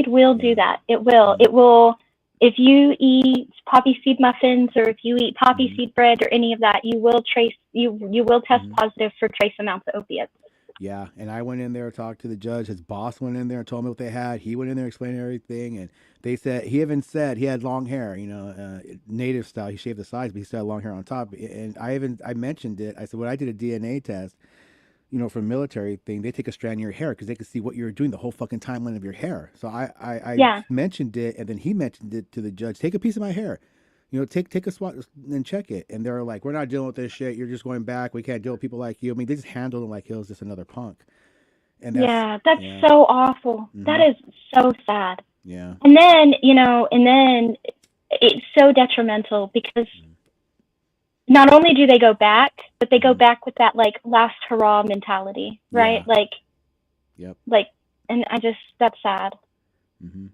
will do that. It will. It will. If you eat poppy seed muffins or if you eat poppy seed bread or any of that, you will test positive for trace amounts of opiates. Yeah, and I went in there, talked to the judge. His boss went in there and told me what they had. He went in there, explained everything, and they said he even said he had long hair, native style. He shaved the sides, but he still had long hair on top. And I mentioned it. I said when I did a DNA test, for a military thing, they take a strand of your hair because they can see what you're doing the whole fucking timeline of your hair. So I mentioned it, and then he mentioned it to the judge. Take a piece of my hair. Take a swat and check it. And they're like, we're not dealing with this shit. You're just going back. We can't deal with people like you. I mean, they just handled him like he was just another punk. And that's so awful. That is so sad. Yeah. And then, it's so detrimental because not only do they go back, but they go back with that like last hurrah mentality, right? Yeah. And that's sad. Mm-hmm.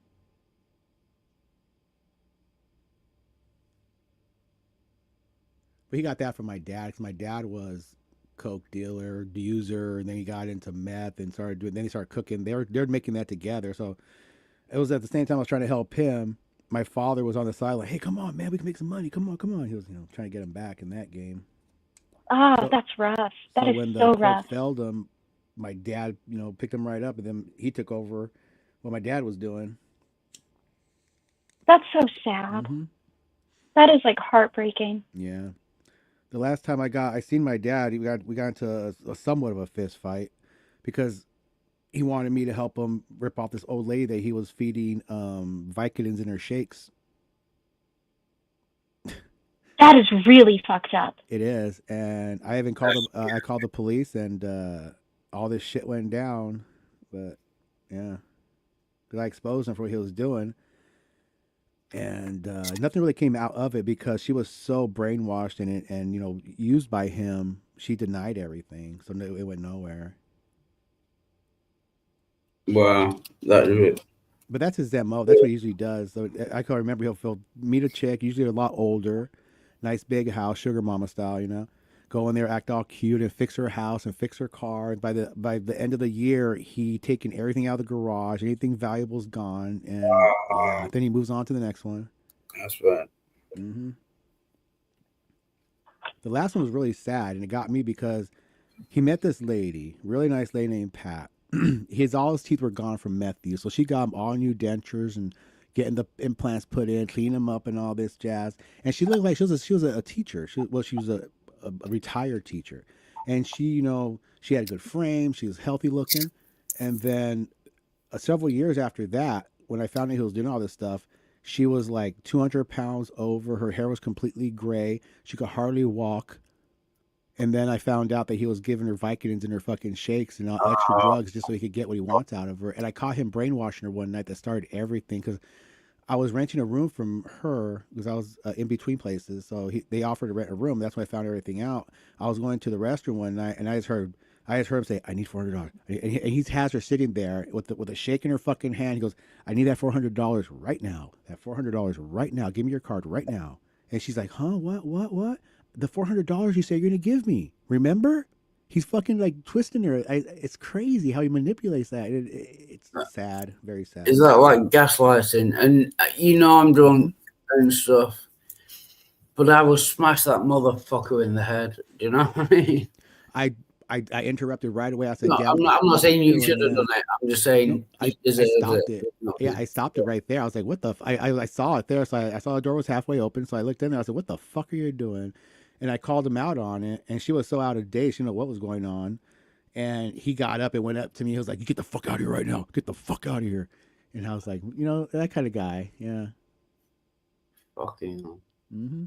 But he got that from my dad because my dad was coke dealer, user, and then he got into meth and started doing. Then he started cooking. They're making that together. So it was at the same time I was trying to help him. My father was on the side like, "Hey, come on, man, we can make some money. Come on, come on." He was, trying to get him back in that game. Oh, So- that's rough. That so is when the so coke rough. failed him, my dad, picked him right up, and then he took over what my dad was doing. That's so sad. Mhm. That is like heartbreaking. Yeah. The last time I seen my dad, we got into a somewhat of a fist fight because he wanted me to help him rip off this old lady that he was feeding Vicodins in her shakes. That is really fucked up. It is, and I even called him. I called the police, and all this shit went down. But yeah, because I exposed him for what he was doing, and nothing really came out of it because she was so brainwashed and used by him. She denied everything, so it went nowhere. Wow, that is it. But that's his MO. That's what he usually does. So I can remember he'll meet a chick, usually a lot older, nice big house, sugar mama style, go in there, act all cute, and fix her house and fix her car. And by the end of the year, he taken everything out of the garage, anything valuable is gone, and yeah, then he moves on to the next one. That's bad. Mm-hmm. The last one was really sad, and it got me because he met this lady, really nice lady named Pat. All his teeth were gone from meth use, so she got him all new dentures and getting the implants put in, clean them up, and all this jazz. And she looked like she was a teacher. She was a retired teacher, and she she had a good frame. She was healthy looking. And then several years after that, when I found out he was doing all this stuff, she was like 200 pounds over. Her hair was completely gray. She could hardly walk. And then I found out that he was giving her Vicodins in her fucking shakes and all extra drugs just so he could get what he wants out of her. And I caught him brainwashing her one night that started everything because I was renting a room from her because I was in between places. So they offered to rent a room. That's when I found everything out. I was going to the restroom one night and I just heard him say, "I need $400." And he has her sitting there with a shake in her fucking hand. He goes, "I need that $400 right now. That $400 right now. Give me your card right now." And she's like, "Huh? What? The $400 you say you're gonna give me? Remember?" He's fucking like twisting her. It's crazy how he manipulates that. It's sad, very sad. Is that like gaslighting? And I'm drunk and stuff, but I will smash that motherfucker in the head. Do you know what I mean? I interrupted right away. I said, No, "Yeah, I'm not saying you should have done it. I'm just saying I stopped it. Yeah, I stopped it right there. I was like, "What the?" I saw it there, so I saw the door was halfway open. So I looked in there. I said, "What the fuck are you doing?" And I called him out on it, and she was so out of date, she didn't know what was going on. And he got up and went up to me. He was like, "You get the fuck out of here right now. Get the fuck out of here." And I was like, that kind of guy. Yeah. Fucking. Mm-hmm.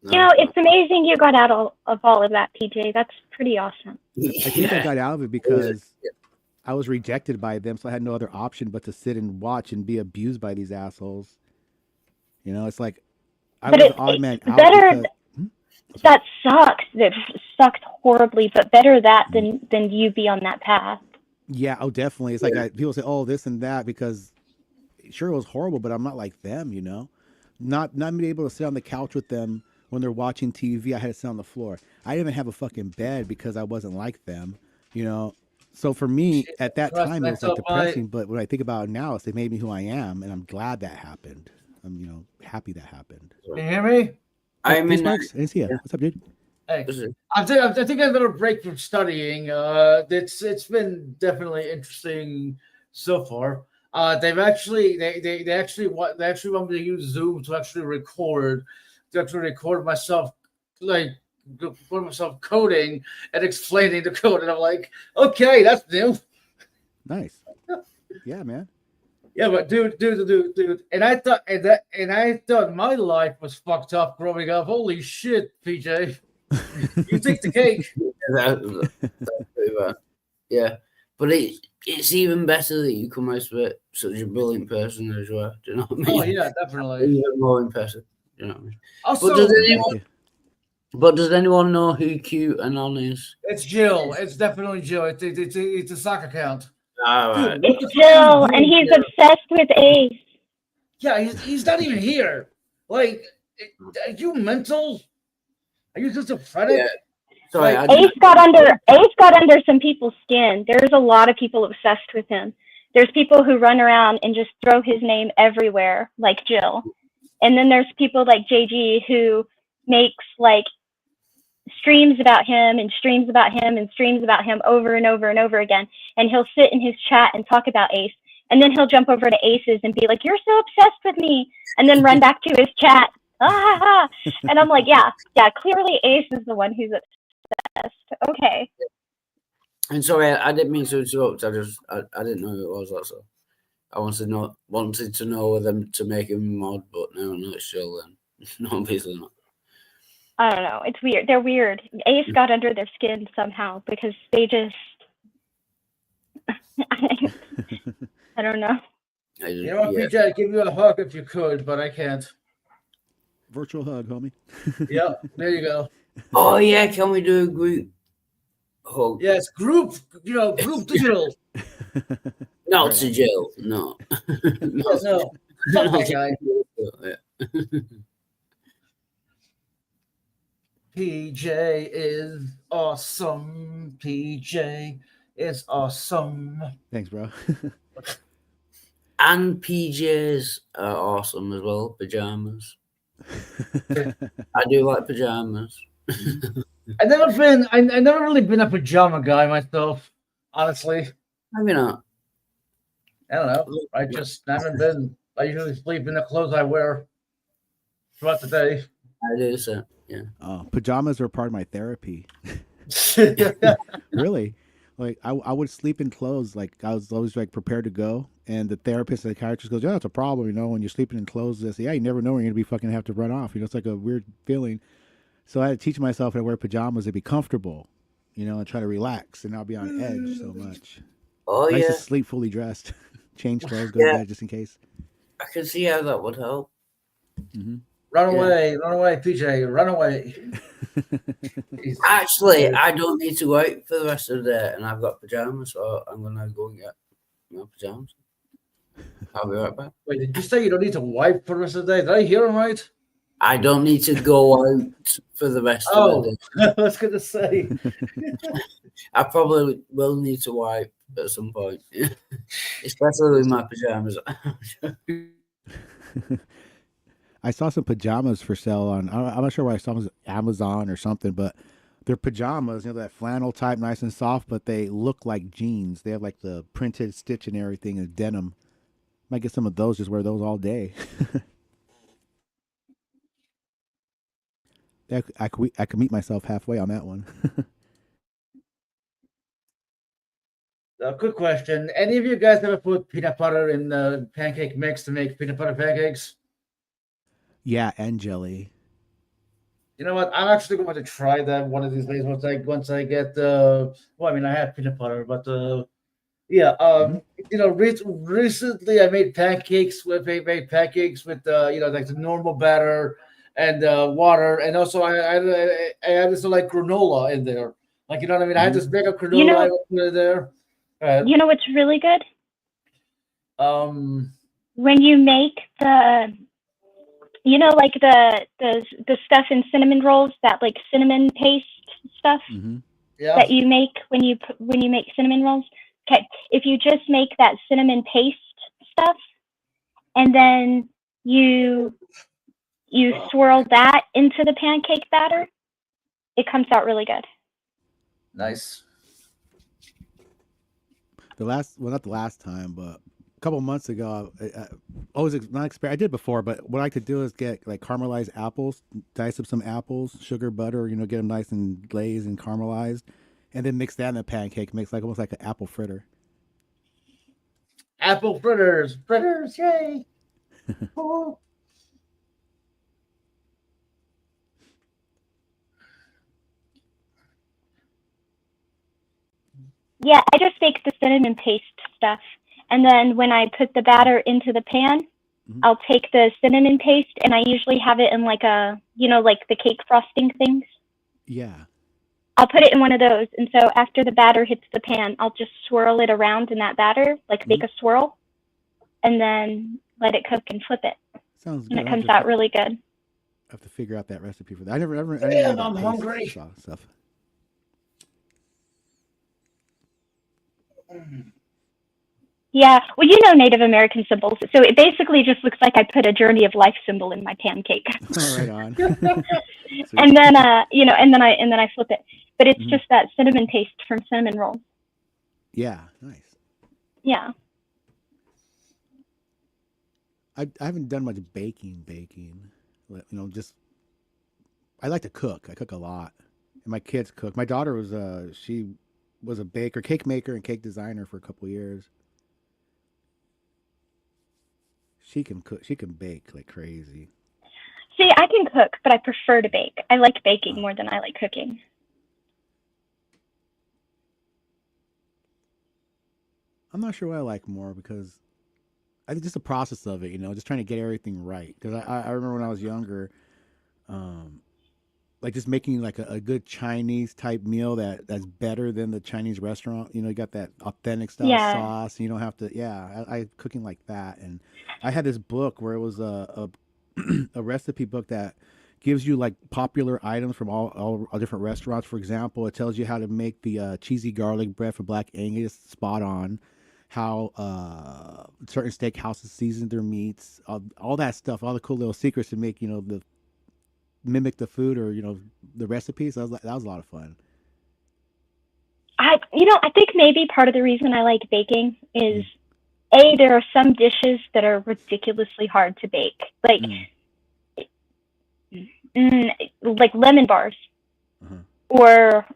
It's amazing you got out of all of that, PJ. That's pretty awesome. I think I got out of it because I was rejected by them, so I had no other option but to sit and watch and be abused by these assholes. It's like I was an odd man out because... That sucks. That sucked horribly, but better that than you be on that path. Yeah, definitely. It's like people say, "Oh, this and that," because sure it was horrible, but I'm not like them, Not being able to sit on the couch with them when they're watching TV. I had to sit on the floor. I didn't even have a fucking bed because I wasn't like them, So for me at that time it was like depressing. But when I think about it now, it made me who I am, and I'm glad that happened. I'm happy that happened. Can you hear me? I'm in. What's up, dude? Hey, I think I'm gonna break from studying. It's been definitely interesting so far. They actually want me to use Zoom to actually record myself, coding and explaining the code, and I'm like, okay, that's new. Nice. Yeah, man. Yeah, but dude, and I thought my life was fucked up growing up. Holy shit, PJ, you take the cake. That's pretty bad. Yeah, but it's even better that you come out of it such a brilliant person as well. Do you know what I mean? Oh yeah, definitely. Even more impressive. You know what I mean? Also, but does anyone know who QAnon is? It's Jill. It's definitely Jill. It's a sock account. Alright. Dude, what the It's fuck are you Jill, and doing he's here? obsessed with Ace. Yeah, he's not even here. Like, are you mental? Are you schizophrenic? Yeah. Sorry, Like, Ace got under some people's skin. There's a lot of people obsessed with him. There's people who run around and just throw his name everywhere, like Jill. And then there's people like JG who makes like streams about him and streams about him and streams about him over and over and over again. And he'll sit in his chat and talk about Ace. And then he'll jump over to Ace's and be like, "You're so obsessed with me," and then run back to his chat. And I'm like, yeah, clearly Ace is the one who's obsessed. Okay. And sorry, I didn't mean to interrupt. I didn't know who it was. That's all. I wanted to know whether to make him a mod, but no, it's Jill then. No, obviously not. I don't know. It's weird. They're weird. Ace got under their skin somehow because they just. I don't know. You know what, PJ? I'd give you a hug if you could, but I can't. Virtual hug, homie. Yep, there you go. Oh yeah, can we do a group hug? Yes, group digital. Not to Jill, no. No. Fuck that guy. PJ is awesome. PJ is awesome. Thanks, bro. And PJs are awesome as well. Pajamas. I do like pajamas. I never really been a pajama guy myself, honestly. Maybe not. I don't know. I just haven't been. I usually sleep in the clothes I wear throughout the day. I do so. Yeah. Oh, pajamas are part of my therapy. Really? Like I would sleep in clothes. Like I was always like prepared to go, and the therapist, the psychiatrist goes, "Yeah, it's a problem. You know, when you're sleeping in clothes, they say, yeah, you never know when you're gonna be fucking have to run off. You know, it's like a weird feeling." So I had to teach myself to wear pajamas to be comfortable, you know, and try to relax and not be on edge so much. Oh I used yeah. to sleep fully dressed, change clothes, go to bed just in case. I can see how that would help. Mm-hmm. Run away, PJ, run away. Actually, I don't need to wait for the rest of the day, and I've got pajamas, so I'm gonna go and get my pajamas. I'll be right back. Wait, did you say you don't need to wipe for the rest of the day? Did I hear him right? I don't need to go out for the rest of the day. I was gonna say. I probably will need to wipe at some point, especially with my pajamas. I saw some pajamas for sale on, I'm not sure where I saw them, Amazon or something, but they're pajamas, you know, that flannel type, nice and soft, but they look like jeans. They have like the printed stitch and everything and denim. Might get some of those, just wear those all day. I could meet myself halfway on that one. Quick question. Any of you guys ever put peanut butter in the pancake mix to make peanut butter pancakes? Yeah, and jelly. You know what? I'm actually going to try that one of these days once I get I have peanut butter, but you know, recently I made pancakes with like the normal batter and water, and also I added some like granola in there. Like, you know what I mean? I had this bag of granola, You know- I put it there. You know what's really good? When you make the, you know, like the stuff in cinnamon rolls, that like cinnamon paste stuff that you make when you make cinnamon rolls. Okay, if you just make that cinnamon paste stuff, and then you swirl that into the pancake batter, it comes out really good. Nice. Not the last time, but a couple months ago, I did before, but what I could do is get like caramelized apples, dice up some apples, sugar, butter, you know, get them nice and glazed and caramelized, and then mix that in the pancake, makes like almost like an apple fritter. Apple fritters, yay! Oh. Yeah, I just make the cinnamon paste stuff, and then when I put the batter into the pan, I'll take the cinnamon paste, and I usually have it in like a, you know, like the cake frosting things. Yeah. I'll put it in one of those, and so after the batter hits the pan, I'll just swirl it around in that batter, like make a swirl, and then let it cook and flip it. Sounds And good. it comes out really good. I have to figure out that recipe for that. I never Damn, know I'm about hungry. paste stuff. Yeah, well, you know Native American symbols, so it basically just looks like I put a Journey of Life symbol in my pancake. Right on. And then and then I flip it. But it's just that cinnamon paste from cinnamon rolls. Yeah, nice. Yeah. I haven't done much baking. Just I like to cook. I cook a lot, and my kids cook. My daughter was she was a baker, cake maker, and cake designer for a couple years. She can cook. She can bake like crazy. See, I can cook, but I prefer to bake. I like baking more than I like cooking. I'm not sure what I like more because I think just the process of it, just trying to get everything right. Because I remember when I was younger, like just making like a good Chinese type meal that's better than the Chinese restaurant. You got that authentic style sauce. And you don't have to. Yeah, I cooking like that. And I had this book where it was a recipe book that gives you like popular items from all different restaurants. For example, it tells you how to make the cheesy garlic bread for Black Angus spot on. How certain steakhouses season their meats, all that stuff, all the cool little secrets to make mimic the food or the recipes. That was a lot of fun. I think maybe part of the reason I like baking is there are some dishes that are ridiculously hard to bake, like lemon bars, or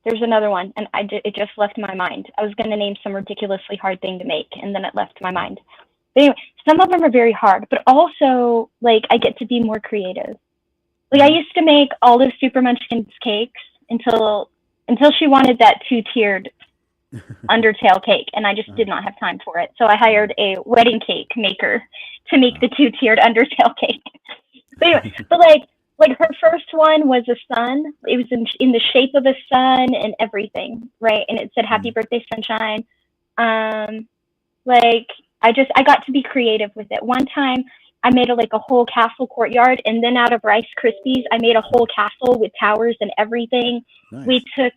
there's another one, and it just left my mind. I was going to name some ridiculously hard thing to make, and then it left my mind. But anyway, some of them are very hard, but also, like, I get to be more creative. Like, I used to make Olive Super Munchkins cakes until she wanted that 2-tiered Undertale cake, and I just did not have time for it. So I hired a wedding cake maker to make the 2-tiered Undertale cake. But anyway, like her first one was a sun. It was in the shape of a sun and everything, right? And it said "Happy Birthday, Sunshine." Like I got to be creative with it. One time, I made a whole castle courtyard, and then out of Rice Krispies, I made a whole castle with towers and everything. Nice. We took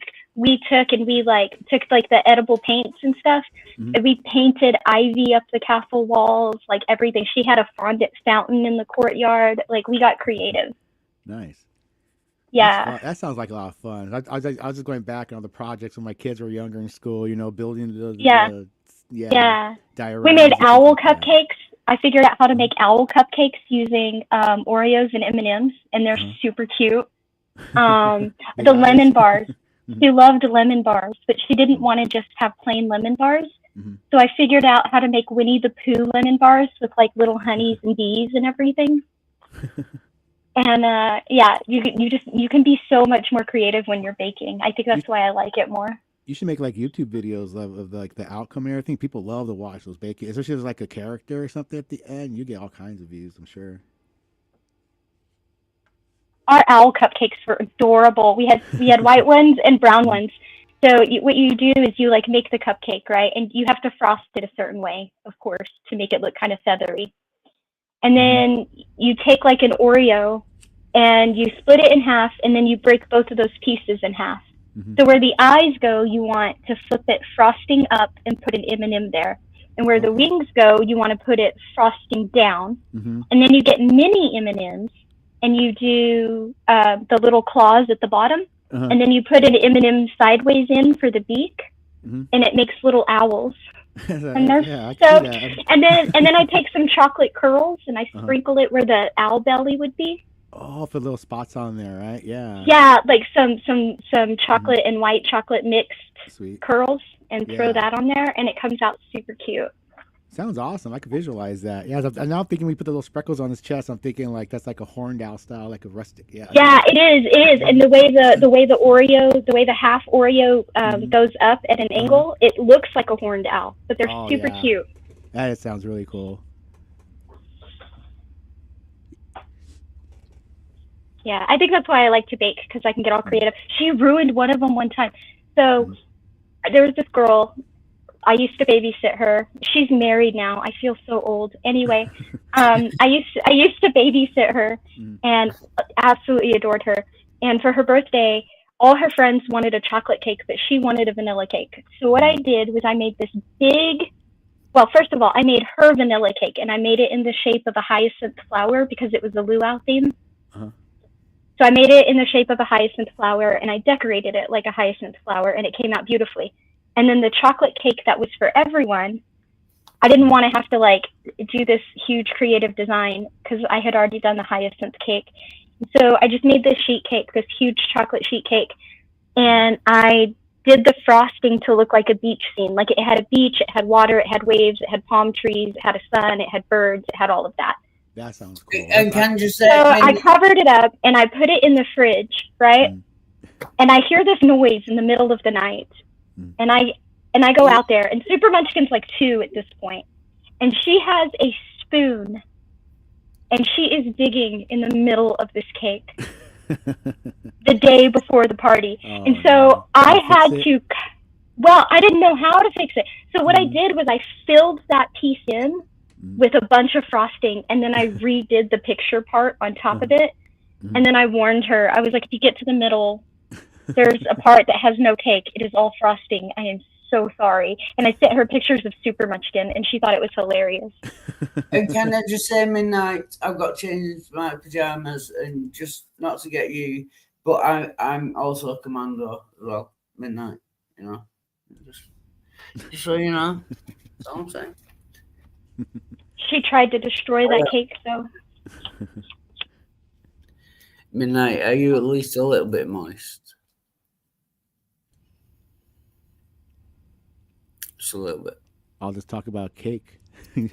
the edible paints and stuff, and we painted ivy up the castle walls, like everything. She had a fondant fountain in the courtyard. Like, we got creative. Nice. Yeah. That sounds like a lot of fun. I was just going back on the projects when my kids were younger in school, building the dioramas. We made owl cupcakes. I figured out how to make owl cupcakes using Oreos and M&Ms, and they're super cute. The lemon bars. She loved lemon bars, but she didn't want to just have plain lemon bars. So I figured out how to make Winnie the Pooh lemon bars with like little honeys and bees and everything. And you can be so much more creative when you're baking. I think that's why I like it more. You should make like YouTube videos of like the outcome and everything. People love to watch those baking, especially if there's like a character or something at the end. You get all kinds of views, I'm sure. Our owl cupcakes were adorable. We had white ones and brown ones. So what you do is you like make the cupcake, right? And you have to frost it a certain way, of course, to make it look kind of feathery. And then you take like an Oreo and you split it in half, and then you break both of those pieces in half. So where the eyes go, you want to flip it frosting up and put an M&M there. And where the wings go, you want to put it frosting down. And then you get mini M&Ms, and you do the little claws at the bottom. And then you put an M&M sideways in for the beak, and it makes little owls. And they're and then I take some chocolate curls and I sprinkle it where the owl belly would be. Oh, for little spots on there, right? Yeah. Yeah, like some chocolate and white chocolate mixed curls, and throw that on there, and it comes out super cute. Sounds awesome. I can visualize that. Yeah, and now I'm thinking we put the little speckles on his chest. I'm thinking like that's like a horned owl style, like a rustic. Yeah. Yeah, it is. And the way the Oreo, the way the half Oreo goes up at an angle, it looks like a horned owl, but they're super cute. That sounds really cool. Yeah, I think that's why I like to bake, because I can get all creative. She ruined one of them one time. So there was this girl. I used to babysit her. She's married now. I feel so old. Anyway, I used to babysit her and absolutely adored her. And for her birthday, all her friends wanted a chocolate cake, but she wanted a vanilla cake. So what I did was I made this big, well, first of all, I made her vanilla cake, and I made it in the shape of a hyacinth flower because it was a luau theme. So I made it in the shape of a hyacinth flower, and I decorated it like a hyacinth flower, and it came out beautifully. And then the chocolate cake that was for everyone, I didn't want to have to like do this huge creative design because I had already done the hyacinth cake. So I just made this sheet cake, this huge chocolate sheet cake, and I did the frosting to look like a beach scene. Like it had a beach, it had water, it had waves, it had palm trees, it had a sun, it had birds, it had all of that. That sounds cool. And can you say? So I covered it up and I put it in the fridge, right? And I hear this noise in the middle of the night, and I go out there, and Super Munchkin's like 2 at this point, and she has a spoon, and she is digging in the middle of this cake the day before the party. And so I had to, well, I didn't know how to fix it. So what I did was I filled that piece in with a bunch of frosting, and then I redid the picture part on top of it. And then I warned her. I was like, if you get to the middle, there's a part that has no cake. It is all frosting. I am so sorry. And I sent her pictures of Super Munchkin, and she thought it was hilarious. And can I just say, midnight, I've got changed into my pajamas, and just not to get you, but I'm also a commando as well. Midnight, you know, just so you know. That's all I'm saying. She tried to destroy that cake, though. Midnight, are you at least a little bit moist? Just a little bit. I'll just talk about cake. Yeah,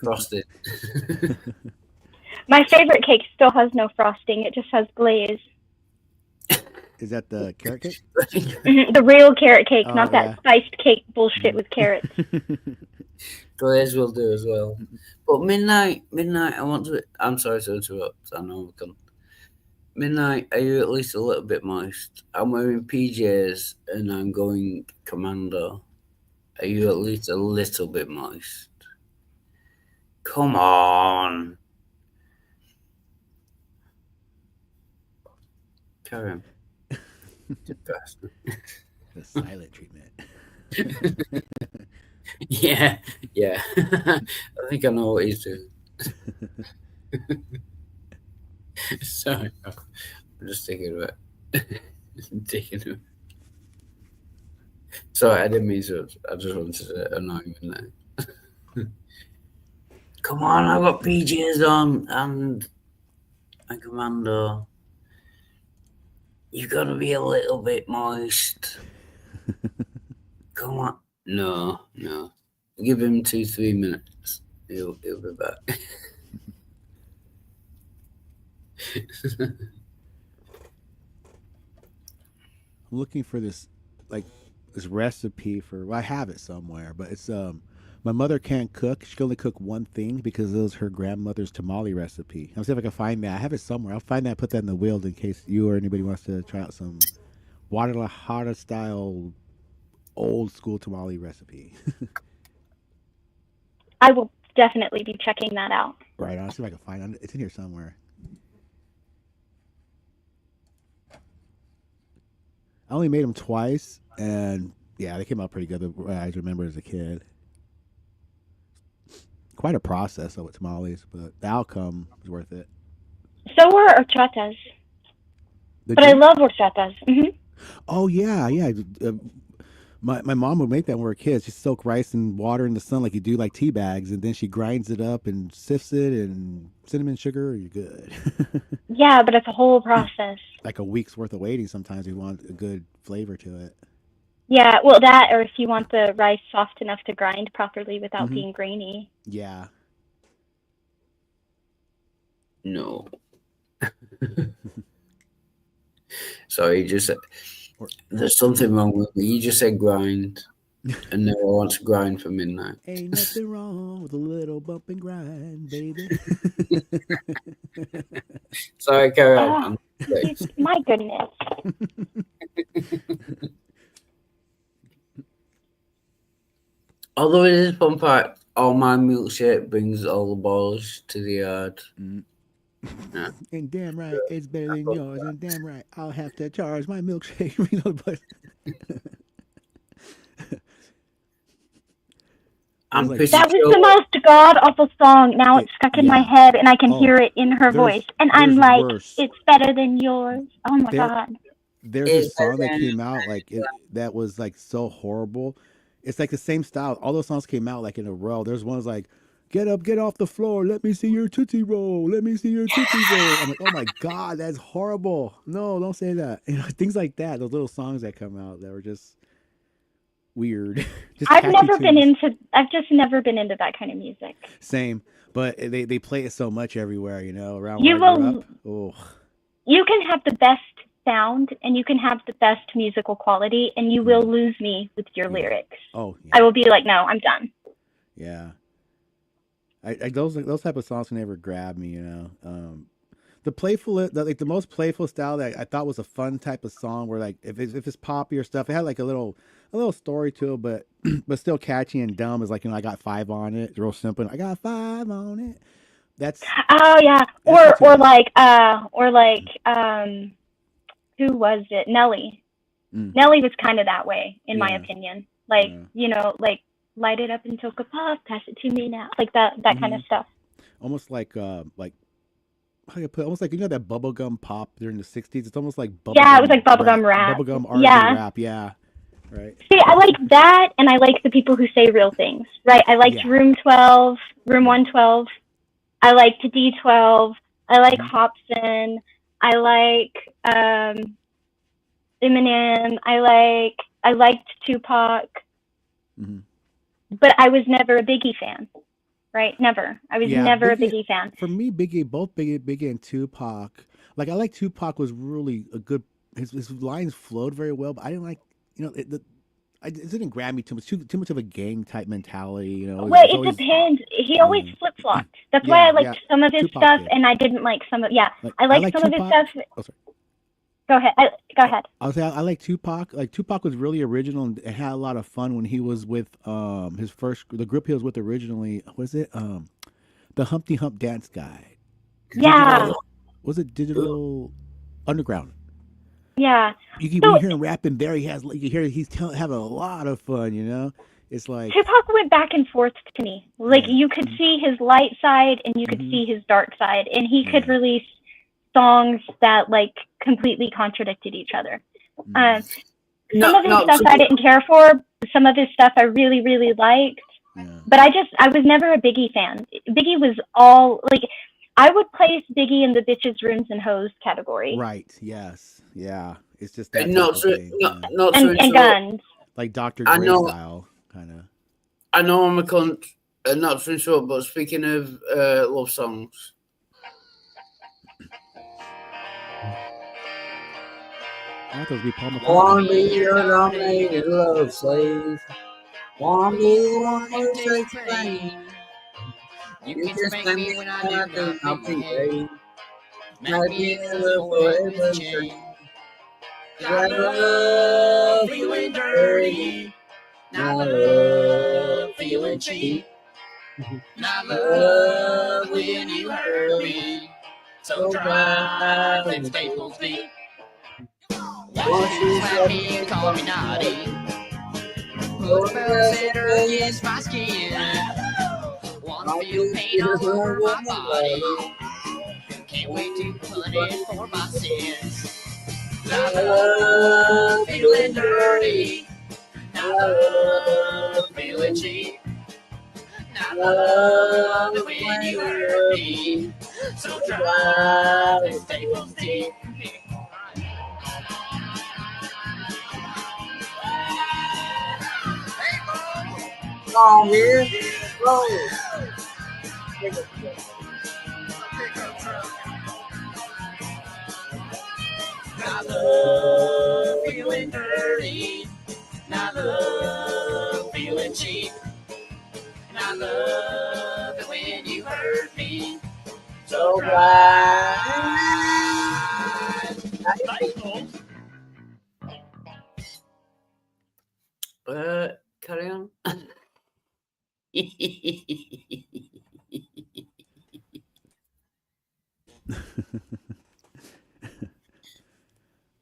frosted. My favorite cake still has no frosting. It just has glaze. Is that the carrot cake? The real carrot cake, not yeah. that spiced cake bullshit with carrots. Glaze will do as well. But midnight, I want to. I'm sorry to interrupt. I know we can. Midnight, are you at least a little bit moist? I'm wearing PJs and I'm going commando. Are you at least a little bit moist? Come on. Carry on. The silent treatment. Yeah. I think I know what he's doing. Sorry, I'm just taking it. Sorry, I didn't mean to. I just wanted to annoy you in there. Come on, I've got PJs on and a commando. You gotta be a little bit moist. Come on. No. Give him 2-3 minutes. He'll be back. I'm looking for this recipe for. Well, I have it somewhere, but it's my mother can't cook. She can only cook one thing because it was her grandmother's tamale recipe. I'll see if I can find that. I have it somewhere. I'll find that. Put that in the wheel in case you or anybody wants to try out some Guadalajara style old school tamale recipe. I will definitely be checking that out. Right. I'll see if I can find it. It's in here somewhere. I only made them twice, and yeah, they came out pretty good. I remember as a kid. Quite a process though with tamales, but the outcome was worth it. So were horchatas. But I love horchatas. Mm-hmm. Oh yeah. My mom would make that when we were kids. She soak rice in water in the sun like you do like tea bags, and then she grinds it up and sifts it and cinnamon sugar. You're good. Yeah, but it's a whole process. Like a week's worth of waiting. Sometimes you want a good flavor to it. Yeah, well, that, or if you want the rice soft enough to grind properly without being grainy. Yeah. No. Sorry, you just said there's something wrong with me. You just said grind. And now I want to grind for midnight. Ain't nothing wrong with a little bump and grind, baby. Sorry, carry on. My goodness. Although it is a fun fact, all my milkshake brings all the balls to the yard. Yeah. And damn right, it's better than yours. And damn right, I'll have to charge my milkshake. You know, but I'm like, pretty That was sure. the most god awful song. Now it's stuck in my head, and I can hear it in her voice. And I'm there's like, worse. it's better than yours. Oh my There- god. There's a song that came out that was like so horrible. It's like the same style. All those songs came out like in a row. There's ones like, get up, get off the floor, let me see your Tootsie Roll, let me see your Tootsie Roll. I'm like, oh my god, that's horrible. No, don't say that. You know, things like that. Those little songs that come out that were just weird. Just I've catchy never been tunes. I've just never been into that kind of music. Same, but they play it so much everywhere. You know, around You where I grew will- up. Oh, You can have the best sound and you can have the best musical quality, and you will lose me with your lyrics. oh I will be like, no, I'm done. yeah. I those type of songs can never grab me. You know, the playful, the most playful style that I thought was a fun type of song, where like if it's poppy or stuff, it had like a little story to it, but still catchy and dumb. Is like, you know, I got 5 on it. It's real simple. I got 5 on it. That's Oh yeah. That's Or not like who was it? Nelly. Nelly was kind of that way, in my Yeah. opinion. Like, you know, like light it up and take a puff, pass it to me now. Like that kind of stuff. almost like how can I put it? Almost like, you know, that bubblegum pop during the 60s. It's almost like Yeah, it was like bubblegum rap. bubblegum R&B Yeah. rap. Yeah, right. See, I like that, and I like the people who say real things, right? I liked Yeah. Room 12, Room 112. I liked D12. I like Hobson. I like Eminem. I liked Tupac. But I was never a Biggie fan, right? Never. I was Yeah, never a Biggie- Biggie fan. For me, both Biggie and Tupac. Like, I like Tupac was really a good. His lines flowed very well, but I didn't like, you know, it didn't grab me too much. Too much of a gang type mentality, you know. Well, it's it always- depends. He always flip flopped. That's why Yeah, I liked yeah. some of his Tupac stuff, did. and I didn't like some of. Yeah, Like, I I liked like some of his Tupac. stuff. Oh, sorry. Go ahead. Go ahead. I'll say I like Tupac. Like, Tupac was really original and had a lot of fun when he was with the group he was with originally. Was it the Humpty Hump Dance guy? Yeah. Was it Digital Underground? Yeah. You So- hear him rapping there. You hear he's having a lot of fun. You know, it's like Tupac went back and forth to me. Like, you could see his light side and you could see his dark side, and he could release songs that like completely contradicted each other. Some of his stuff I didn't care for. Some of his stuff I really, really liked. But I was never a Biggie fan. Biggie was all like, I would place Biggie in the bitches, rooms, and hoes category. right. Yes. Yeah. It's just that Not type to, of thing. not, yeah. not to And interrupt. guns. Like Dr. I Dre know- style, kind of. I know I'm a cunt, not to interrupt, but speaking of love songs, I thought it would be Paul McCartney. wanna be your dominated love slave. Wanna be the one who takes pain. You can spank me when I do nothing great. Might be in love forever change. I love feeling dirty. I love feeling cheap. I love when you hurt me. So drive and staples deep. Once you slap me and call me naughty, put a center against my skin. Wanna feel pain all over my body. Can't wait to punish for my sins. I love feeling dirty. I love feeling cheap. I love it when you hurt me. So drive and staples deep. on here. Roll. I love feeling dirty. I love cheap. And I love it when you hurt me. So right. Carry on.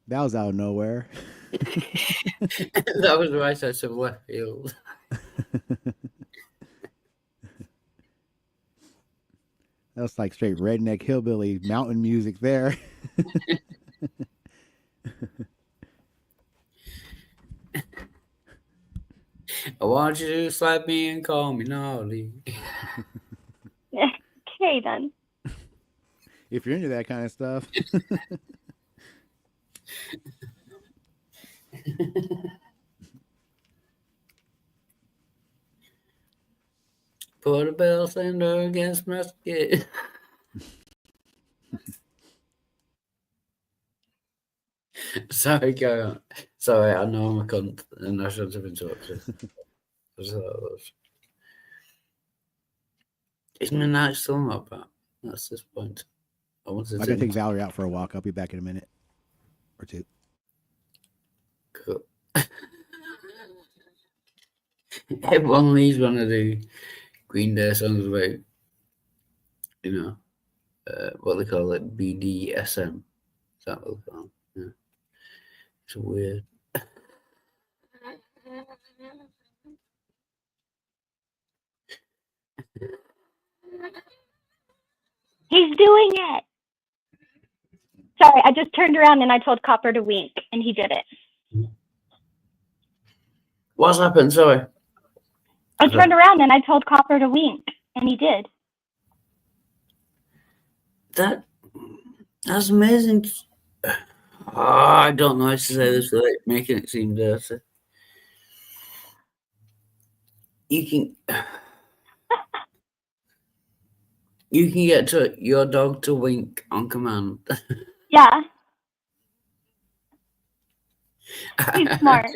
That was out of nowhere. That was right out of left field. That's like straight redneck hillbilly mountain music there. I want you to slap me and call me naughty. Okay, then. If you're into that kind of stuff. Put a bell sander against my skin. Sorry, carry on. Sorry, I know I'm a cunt and I shouldn't have interrupted. Isn't a nice song like that? That's this point. I want to I'm gonna take Valerie out for a walk. I'll be back in a minute or two. Cool. Everyone leaves one of the Green Day songs about, you know, what they call it, BDSM. Is that what they call it? Yeah. It's weird. He's doing it. Sorry, I just turned around and I told Copper to wink, and he did it. What's happened? Sorry. I turned around and I told Copper to wink, and he did. That's amazing. I don't know how to say this without making it seem dirty. You can get your dog to wink on command. Yeah. He's smart.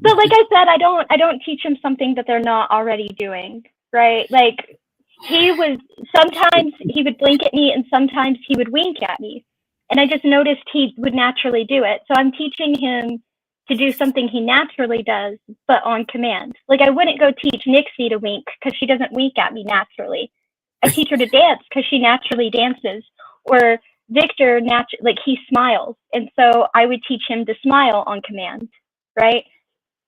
But like I said, I don't teach him something that they're not already doing, right? Like sometimes he would blink at me and sometimes he would wink at me. And I just noticed he would naturally do it. So I'm teaching him to do something he naturally does, but on command. Like I wouldn't go teach Nixie to wink because she doesn't wink at me naturally. I teach her to dance because she naturally dances. Or Victor, like he smiles. And so I would teach him to smile on command, right?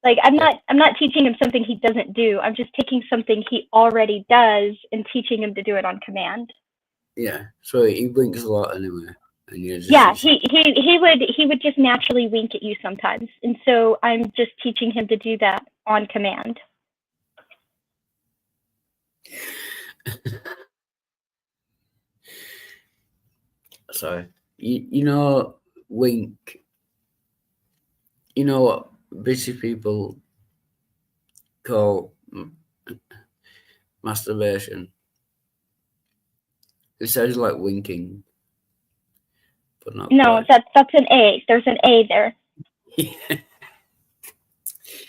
Like I'm not teaching him something he doesn't do. I'm just taking something he already does and teaching him to do it on command. Yeah. So he blinks a lot anyway. And Yeah, he would just naturally wink at you sometimes. And so I'm just teaching him to do that on command. Sorry. You know, wink. You know what British people call masturbation? It sounds like winking, but not. No, quite. that's an A. There's an A there.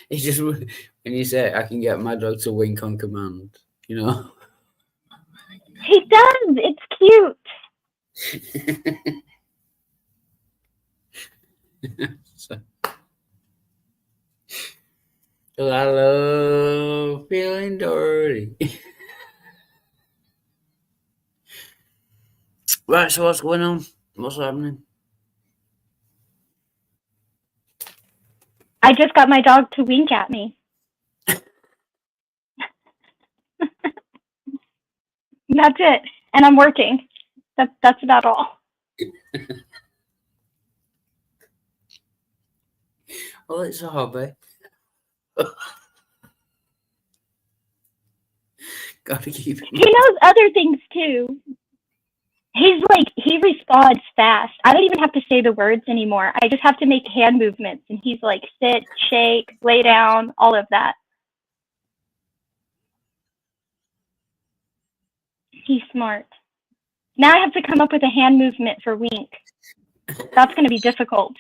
It's just when you say I can get my dog to wink on command, you know. He does. It's cute. So, I love feeling dirty. Right, so what's going on? What's happening? I just got my dog to wink at me. That's it. And I'm working. That's about all. Well, it's a hobby. Gotta keep it. He knows other things too. He responds fast. I don't even have to say the words anymore. I just have to make hand movements, and he's like sit, shake, lay down, all of that. He's smart. Now I have to come up with a hand movement for wink. That's going to be difficult.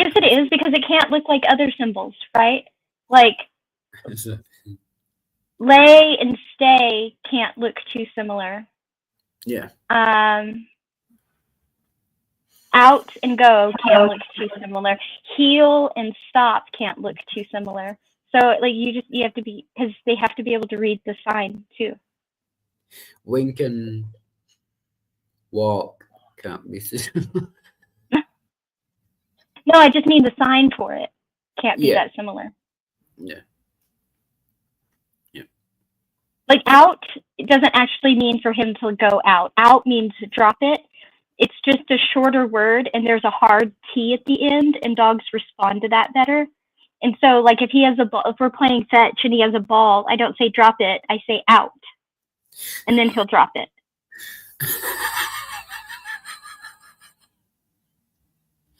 Yes, it is, because it can't look like other symbols, right? Like lay and stay can't look too similar. Yeah. Out and go can't look too similar. Heel and stop can't look too similar. So like you have to be, because they have to be able to read the sign too. Wink and walk can't be similar. No, I just mean the sign for it can't be Yeah. that similar. Yeah. Like out, it doesn't actually mean for him to go out. Out means drop it. It's just a shorter word, and there's a hard T at the end, and dogs respond to that better. And so, like, if he has a ball, if we're playing fetch and he has a ball, I don't say drop it, I say out, and then he'll drop it.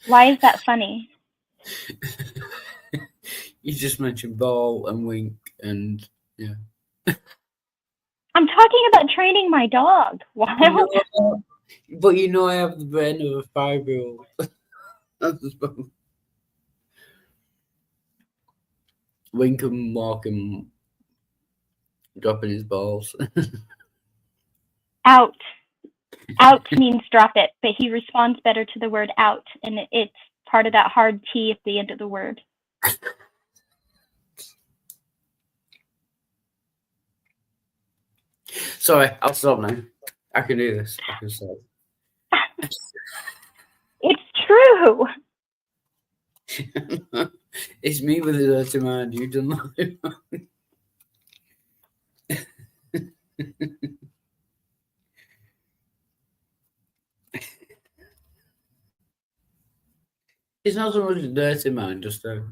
Why is that funny? You just mentioned ball and wink and yeah. I'm talking about training my dog. Why? But you know I have the brain of a 5-year-old. That's the problem. Wink and walk and dropping his balls. Out. Out means drop it, but he responds better to the word out, and it's part of that hard T at the end of the word. Sorry, I'll stop now. I can do this. I can stop. It's true. It's me with a dirty mind. You don't know. It's not so much a dirty mind, just a...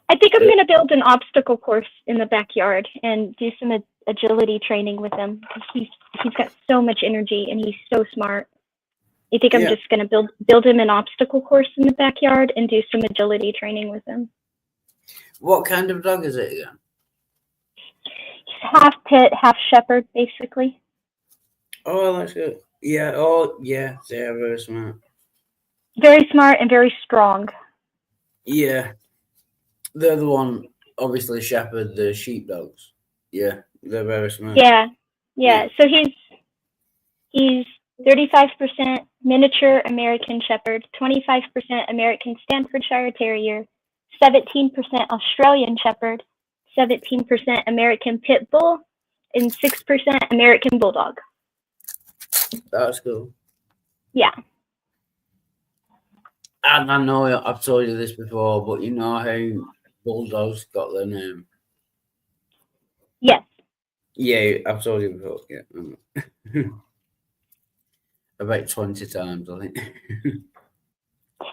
I think I'm going to build an obstacle course in the backyard and do some agility training with him, because he's got so much energy and he's so smart. I think I'm just going to build him an obstacle course in the backyard and do some agility training with him. What kind of dog is it again? He's half pit, half shepherd, basically. Oh, that's good. Yeah. Oh, yeah. They're very smart. Very smart and very strong. Yeah. They're the one, obviously, shepherd, the sheepdogs. Yeah, they're very smart. Yeah. So he's 35% miniature American Shepherd, 25% American Staffordshire Terrier, 17% Australian Shepherd, 17% American Pit Bull, and 6% American Bulldog. That's cool. Yeah. And I know I've told you this before, but you know how bulldogs got their name? Yes. Yeah, I've told you before. Yeah. About 20 times, I think.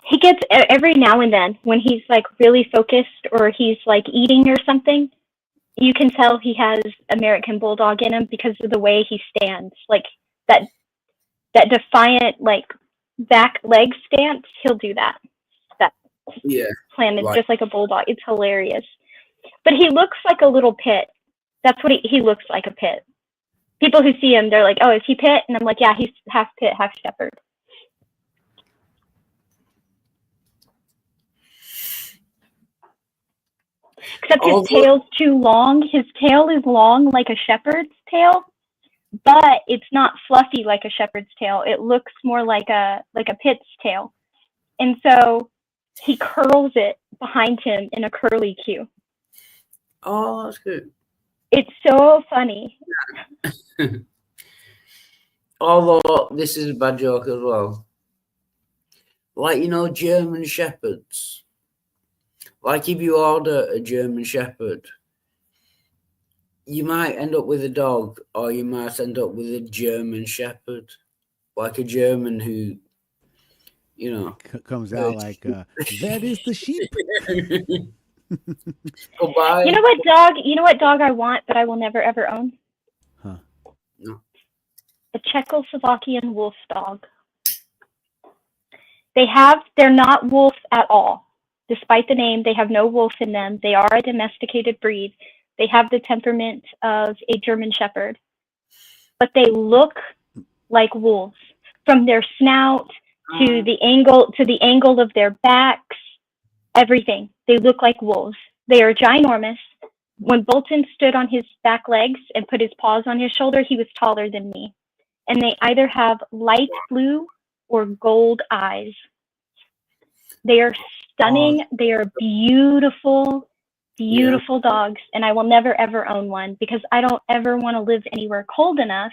He gets every now and then when he's like really focused or he's like eating or something, you can tell he has American Bulldog in him because of the way he stands. Like that defiant, like back leg stance, he'll do that. Yeah. Planted just like a bulldog. It's hilarious. But he looks like a little pit. That's what he looks like, a pit. People who see him, they're like, oh, is he pit? And I'm like, yeah, he's half pit, half shepherd. Except his tail's too long. His tail is long like a shepherd's tail, but it's not fluffy like a shepherd's tail. It looks more like a pit's tail. And so he curls it behind him in a curly Q. Oh, that's good. It's so funny. Although this is a bad joke as well. Like, you know, German shepherds. Like if you order a German shepherd, you might end up with a dog, or you might end up with a German shepherd. Like a German who, you know, comes out like, that is the sheep. Goodbye. You know what dog I want, but I will never ever own? Huh. No. A Czechoslovakian wolf dog. They're not wolf at all. Despite the name, they have no wolf in them. They are a domesticated breed. They have the temperament of a German Shepherd, but they look like wolves from their snout to the angle of their backs everything. They look like wolves. They are ginormous. When Bolton stood on his back legs and put his paws on his shoulder, he was taller than me. And they either have light blue or gold eyes. They are stunning. They are beautiful, beautiful dogs. And I will never, ever own one because I don't ever want to live anywhere cold enough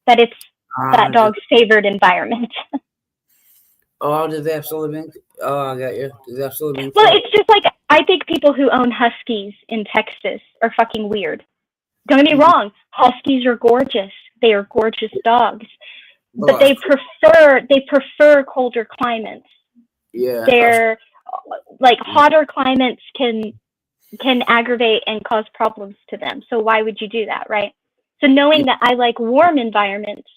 that it's that dog's favored environment. Oh, did they have to live in? Oh, I got you. Did they have to live in? Well, it's just like, I think people who own Huskies in Texas are fucking weird. Don't get me wrong. Huskies are gorgeous. They are gorgeous dogs. But they prefer colder climates. Yeah. They're like hotter climates can aggravate and cause problems to them. So why would you do that, right? So knowing that I like warm environments,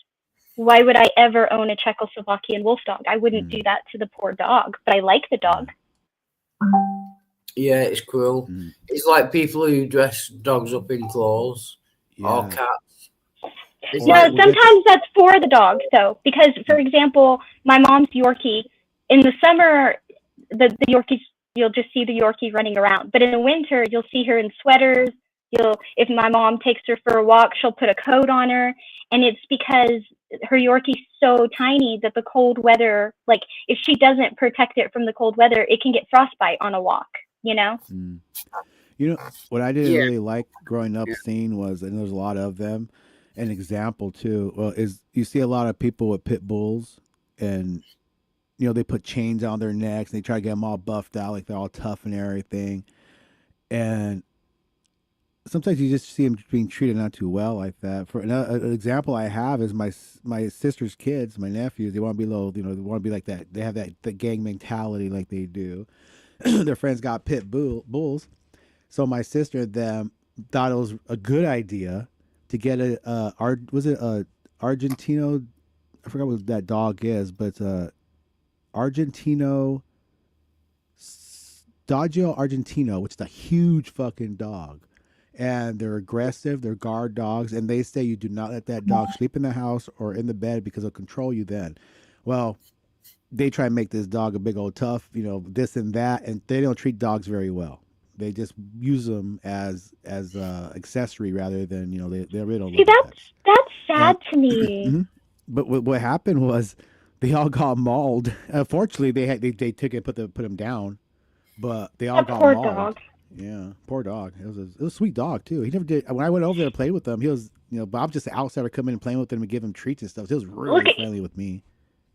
why would I ever own a Czechoslovakian wolf dog? I wouldn't do that to the poor dog, but I like the dog. Yeah, it's cruel. It's like people who dress dogs up in claws or cats. It's No, like- sometimes that's for the dog, though, because, for example, my mom's Yorkie, in the summer, the Yorkies, you'll just see the Yorkie running around. But in the winter, you'll see her in sweaters. If my mom takes her for a walk, she'll put a coat on her. And it's because her Yorkie's so tiny that the cold weather, like if she doesn't protect it from the cold weather, it can get frostbite on a walk, you know? You know what I didn't really like growing up seeing was, and there's a lot of them. An example too, well, is you see a lot of people with pit bulls, and you know they put chains on their necks and they try to get them all buffed out like they're all tough and everything, and sometimes you just see them being treated not too well like that. For an example I have is my sister's kids, my nephews. They want to be little, you know, they want to be like that. They have that gang mentality like they do. Their friends got pit bulls, so my sister and them thought it was a good idea to get a Argentino, I forgot what that dog is, but Argentino Doggio Argentino, which is a huge fucking dog. And they're aggressive, they're guard dogs, and they say you do not let that dog sleep in the house or in the bed because it'll control you then. Well, they try to make this dog a big old tough, you know, this and that, and they don't treat dogs very well. They just use them as accessory rather than, you know, they really don't. See, that's sad to me. But what happened was they all got mauled. Fortunately, they took it, put them down, but they all got poor mauled. dog. Yeah, poor dog. It was a sweet dog too. He never did. When I went over there to play with him, he was, you know, Bob just an outsider coming and playing with him and give him treats and stuff. So he was really friendly with me.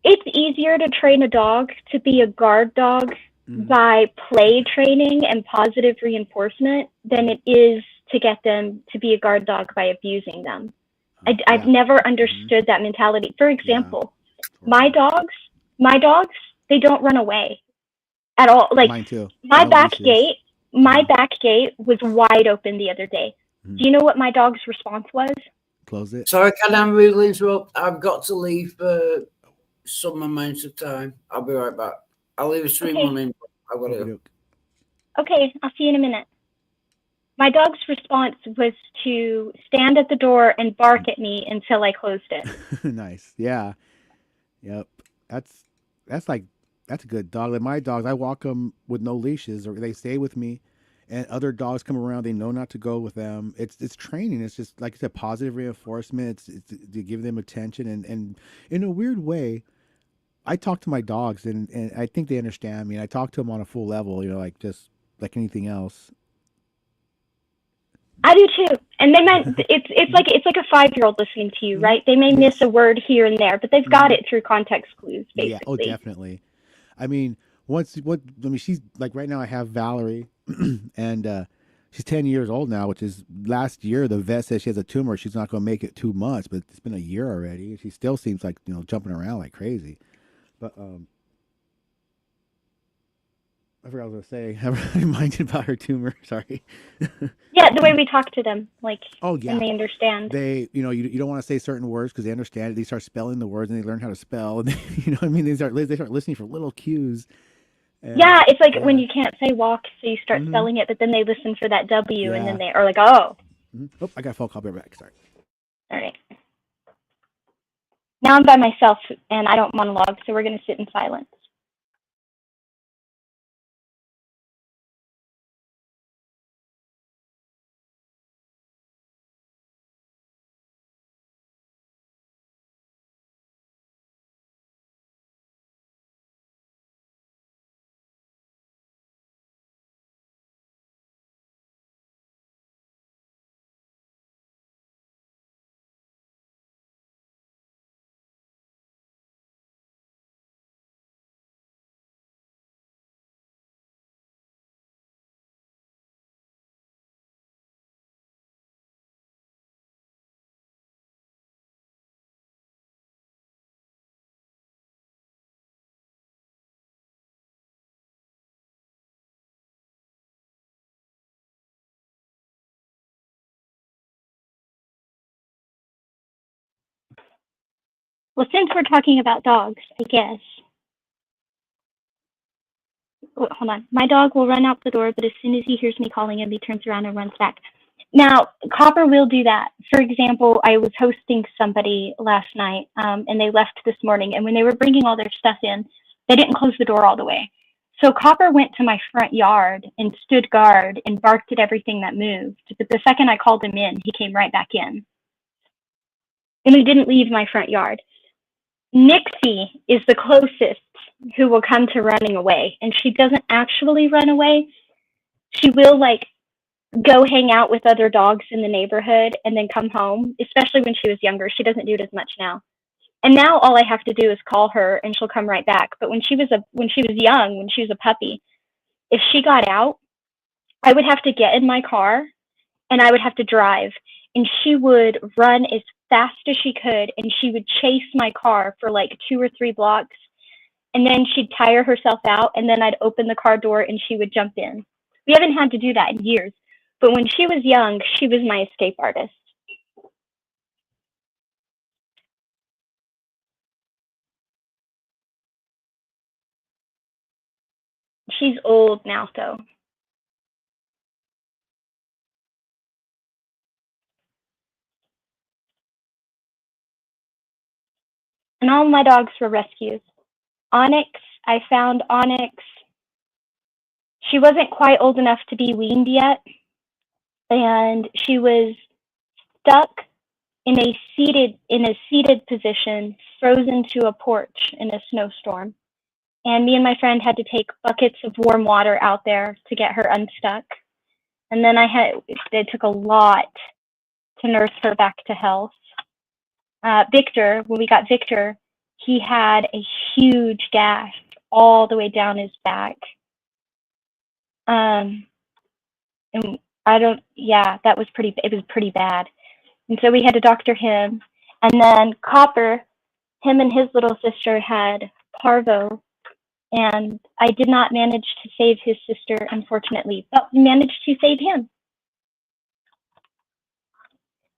It's easier to train a dog to be a guard dog by play training and positive reinforcement than it is to get them to be a guard dog by abusing them. I've never understood that mentality. For example, my dogs, they don't run away at all. Like mine too. My back gate was wide open the other day. Do you know what my dog's response was? Close it. Sorry, can I really interrupt? I've got to leave for some amount of time. I'll be right back. I'll leave a stream Okay. on in. I've got to go. Okay, I'll see you in a minute. My dog's response was to stand at the door and bark at me until I closed it. Nice. Yeah. Yep. That's a good dog. Like my dogs, I walk them with no leashes, or they stay with me, and other dogs come around. They know not to go with them. It's training. It's just like I said, positive reinforcement. It's to give them attention, and in a weird way, I talk to my dogs, and I think they understand me. And I talk to them on a full level, you know, like just like anything else. I do too, and they might. It's like a 5-year-old listening to you, right? They may miss a word here and there, but they've got it through context clues, basically. Yeah. Oh, definitely. I mean, she's like right now I have Valerie and she's 10 years old now, which is last year the vet said she has a tumor. She's not going to make it 2 months, but it's been a year already. She still seems like, you know, jumping around like crazy. But I forgot what I was going to say. I'm reminded about her tumor. Sorry. Yeah, the way we talk to them, like, oh yeah, and they understand. They, you know, you don't want to say certain words because they understand it. They start spelling the words and they learn how to spell. And they, you know what I mean? They start listening for little cues. And, yeah, it's like when you can't say walk, so you start spelling it, but then they listen for that W, and then they are like, oh. Oh, I got a phone call. Be right back. Sorry. All right. Now I'm by myself, and I don't monologue, so we're going to sit in silence. Well, since we're talking about dogs, I guess. Wait, hold on. My dog will run out the door, but as soon as he hears me calling him, he turns around and runs back. Now, Copper will do that. For example, I was hosting somebody last night, and they left this morning, and when they were bringing all their stuff in, they didn't close the door all the way. So Copper went to my front yard and stood guard and barked at everything that moved. But the second I called him in, he came right back in. And he didn't leave my front yard. Nixie is the closest who will come to running away, and she doesn't actually run away. She will like go hang out with other dogs in the neighborhood and then come home, especially when she was younger. She doesn't do it as much now. And now all I have to do is call her and she'll come right back. But when she was young, when she was a puppy, if she got out, I would have to get in my car and I would have to drive, and she would run as fast as she could, and she would chase my car for like 2 or 3 blocks, and then she'd tire herself out, and then I'd open the car door and she would jump in. We haven't had to do that in years, but when she was young, she was my escape artist. She's old now, though. And all my dogs were rescues. Onyx, I found Onyx. She wasn't quite old enough to be weaned yet, and she was stuck in a seated position, frozen to a porch in a snowstorm. And me and my friend had to take buckets of warm water out there to get her unstuck. And then it took a lot to nurse her back to health. Victor, when we got Victor, he had a huge gash all the way down his back. And that was it was pretty bad. And so we had to doctor him. And then Copper, him and his little sister had parvo. And I did not manage to save his sister, unfortunately, but we managed to save him.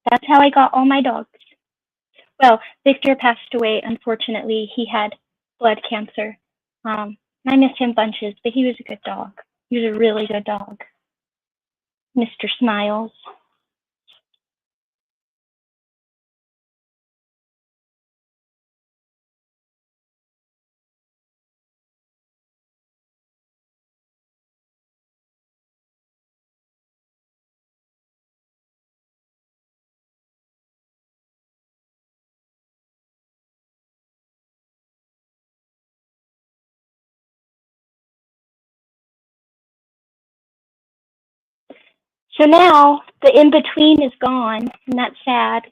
That's how I got all my dogs. Well, Victor passed away, unfortunately. He had blood cancer. I miss him bunches, but he was a good dog. He was a really good dog. Mr. Smiles. So now the in-between is gone, and that's sad.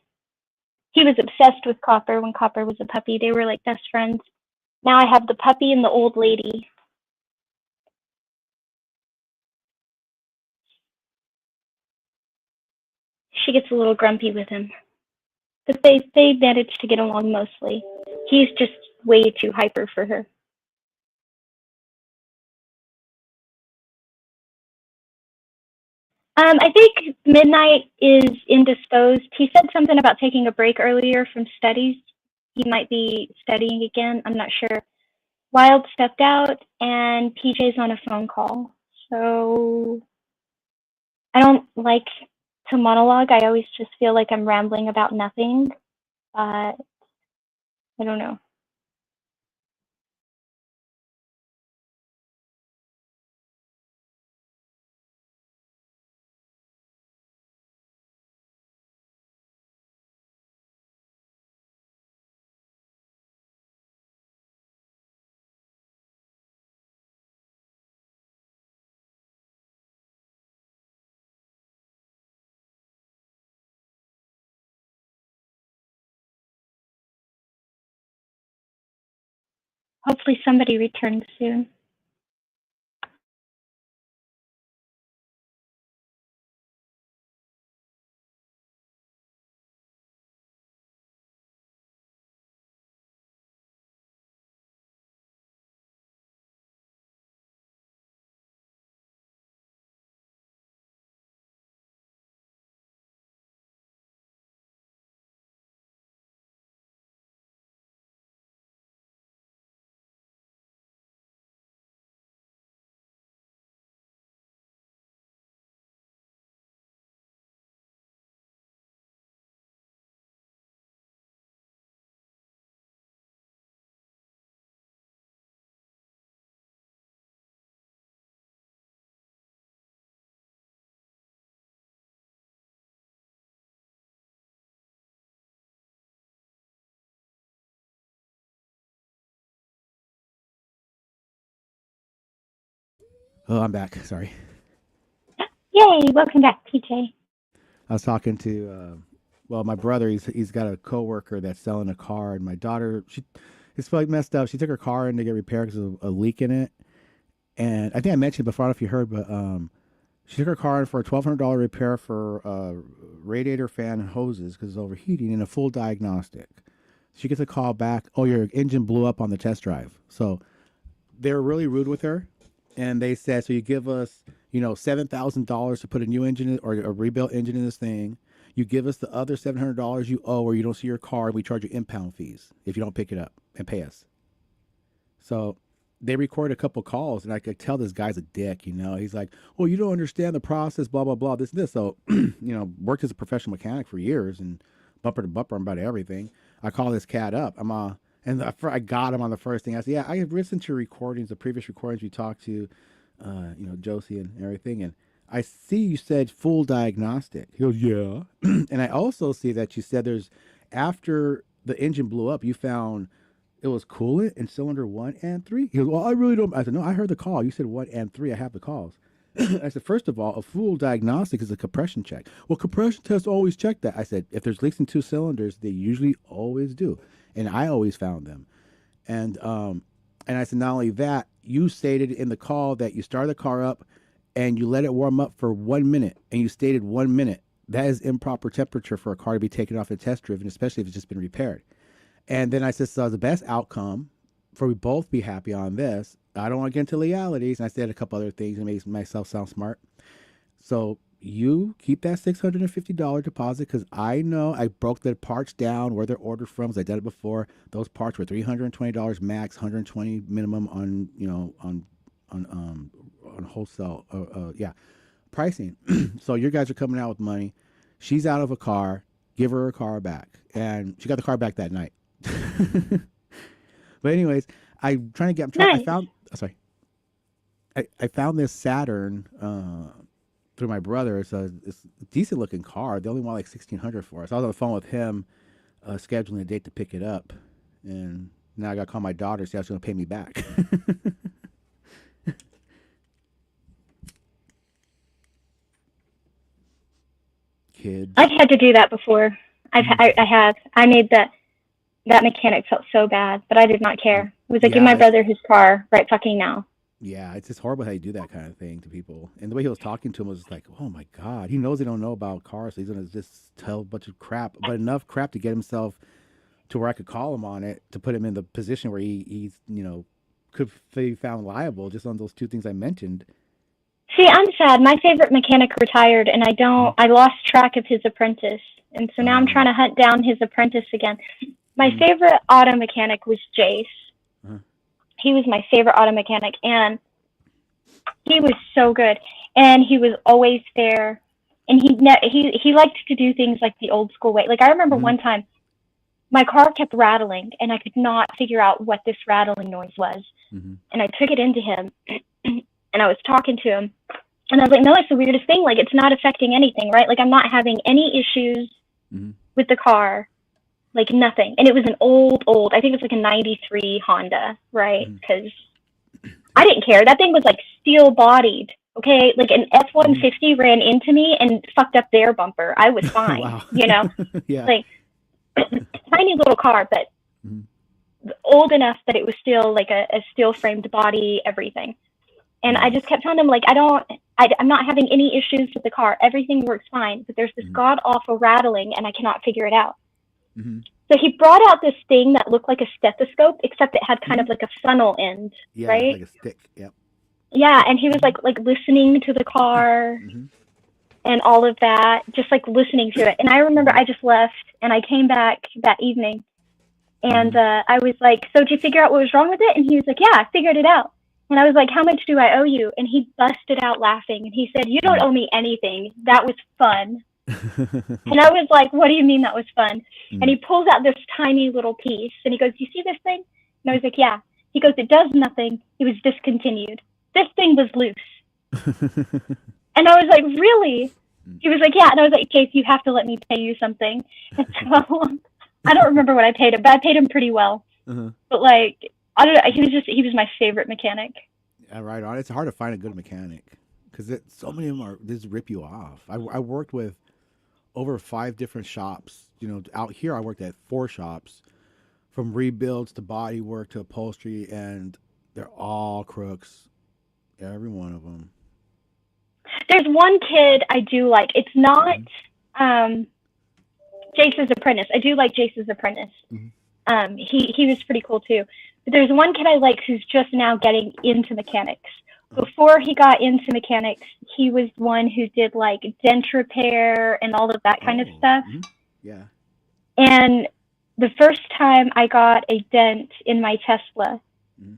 He was obsessed with Copper when Copper was a puppy. They were like best friends. Now I have the puppy and the old lady. She gets a little grumpy with him. But they manage to get along mostly. He's just way too hyper for her. I think Midnight is indisposed. He said something about taking a break earlier from studies. He might be studying again. I'm not sure. Wild stepped out, and PJ's on a phone call. So I don't like to monologue. I always just feel like I'm rambling about nothing. But I don't know. Hopefully somebody returns soon. Oh, I'm back. Sorry. Yay! Welcome back, PJ. I was talking to, well, my brother. He's got a coworker that's selling a car, and my daughter, it's like messed up. She took her car in to get repaired because of a leak in it, and I think I mentioned before. I don't know if you heard, but she took her car in for a $1,200 repair for radiator fan and hoses because it's overheating and a full diagnostic. She gets a call back. Oh, your engine blew up on the test drive. So they were really rude with her, and they said, so you give us, $7,000 to put a new engine or a rebuilt engine in this thing. You give us the other $700 you owe, or you don't see your car, and we charge you impound fees if you don't pick it up and pay us. So they recorded a couple calls, and I could tell this guy's a dick. He's like, "Well, you don't understand the process, blah blah blah, this and this." So, worked as a professional mechanic for years and bumper to bumper on about everything. I call this cat up. And I got him on the first thing. I said, "Yeah, I have listened to your recordings, the previous recordings we talked to, Josie and everything, and I see you said full diagnostic." He goes, "Yeah," and I also see that you said after the engine blew up, you found it was coolant in cylinder 1 and 3. He goes, "Well, I really don't." I said, "No, I heard the call. You said 1 and 3. I have the calls." I said, "First of all, a full diagnostic is a compression check." "Well, compression tests always check that." I said, "If there's leaks in 2 cylinders, they usually always do." And I always found them. And I said, not only that, you stated in the call that you started the car up and you let it warm up for 1 minute, and you stated 1 minute. That is improper temperature for a car to be taken off and test driven, especially if it's just been repaired. And then I said, so the best outcome for we both be happy on this, I don't want to get into legalities. And I said a couple other things that makes myself sound smart. So you keep that $650 deposit, because I know I broke the parts down where they're ordered from. I did it before. Those parts were $320 max, $120 minimum on wholesale. Pricing. So your guys are coming out with money. She's out of a car. Give her car back, and she got the car back that night. But anyways, I found this Saturn through my brother. It's a decent looking car. They only want like $1,600 for it. So I was on the phone with him, scheduling a date to pick it up, and now I got to call my daughter, see how she's going to pay me back. Kids. I've had to do that before. I have. I made that mechanic felt so bad, but I did not care. It was like, give my brother his car right fucking now. Yeah, it's just horrible how you do that kind of thing to people. And the way he was talking to him was like, oh my God, he knows they don't know about cars, so he's going to just tell a bunch of crap, but enough crap to get himself to where I could call him on it, to put him in the position where he's could be found liable just on those 2 things I mentioned. See, I'm sad. My favorite mechanic retired, and I lost track of his apprentice. And so now I'm trying to hunt down his apprentice again. My favorite auto mechanic was Jace. He was my favorite auto mechanic, and he was so good. And he was always there. And he liked to do things like the old school way. Like, I remember one time, my car kept rattling, and I could not figure out what this rattling noise was. And I took it into him, and I was talking to him, and I was like, no, it's the weirdest thing. Like, it's not affecting anything, right? Like, I'm not having any issues with the car, like nothing. And it was an old, I think it was like a 93 Honda, right? Because I didn't care. That thing was like steel bodied. Okay. Like an F-150 ran into me and fucked up their bumper. I was fine, Yeah. Like tiny little car, but old enough that it was still like a steel framed body, everything. And I just kept telling him, like, I'm not having any issues with the car. Everything works fine, but there's this god awful rattling and I cannot figure it out. So he brought out this thing that looked like a stethoscope, except it had kind of like a funnel end, right? Like a stick. Yep. Yeah, and he was like listening to the car and all of that, just like listening to it. And I remember I just left and I came back that evening, and I was like, "So did you figure out what was wrong with it?" And he was like, "Yeah, I figured it out." And I was like, "How much do I owe you?" And he busted out laughing, and he said, "You don't owe me anything. That was fun." And I was like, "What do you mean that was fun?" And he pulls out this tiny little piece, and he goes, "You see this thing?" And I was like, "Yeah." He goes, "It does nothing. It was discontinued. This thing was loose." And I was like, "Really?" He was like, "Yeah." And I was like, "Case, you have to let me pay you something." And so I don't remember what I paid him, but I paid him pretty well. But like, I don't know. He was my favorite mechanic. Right on. It's hard to find a good mechanic because so many of them just rip you off. I worked with over 5 different shops. You know, out here I worked at 4 shops, from rebuilds to body work to upholstery, and they're all crooks. Every one of them. There's one kid I do like. It's not Jace's Apprentice. I do like Jace's Apprentice. He was pretty cool too. But there's one kid I like who's just now getting into mechanics. Before he got into mechanics, he was one who did like dent repair and all of that kind of stuff. Yeah. And the first time I got a dent in my Tesla,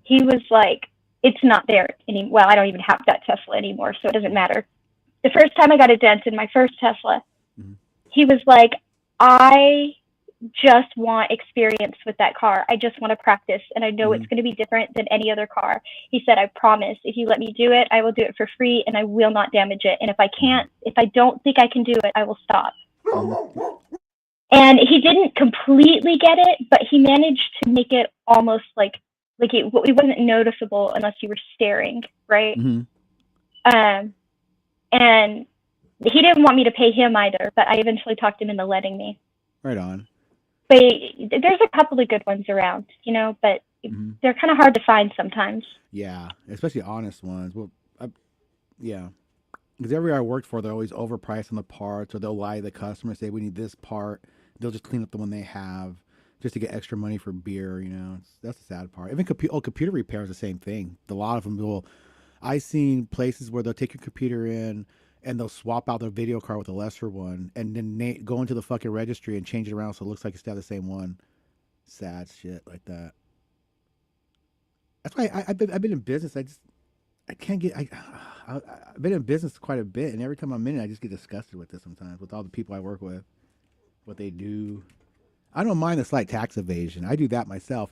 he was like, it's not there anymore. Well, I don't even have that Tesla anymore, so it doesn't matter. The first time I got a dent in my first Tesla, he was like, I just want experience with that car. I just want to practice, and I know it's going to be different than any other car. He said, I promise, if you let me do it, I will do it for free, and I will not damage it. And if I don't think I can do it, I will stop. And he didn't completely get it, but he managed to make it almost like it wasn't noticeable unless you were staring, right? And he didn't want me to pay him either, but I eventually talked him into letting me. Right on. But there's a couple of good ones around, you know, but they're kind of hard to find sometimes. Yeah, especially honest ones. Well, yeah. Because everywhere I worked for, they're always overpriced on the parts, or they'll lie to the customer, say, we need this part. They'll just clean up the one they have just to get extra money for beer, you know. That's the sad part. Even computer repair is the same thing. A lot of them will. I've seen places where they'll take your computer in and they'll swap out their video card with a lesser one, and then go into the fucking registry and change it around so it looks like it's still the same one. Sad shit like that. That's why I've been in business. I've been in business quite a bit, and every time I'm in it, I just get disgusted with this sometimes, with all the people I work with, what they do. I don't mind the slight tax evasion. I do that myself.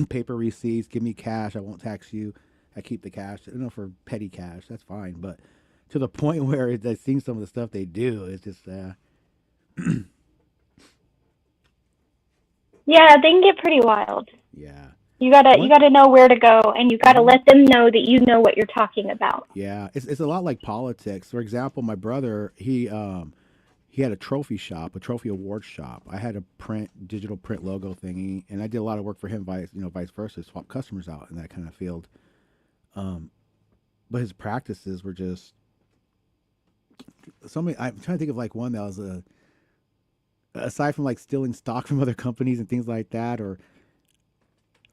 Paper receipts, give me cash. I won't tax you. I keep the cash. For petty cash, that's fine. But to the point where I've seen some of the stuff they do, it's just yeah, they can get pretty wild. Yeah. You gotta know where to go, and you gotta let them know that you know what you're talking about. Yeah, it's a lot like politics. For example, my brother, he had a trophy shop, a trophy award shop. I had a digital print logo thingy, and I did a lot of work for him, vice versa, swap customers out in that kind of field. But his practices were just somebody. I'm trying to think of like one that was aside from like stealing stock from other companies and things like that, or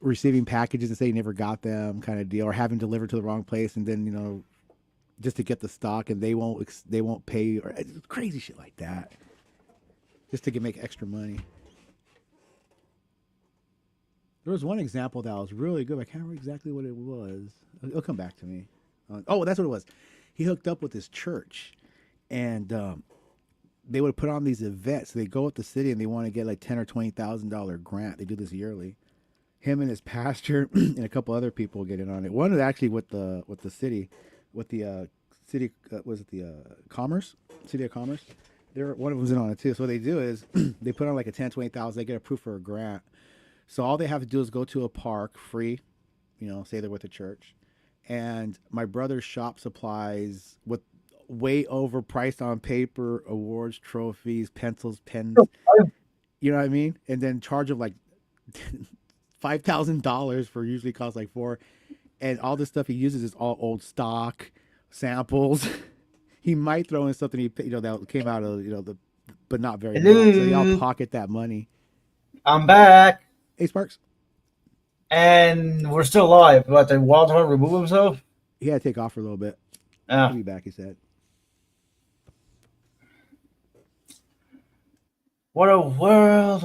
receiving packages and say you never got them kind of deal, or having delivered to the wrong place and then just to get the stock and they won't pay, or crazy shit like that, just to make extra money. There was one example that was really good. I can't remember exactly what it was. It'll come back to me. Oh, that's what it was. He hooked up with this church, and they would put on these events. So they go with the city and they want to get like $10,000 or $20,000 grant. They do this yearly. Him and his pastor and a couple other people get in on it. One is actually with the city, was it the Commerce, City of Commerce? One of them's in on it too. So what they do is they put on like a $10,000, $20,000. They get approved for a grant. So all they have to do is go to a park free, say they're with a church, and my brother's shop supplies with way overpriced on paper, awards, trophies, pencils, pens. You know what I mean? And then charge them like $5,000 for usually costs like $4,000, and all this stuff he uses is all old stock samples. He might throw in something that came out of but not very much. So y'all pocket that money. I'm back. Hey, Sparks. And we're still live. But did Walter remove himself? He had to take off for a little bit. He'll be back, he said. What a world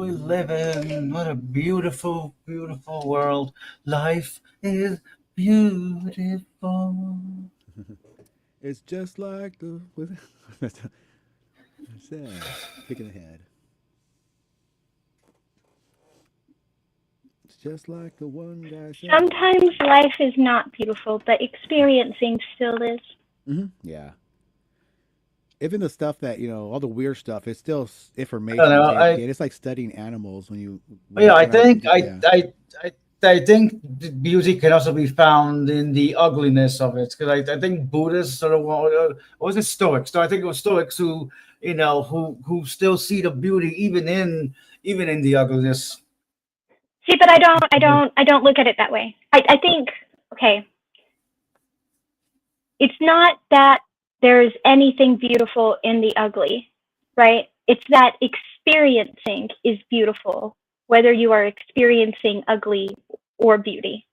we live in. What a beautiful, beautiful world. Life is beautiful. It's just like the... Picking ahead. It's just like the one guy said. Sometimes life is not beautiful, but experiencing still is. Yeah. Even the stuff that, all the weird stuff, it's still information. I don't know, it's like studying animals when you... I think I think the beauty can also be found in the ugliness of it. Because I think Buddhists or what was it, Stoics? So I think it was Stoics who, you know, who still see the beauty even in the ugliness. See, but I don't look at it that way. I think, okay, it's not that there's anything beautiful in the ugly, right? It's that experiencing is beautiful, whether you are experiencing ugly or beauty.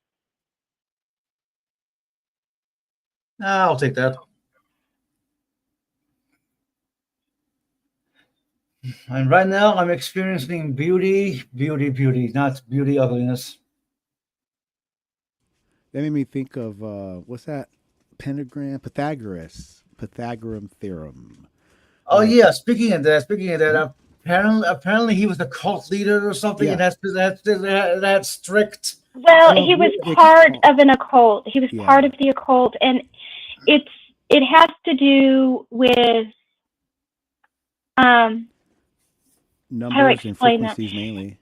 I'll take that. And right now, I'm experiencing beauty, not beauty ugliness. That made me think of what's that? Pentagram, Pythagorean theorem. Oh yeah, speaking of that, apparently he was the cult leader or something, and that's strict. Well, he was part of an occult. He was part of the occult, and it has to do with numbers and frequencies mainly.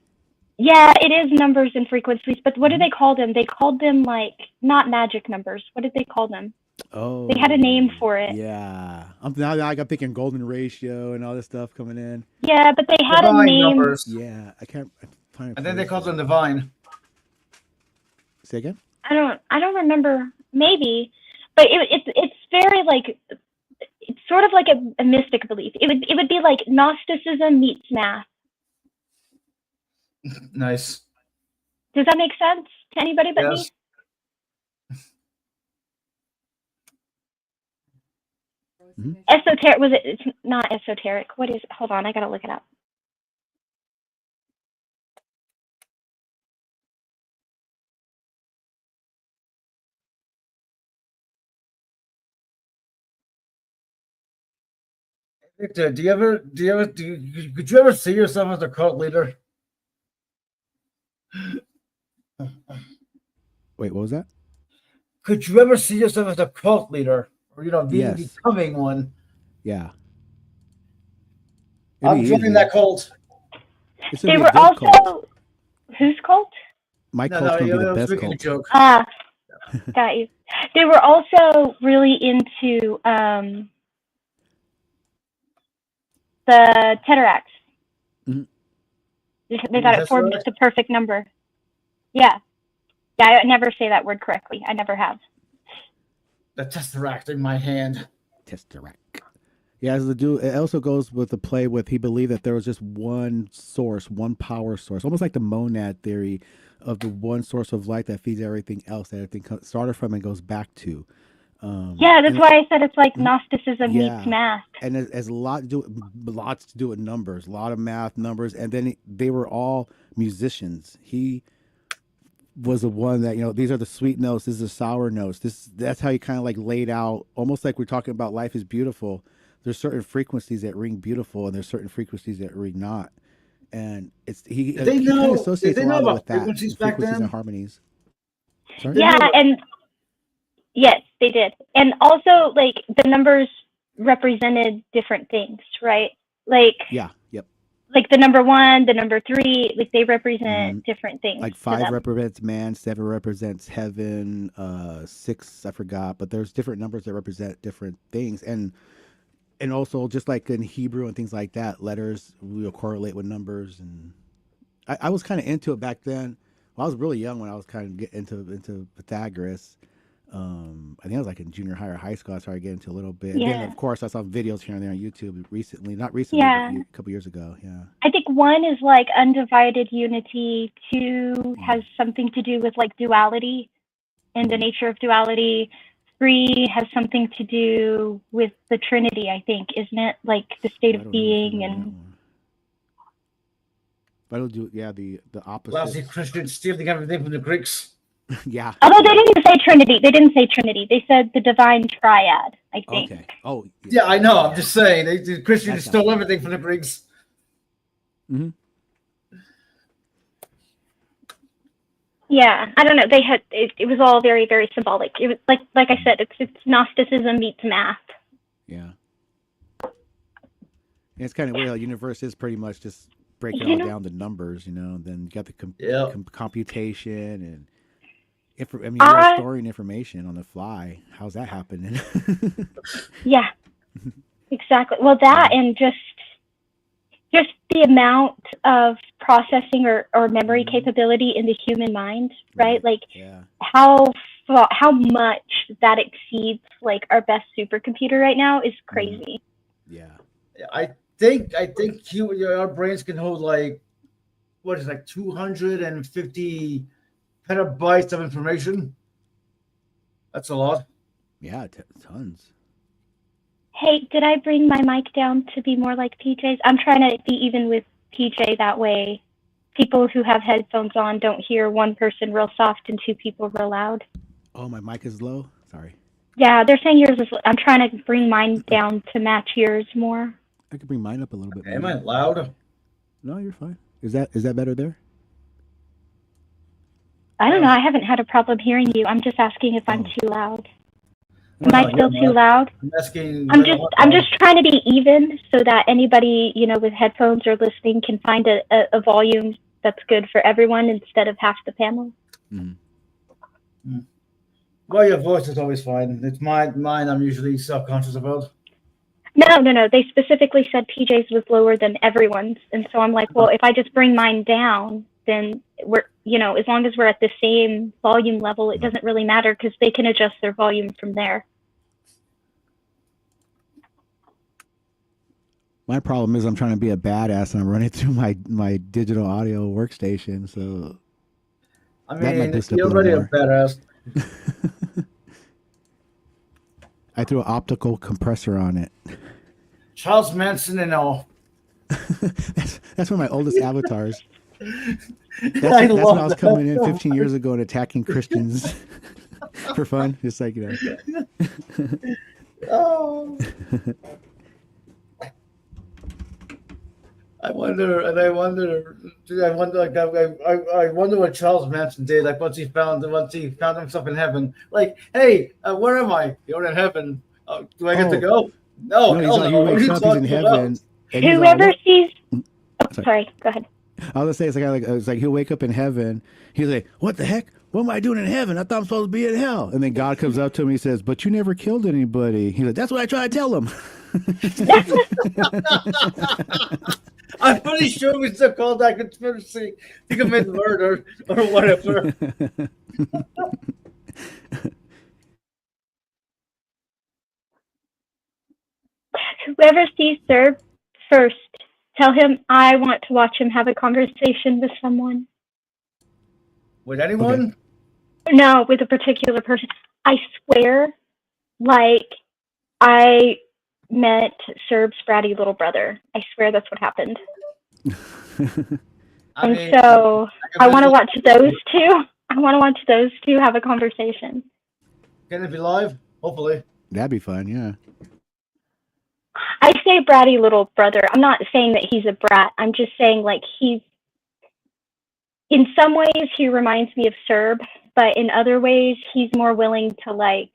Yeah, it is numbers and frequencies, but what do they call them? They called them like not magic numbers. What did they call them? Oh, they had a name for it. Yeah, now I'm thinking golden ratio and all this stuff coming in. Yeah, but they had Divine a name. numbers. Yeah, I can't find. And then they called them divine. Say again? I don't remember. Maybe, but it's very like it's sort of like a mystic belief. It would be like Gnosticism meets math. Nice. Does that make sense to anybody but me? Esoteric was it? It's not esoteric. What is? Hold on, I gotta look it up. Victor, could you ever see yourself as a cult leader? Wait, what was that? Could you ever see yourself as a cult leader, or Yes. becoming one? Yeah. I'm joining that cult. They were also whose cult? My cult's gonna be the best cult. Joke. Ah, got you. They were also really into the Tesseract. Mhm. They thought it formed the perfect number. Yeah. Yeah, I never say that word correctly. I never have. The Tesseract in my hand. Tesseract. Yeah, as the dude, it also goes with the play with he believed that there was just one source, one power source, almost like the monad theory of the one source of light that feeds everything else, that everything started from and goes back to. Yeah, that's why I said it's like Gnosticism meets math. And it has lots to do with numbers, a lot of math, numbers, and then they were all musicians. He was the one that, these are the sweet notes, this is the sour notes. That's how he kind of like laid out, almost like we're talking about life is beautiful. There's certain frequencies that ring beautiful, and there's certain frequencies that ring not. And he kind of associates a lot with that, frequencies back frequencies then? and harmonies. Sorry? Yeah, and yes, they did. And also, like, the numbers represented different things, right? Like, yeah, yep. Like the number 1, the number 3, like they represent different things. Like to 5 them. represents man, 7 represents heaven, 6 I forgot, but there's different numbers that represent different things, and also just like in Hebrew and things like that, letters will correlate with numbers, and I was kind of into it back then. Well, I was really young when I was kind of getting into Pythagoras. I think I was like in junior high or high school. I started getting into a little bit. And then, of course, I saw videos here and there on YouTube recently. Not recently, Yeah. but a couple years ago. Yeah. I think 1 is like undivided unity. 2 has something to do with like duality and the nature of duality. 3 has something to do with the Trinity, I think, isn't it? Like the state of being and. But it'll do, the opposite. Lousy Christians stealing everything from the Greeks. Yeah. Although they didn't say Trinity. They didn't say Trinity. They said the divine triad, I think. Okay. Oh. Yeah, I know. I'm just saying. The Christians stole everything from the Greeks. Mm-hmm. Yeah, I don't know. They had it was all very, very symbolic. It was like I said, it's Gnosticism meets math. Yeah. And it's kind of weird. The universe is pretty much just break it You all know- down to numbers, and then you got the Yeah. computation and. I mean, you're I- storing information on the fly. How's that happening? Yeah, exactly. Well, that and just the amount of processing or memory capability in the human mind, right? Like how much that exceeds like our best supercomputer right now is crazy. Yeah. I think our brains can hold like 250 petabytes of information. That's a lot. Yeah, tons. Hey, did I bring my mic down to be more like PJ's? I'm trying to be even with PJ that way. People who have headphones on don't hear one person real soft and two people real loud. Oh, my mic is low. Sorry. Yeah, they're saying yours is. I'm trying to bring mine down to match yours more. I could bring mine up a little bit. Am I maybe. loud? No, you're fine. Is that better there? I don't know. I haven't had a problem hearing you. I'm just asking if I'm too loud. Am No, I still you're too not. loud? I'm asking. I'm just trying to be even so that anybody with headphones or listening can find a volume that's good for everyone instead of half the panel. Well, your voice is always fine. It's mine. I'm usually self-conscious about. No. They specifically said PJ's was lower than everyone's, and so I'm like, well, if I just bring mine down, then we're as long as we're at the same volume level, it doesn't really matter because they can adjust their volume from there. My problem is I'm trying to be a badass and I'm running through my digital audio workstation, so I that might mean, boost up you're a little already a more. badass. I threw an optical compressor on it. Charles Manson and all. That's one of my oldest avatars. That's I when love I was that coming in so 15 years ago and attacking Christians for fun, just like Oh. I wonder what Charles Manson did. Like once he found himself in heaven. Like, hey, where am I? You're in heaven. Do I get to go? No, he's hell like, no. he What are wakes you up, he's in talking heaven. about? And he's Whoever like, sees. Sorry. Sorry, go ahead. I was gonna say it's like he'll wake up in heaven. He's like, "What the heck? What am I doing in heaven? I thought I'm supposed to be in hell." And then God comes up to him. And he says, "But you never killed anybody." He's like, "That's what I try to tell him." I'm pretty sure we still call that conspiracy to commit murder or whatever. Whoever sees Serb first, tell him I want to watch him have a conversation with someone. With anyone? No, with a particular person. I swear, like, I met Serb's bratty little brother. I swear that's what happened. So I want to watch those two. I want to watch those two have a conversation. Can it be live? Hopefully. That'd be fun, yeah. I say bratty little brother. I'm not saying that he's a brat. I'm just saying like in some ways he reminds me of Serb, but in other ways he's more willing to like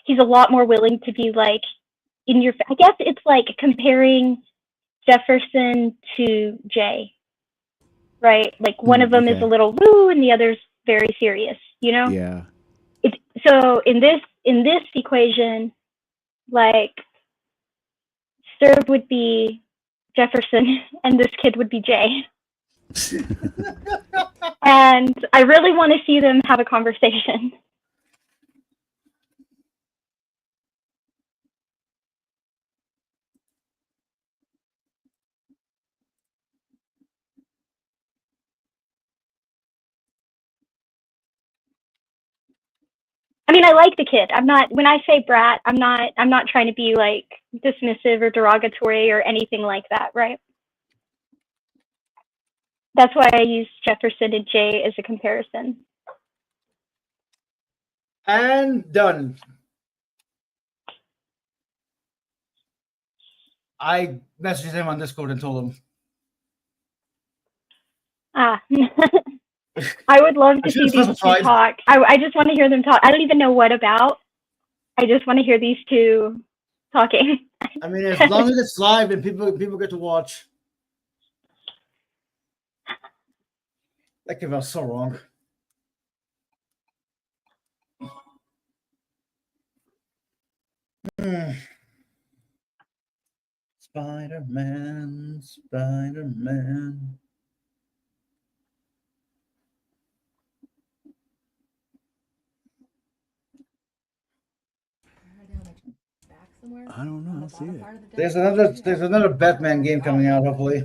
he's a lot more willing to be like in your I guess it's like comparing Jefferson to Jay. Right? Like one of them is a little woo and the other's very serious, Yeah. So in this equation, like Serb would be Jefferson and this kid would be Jay. And I really want to see them have a conversation. I mean, I like the kid. When I say brat, I'm not trying to be like dismissive or derogatory or anything like that, right? That's why I use Jefferson and Jay as a comparison. And done. I messaged him on Discord and told him. I would love to see these two talk. I just want to hear them talk. I don't even know what about. I just want to hear these two talking. I mean, as long as it's live and people get to watch. That came out so wrong. Spider-Man, Spider-Man. I don't know. I'll see it. There's another Batman game coming out, hopefully.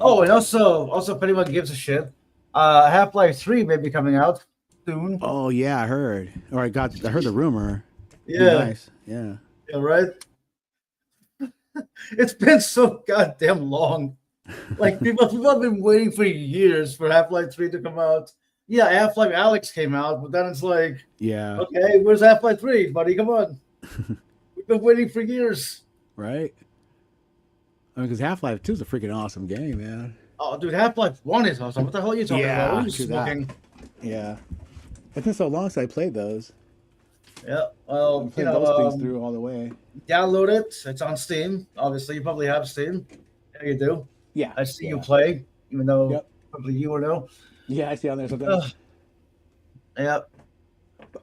Oh, and also if anyone gives a shit, Half-Life 3 may be coming out soon. Oh yeah, I heard. Or I heard the rumor. Be Yeah. nice. Yeah. Yeah, right. It's been so goddamn long. Like people have been waiting for years for Half-Life 3 to come out. Yeah, Half-Life Alex came out, but then it's like, Yeah. okay, where's Half-Life 3, buddy? Come on. We've been waiting for years. Right. I mean, because Half-Life 2 is a freaking awesome game, man. Oh, dude, Half-Life 1 is awesome. What the hell are you talking about? What are you true that. smoking? Yeah. It's been so long since I played those. Yeah, well, I you played know, those things through all the way. download it. It's on Steam. Obviously, you probably have Steam. Yeah, you do. Yeah. I see you yeah. play, even though probably you or no. Yeah, I see on there sometimes. Yeah.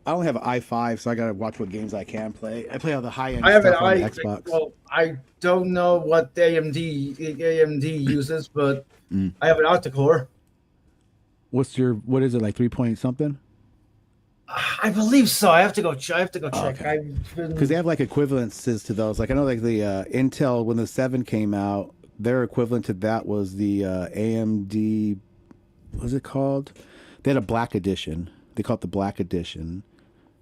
I only have an i5, so I gotta watch what games I can play. I play all the high-end I have an stuff on the Xbox. Well, I don't know what AMD uses, but I have an octa-core. What is it, like 3 point something? I believe so. I have to go. Check. Okay. Because they have like equivalences to those. Like I know, like the Intel when the 7 came out, their equivalent to that was the AMD. What was it called? They had a black edition. They call it the black edition,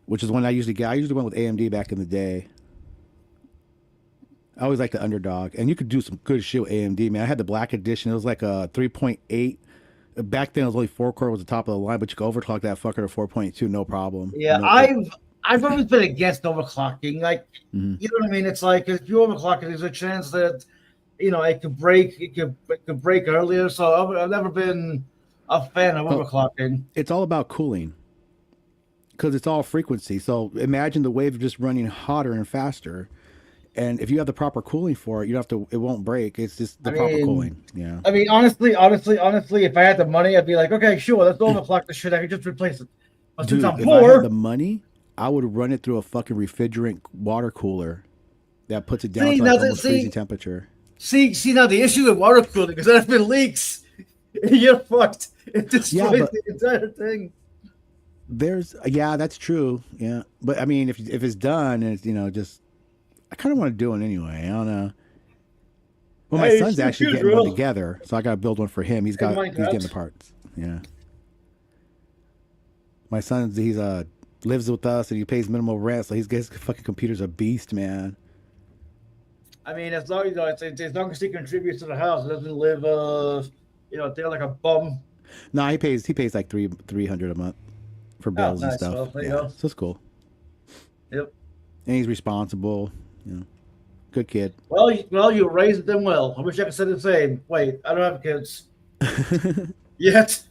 which is one I usually get. I usually went with AMD back in the day. I always like the underdog, and you could do some good shit with AMD, man. I had the black edition. It was like a 3.8. Back then, it was only 4-core was the top of the line, but you could overclock that fucker to 4.2, no problem. Yeah, I've always been against overclocking. Like, you know what I mean? It's like if you overclock it, there's a chance that it could break. It could break earlier. So I've never been a fan of overclocking. It's all about cooling, because it's all frequency. So imagine the wave just running hotter and faster. And if you have the proper cooling for it, you don't have to. It won't break. It's just the proper cooling. Yeah. I mean, honestly, if I had the money, I'd be like, okay, sure, let's overclock the shit. I could just replace it. But Dude, since I'm if poor, I had the money, I would run it through a fucking refrigerant water cooler that puts it down to like almost freezing temperature. See, now the issue with water cooling is there's been leaks. You're fucked. It destroys but- the entire thing. That's true. Yeah, but I mean, if it's done and it's just. I kind of want to do it anyway. I don't know. Well, my son's actually getting one together, so I got to build one for him. He's getting the parts. Yeah. My son, he's lives with us and he pays minimal rent, so his fucking computer's a beast, man. I mean, as long as he contributes to the house, doesn't live there like a bum. No, he pays like $300 a month for bills and stuff. Well, there you go. So it's cool. Yep. And he's responsible. Good kid. Well, you raised them well. I wish I could say the same. Wait, I don't have kids yet.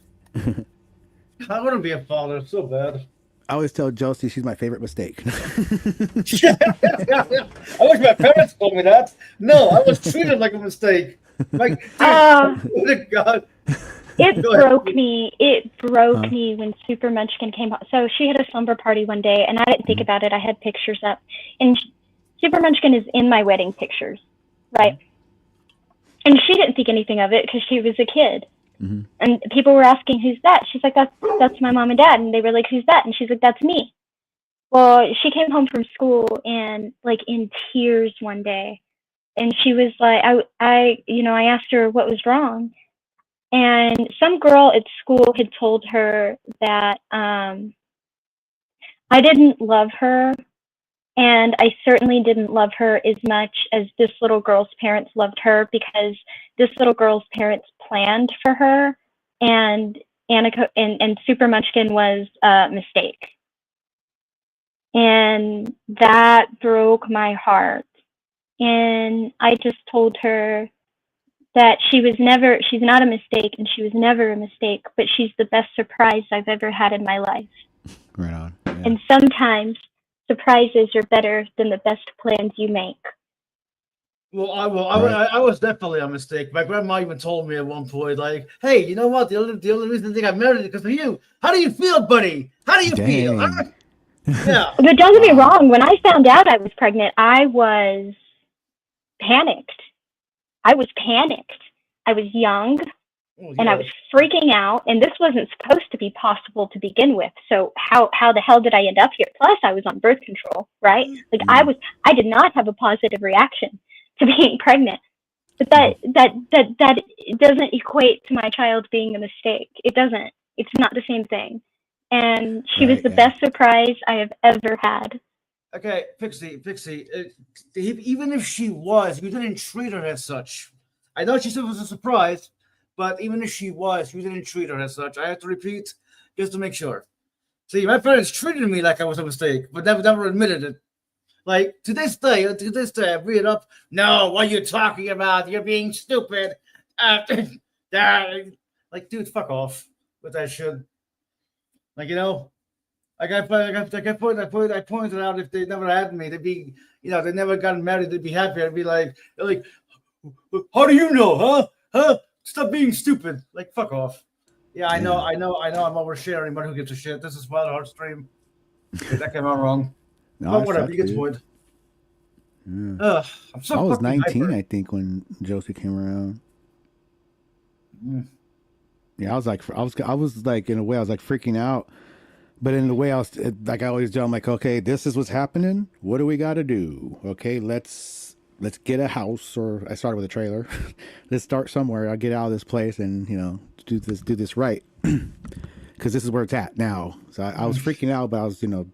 I wouldn't be a father. It's so bad. I always tell Josie she's my favorite mistake. I wish my parents told me that. No, I was treated like a mistake. Like, dude, God. It broke me. It broke me when Super Munchkin came out. So she had a slumber party one day, and I didn't think about it. I had pictures up, and Super Munchkin is in my wedding pictures, right? And she didn't think anything of it because she was a kid. And people were asking, "Who's that?" She's like, "That's my mom and dad." And they were like, "Who's that?" And she's like, "That's me." Well, she came home from school and like in tears one day, and she was like, I asked her what was wrong. And some girl at school had told her that I didn't love her, and I certainly didn't love her as much as this little girl's parents loved her, because this little girl's parents planned for her, and Super Munchkin was a mistake. And that broke my heart. And I just told her that she's not a mistake, and she was never a mistake, but she's the best surprise I've ever had in my life. Right on. Yeah. And sometimes surprises are better than the best plans you make. Well, I was definitely a mistake. My grandma even told me at one point, like, "Hey, you know what? The only reason I think I married is because of you. How do you feel, buddy? How do you feel?" Huh? Yeah. But don't get me wrong. When I found out I was pregnant, I was panicked. I was young, and I was freaking out. And this wasn't supposed to be possible to begin with. So how the hell did I end up here? Plus, I was on birth control, right? Like I did not have a positive reaction to being pregnant. But that doesn't equate to my child being a mistake. It doesn't. It's not the same thing. And she was the best surprise I have ever had. Okay, Pixie, even if she was, you didn't treat her as such. I know she said it was a surprise, but even if she was, you didn't treat her as such. I have to repeat just to make sure. See, my parents treated me like I was a mistake, but never admitted it. Like, to this day, I bring it up. No, what are you talking about? You're being stupid. Like, dude, fuck off with that shit. Like, you know, I pointed out if they never had me, they'd be, you know, they never gotten married, they'd be happy. I'd be like, how do you know, huh? Stop being stupid. Like, fuck off. Yeah, I know. I'm oversharing, but who gives a shit? This is Wild Heart Stream. That came out wrong. No, but I whatever, suck, you get the dude. point. Yeah. I'm so I was fucking 19, hyper. I think, when Josie came around. Mm. Yeah, I was like, in a way, I was like freaking out. But in a way, I was like, I always do. I'm like, okay, this is what's happening. What do we got to do? Okay, let's get a house, or I started with a trailer. Let's start somewhere. I'll get out of this place and, you know, do this right. Because this is where it's at now. So I was freaking out, but I was, you know,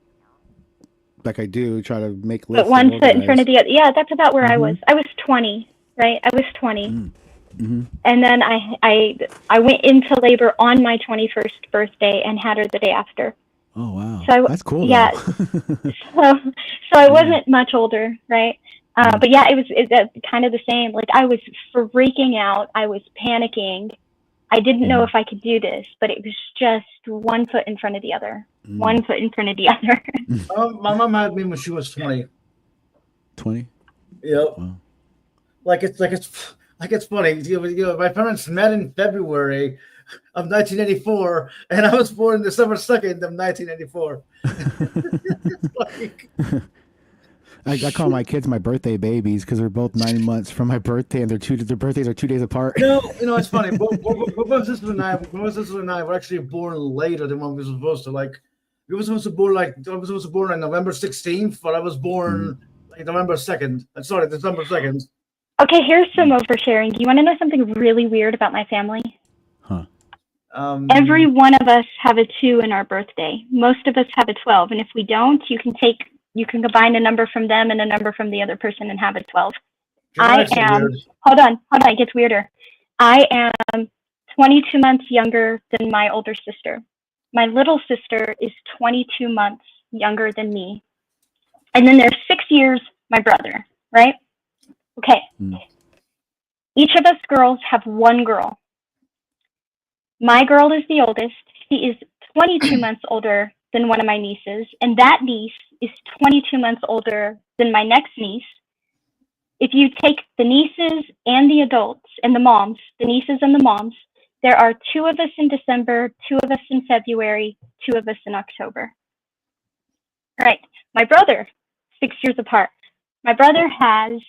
like I do, try to make lists. But one foot in front of the other. Yeah, that's about where I was. I was 20, right? I was 20. Mm-hmm. And then I went into labor on my 21st birthday and had her the day after. Oh, wow. So that's cool. Yeah. so I wasn't much older, right? But yeah, it was kind of the same. Like, I was freaking out. I was panicking. I didn't know if I could do this, but it was just one foot in front of the other. One foot in front of the other. My mom had me when she was 20. 20? Yep. Wow. Like it's funny. You know, my parents met in February of 1984, and I was born December 2nd of 1984. I call my kids my birthday babies because they're both 9 months from my birthday, and their birthdays are 2 days apart. You know, it's funny. My sister and I were actually born later than when we were supposed to. Like, we were supposed to born on November 16th, but I was born like November 2nd. Sorry, December 2nd. Okay, here's some oversharing. Do you want to know something really weird about my family? Huh. Every one of us have a 2 in our birthday. Most of us have a 12, and if we don't, you can combine a number from them and a number from the other person and have a 12. I am. Hold on. It gets weirder. I am 22 months younger than my older sister. My little sister is 22 months younger than me, and then there's 6 years my brother. Right? Okay. Each of us girls have one girl. My girl is the oldest. She is 22 months older than one of my nieces, and that niece is 22 months older than my next niece. If you take the nieces and the adults and the moms, the nieces and the moms, there are 2 of us in December, 2 of us in February, 2 of us in October. All right. My brother, 6 years apart. My brother has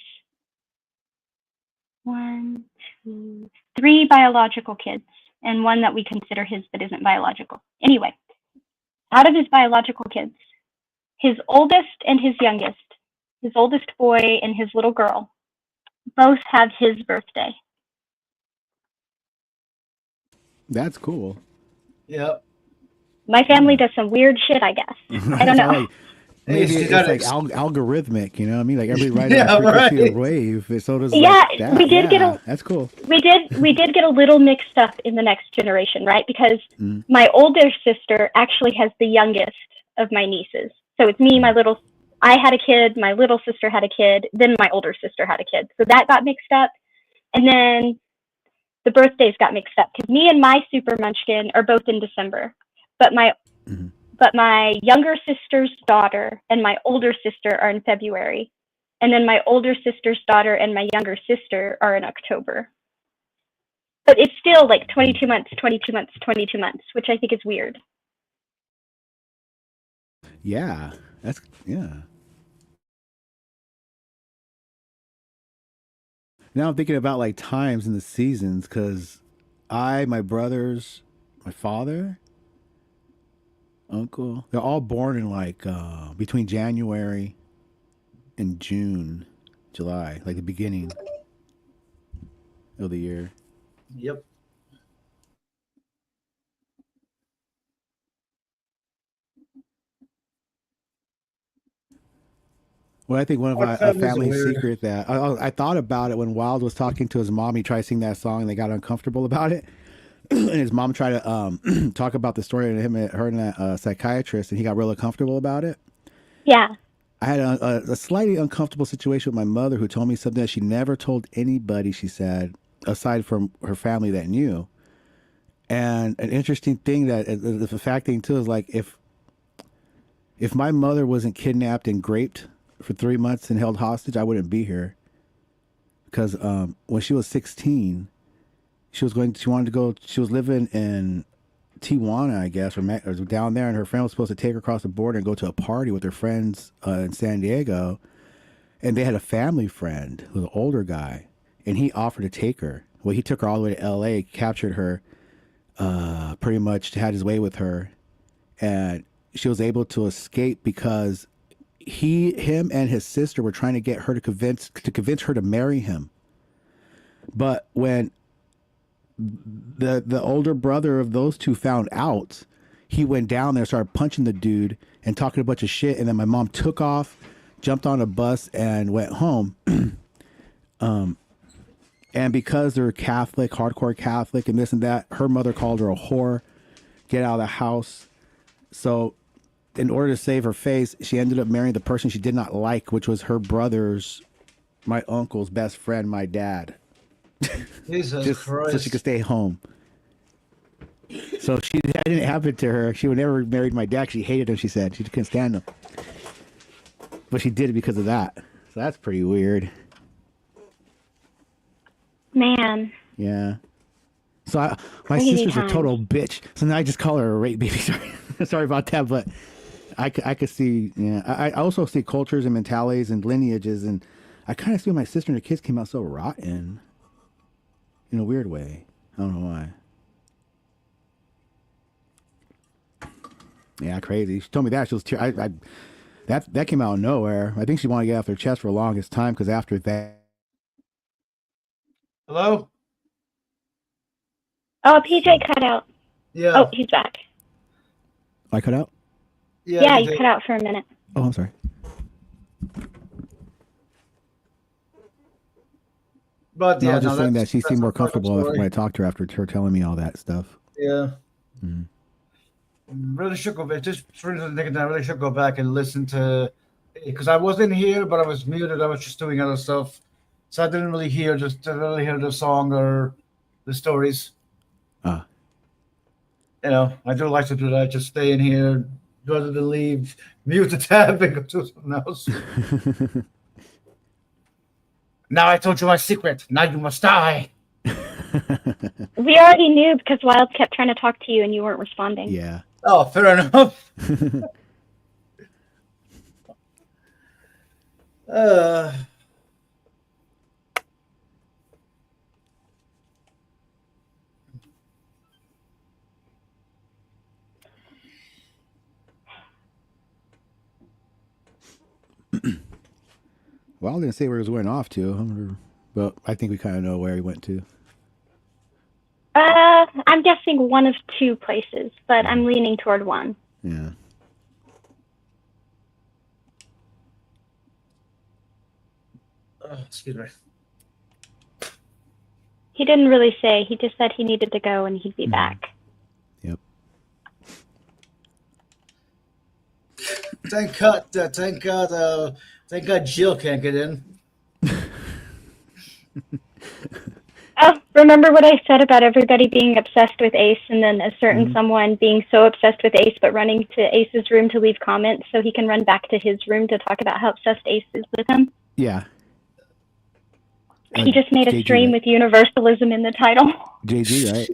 1, 2, 3 biological kids, and one that we consider his but isn't biological. Anyway, out of his biological kids, his oldest and his youngest, his oldest boy and his little girl, both have his birthday. That's cool. Yep. My family does some weird shit, I guess. I don't know. Maybe it's like algorithmic, you know what I mean? Like every right frequency or wave. So does that. We did get that's cool. We did get a little mixed up in the next generation, right? Because my older sister actually has the youngest of my nieces. So it's me, I had a kid, my little sister had a kid, then my older sister had a kid. So that got mixed up. And then the birthdays got mixed up because me and my super munchkin are both in December. But my younger sister's daughter and my older sister are in February. And then my older sister's daughter and my younger sister are in October. But it's still like 22 months, 22 months, 22 months, which I think is weird. Yeah, yeah. Now I'm thinking about like times in the seasons because my brothers, my father, uncle, they're all born in like between January and June, July, like the beginning of the year. Yep. Well, I think one of Our our families are family weird. secret that I thought about it when Wild was talking to his mom. He tried to sing that song and they got uncomfortable about it. And his mom tried to talk about the story of him and her and that psychiatrist, and he got real uncomfortable about it. Yeah. I had a slightly uncomfortable situation with my mother who told me something that she never told anybody, she said, aside from her family that knew. And an interesting thing the fact thing too is like if my mother wasn't kidnapped and raped for 3 months and held hostage, I wouldn't be here. Because when she was 16, she was living in Tijuana, I guess, or down there, and her friend was supposed to take her across the border and go to a party with her friends in San Diego. And they had a family friend who was an older guy, and he offered to take her. Well, he took her all the way to LA, captured her, pretty much had his way with her, and she was able to escape because him and his sister were trying to get her to convince her to marry him. But when the older brother of those two found out, he went down there, started punching the dude and talking a bunch of shit, and then my mom took off, jumped on a bus, and went home. And because they're Catholic, hardcore Catholic, and this and that, her mother called her a whore, get out of the house. So in order to save her face, she ended up marrying the person she did not like, which was her my uncle's best friend, my dad. Jesus Christ. So she could stay home. So that didn't happen to her. She would never married my dad. She hated him, she said. She couldn't stand him. But she did it because of that. So that's pretty weird. Man. Yeah. So my Crazy sister's times. a total bitch. So now I just call her a rape baby. Sorry, sorry about that, but I could see. Yeah, I also see cultures and mentalities and lineages, and I kind of see my sister and her kids came out so rotten, in a weird way. I don't know why. Yeah, crazy. She told me that she was. That came out of nowhere. I think she wanted to get off her chest for the longest time because after that. Hello? Oh, PJ cut out. Yeah. Oh, he's back. I cut out? Yeah, you cut out for a minute. Oh, I'm sorry. But No, yeah, I was just saying that that's- she that's seemed more a part of the comfortable story. when I talked to her after her telling me all that stuff. Yeah. Mhm. Really should go back. Just really thinking that I really should go back and listen to, because I wasn't here, but I was muted. I was just doing other stuff, so I didn't really hear the song or the stories. Ah. You know, I do like to do that. Just stay in here rather than leave, mute the tab, and go do something else. Now I told you my secret. Now you must die. We already knew because Wild kept trying to talk to you and you weren't responding. Yeah. Oh, fair enough. Well, I didn't say where he was going off to, but I think we kind of know where he went to. I'm guessing one of two places, but I'm leaning toward one. Yeah. Excuse me. He didn't really say. He just said he needed to go and he'd be back. Yep. Thank God Jill can't get in. Oh, remember what I said about everybody being obsessed with Ace and then a certain someone being so obsessed with Ace but running to Ace's room to leave comments so he can run back to his room to talk about how obsessed Ace is with him? Yeah. He just made a JG, stream right? with universalism in the title. JG, right?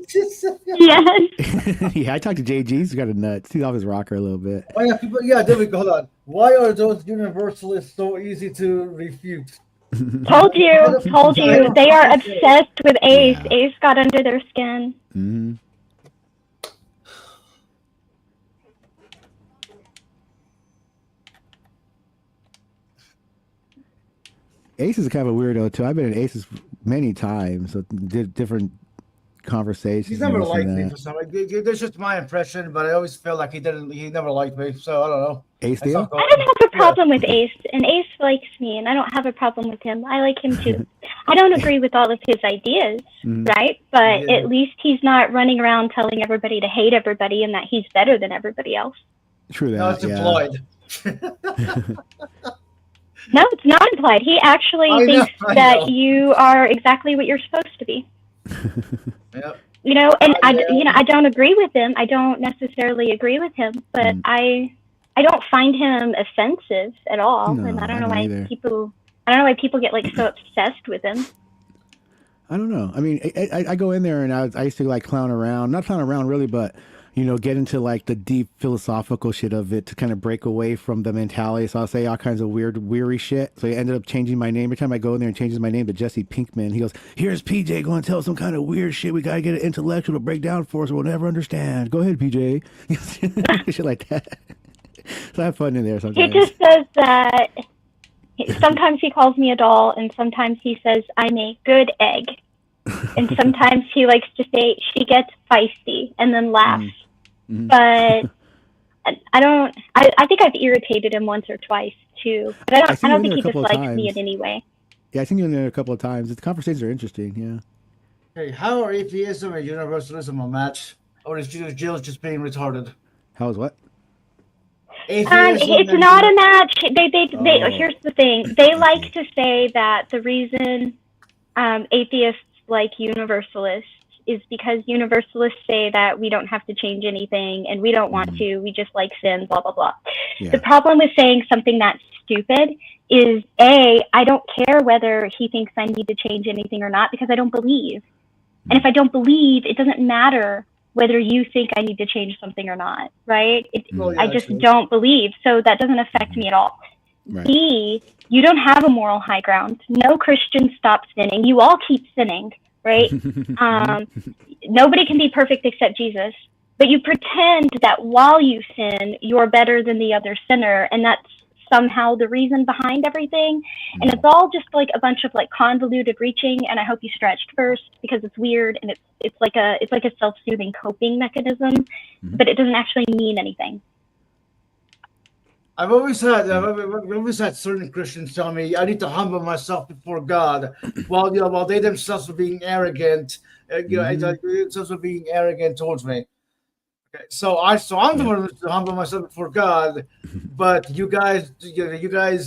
Yes. Yeah, I talked to JG. He's got a nut. He's off his rocker a little bit. Oh, yeah, people, yeah, there we go. Hold on. Why are those universalists so easy to refute? Told you. They are obsessed with Ace. Ace got under their skin. Mm-hmm. Ace is kind of a weirdo too. I've been in Aces many times, so did different conversations. He's never and this liked and me that. for some reason. That's just my impression, but I always feel like he never liked me. So I don't know. Ace I deal? thought- I don't have a problem with Ace, and Ace likes me, and I don't have a problem with him. I like him too. I don't agree with all of his ideas, right? But at least he's not running around telling everybody to hate everybody and that he's better than everybody else. True that. No, it's implied. No, it's not implied. He actually I know, thinks I that know. you are exactly what you're supposed to be. Yep. You know, and I know. I don't agree with him. I don't necessarily agree with him, but I don't find him offensive at all. No, And I I don't know don't why either. people get like so obsessed with him. I don't know. I mean, I go in there and I used to like clown around, not clown around really, but you know, get into like the deep philosophical shit of it to kind of break away from the mentality. So I'll say all kinds of weird, weary shit. So I ended up changing my name. Every time I go in there and changes my name to Jesse Pinkman, he goes, "Here's PJ going to tell some kind of weird shit. We got to get it intellectual to break down for us. We'll never understand. Go ahead, PJ." Shit like that. So I have fun in there He sometimes. just says that sometimes he calls me a doll, and sometimes he says I'm a good egg. And sometimes he likes to say she gets feisty and then laughs. But I don't. I think I've irritated him once or twice too. But I seen don't you in think there he a couple of dislikes me times. in any way. Yeah, I've seen you in there a couple of times. The conversations are interesting. Yeah. Hey, how are atheism and universalism a match? Or is Jill's just being retarded? How's what? It's not a match. They Oh. Here's the thing. They like to say that the reason atheists like universalists is because universalists say that we don't have to change anything and we don't want to. We just like sin, blah, blah, blah. Yeah. The problem with saying something that's stupid is I don't care whether he thinks I need to change anything or not because I don't believe. And if I don't believe, it doesn't matter whether you think I need to change something or not, right? I just don't believe, so that doesn't affect me at all. Right. B, you don't have a moral high ground. No Christian stops sinning. You all keep sinning, right? Nobody can be perfect except Jesus. But you pretend that while you sin, you're better than the other sinner, and that's somehow the reason behind everything. And it's all just like a bunch of like convoluted reaching, and I hope you stretched first because it's weird and it's like a self-soothing coping mechanism, but it doesn't actually mean anything. I've always had certain Christians tell me I need to humble myself before God, while they themselves are being arrogant, themselves are being arrogant towards me. Okay, so I'm the one to humble myself before God, but you guys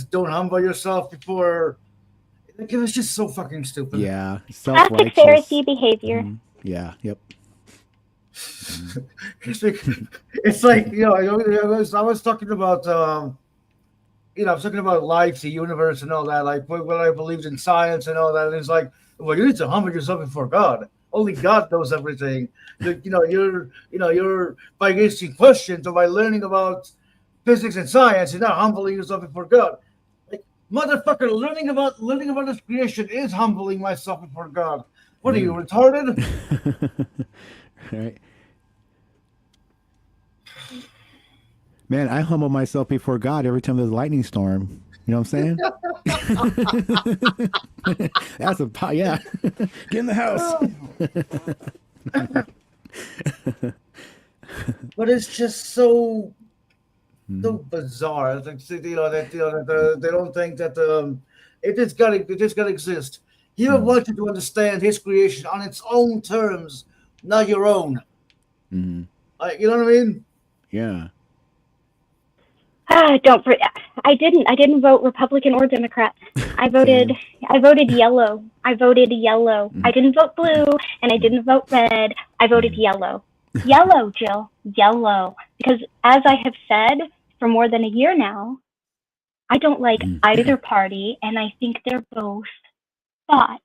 don't humble yourself before. Like, it's just so fucking stupid. Yeah. Classic Pharisee behavior. Yeah. Yep. It's like I was talking about I was talking about life, the universe, and all that. Like when I believed in science and all that, and it's like, well, you need to humble yourself before God. Only God knows everything. You're by asking questions or by learning about physics and science, you're not humbling yourself before God. Like, motherfucker, learning about this creation is humbling myself before God. What are you, retarded? Right. Man, I humble myself before God every time there's a lightning storm. You know what I'm saying? That's yeah. Get in the house. But it's just so bizarre. It's like, that they don't think that it just gotta exist. He wants you to understand his creation on its own terms, not your own. You know what I mean? Yeah. I didn't vote Republican or Democrat. I voted yellow. I didn't vote blue and I didn't vote red. I voted yellow. Yellow, Jill. Yellow. Because as I have said for more than a year now, I don't like either party, and I think they're both bought.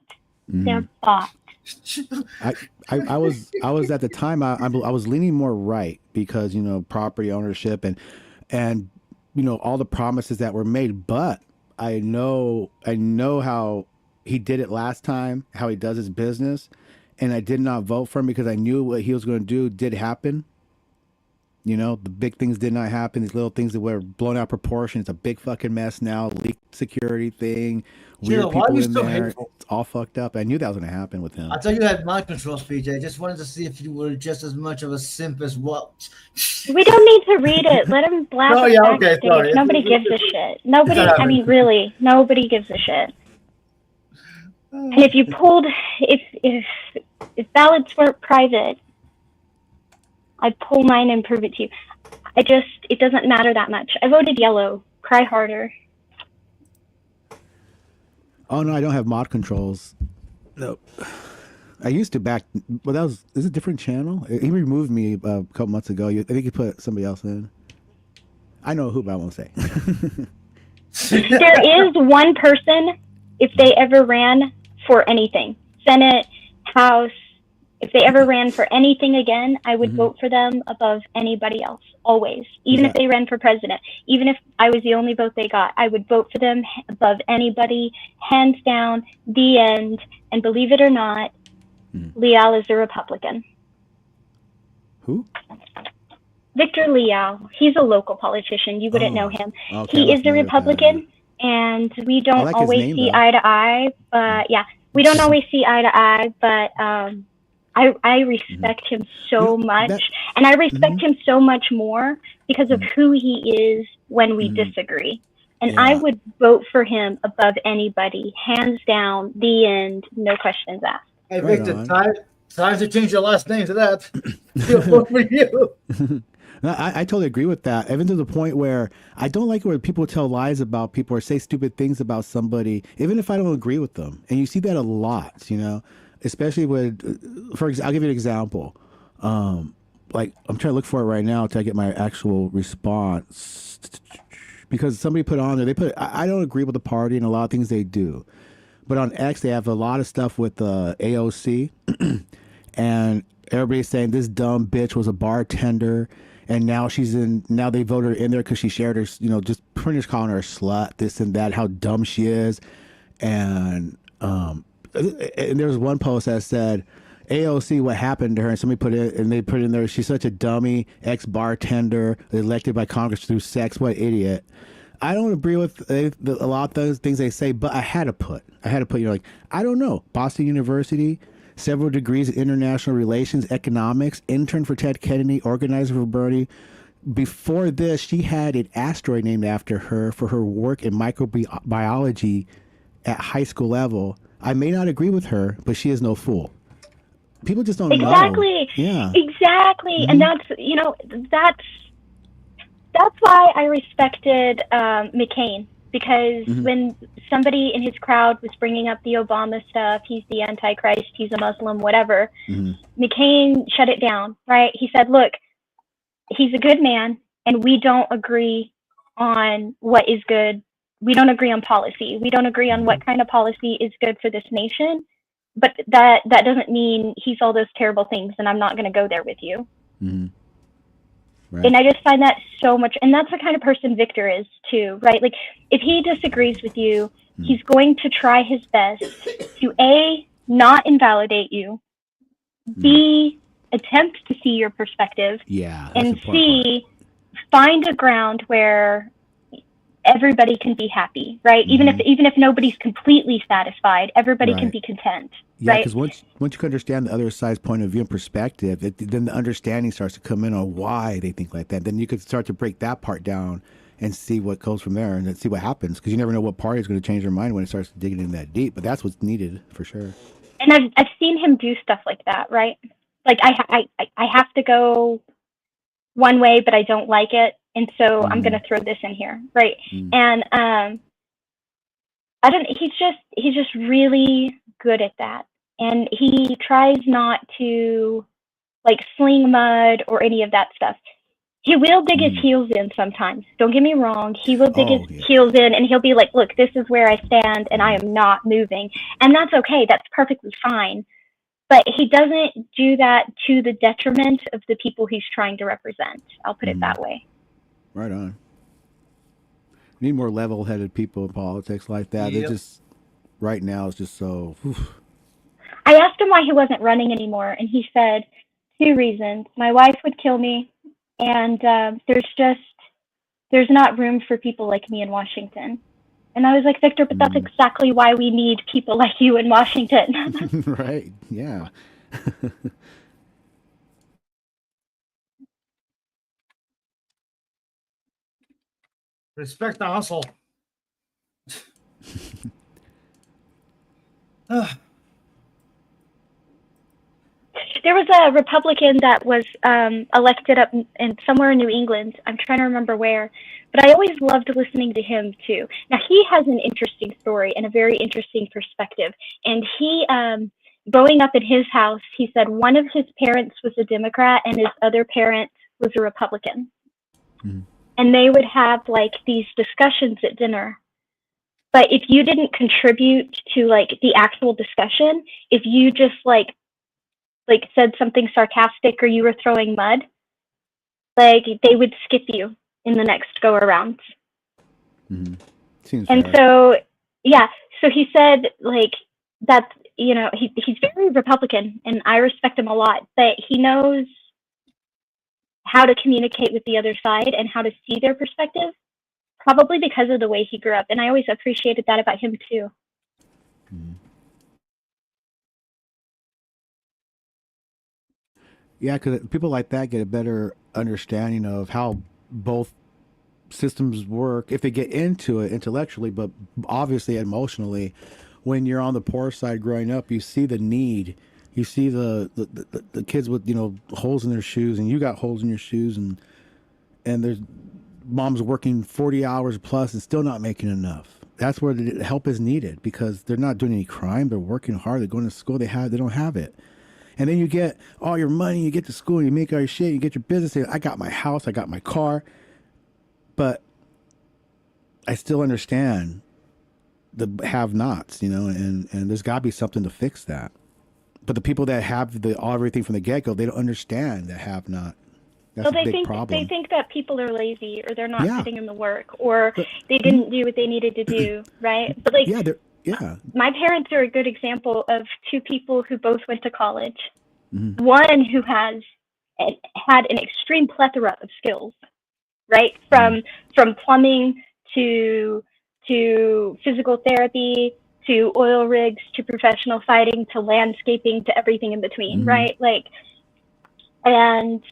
They're bought. I was at the time I was leaning more right because property ownership and all the promises that were made, but I know how he did it last time, how he does his business, and I did not vote for him because I knew what he was going to do did happen. The big things did not happen. These little things that were blown out proportion. It's a big fucking mess now. Leaked security thing. Weird Why are people you in so there. hateful? It's all fucked up. I knew that was going to happen with him. I thought you had mind control speech. I just wanted to see if you were just as much of a simp as what. We don't need to read it. Let him blab. Oh, yeah, okay, sorry. Nobody gives a shit. Nobody. I mean, really, nobody gives a shit. And if you pulled, if ballots were private, I'd pull mine and prove it to you. It doesn't matter that much. I voted yellow. Cry harder. Oh no, I don't have mod controls. No, I used to back. Well, is a different channel. He removed me a couple months ago. I think he put somebody else in. I know who, but I won't say. There is one person, if they ever ran for anything, Senate, House, if they ever ran for anything again, I would vote for them above anybody else, always. Even if they ran for president, even if I was the only vote they got, I would vote for them above anybody, hands down, the end. And believe it or not, Leal is a Republican. Who? Victor Leal. He's a local politician. You wouldn't know him. Okay, He is a Republican, and we don't like his always name, see though. eye to eye. But yeah, we don't always see eye to eye. But I respect him so much, and I respect him so much more because of who he is when we disagree. And I would vote for him above anybody, hands down, the end, no questions asked. Hey, Victor, time to change your last name to that. He'll vote for you. No, I totally agree with that. Even to the point where I don't like it where people tell lies about people or say stupid things about somebody, even if I don't agree with them. And you see that a lot, especially with, I'll give you an example. Like I'm trying to look for it right now till I get my actual response, because somebody put on there. I don't agree with the party and a lot of things they do, but on X they have a lot of stuff with AOC, and everybody's saying this dumb bitch was a bartender, and now now they voted her in there because she shared her, just pretty much calling her a slut, this and that, how dumb she is, and there was one post that said, AOC, what happened to her? And somebody put it, and they put in there, she's such a dummy, ex-bartender, elected by Congress through sex. What idiot. I don't agree with a lot of those things they say, but I had to put, I don't know. Boston University, several degrees in international relations, economics, intern for Ted Kennedy, organizer for Bernie. Before this, she had an asteroid named after her for her work in microbiology at high school level. I may not agree with her, but she is no fool. People just don't know. Exactly. Yeah. Exactly. And that's why I respected McCain, because when somebody in his crowd was bringing up the Obama stuff, he's the Antichrist, he's a Muslim, whatever, McCain shut it down, right? He said, look, he's a good man, and we don't agree on what is good. We don't agree on policy. We don't agree on what kind of policy is good for this nation. But that doesn't mean he's all those terrible things, and I'm not going to go there with you. Right. And I just find that so much, and that's the kind of person Victor is too, right? Like, if he disagrees with you, he's going to try his best to A, not invalidate you, B, attempt to see your perspective, and C, find a ground where everybody can be happy, right? Even if nobody's completely satisfied, everybody can be content. Yeah, right? because once you can understand the other side's point of view and perspective, then the understanding starts to come in on why they think like that. Then you could start to break that part down and see what goes from there, and then see what happens. Because you never know what party is going to change their mind when it starts digging in that deep. But that's what's needed for sure. And I've seen him do stuff like that, right? Like I have to go one way, but I don't like it, and so I'm going to throw this in here, right? And I don't. He's just really good at that, and he tries not to like sling mud or any of that stuff. He will dig his heels in sometimes. Don't get me wrong. He will dig his heels in, and he'll be like, look, this is where I stand, and I am not moving. And that's okay. That's perfectly fine. But he doesn't do that to the detriment of the people he's trying to represent. I'll put it that way. Right on. We need more level-headed people in politics like that. They're just, right now, it's just so... I asked him why he wasn't running anymore, and he said, 2 reasons. My wife would kill me, and there's not room for people like me in Washington. And I was like, Victor, but that's exactly why we need people like you in Washington. Right, yeah. Respect the hustle. There was a Republican that was elected up in somewhere in New England. I'm trying to remember where, but I always loved listening to him too. Now he has an interesting story and a very interesting perspective. And he, growing up in his house, he said one of his parents was a Democrat and his other parent was a Republican. And they would have like these discussions at dinner. But if you didn't contribute to like the actual discussion, if you just like said something sarcastic or you were throwing mud, like they would skip you in the next go around. Seems And fair. so, yeah, so he said like that's, you know, he's very Republican and I respect him a lot, but he knows how to communicate with the other side and how to see their perspective, probably because of the way he grew up. And I always appreciated that about him too. Yeah, because people like that get a better understanding of how both systems work if they get into it intellectually, but obviously emotionally. When you're on the poor side growing up, you see the need. You see the kids with, you know, holes in their shoes, and you got holes in your shoes, and there's moms working 40 hours plus and still not making enough. That's where the help is needed because they're not doing any crime. They're working hard. They're going to school. They don't have it. And then you get all your money, you get to school, you make all your shit, you get your business. I got my house, I got my car. But I still understand the have-nots, you know, and there's got to be something to fix that. But the people that have everything from the get-go, they don't understand the have-not. That's a big problem. They think that people are lazy or they're not putting in the work or they didn't do what they needed to do, right? But like, my parents are a good example of 2 people who both went to college. One who had an extreme plethora of skills, right? From plumbing to physical therapy to oil rigs to professional fighting to landscaping to everything in between, right? Like, and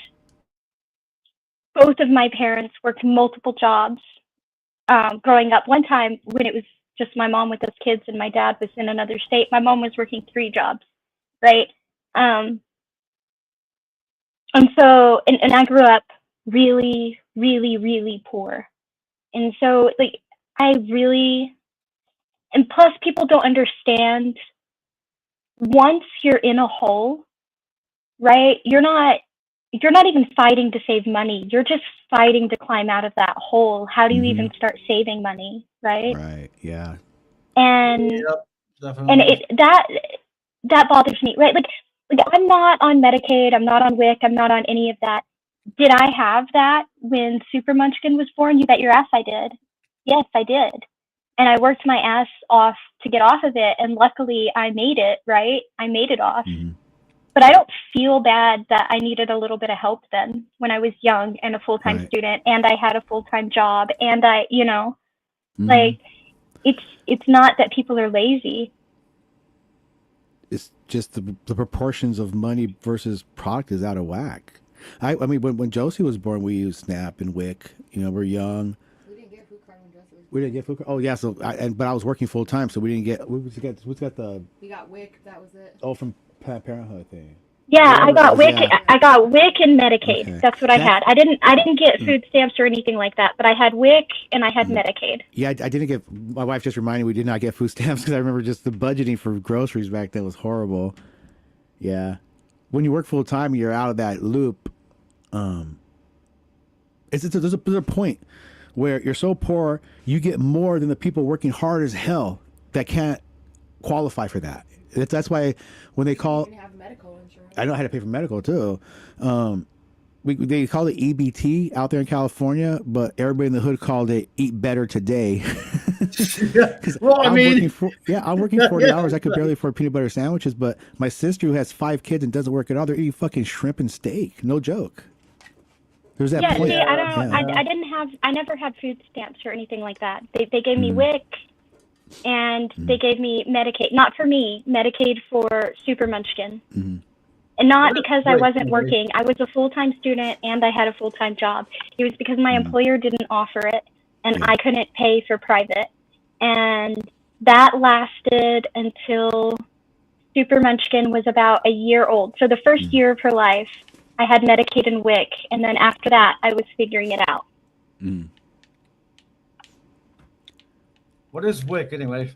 both of my parents worked multiple jobs growing up. One time when it was just my mom with us kids and my dad was in another state, my mom was working 3 jobs, right? And so, and I grew up really, really, really poor. And so, like, and plus people don't understand, once you're in a hole, right, you're not even fighting to save money. You're just fighting to climb out of that hole. How do you even start saving money, right? Right, yeah. And definitely. and that bothers me, right? Like I'm not on Medicaid, I'm not on WIC, I'm not on any of that. Did I have that when Super Munchkin was born? You bet your ass I did. Yes, I did. And I worked my ass off to get off of it, and luckily I made it, right? I made it off. But I don't feel bad that I needed a little bit of help then when I was young and a full-time student and I had a full-time job and I, you know, like it's not that people are lazy. It's just the proportions of money versus product is out of whack. I mean, when Josie was born, we used SNAP and WIC. You know, we're young. We didn't get food card. Oh yeah, so but I was working full time, so we didn't get. Who's got the? We got WIC. That was it. Oh, from Planned Parenthood thing. Yeah, I got WIC. Yeah. I got WIC and Medicaid. Okay. That's what I had. I didn't get food stamps or anything like that, but I had WIC and I had Medicaid. Yeah, I didn't get. My wife just reminded me we did not get food stamps because I remember just the budgeting for groceries back then was horrible. Yeah, when you work full time, you're out of that loop. there's a point where you're so poor, you get more than the people working hard as hell that can't qualify for that. That's why when they call, I know I had to pay for medical too. They call it EBT out there in California, but everybody in the hood called it Eat Better Today. Well, I mean, I'm working 40 hours. I could barely afford peanut butter sandwiches, but my sister who has 5 kids and doesn't work at all, they're eating fucking shrimp and steak. No joke. There's that point. See, I never had food stamps or anything like that. They gave me WIC, and they gave me Medicaid. Not for me, Medicaid for Super Munchkin. And not because I wasn't working. I was a full-time student and I had a full-time job. It was because my employer didn't offer it and I couldn't pay for private. And that lasted until Super Munchkin was about a year old. So the first year of her life, I had Medicaid and WIC. And then after that, I was figuring it out. What is WIC anyway?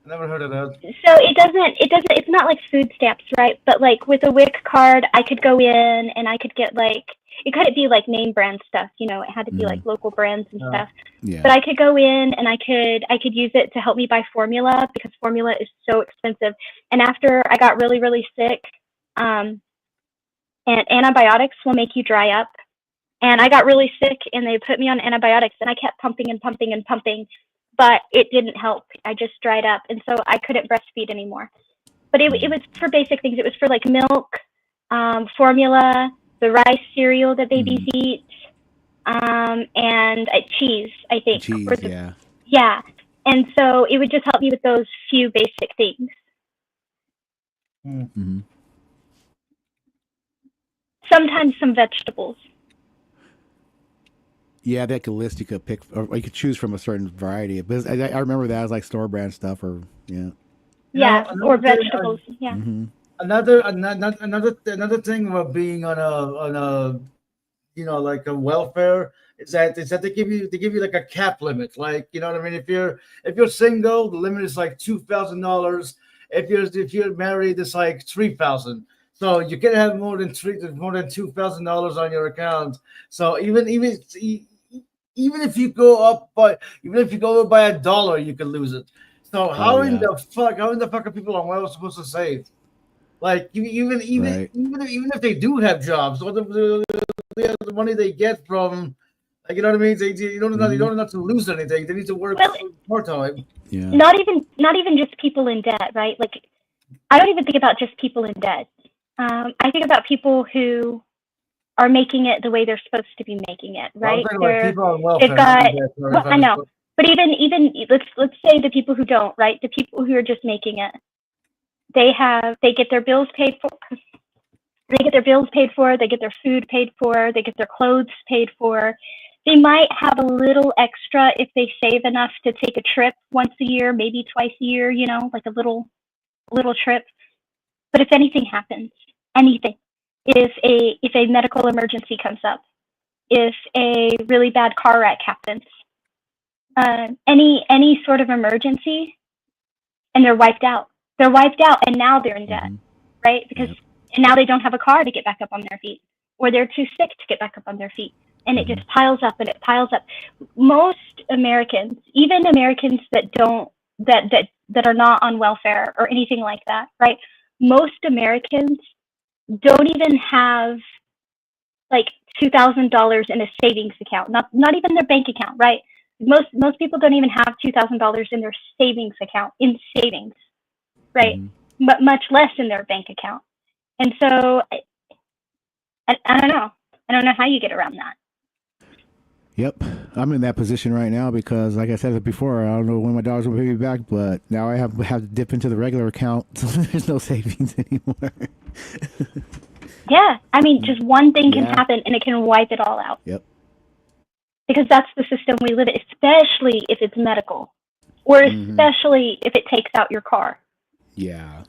I never heard of that. So it's not like food stamps, right? But like with a WIC card, I could go in and I could get like, it couldn't be like name brand stuff, you know, it had to be like local brands and stuff. Yeah. But I could go in and I could use it to help me buy formula because formula is so expensive. And after I got really, really sick, and antibiotics will make you dry up. And I got really sick and they put me on antibiotics and I kept pumping and pumping and pumping. But it didn't help. I just dried up, and so I couldn't breastfeed anymore. But it was for basic things. It was for like milk, formula, the rice cereal that babies eat, and cheese, I think. Cheese, yeah. Yeah, and so it would just help me with those few basic things. Sometimes some vegetables. Yeah, they could list you could pick, or you could choose from a certain variety. But I remember that as like store brand stuff, or or vegetables. Yeah. Another thing about being on a like a welfare is that they give you like a cap limit. Like, you know what I mean? If you're single, the limit is like $2,000. If you're married, it's like $3,000. So you can have more than $2,000 on your account. So even if you go up by $1, you can lose it. So how in the fuck are people on welfare supposed to save? Like even if they do have jobs, what the money they get from, like, you know what I mean? You don't have to lose anything. They need to work part time. Yeah. Not even just people in debt, right? Like, I don't even think about just people in debt. I think about people who are making it the way they're supposed to be making it, right? They've got, well, I know, but even let's say the people who don't, right? The people who are just making it, they get their bills paid for. They get their food paid for, they get their clothes paid for. They might have a little extra if they save enough to take a trip once a year, maybe twice a year, you know, like a little trip. But if anything happens, if a medical emergency comes up, if a really bad car wreck happens, any sort of emergency, and they're wiped out, and now they're in debt, right? Because and now they don't have a car to get back up on their feet, or they're too sick to get back up on their feet, and it just piles up and it piles up. Most Americans, even Americans that are not on welfare or anything like that, right? Most Americans don't even have like $2,000 in a savings account, not even their bank account, right? Most people don't even have $2,000 in their savings account, right? But much less in their bank account. And so I don't know. I don't know how you get around that. Yep, I'm in that position right now because, like I said before, I don't know when my dollars will pay me back, but now I have to dip into the regular account, so there's no savings anymore. Yeah, I mean, just one thing can happen and it can wipe it all out. Yep. Because that's the system we live in, especially if it's medical, or especially if it takes out your car. Yeah.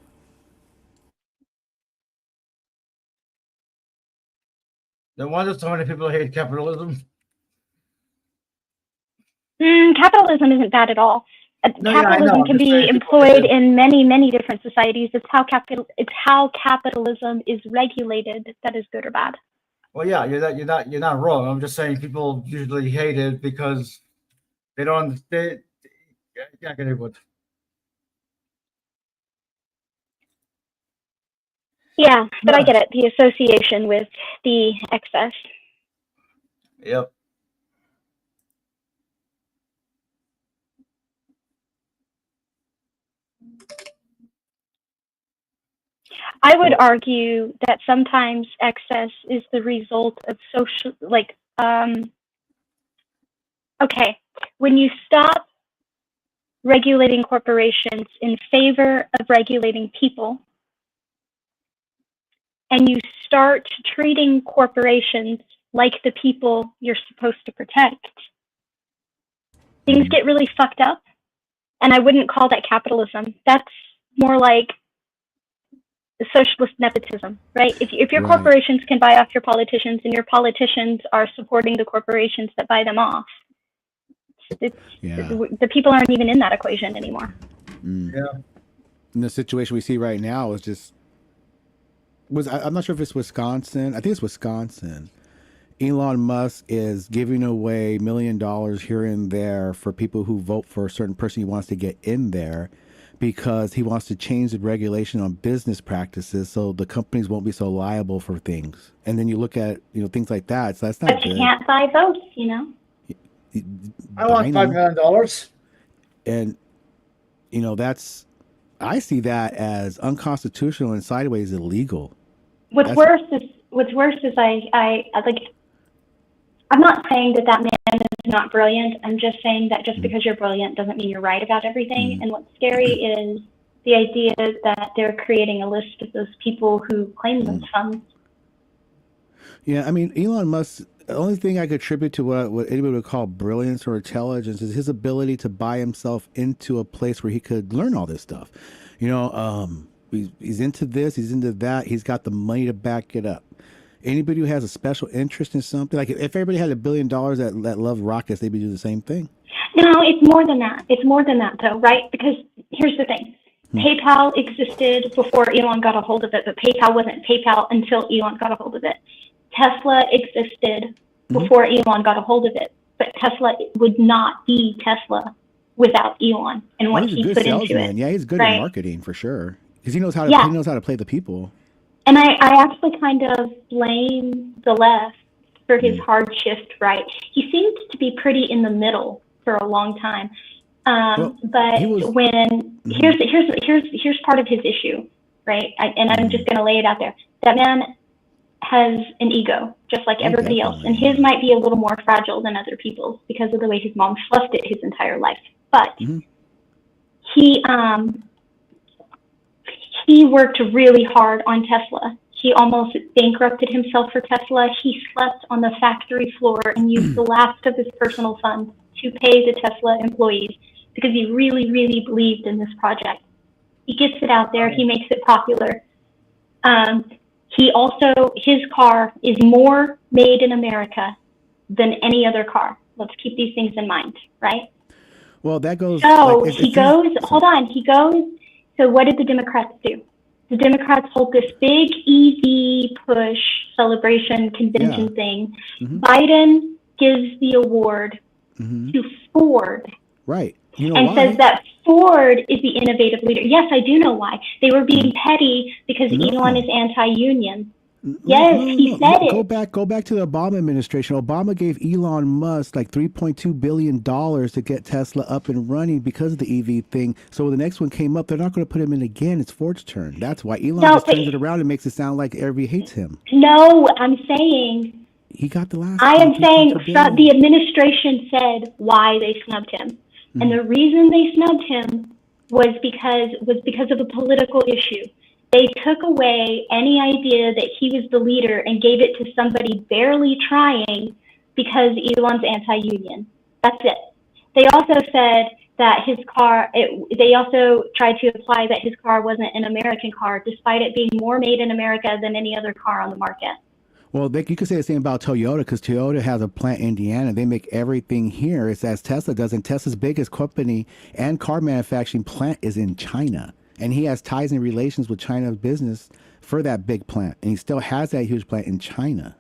No wonder so many people hate capitalism. Capitalism isn't bad at all. Capitalism can be employed in many, many different societies. It's how capitalism is regulated that is good or bad. Well, yeah, you're not wrong. I'm just saying people usually hate it because they don't understand. Yeah, get it, but Yeah, but I get it. The association with the excess. yep. I would argue that sometimes excess is the result of social, like, okay, when you stop regulating corporations in favor of regulating people, and you start treating corporations like the people you're supposed to protect, things get really fucked up. And I wouldn't call that capitalism. That's more like socialist nepotism, right? If your Right. corporations can buy off your politicians and your politicians are supporting the corporations that buy them off, the people aren't even in that equation anymore. Yeah. And the situation we see right now is just I'm not sure if it's Wisconsin. I think it's Wisconsin. Elon Musk is giving away $1 million here and there for people who vote for a certain person he wants to get in there, because he wants to change the regulation on business practices so the companies won't be so liable for things. And then you look at things like that. So that's not But you good. can't buy votes, you know? I want $5 million. And I see that as unconstitutional and sideways illegal. What's worse is I like. I'm not saying that man is not brilliant. I'm just saying that just because you're brilliant doesn't mean you're right about everything. And what's scary is the idea that they're creating a list of those people who claim those funds. Yeah, I mean, Elon Musk, the only thing I could attribute to what anybody would call brilliance or intelligence is his ability to buy himself into a place where he could learn all this stuff. He's into this, he's into that, he's got the money to back it up. Anybody who has a special interest in something, like if everybody had $1 billion that loved rockets, they'd be doing the same thing. No, it's more than that. It's more than that, though, right? Because here's the thing. PayPal existed before Elon got a hold of it, but PayPal wasn't PayPal until Elon got a hold of it. Tesla existed before Elon got a hold of it, but Tesla would not be Tesla without Elon and what He's a he good put into salesman. it. Yeah, he's good right? at marketing for sure. Because he knows how to Yeah. he knows how to play the people. And I actually kind of blame the left for his hard shift right. He seemed to be pretty in the middle for a long time. But here's part of his issue, right? I'm just going to lay it out there. That man has an ego, just like everybody else, and his might be a little more fragile than other people's because of the way his mom fluffed it his entire life. But he worked really hard on Tesla. He almost bankrupted himself for Tesla. He slept on the factory floor and used the last of his personal funds to pay the Tesla employees because he really, really believed in this project. He gets it out there. He makes it popular. His car is more made in America than any other car. Let's keep these things in mind, right? Well, that goes. So So what did the Democrats do? The Democrats hold this big EV push celebration convention thing. Biden gives the award to Ford. Right. And says that Ford is the innovative leader. Yes, I do know why. They were being petty because Elon is anti-union. Yes, he said it. Go back to the Obama administration. Obama gave Elon Musk like $3.2 billion to get Tesla up and running because of the EV thing. So when the next one came up, they're not going to put him in again. It's Ford's turn. That's why Elon just turns it around and makes it sound like everybody hates him. No, I'm saying he got the last. I am saying the administration said why they snubbed him. And the reason they snubbed him was because of a political issue. They took away any idea that he was the leader and gave it to somebody barely trying because Elon's anti-union. That's it. They also said that his car, they also tried to imply that his car wasn't an American car, despite it being more made in America than any other car on the market. Well, you could say the same about Toyota because Toyota has a plant in Indiana. They make everything here. It's as Tesla does. And Tesla's biggest company and car manufacturing plant is in China. And he has ties and relations with China's business for that big plant. And he still has that huge plant in China.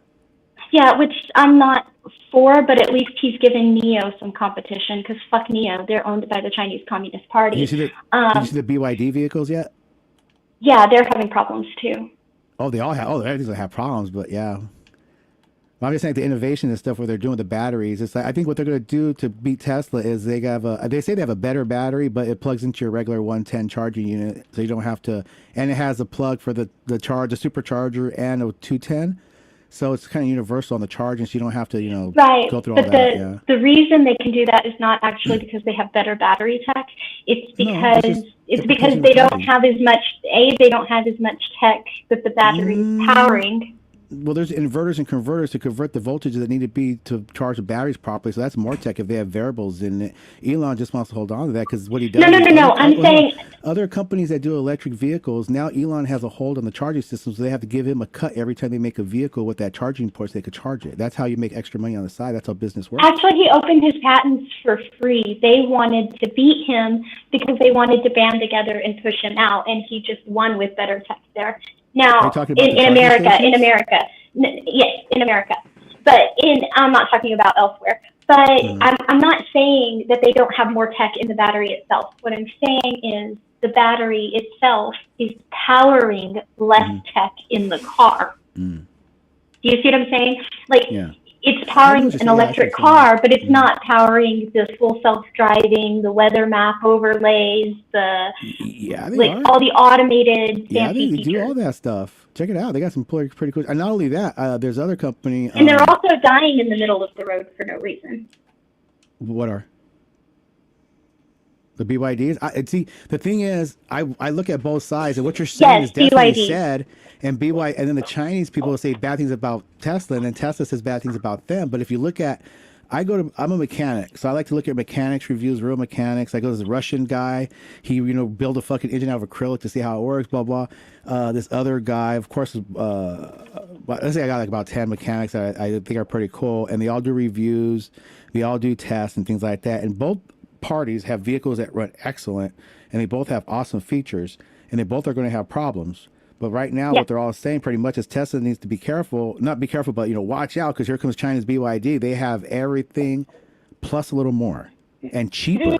Yeah, which I'm not for, but at least he's given NEO some competition because fuck NEO, they're owned by the Chinese Communist Party. Did you see the BYD vehicles yet? Yeah, they're having problems too. Oh, they all have. Oh, they have problems, but yeah. I'm just saying the innovation and stuff where they're doing the batteries. It's like I think what they're going to do to beat Tesla is they have they say they have a better battery, but it plugs into your regular 110 charging unit, so you don't have to. And it has a plug for the supercharger and a 210, so it's kind of universal on the charging, so you don't have to go through all but that. Yeah. The reason they can do that is not actually because they have better battery tech. It's because they don't have as much. They don't have as much tech that the battery's powering. Well, there's inverters and converters to convert the voltage that need to be to charge the batteries properly. So that's more tech if they have variables in it. Elon just wants to hold on to that because what he does. No. I'm saying other companies that do electric vehicles now. Elon has a hold on the charging system, so they have to give him a cut every time they make a vehicle with that charging port so they could charge it. That's how you make extra money on the side. That's how business works. Actually, he opened his patents for free. They wanted to beat him because they wanted to band together and push him out, and he just won with better tech there. Now, in America, yes, in America, but I'm not talking about elsewhere. But I'm not saying that they don't have more tech in the battery itself. What I'm saying is the battery itself is powering less tech in the car. Do you see what I'm saying? Like, it's powering an electric car, but it's not powering the full self-driving, the weather map overlays, all the automated fancy they do all that stuff. Check it out. They got some pretty cool. And not only that, there's other company. And they're also dying in the middle of the road for no reason. What are? The BYDs? See, the thing is, I look at both sides, and what you're saying is definitely BYD. said, and then the Chinese people will say bad things about Tesla, and then Tesla says bad things about them. But if you look at, I'm a mechanic, so I like to look at mechanics reviews, real mechanics. I go to this Russian guy, he built a fucking engine out of acrylic to see how it works, blah blah. This other guy, of course, let's say I got like about 10 mechanics that I think are pretty cool, and they all do reviews, they all do tests and things like that, and both parties have vehicles that run excellent, and they both have awesome features, and they both are going to have problems. But right now, what they're all saying pretty much is Tesla needs to be careful, not be careful, but watch out, because here comes China's BYD. They have everything plus a little more and cheaper.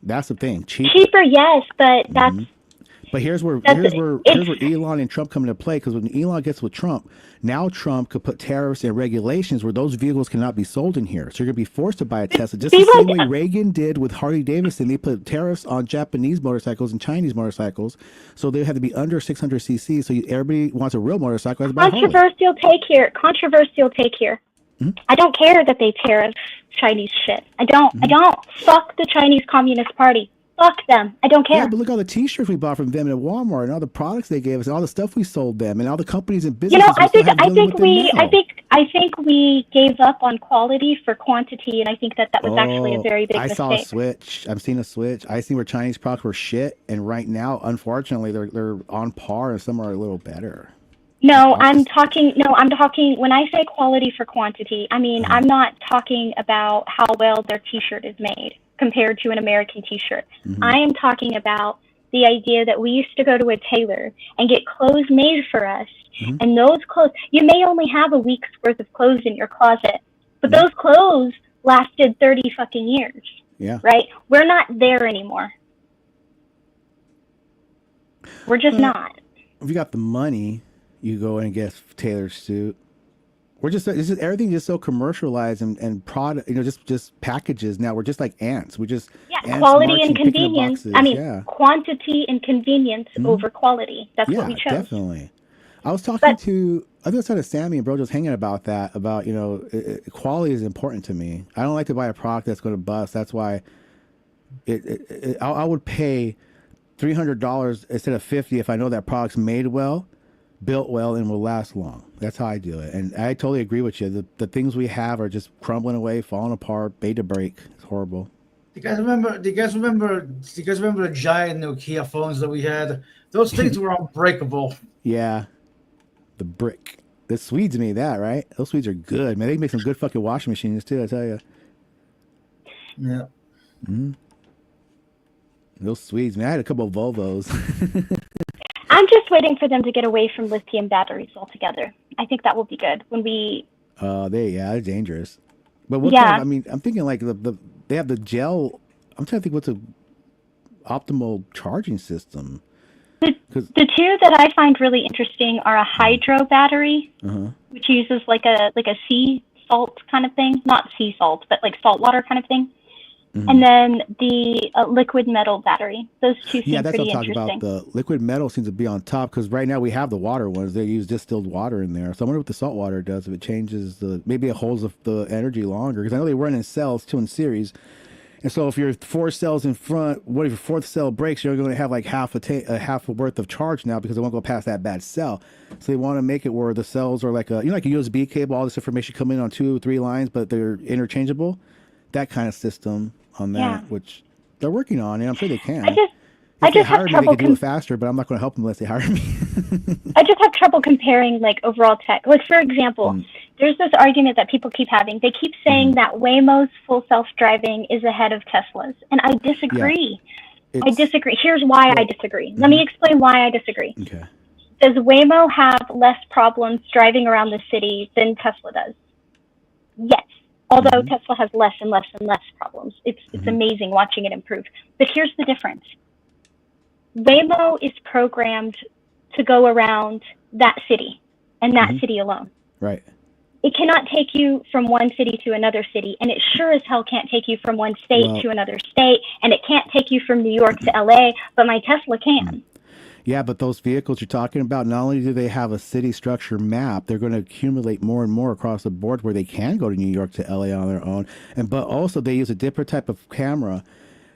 That's the thing, cheaper, yes, but that's. But here's where Elon and Trump come into play, because when Elon gets with Trump, now Trump could put tariffs and regulations where those vehicles cannot be sold in here. So you're going to be forced to buy a Tesla, just the same way Reagan did with Harley Davidson. They put tariffs on Japanese motorcycles and Chinese motorcycles, so they have to be under 600 cc. So everybody wants a real motorcycle. Has to buy a Harley. Controversial take here. I don't care that they tariff Chinese shit. I don't. Fuck the Chinese Communist Party. Fuck them. I don't care. Yeah, but look at all the T-shirts we bought from them at Walmart, and all the products they gave us, and all the stuff we sold them, and all the companies and businesses. I think we gave up on quality for quantity, and I think that was actually a very big mistake. I saw a switch. I've seen a switch. I seen where Chinese products were shit, and right now, unfortunately, they're on par, and some are a little better. I'm talking. When I say quality for quantity, I mean I'm not talking about how well their T-shirt is made compared to an American T-shirt. I am talking about the idea that we used to go to a tailor and get clothes made for us, and those clothes, you may only have a week's worth of clothes in your closet, but those clothes lasted 30 fucking years. Yeah. Right? We're not there anymore. We're just not. If you got the money, you go and get a tailored suit. Everything just so commercialized and product, just packages. Now we're just like ants. We just quality and convenience. Quantity and convenience over quality. That's what we chose. Definitely. I was talking to other side of Sammy and Bro was hanging about that. About quality is important to me. I don't like to buy a product that's going to bust. That's why I would pay $300 instead of $50 if I know that product's made well, built well, and will last long. That's how I do it. And I totally agree with you. The things we have are just crumbling away, falling apart, made to break. It's horrible. Do you guys remember the giant Nokia phones that we had? Those things were unbreakable. Yeah. The brick. The Swedes made that, right? Those Swedes are good, man. They make some good fucking washing machines too, I tell you. Yeah. Those Swedes, man. I had a couple of Volvos. I'm just waiting for them to get away from lithium batteries altogether. I think that will be good when we They're dangerous. But what Yeah. kind of, I mean, I'm thinking like they have the gel. I'm trying to think what's a optimal charging system. The two that I find really interesting are a hydro battery, Uh-huh. which uses like a sea salt kind of thing, not sea salt, but like salt water kind of thing. Mhm. And then the liquid metal battery. Those two seem Yeah, that's what pretty I'm talking interesting. about. The liquid metal seems to be on top because right now we have the water ones. They use distilled water in there. So I wonder what the salt water does if it changes maybe it holds the energy longer because I know they run in cells too in series. And so if you're 4 cells in front, what if your 4th cell breaks? You're going to have like half a worth of charge now because it won't go past that bad cell. So they want to make it where the cells are like like a USB cable. All this information come in on 2 or 3 lines, but they're interchangeable. That kind of system on that, Yeah. which they're working on, and I'm sure they can. I just If they have hire me, they trouble can do it faster, but I'm not going to help them unless they hire me. I just have trouble comparing like overall tech. Like for example, there's this argument that people keep having. They keep saying that Waymo's full self-driving is ahead of Tesla's, and I disagree. I disagree. Here's why I disagree. Let me explain why I disagree. Okay. Does Waymo have less problems driving around the city than Tesla does? Yes. Although Tesla has less and less and less problems. It's amazing watching it improve. But here's the difference. Waymo is programmed to go around that city and that city alone. Right. It cannot take you from one city to another city, and it sure as hell can't take you from one state Well- to another state, and it can't take you from New York to LA, but my Tesla can. Yeah, but those vehicles you're talking about, not only do they have a city structure map, they're going to accumulate more and more across the board where they can go to New York to LA on their own. But also they use a different type of camera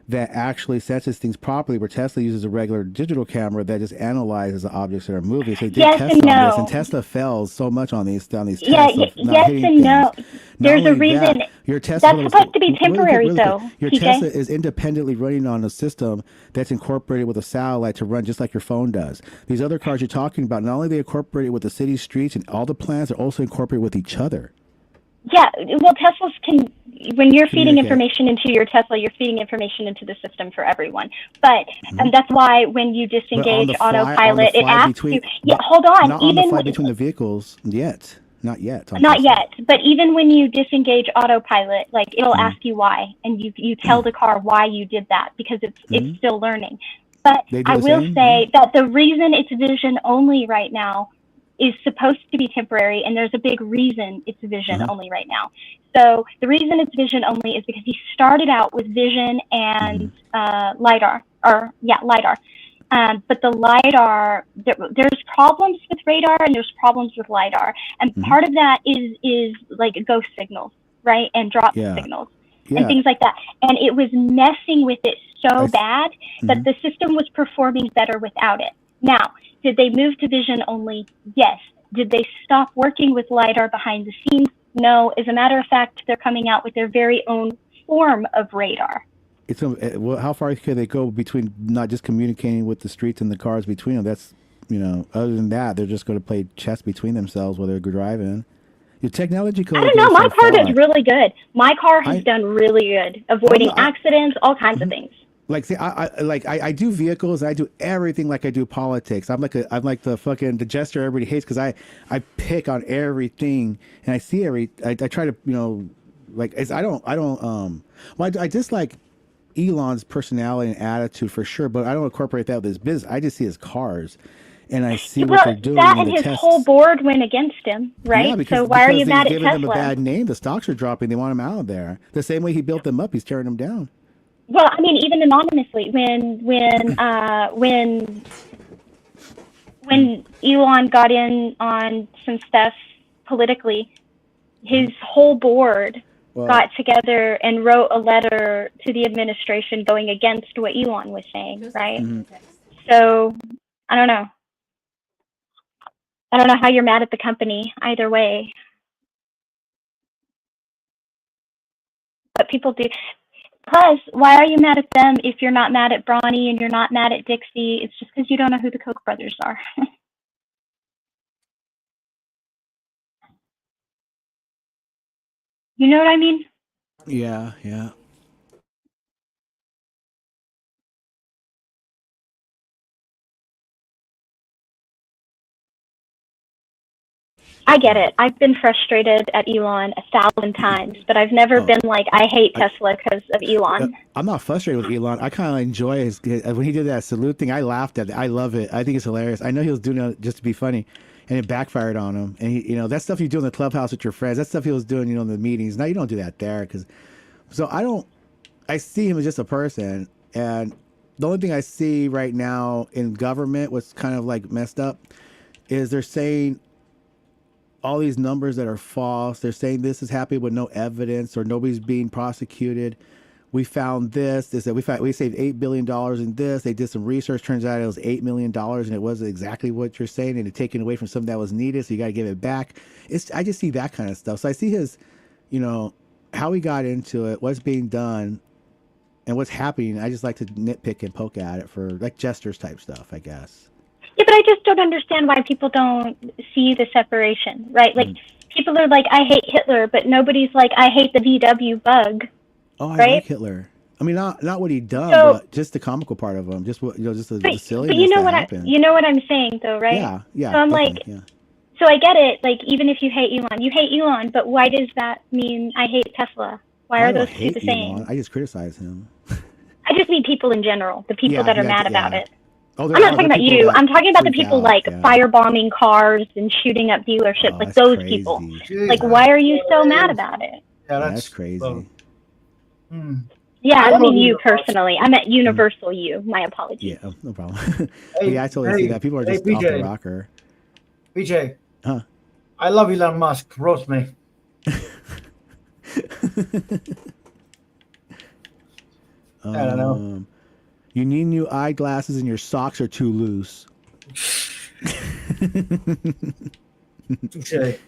that actually senses things properly, where Tesla uses a regular digital camera that just analyzes the objects that are moving. So they did Yes tests and on this, no. and Tesla fails so much on these tests. Yeah, of not yes hitting and things. no. Not There's a only reason. that, your Tesla, That's supposed to be temporary, though, Your TJ. Tesla is independently running on a system that's incorporated with a satellite to run just like your phone does. These other cars you're talking about, not only they incorporated with the city streets and all the plans, they're also incorporated with each other. Yeah, well, Teslas can, when you're feeding Communicate. information into your Tesla, you're feeding information into the system for everyone. But that's why when you disengage autopilot, it asks you, hold on, Not on the even fly between the vehicles yet. Not yet. on not Tesla. yet, but even when you disengage autopilot, like it'll ask you why, and you tell the car why you did that because it's still learning. But They do I the will same? say that the reason it's vision only right now is supposed to be temporary, and there's a big reason it's vision only right now. So the reason it's vision only is because he started out with vision and LiDAR. But the LiDAR, there's problems with radar and there's problems with LiDAR. And part of that is like ghost signals, right? And drop signals and things like that. And it was messing with it so bad that the system was performing better without it. Now, did they move to vision only? Yes. Did they stop working with LiDAR behind the scenes? No. As a matter of fact, they're coming out with their very own form of radar. It's well, how far could they go between not just communicating with the streets and the cars between them? That's other than that, they're just going to play chess between themselves while they're driving. Your technology code. I don't know. My car does really good. My car has done really good, avoiding accidents, all kinds of things. Like, see, I do vehicles. I do everything like I do politics. I'm like the jester everybody hates because I pick on everything and I see I try to I dislike Elon's personality and attitude for sure, but I don't incorporate that with his business. I just see his cars, and I see what they're doing that in and the his tests. whole board went against him, right? Yeah, because, so why are you because mad they've at given them a Tesla? bad name. The stocks are dropping. They want him out of there. The same way he built them up, he's tearing them down. Well, I mean, even anonymously, when Elon got in on some stuff politically, his whole board got together and wrote a letter to the administration going against what Elon was saying, right? So, I don't know. I don't know how you're mad at the company either way. But people do. Plus, why are you mad at them if you're not mad at Bronny and you're not mad at Dixie? It's just because you don't know who the Koch brothers are. You know what I mean? Yeah. I get it. I've been frustrated at Elon 1,000 times, but I've never been like, I hate Tesla because of Elon. I'm not frustrated with Elon. I kind of enjoy his when he did that salute thing. I laughed at it. I love it. I think it's hilarious. I know he was doing it just to be funny, and it backfired on him. And he, that stuff you do in the clubhouse with your friends, that stuff he was doing, in the meetings. Now you don't do that there, so I see him as just a person, and the only thing I see right now in government, what's kind of like messed up, is they're saying all these numbers that are false. They're saying this is happening with no evidence or nobody's being prosecuted. We found this. They said we saved $8 billion in this. They did some research. Turns out it was $8 million, and it wasn't exactly what you're saying, and it taken away from something that was needed. So you got to give it back. I just see that kind of stuff. So I see his, how he got into it, what's being done, and what's happening. I just like to nitpick and poke at it for like jesters type stuff, I guess. Yeah, but I just don't understand why people don't see the separation, right? Like, people are like, I hate Hitler, but nobody's like, I hate the VW bug. Oh, I right? like Hitler. I mean, not what he done, but just the comical part of him, just what just the silliness But you know that what happened. you know what I'm saying, though, right? Yeah. So I'm like, definitely, yeah. so I get it. Like, even if you hate Elon, but why does that mean I hate Tesla? Why I are don't those two hate the same? Elon. I just criticize him. I just mean people in general, the people that are mad about it. Oh, I'm not talking about you. I'm talking about the freak people out, like yeah. firebombing cars and shooting up dealerships, like that's those crazy. people. Like, why are you so mad about it? Yeah, that's crazy. Yeah, I I don't mean know you you- personally. I meant universal you. My apologies. Yeah, no problem. Yeah, I totally see that. People are just off BJ. the rocker. BJ. Huh? I love Elon Musk. Roast me. I don't know. You need new eyeglasses and your socks are too loose. Touche.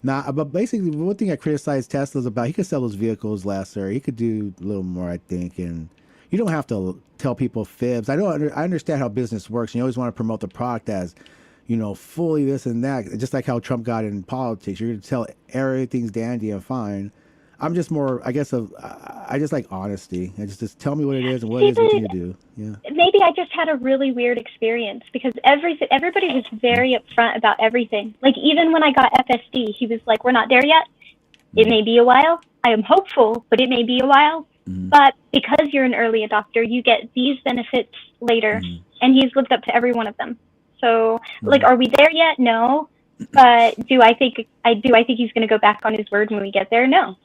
Nah, but basically, one thing I criticize Tesla's about, he could sell those vehicles lesser. He could do a little more, I think, and you don't have to tell people fibs. I understand how business works, and you always want to promote the product as, fully this and that. Just like how Trump got in politics, you're going to tell everything's dandy and fine. I'm just more, I guess, I just like honesty. I just tell me what it is and what it is, what you do. Yeah. Maybe I just had a really weird experience because everybody was very upfront about everything. Like, even when I got FSD, he was like, we're not there yet. It may be a while. I am hopeful, but it may be a while. But because you're an early adopter, you get these benefits later. And he's lived up to every one of them. So, like, are we there yet? No. But do I think he's going to go back on his word when we get there? No.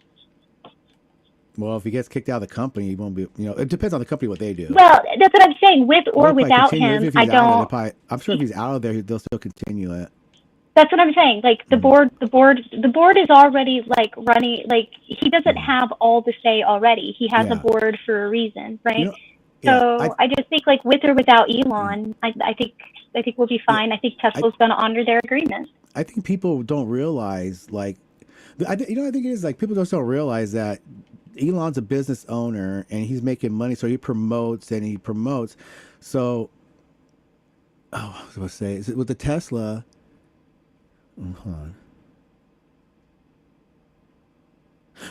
Well, if he gets kicked out of the company, he won't be. It depends on the company what they do. Well, that's what I'm saying. With or They'll probably without continue. him, If I he's out of don't. there, I'm sure if he's out of there, they'll still continue it. That's what I'm saying. Like, the board is already like running. Like, he doesn't have all the say already. He has a board for a reason, right? So I just think, like, with or without Elon, I think we'll be fine. I think Tesla's going to honor their agreement. I think people don't realize, like, I think it is like people just don't realize that Elon's a business owner and he's making money, so he promotes. So, I was going to say, is it with the Tesla? Hold on.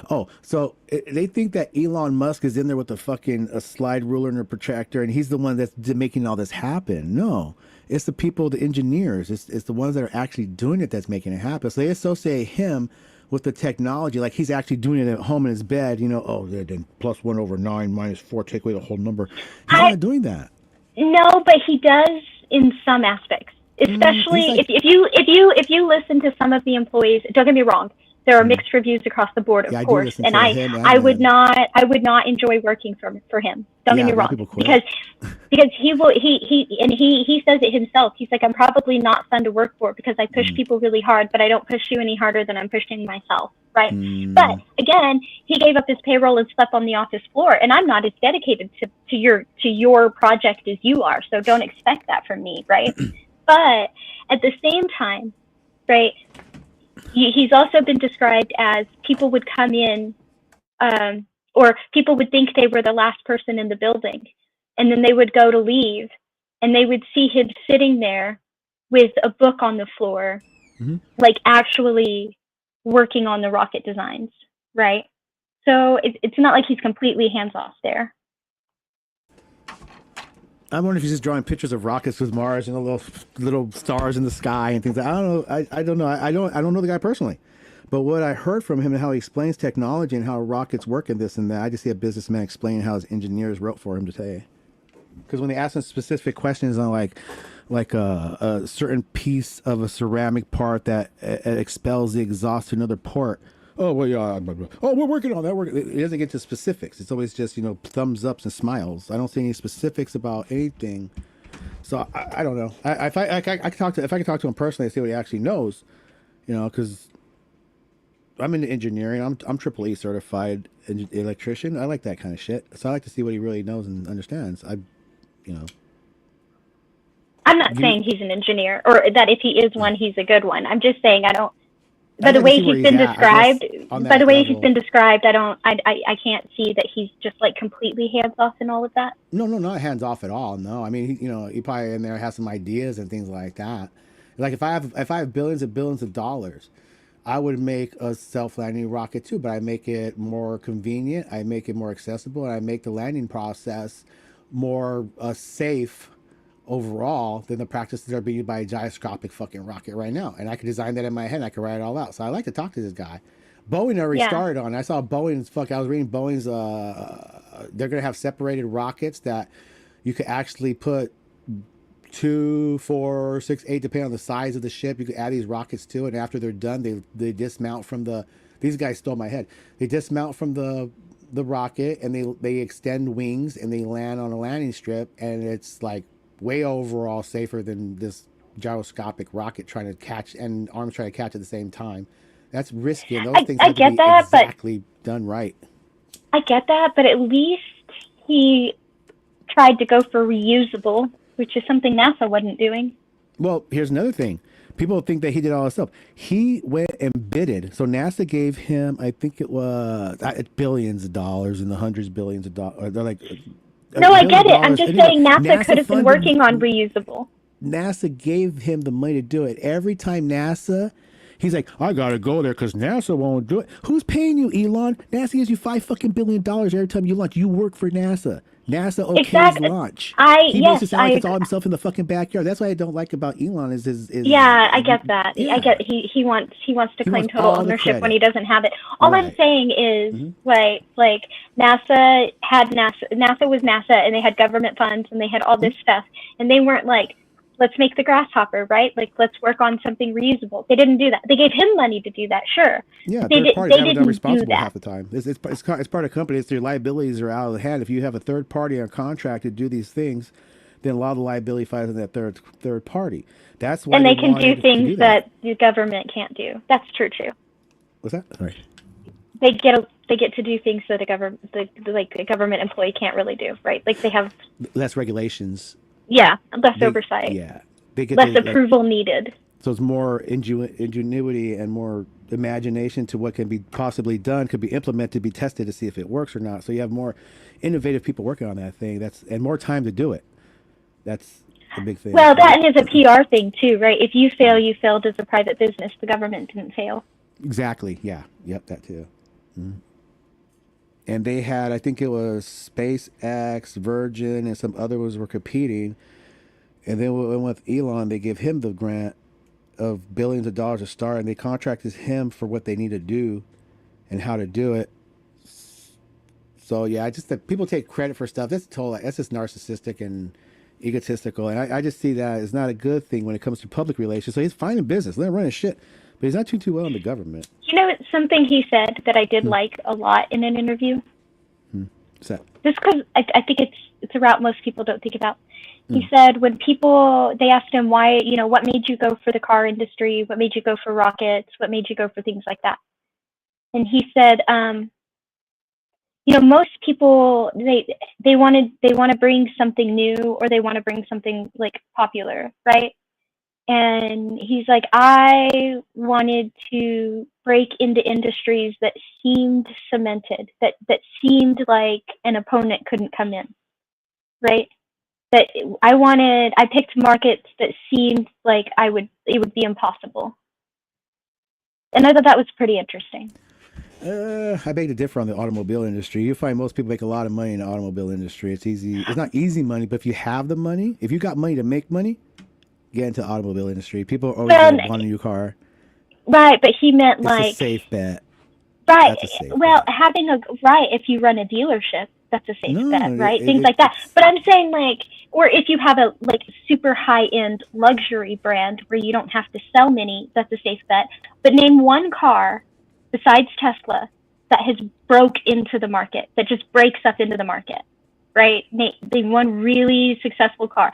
Oh, so they think that Elon Musk is in there with a slide ruler and a protractor, and he's the one that's making all this happen. No, it's the people, the engineers. It's the ones that are actually doing it that's making it happen. So they associate him with the technology, like he's actually doing it at home in his bed. Then +1/9 -4, take away the whole number. He's not doing that. No, but he does in some aspects. Especially if you listen to some of the employees. Don't get me wrong. There are mixed reviews across the board, of course, and I would not enjoy working for him. Don't get me wrong, because he says it himself. He's like, I'm probably not fun to work for because I push people really hard, but I don't push you any harder than I'm pushing myself, right? But again, he gave up his payroll and slept on the office floor, and I'm not as dedicated to your project as you are, so don't expect that from me, right? But at the same time, right? He's also been described as people would come in, or people would think they were the last person in the building, and then they would go to leave, and they would see him sitting there with a book on the floor, like actually working on the rocket designs, right? So it's not like he's completely hands off there. I wonder if he's just drawing pictures of rockets with Mars and little stars in the sky and things. I don't know. I don't know. I don't know the guy personally, but what I heard from him and how he explains technology and how rockets work and this and that, I just see a businessman explaining how his engineers wrote for him to say. Because when they ask him specific questions on like a certain piece of a ceramic part that expels the exhaust to another port. Oh, well, yeah. Oh, we're working on that. It doesn't get to specifics. It's always just, thumbs ups and smiles. I don't see any specifics about anything. So I don't know. If I can talk to him personally and see what he actually knows, because I'm into engineering. I'm EEE certified electrician. I like that kind of shit. So I like to see what he really knows and understands. I'm not saying he's an engineer or that if he is one, he's a good one. I'm just saying I don't. By the way he's been described, I can't see that he's just like completely hands off in all of that. No, not hands off at all. No, I mean, he probably in there has some ideas and things like that. Like if I have billions and billions of dollars, I would make a self-landing rocket too, but I make it more convenient, I make it more accessible, and I make the landing process more safe overall than the practices that are being used by a gyroscopic fucking rocket right now. And I could design that in my head and I could write it all out. So I like to talk to this guy. Boeing already started on it. I saw Boeing's I was reading Boeing's they're gonna have separated rockets that you could actually put 2, 4, 6, 8, depending on the size of the ship. You could add these rockets to it, and after they're done, they dismount from these guys stole my head. They dismount from the rocket and they extend wings and they land on a landing strip, and it's like way overall safer than this gyroscopic rocket trying to catch and arms trying to catch at the same time. That's risky, and those things have to be exactly done right. I get that, but at least he tried to go for reusable, which is something NASA wasn't doing. Well, here's another thing. People think that he did all this stuff. He went and bidded. So NASA gave him, I think it was billions of dollars and the hundreds of billions of dollars. They're like, no, I get it. I'm just saying NASA could have been working on reusable. NASA gave him the money to do it. Every time NASA, he's like, I gotta go there because NASA won't do it. Who's paying you, Elon? NASA gives you $5 billion every time you launch. You work for NASA. NASA okays launch. He makes it sound like it's all himself in the fucking backyard. That's what I don't like about Elon is I get that. Yeah. I get he wants to claim total ownership when he doesn't have it. All I'm saying is like NASA was NASA, and they had government funds and they had all this stuff, and they weren't like, let's make the grasshopper, right? Like, let's work on something reusable. They didn't do that. They gave him money to do that, sure. Yeah, third parties are responsible half the time. It's part of the company. It's their liabilities are out of the hand. If you have a third party on contract to do these things, then a lot of the liability falls on that third party. That's why. And they can do things that the government can't do. That's true too. What's that? Sorry. They get to do things that a government employee can't really do, right? Like they have less regulations. Yeah, less oversight. Yeah, they get less approval needed. So it's more ingenuity and more imagination to what can be possibly done, could be implemented, be tested to see if it works or not. So you have more innovative people working on that thing. And more time to do it. That's the big thing. Well, that is a PR thing too, right? If you fail, you failed as a private business. The government didn't fail. Exactly. Yeah. Yep. That too. Mm-hmm. And they had, I think it was SpaceX, Virgin, and some others were competing. And then with Elon, they give him the grant of billions of dollars to start, and they contracted him for what they need to do and how to do it. So yeah, I just that people take credit for stuff. That's just narcissistic and egotistical, and I just see that as not a good thing when it comes to public relations. So he's fine in business, let him run his shit, but he's not too well in the government. You know, something he said that I did like a lot in an interview. What's that? Just because I think it's a route most people don't think about. He said when they asked him why, what made you go for the car industry? What made you go for rockets? What made you go for things like that? And he said, most people, they want to bring something new, or they want to bring something like popular, right? And he's like, I wanted to break into industries that seemed cemented, that seemed like an opponent couldn't come in, right? That I picked markets that seemed like it would be impossible. And I thought that was pretty interesting. I beg to differ on the automobile industry. You find most people make a lot of money in the automobile industry. It's easy. It's not easy money, but if you have the money, if you got money to make money, get into the automobile industry. People are always going to want a new car. Right, but he meant It's like a safe bet. right. That's a safe Well, having a right if you run a dealership, that's a safe No, bet, right? it- Things it- like that. But I'm saying like, or if you have a like super high end luxury brand where you don't have to sell many, that's a safe bet. But name one car besides Tesla that has broke into the market, that just breaks up into the market, right? Name one really successful car.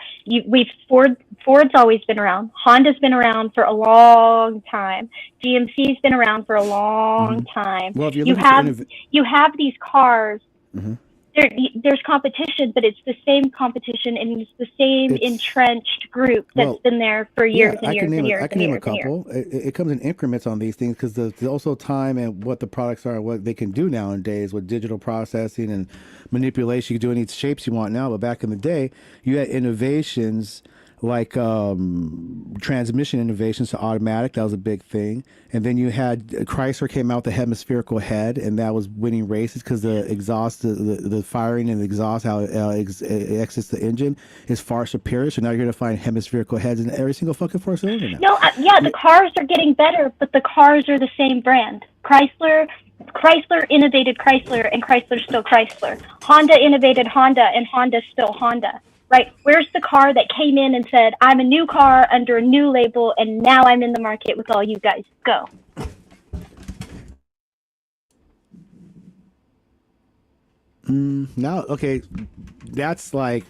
Ford's always been around. Honda's been around for a long time. GMC's been around for a long time. Well, if you're you looking for have you have these cars. Mhm. There's competition, but it's the same competition and it's the same entrenched group that's Well, been there for years and I years can name and a, years I can and name a years and years. couple. It comes in increments on these things because there's also time and what the products are, and what they can do nowadays with digital processing and manipulation. You can do any shapes you want now, but back in the day, you had innovations like transmission innovations to automatic. That was a big thing. And then you had Chrysler came out with the hemispherical head, and that was winning races because the exhaust, the firing and the exhaust, how it exits the engine is far superior. So now you're going to find hemispherical heads in every single fucking four cylinder now. No, yeah, the cars are getting better, but the cars are the same brand. Chrysler innovated Chrysler, and Chrysler's still Chrysler. Honda innovated Honda, and Honda's still Honda. Right? Where's the car that came in and said, I'm a new car under a new label, and now I'm in the market with all you guys? Go. Now, okay, that's like.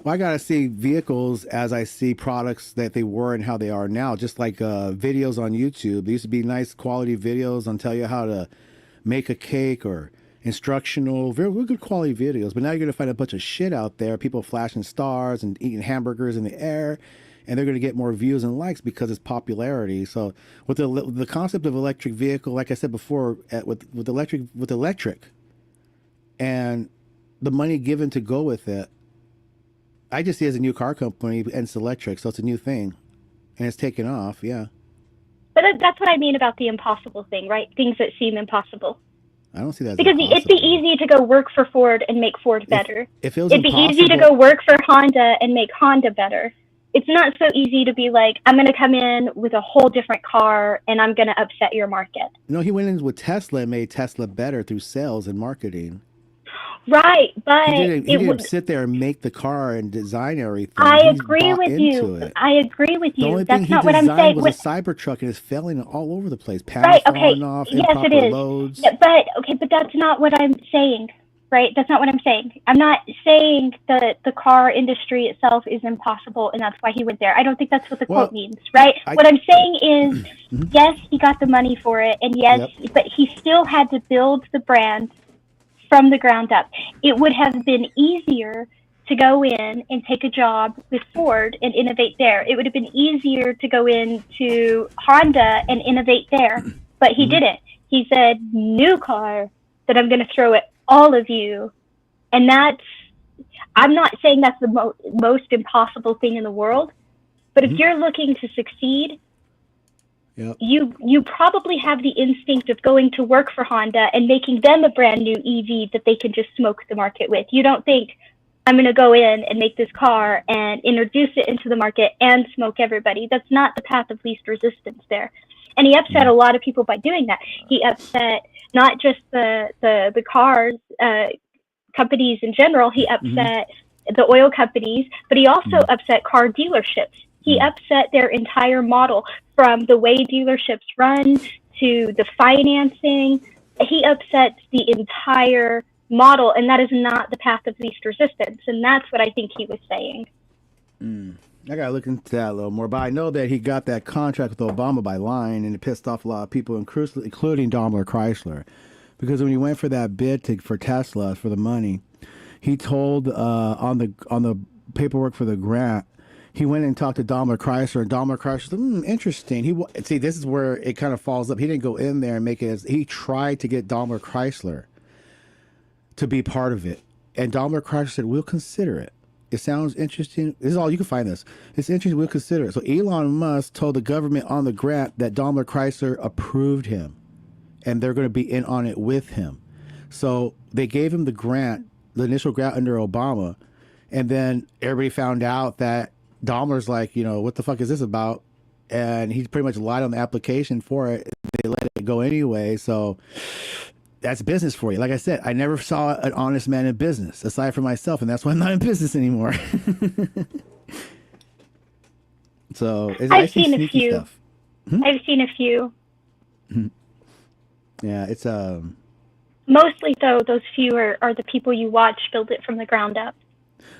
Well, I gotta see vehicles as I see products that they were and how they are now. Just like videos on YouTube, there used to be nice quality videos on tell you how to make a cake or instructional, very good quality videos. But now you're gonna find a bunch of shit out there, people flashing stars and eating hamburgers in the air, and they're gonna get more views and likes because it's popularity. So with the concept of electric vehicle, like I said before, with electric, and the money given to go with it. I just see it as a new car company, and it's electric, so it's a new thing, and it's taken off. Yeah, But that's what I mean about the impossible thing, right? Things that seem impossible. I don't see that as Because impossible. it'd be easy to go work for Ford and make Ford better. If it was It'd be easy to impossible- go work for Honda and make Honda better. It's not so easy to be like, I'm going to come in with a whole different car and I'm going to upset your market. No, he went in with Tesla and made Tesla better through sales and marketing. Right, but He it didn't would. sit there and make the car and design everything. I He agree bought with into you. it. I agree with The you. only That's thing he not what I'm designed saying. was What- a Cybertruck, and it's failing all over the place. Panels Right, okay. falling off, Yes, improper it is. loads. Yeah, but that's not what I'm saying, right? That's not what I'm saying. I'm not saying that the car industry itself is impossible and that's why he went there. I don't think that's what the Well, quote means, right? What I'm saying is, Mm-hmm. yes, he got the money for it, and yes, but he still had to build the brand from the ground up. It would have been easier to go in and take a job with Ford and innovate there. It would have been easier to go into Honda and innovate there, but he didn't. He said, new car that I'm going to throw at all of you. And I'm not saying that's the most impossible thing in the world, but if you're looking to succeed, you probably have the instinct of going to work for Honda and making them a brand new EV that they can just smoke the market with. You don't think, I'm going to go in and make this car and introduce it into the market and smoke everybody. That's not the path of least resistance there. And he upset a lot of people by doing that. He upset not just the cars companies in general. He upset the oil companies, but he also upset car dealerships. He upset their entire model, from the way dealerships run to the financing. He upsets the entire model, and that is not the path of least resistance. And that's what I think he was saying. I gotta look into that a little more, but I know that he got that contract with Obama by lying, and it pissed off a lot of people, including Daimler Chrysler, because when he went for that bid for Tesla for the money, he told on the paperwork for the grant, he went and talked to Daimler Chrysler, and Daimler Chrysler said, interesting. See, this is where it kind of falls up. He didn't go in there and make it as he tried to get Daimler Chrysler to be part of it, and Daimler Chrysler said, we'll consider it. It sounds interesting. This is all you can find this. It's interesting. We'll consider it. So Elon Musk told the government on the grant that Daimler Chrysler approved him, and they're going to be in on it with him. So they gave him the grant, the initial grant under Obama, and then everybody found out that Daimler's like, you know, what the fuck is this about? And he pretty much lied on the application for it. They let it go anyway. So that's business for you. Like I said, I never saw an honest man in business aside from myself, and that's why I'm not in business anymore. So I've seen a few. Stuff. I've seen a few. Yeah, it's Mostly though, those few are the people you watch build it from the ground up.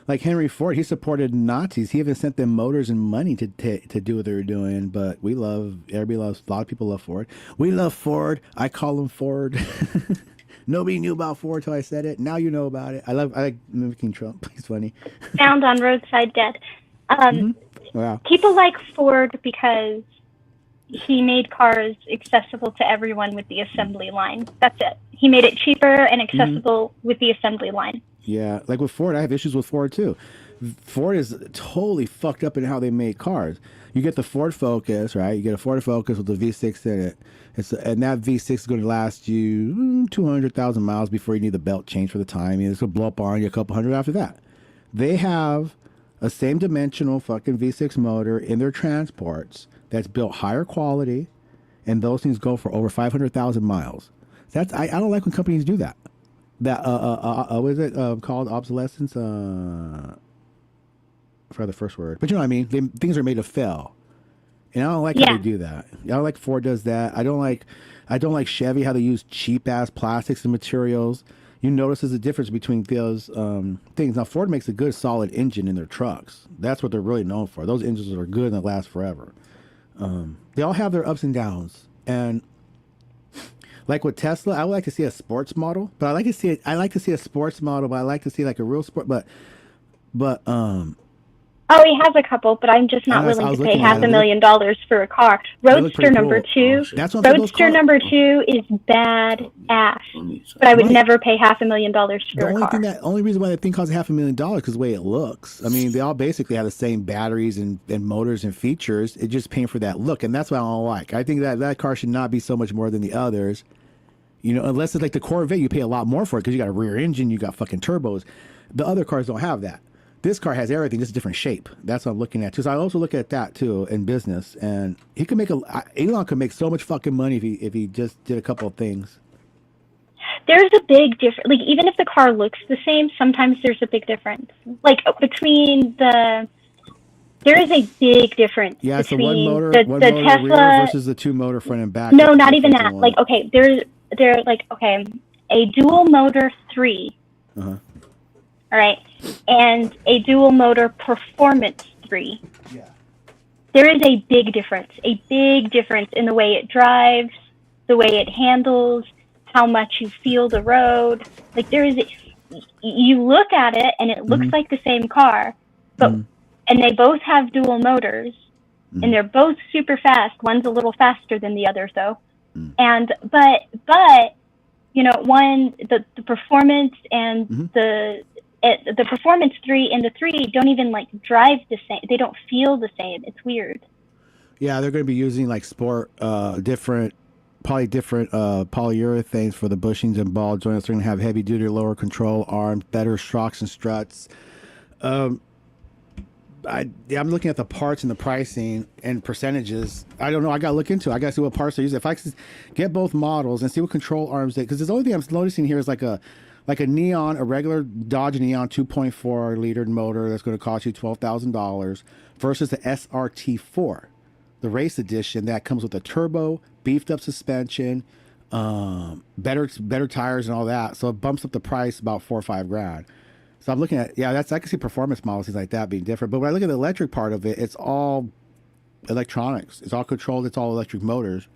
like Henry Ford. He supported Nazis. He even sent them motors and money to do what they were doing. But everybody loves, a lot of people love Ford. We love Ford. I call him Ford. Nobody knew about Ford till I said it. Now you know about it. I like mimicking Trump. He's funny. Found on Roadside Dead. Wow. People like Ford because he made cars accessible to everyone with the assembly line. That's it. He made it cheaper and accessible with the assembly line. Yeah, like with Ford, I have issues with Ford too. Ford is totally fucked up in how they make cars. You get the Ford Focus, right? You get a Ford Focus with the V6 in it. And that V6 is going to last you 200,000 miles before you need the belt change for the time. It's going to blow up on you a couple hundred after that. They have a same dimensional fucking V6 motor in their transports that's built higher quality, and those things go for over 500,000 miles. I don't like when companies do that. That what is it called? Obsolescence. I forgot the first word, but you know what I mean. Things are made to fail, and I don't like how they do that. I don't like Ford does that. I don't like Chevy how they use cheap ass plastics and materials. You notice there's a difference between those things. Now Ford makes a good solid engine in their trucks. That's what they're really known for. Those engines are good and they last forever. They all have their ups and downs, and like with Tesla, I would like to see a sports model, but I like to see a sports model, but I like to see like a real sport, but Oh, he has a couple, but I'm just not willing to pay $500,000 for a car. Roadster number two. Roadster number two is bad ass, but I would never pay $500,000 for a car. The only reason why that thing costs $500,000 because the way it looks. I mean, they all basically have the same batteries and motors and features. It's just paying for that look, and that's what I don't like. I think that car should not be so much more than the others. You know, unless it's like the Corvette, you pay a lot more for it because you got a rear engine, you got fucking turbos. The other cars don't have that. This car has everything, just a different shape. That's what I'm looking at too. So I also look at that too in business, and he could Elon could make so much fucking money if he just did a couple of things. There's a big difference. Like even if the car looks the same, sometimes there's a big difference. Like between there is a big difference. Yeah, between so one motor Tesla rear versus the two motor front and back. No, not even that. Like okay, they're like okay, a dual motor 3. Uh-huh. All right, and a dual motor performance 3. Yeah. There is a big difference in the way it drives, the way it handles, how much you feel the road. Like you look at it and it looks like the same car, but and they both have dual motors, and they're both super fast. One's a little faster than the other, though. And but you know, the performance and the performance 3 and the 3 don't even like drive the same. They don't feel the same. It's weird. Yeah, they're going to be using like different polyurethanes for the bushings and ball joints. They're going to have heavy duty lower control arms, better shocks and struts. I'm looking at the parts and the pricing and percentages. I don't know. I got to look into it. I got to see what parts they're using. If I could get both models and see what control arms because the only thing I'm noticing here is like a Neon, a regular Dodge Neon 2.4 liter motor that's going to cost you $12,000 versus the SRT4, the race edition that comes with a turbo, beefed up suspension, better tires and all that. So it bumps up the price about $4 or $5,000. So I'm looking at I can see performance models things like that being different. But when I look at the electric part of it, it's all electronics. It's all controlled. It's all electric motors.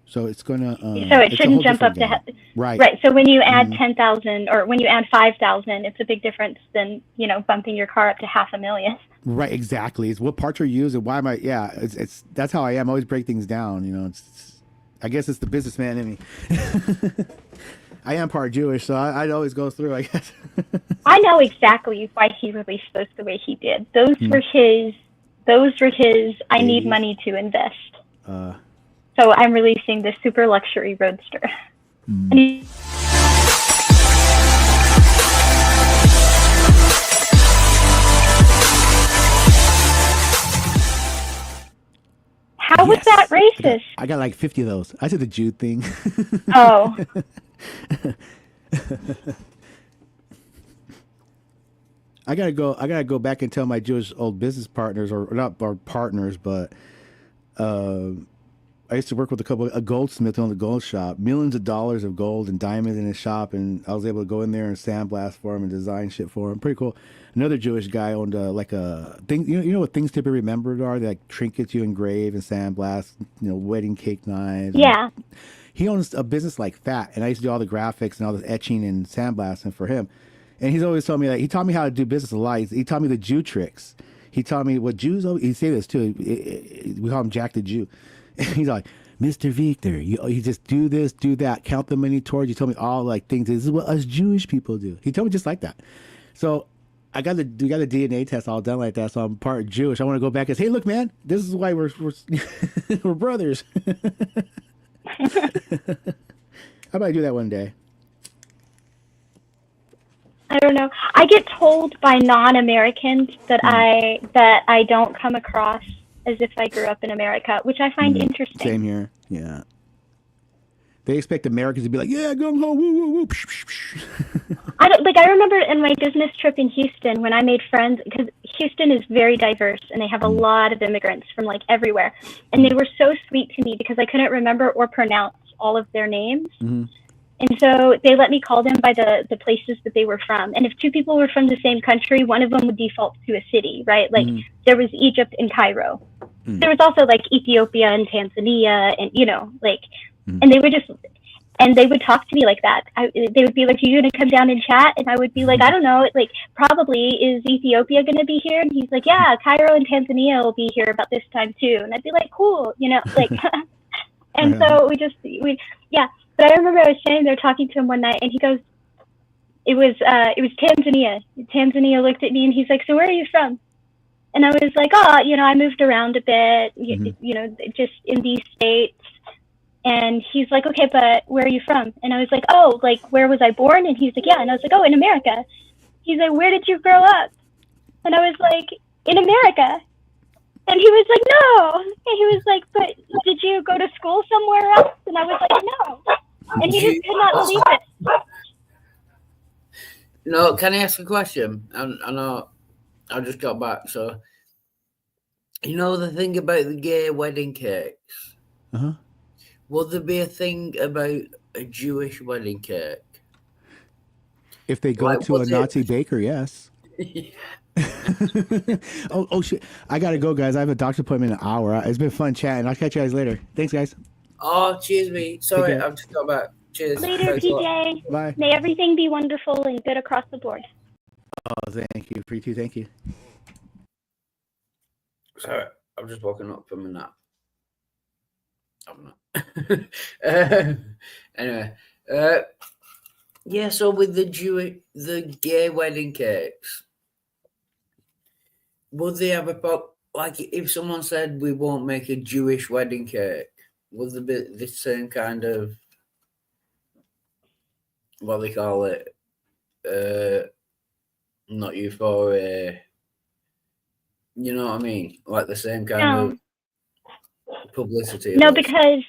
So it's gonna. So it shouldn't jump up to right. So when you add 10,000 or when you add 5,000, it's a big difference than bumping your car up to $500,000. Right, exactly. It's what parts are used and why am I? Yeah, it's that's how I am. I always break things down. I guess it's the businessman in me. I am part Jewish, so I'd always go through, I guess. I know exactly why he released those the way he did. Those were his. I need money to invest. So I'm releasing the super luxury roadster. And how was that racist? I got like 50 of those. I did the Jew thing. Oh. I gotta go back and tell my Jewish old business partners, or not our partners, but I used to work with a goldsmith on the gold shop, millions of dollars of gold and diamonds in his shop, and I was able to go in there and sandblast for him and design shit for him. Pretty cool. Another Jewish guy owned like a thing. You know what things to be remembered are? They're like trinkets you engrave and sandblast. Wedding cake knives. Yeah. He owns a business like that, and I used to do all the graphics and all the etching and sandblasting for him. And he's always told me that he taught me how to do business a lot. He taught me the Jew tricks. He taught me what Jews. He say this too. We call him Jack the Jew. He's like, Mr. Victor, you just do this, do that, count the money towards. You told me all like things. This is what us Jewish people do. He told me just like that. So we got the DNA test all done like that. So I'm part Jewish. I want to go back and say, hey, look, man, this is why we're we're brothers. How about I do that one day? I don't know. I get told by non-Americans that I don't come across as if I grew up in America, which I find interesting. Same here. Yeah. They expect Americans to be like, yeah, gung ho, woo, woo, woo. Psh, psh, psh. I remember in my business trip in Houston when I made friends, because Houston is very diverse and they have a lot of immigrants from like everywhere, and they were so sweet to me because I couldn't remember or pronounce all of their names. Mm-hmm. And so they let me call them by the places that they were from. And if two people were from the same country, one of them would default to a city, right? Like there was Egypt and Cairo. There was also like Ethiopia and Tanzania and, and they would talk to me like that. They would be like, are you going to come down and chat? And I would be like, I don't know. Like, probably is Ethiopia going to be here? And he's like, yeah, Cairo and Tanzania will be here about this time too. And I'd be like, cool, like, and so yeah. But I remember I was standing there talking to him one night, and he goes, it was Tanzania. Tanzania looked at me, and he's like, so where are you from? And I was like, I moved around a bit, just in these states. And he's like, okay, but where are you from? And I was like, oh, like, where was I born? And he's like, yeah. And I was like, oh, in America. He's like, where did you grow up? And I was like, in America. And he was like, no. And he was like, but did you go to school somewhere else? And I was like, no. And he just could not believe it. No, can I ask a question? I know I just got back. So, the thing about the gay wedding cakes? Uh-huh. Will there be a thing about a Jewish wedding cake? If they go to a Nazi baker, yes. oh shit! I gotta go, guys. I have a doctor's appointment in an hour. It's been fun chatting. I'll catch you guys later. Thanks, guys. Oh, cheers, me. Sorry, I've just got back. Cheers. Later, PJ. Bye. May everything be wonderful and good across the board. Oh, thank you. For you too. Thank you. Sorry, I've just woken up from a nap. I'm not. Anyway, yeah. So with the gay wedding cakes, would they have like if someone said we won't make a Jewish wedding cake, would there be the same kind of what they call it? Not euphoria. You know what I mean? Like the same kind of publicity. No, because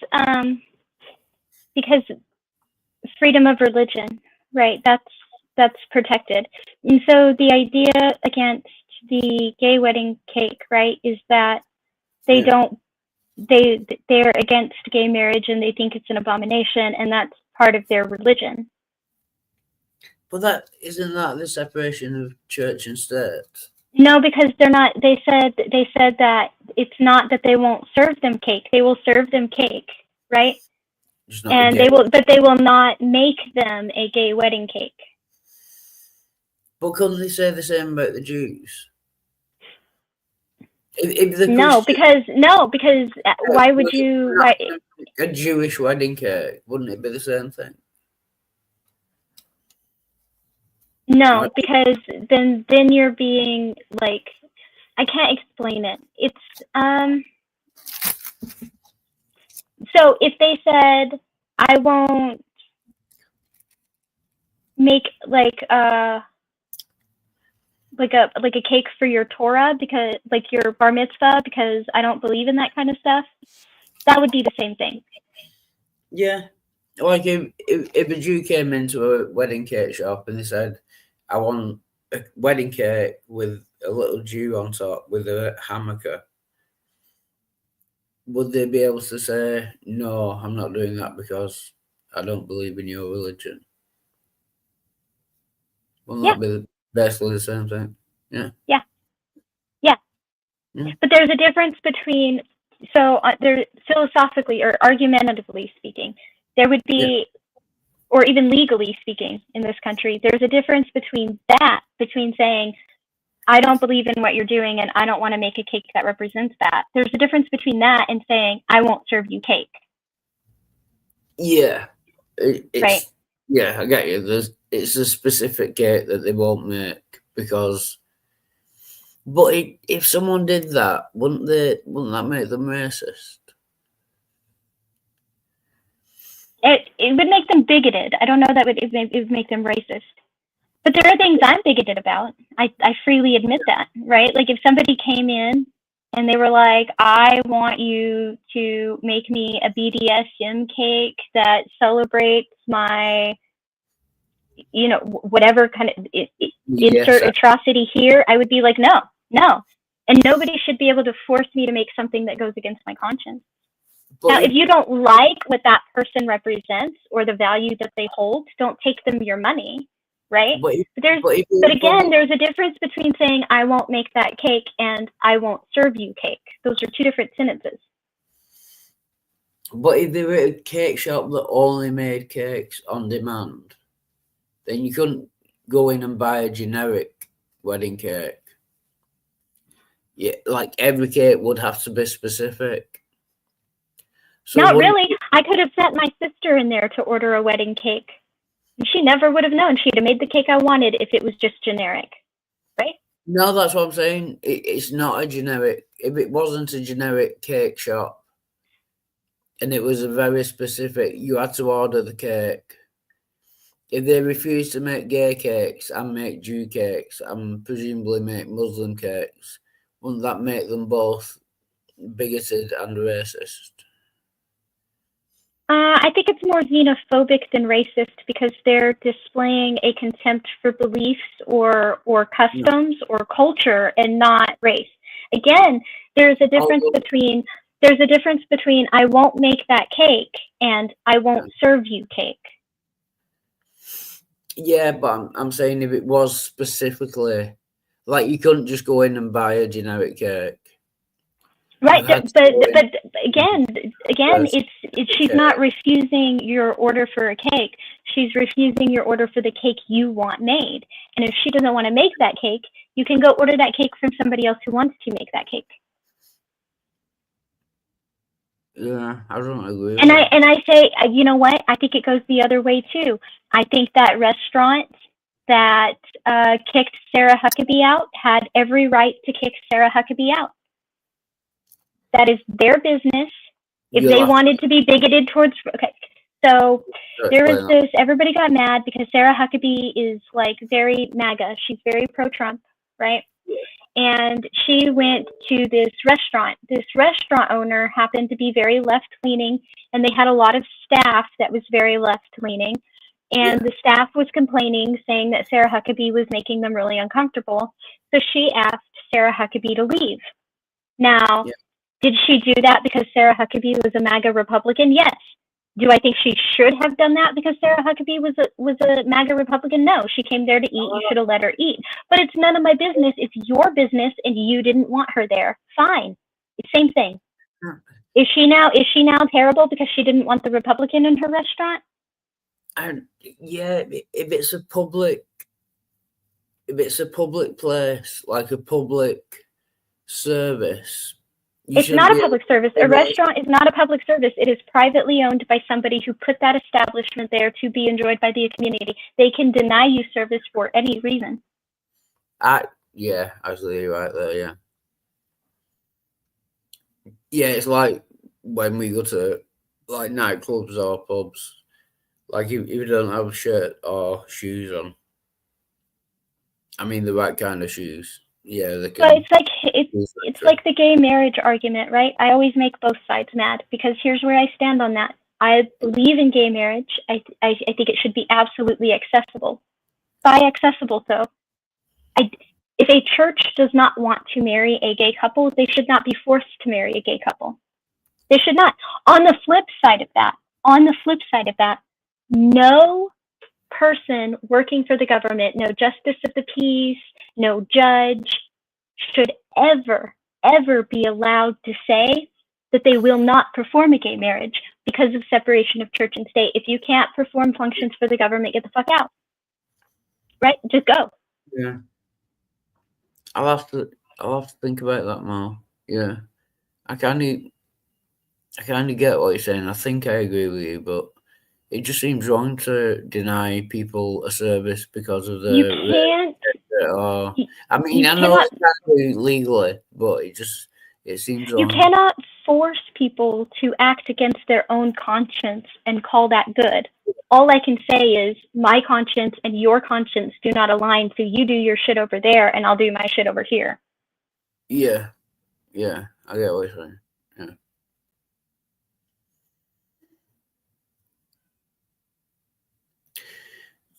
freedom of religion, right? That's protected. And so the idea against the gay wedding cake, right, is that they're against gay marriage and they think it's an abomination, and that's part of their religion. But isn't that the separation of church and state? No, because they're not. They said that it's not that they won't serve them cake. They will serve them cake, right? And they will not make them a gay wedding cake. But couldn't they say the same about the Jews? Because why would you? A Jewish wedding cake, wouldn't it be the same thing? No, because then you're being like, I can't explain it. It's so if they said I won't make like a cake for your Torah because like your bar mitzvah because I don't believe in that kind of stuff, that would be the same thing. Yeah. Like if a Jew came into a wedding cake shop and they said, I want a wedding cake with a little Jew on top with a hammock, would they be able to say, no, I'm not doing that because I don't believe in your religion? Wouldn't that be basically the same thing? Yeah. Yeah. But there's a difference between, so there philosophically or argumentatively speaking, there would be, or even legally speaking in this country, there's a difference between saying, I don't believe in what you're doing and I don't want to make a cake that represents that. There's a difference between that and saying, I won't serve you cake. Yeah. Right. Yeah, I get you. It's a specific cake that they won't make because. But if someone did that, wouldn't that make them racist? It would make them bigoted. I don't know that it would make them racist. But there are things I'm bigoted about. I freely admit that, right? Like if somebody came in and they were like, I want you to make me a BDSM cake that celebrates my, whatever kind of insert atrocity here, I would be like, no. And nobody should be able to force me to make something that goes against my conscience. But now, if you don't like what that person represents or the value that they hold, don't take them your money, right? But again, there's a difference between saying, I won't make that cake and I won't serve you cake. Those are two different sentences. But if they were a cake shop that only made cakes on demand, then you couldn't go in and buy a generic wedding cake. Yeah, like every cake would have to be specific. So not really. I could have sent my sister in there to order a wedding cake. And she never would have known. She'd have made the cake I wanted if it was just generic, right? No, that's what I'm saying. It's not a generic. If it wasn't a generic cake shop and it was a very specific, you had to order the cake. If they refuse to make gay cakes and make Jew cakes and presumably make Muslim cakes, wouldn't that make them both bigoted and racist? I think it's more xenophobic than racist because they're displaying a contempt for beliefs or customs or culture and not race. Again, there's a difference between I won't make that cake and I won't serve you cake. Yeah, but I'm saying if it was specifically, like you couldn't just go in and buy a generic cake. Right, but again, she's not refusing your order for a cake. She's refusing your order for the cake you want made. And if she doesn't want to make that cake, you can go order that cake from somebody else who wants to make that cake. Yeah, I don't agree. And I say, you know what? I think it goes the other way too. I think that restaurant that kicked Sarah Huckabee out had every right to kick Sarah Huckabee out. That is their business. If they wanted to be bigoted towards, so there was this, everybody got mad because Sarah Huckabee is like very MAGA. She's very pro-Trump, right? And she went to this restaurant. This restaurant owner happened to be very left-leaning, and they had a lot of staff that was very left-leaning. And the staff was complaining, saying that Sarah Huckabee was making them really uncomfortable. So she asked Sarah Huckabee to leave. Now, did she do that because Sarah Huckabee was a MAGA Republican? Yes. Do I think she should have done that because Sarah Huckabee was a MAGA Republican? No. She came there to eat. You should have let her eat. But it's none of my business. It's your business, and you didn't want her there. Fine. Same thing. Is she now terrible because she didn't want the Republican in her restaurant? Yeah, if it's a public place, like a public service, It's not a public service. A restaurant is not a public service. It is privately owned by somebody who put that establishment there to be enjoyed by the community. They can deny you service for any reason. Yeah, actually, you're right there. Yeah. Yeah, it's like when we go to like nightclubs or pubs. Like if you don't have a shirt or shoes on, I mean the right kind of shoes. Yeah, they can. But it's like the gay marriage argument, right? I always make both sides mad because here's where I stand on that. I believe in gay marriage. I think it should be absolutely accessible. By accessible, though, if a church does not want to marry a gay couple, they should not be forced to marry a gay couple. They should not. On the flip side of that, no person working for the government, no justice of the peace, no judge should ever be allowed to say that they will not perform a gay marriage because of separation of church and state. If you can't perform functions for the government, get the fuck out. Right? Just go. Yeah. I'll have to think about that more. Yeah. I kind of get what you're saying. I think I agree with you, but it just seems wrong to deny people a service because of the. You can't. I mean, I know it's not legally, but it seems wrong. You cannot force people to act against their own conscience and call that good. All I can say is my conscience and your conscience do not align, so you do your shit over there and I'll do my shit over here. Yeah. Yeah, I get what you're saying. Yeah.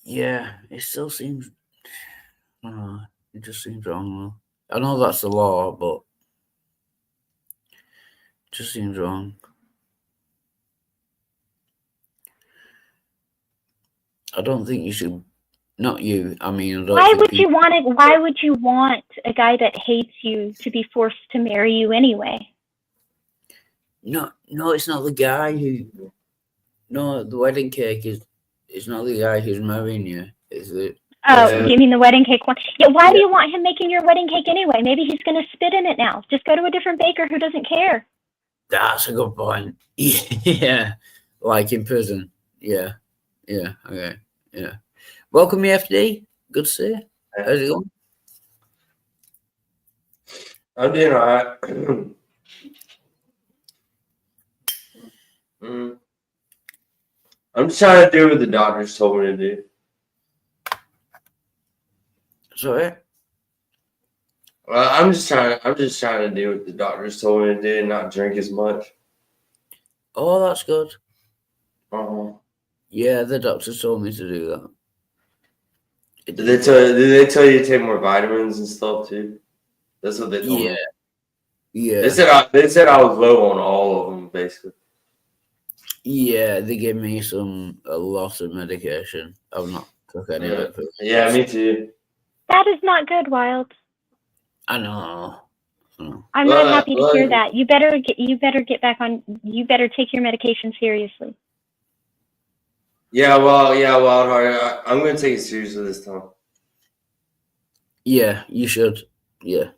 Yeah, it still seems. It just seems wrong. I know that's the law, but it just seems wrong. I don't think you should. Not you. I mean, I don't Why think would you people- want it? Why would you want a guy that hates you to be forced to marry you anyway? No, it's not the guy who. No, the wedding cake is. It's not the guy who's marrying you. Is it? Oh, you mean the wedding cake one? Yeah, why do you want him making your wedding cake anyway? Maybe he's going to spit in it now. Just go to a different baker who doesn't care. That's a good point. Yeah, like in prison. Yeah. Okay. Yeah. Welcome, EFD. Good to see you. How's it going? I'm doing all right. I'm just trying to do what the doctors told me to do. Sorry? Well, I'm just trying to do what the doctors told me to do and not drink as much. Oh, that's good. Uh-huh. Yeah, the doctor told me to do that. Did they tell you to take more vitamins and stuff too? That's what they told me. Yeah. They said I was low on all of them, basically. Yeah, they gave me a lot of medication. I've not took any of it. Yeah, me too. That is not good, Wild. I know. I'm not happy to hear that. You better get back on. You better take your medication seriously. Yeah, Wild Heart. I'm gonna take it seriously this time. Yeah, you should. Yeah.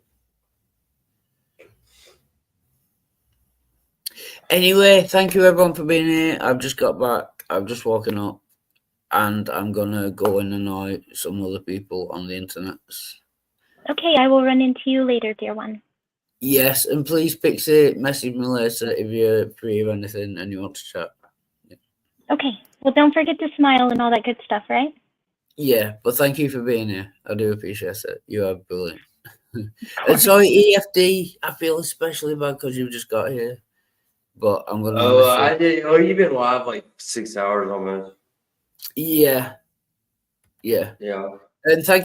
Anyway, thank you everyone for being here. I've just got back. I've just woken up, and I'm gonna go and annoy some other people on the internet. Okay, I will run into you later, dear one. Yes, and please, Pixie, message me later if you're free of anything and you want to chat. Okay. Well, don't forget to smile and all that good stuff, right? Yeah, but thank you for being here. I do appreciate it. You are brilliant. And sorry, EFD, I feel especially bad because you've just got here. But I'm gonna. I did. Oh, you've been live like 6 hours almost. Yeah. Yeah. And thank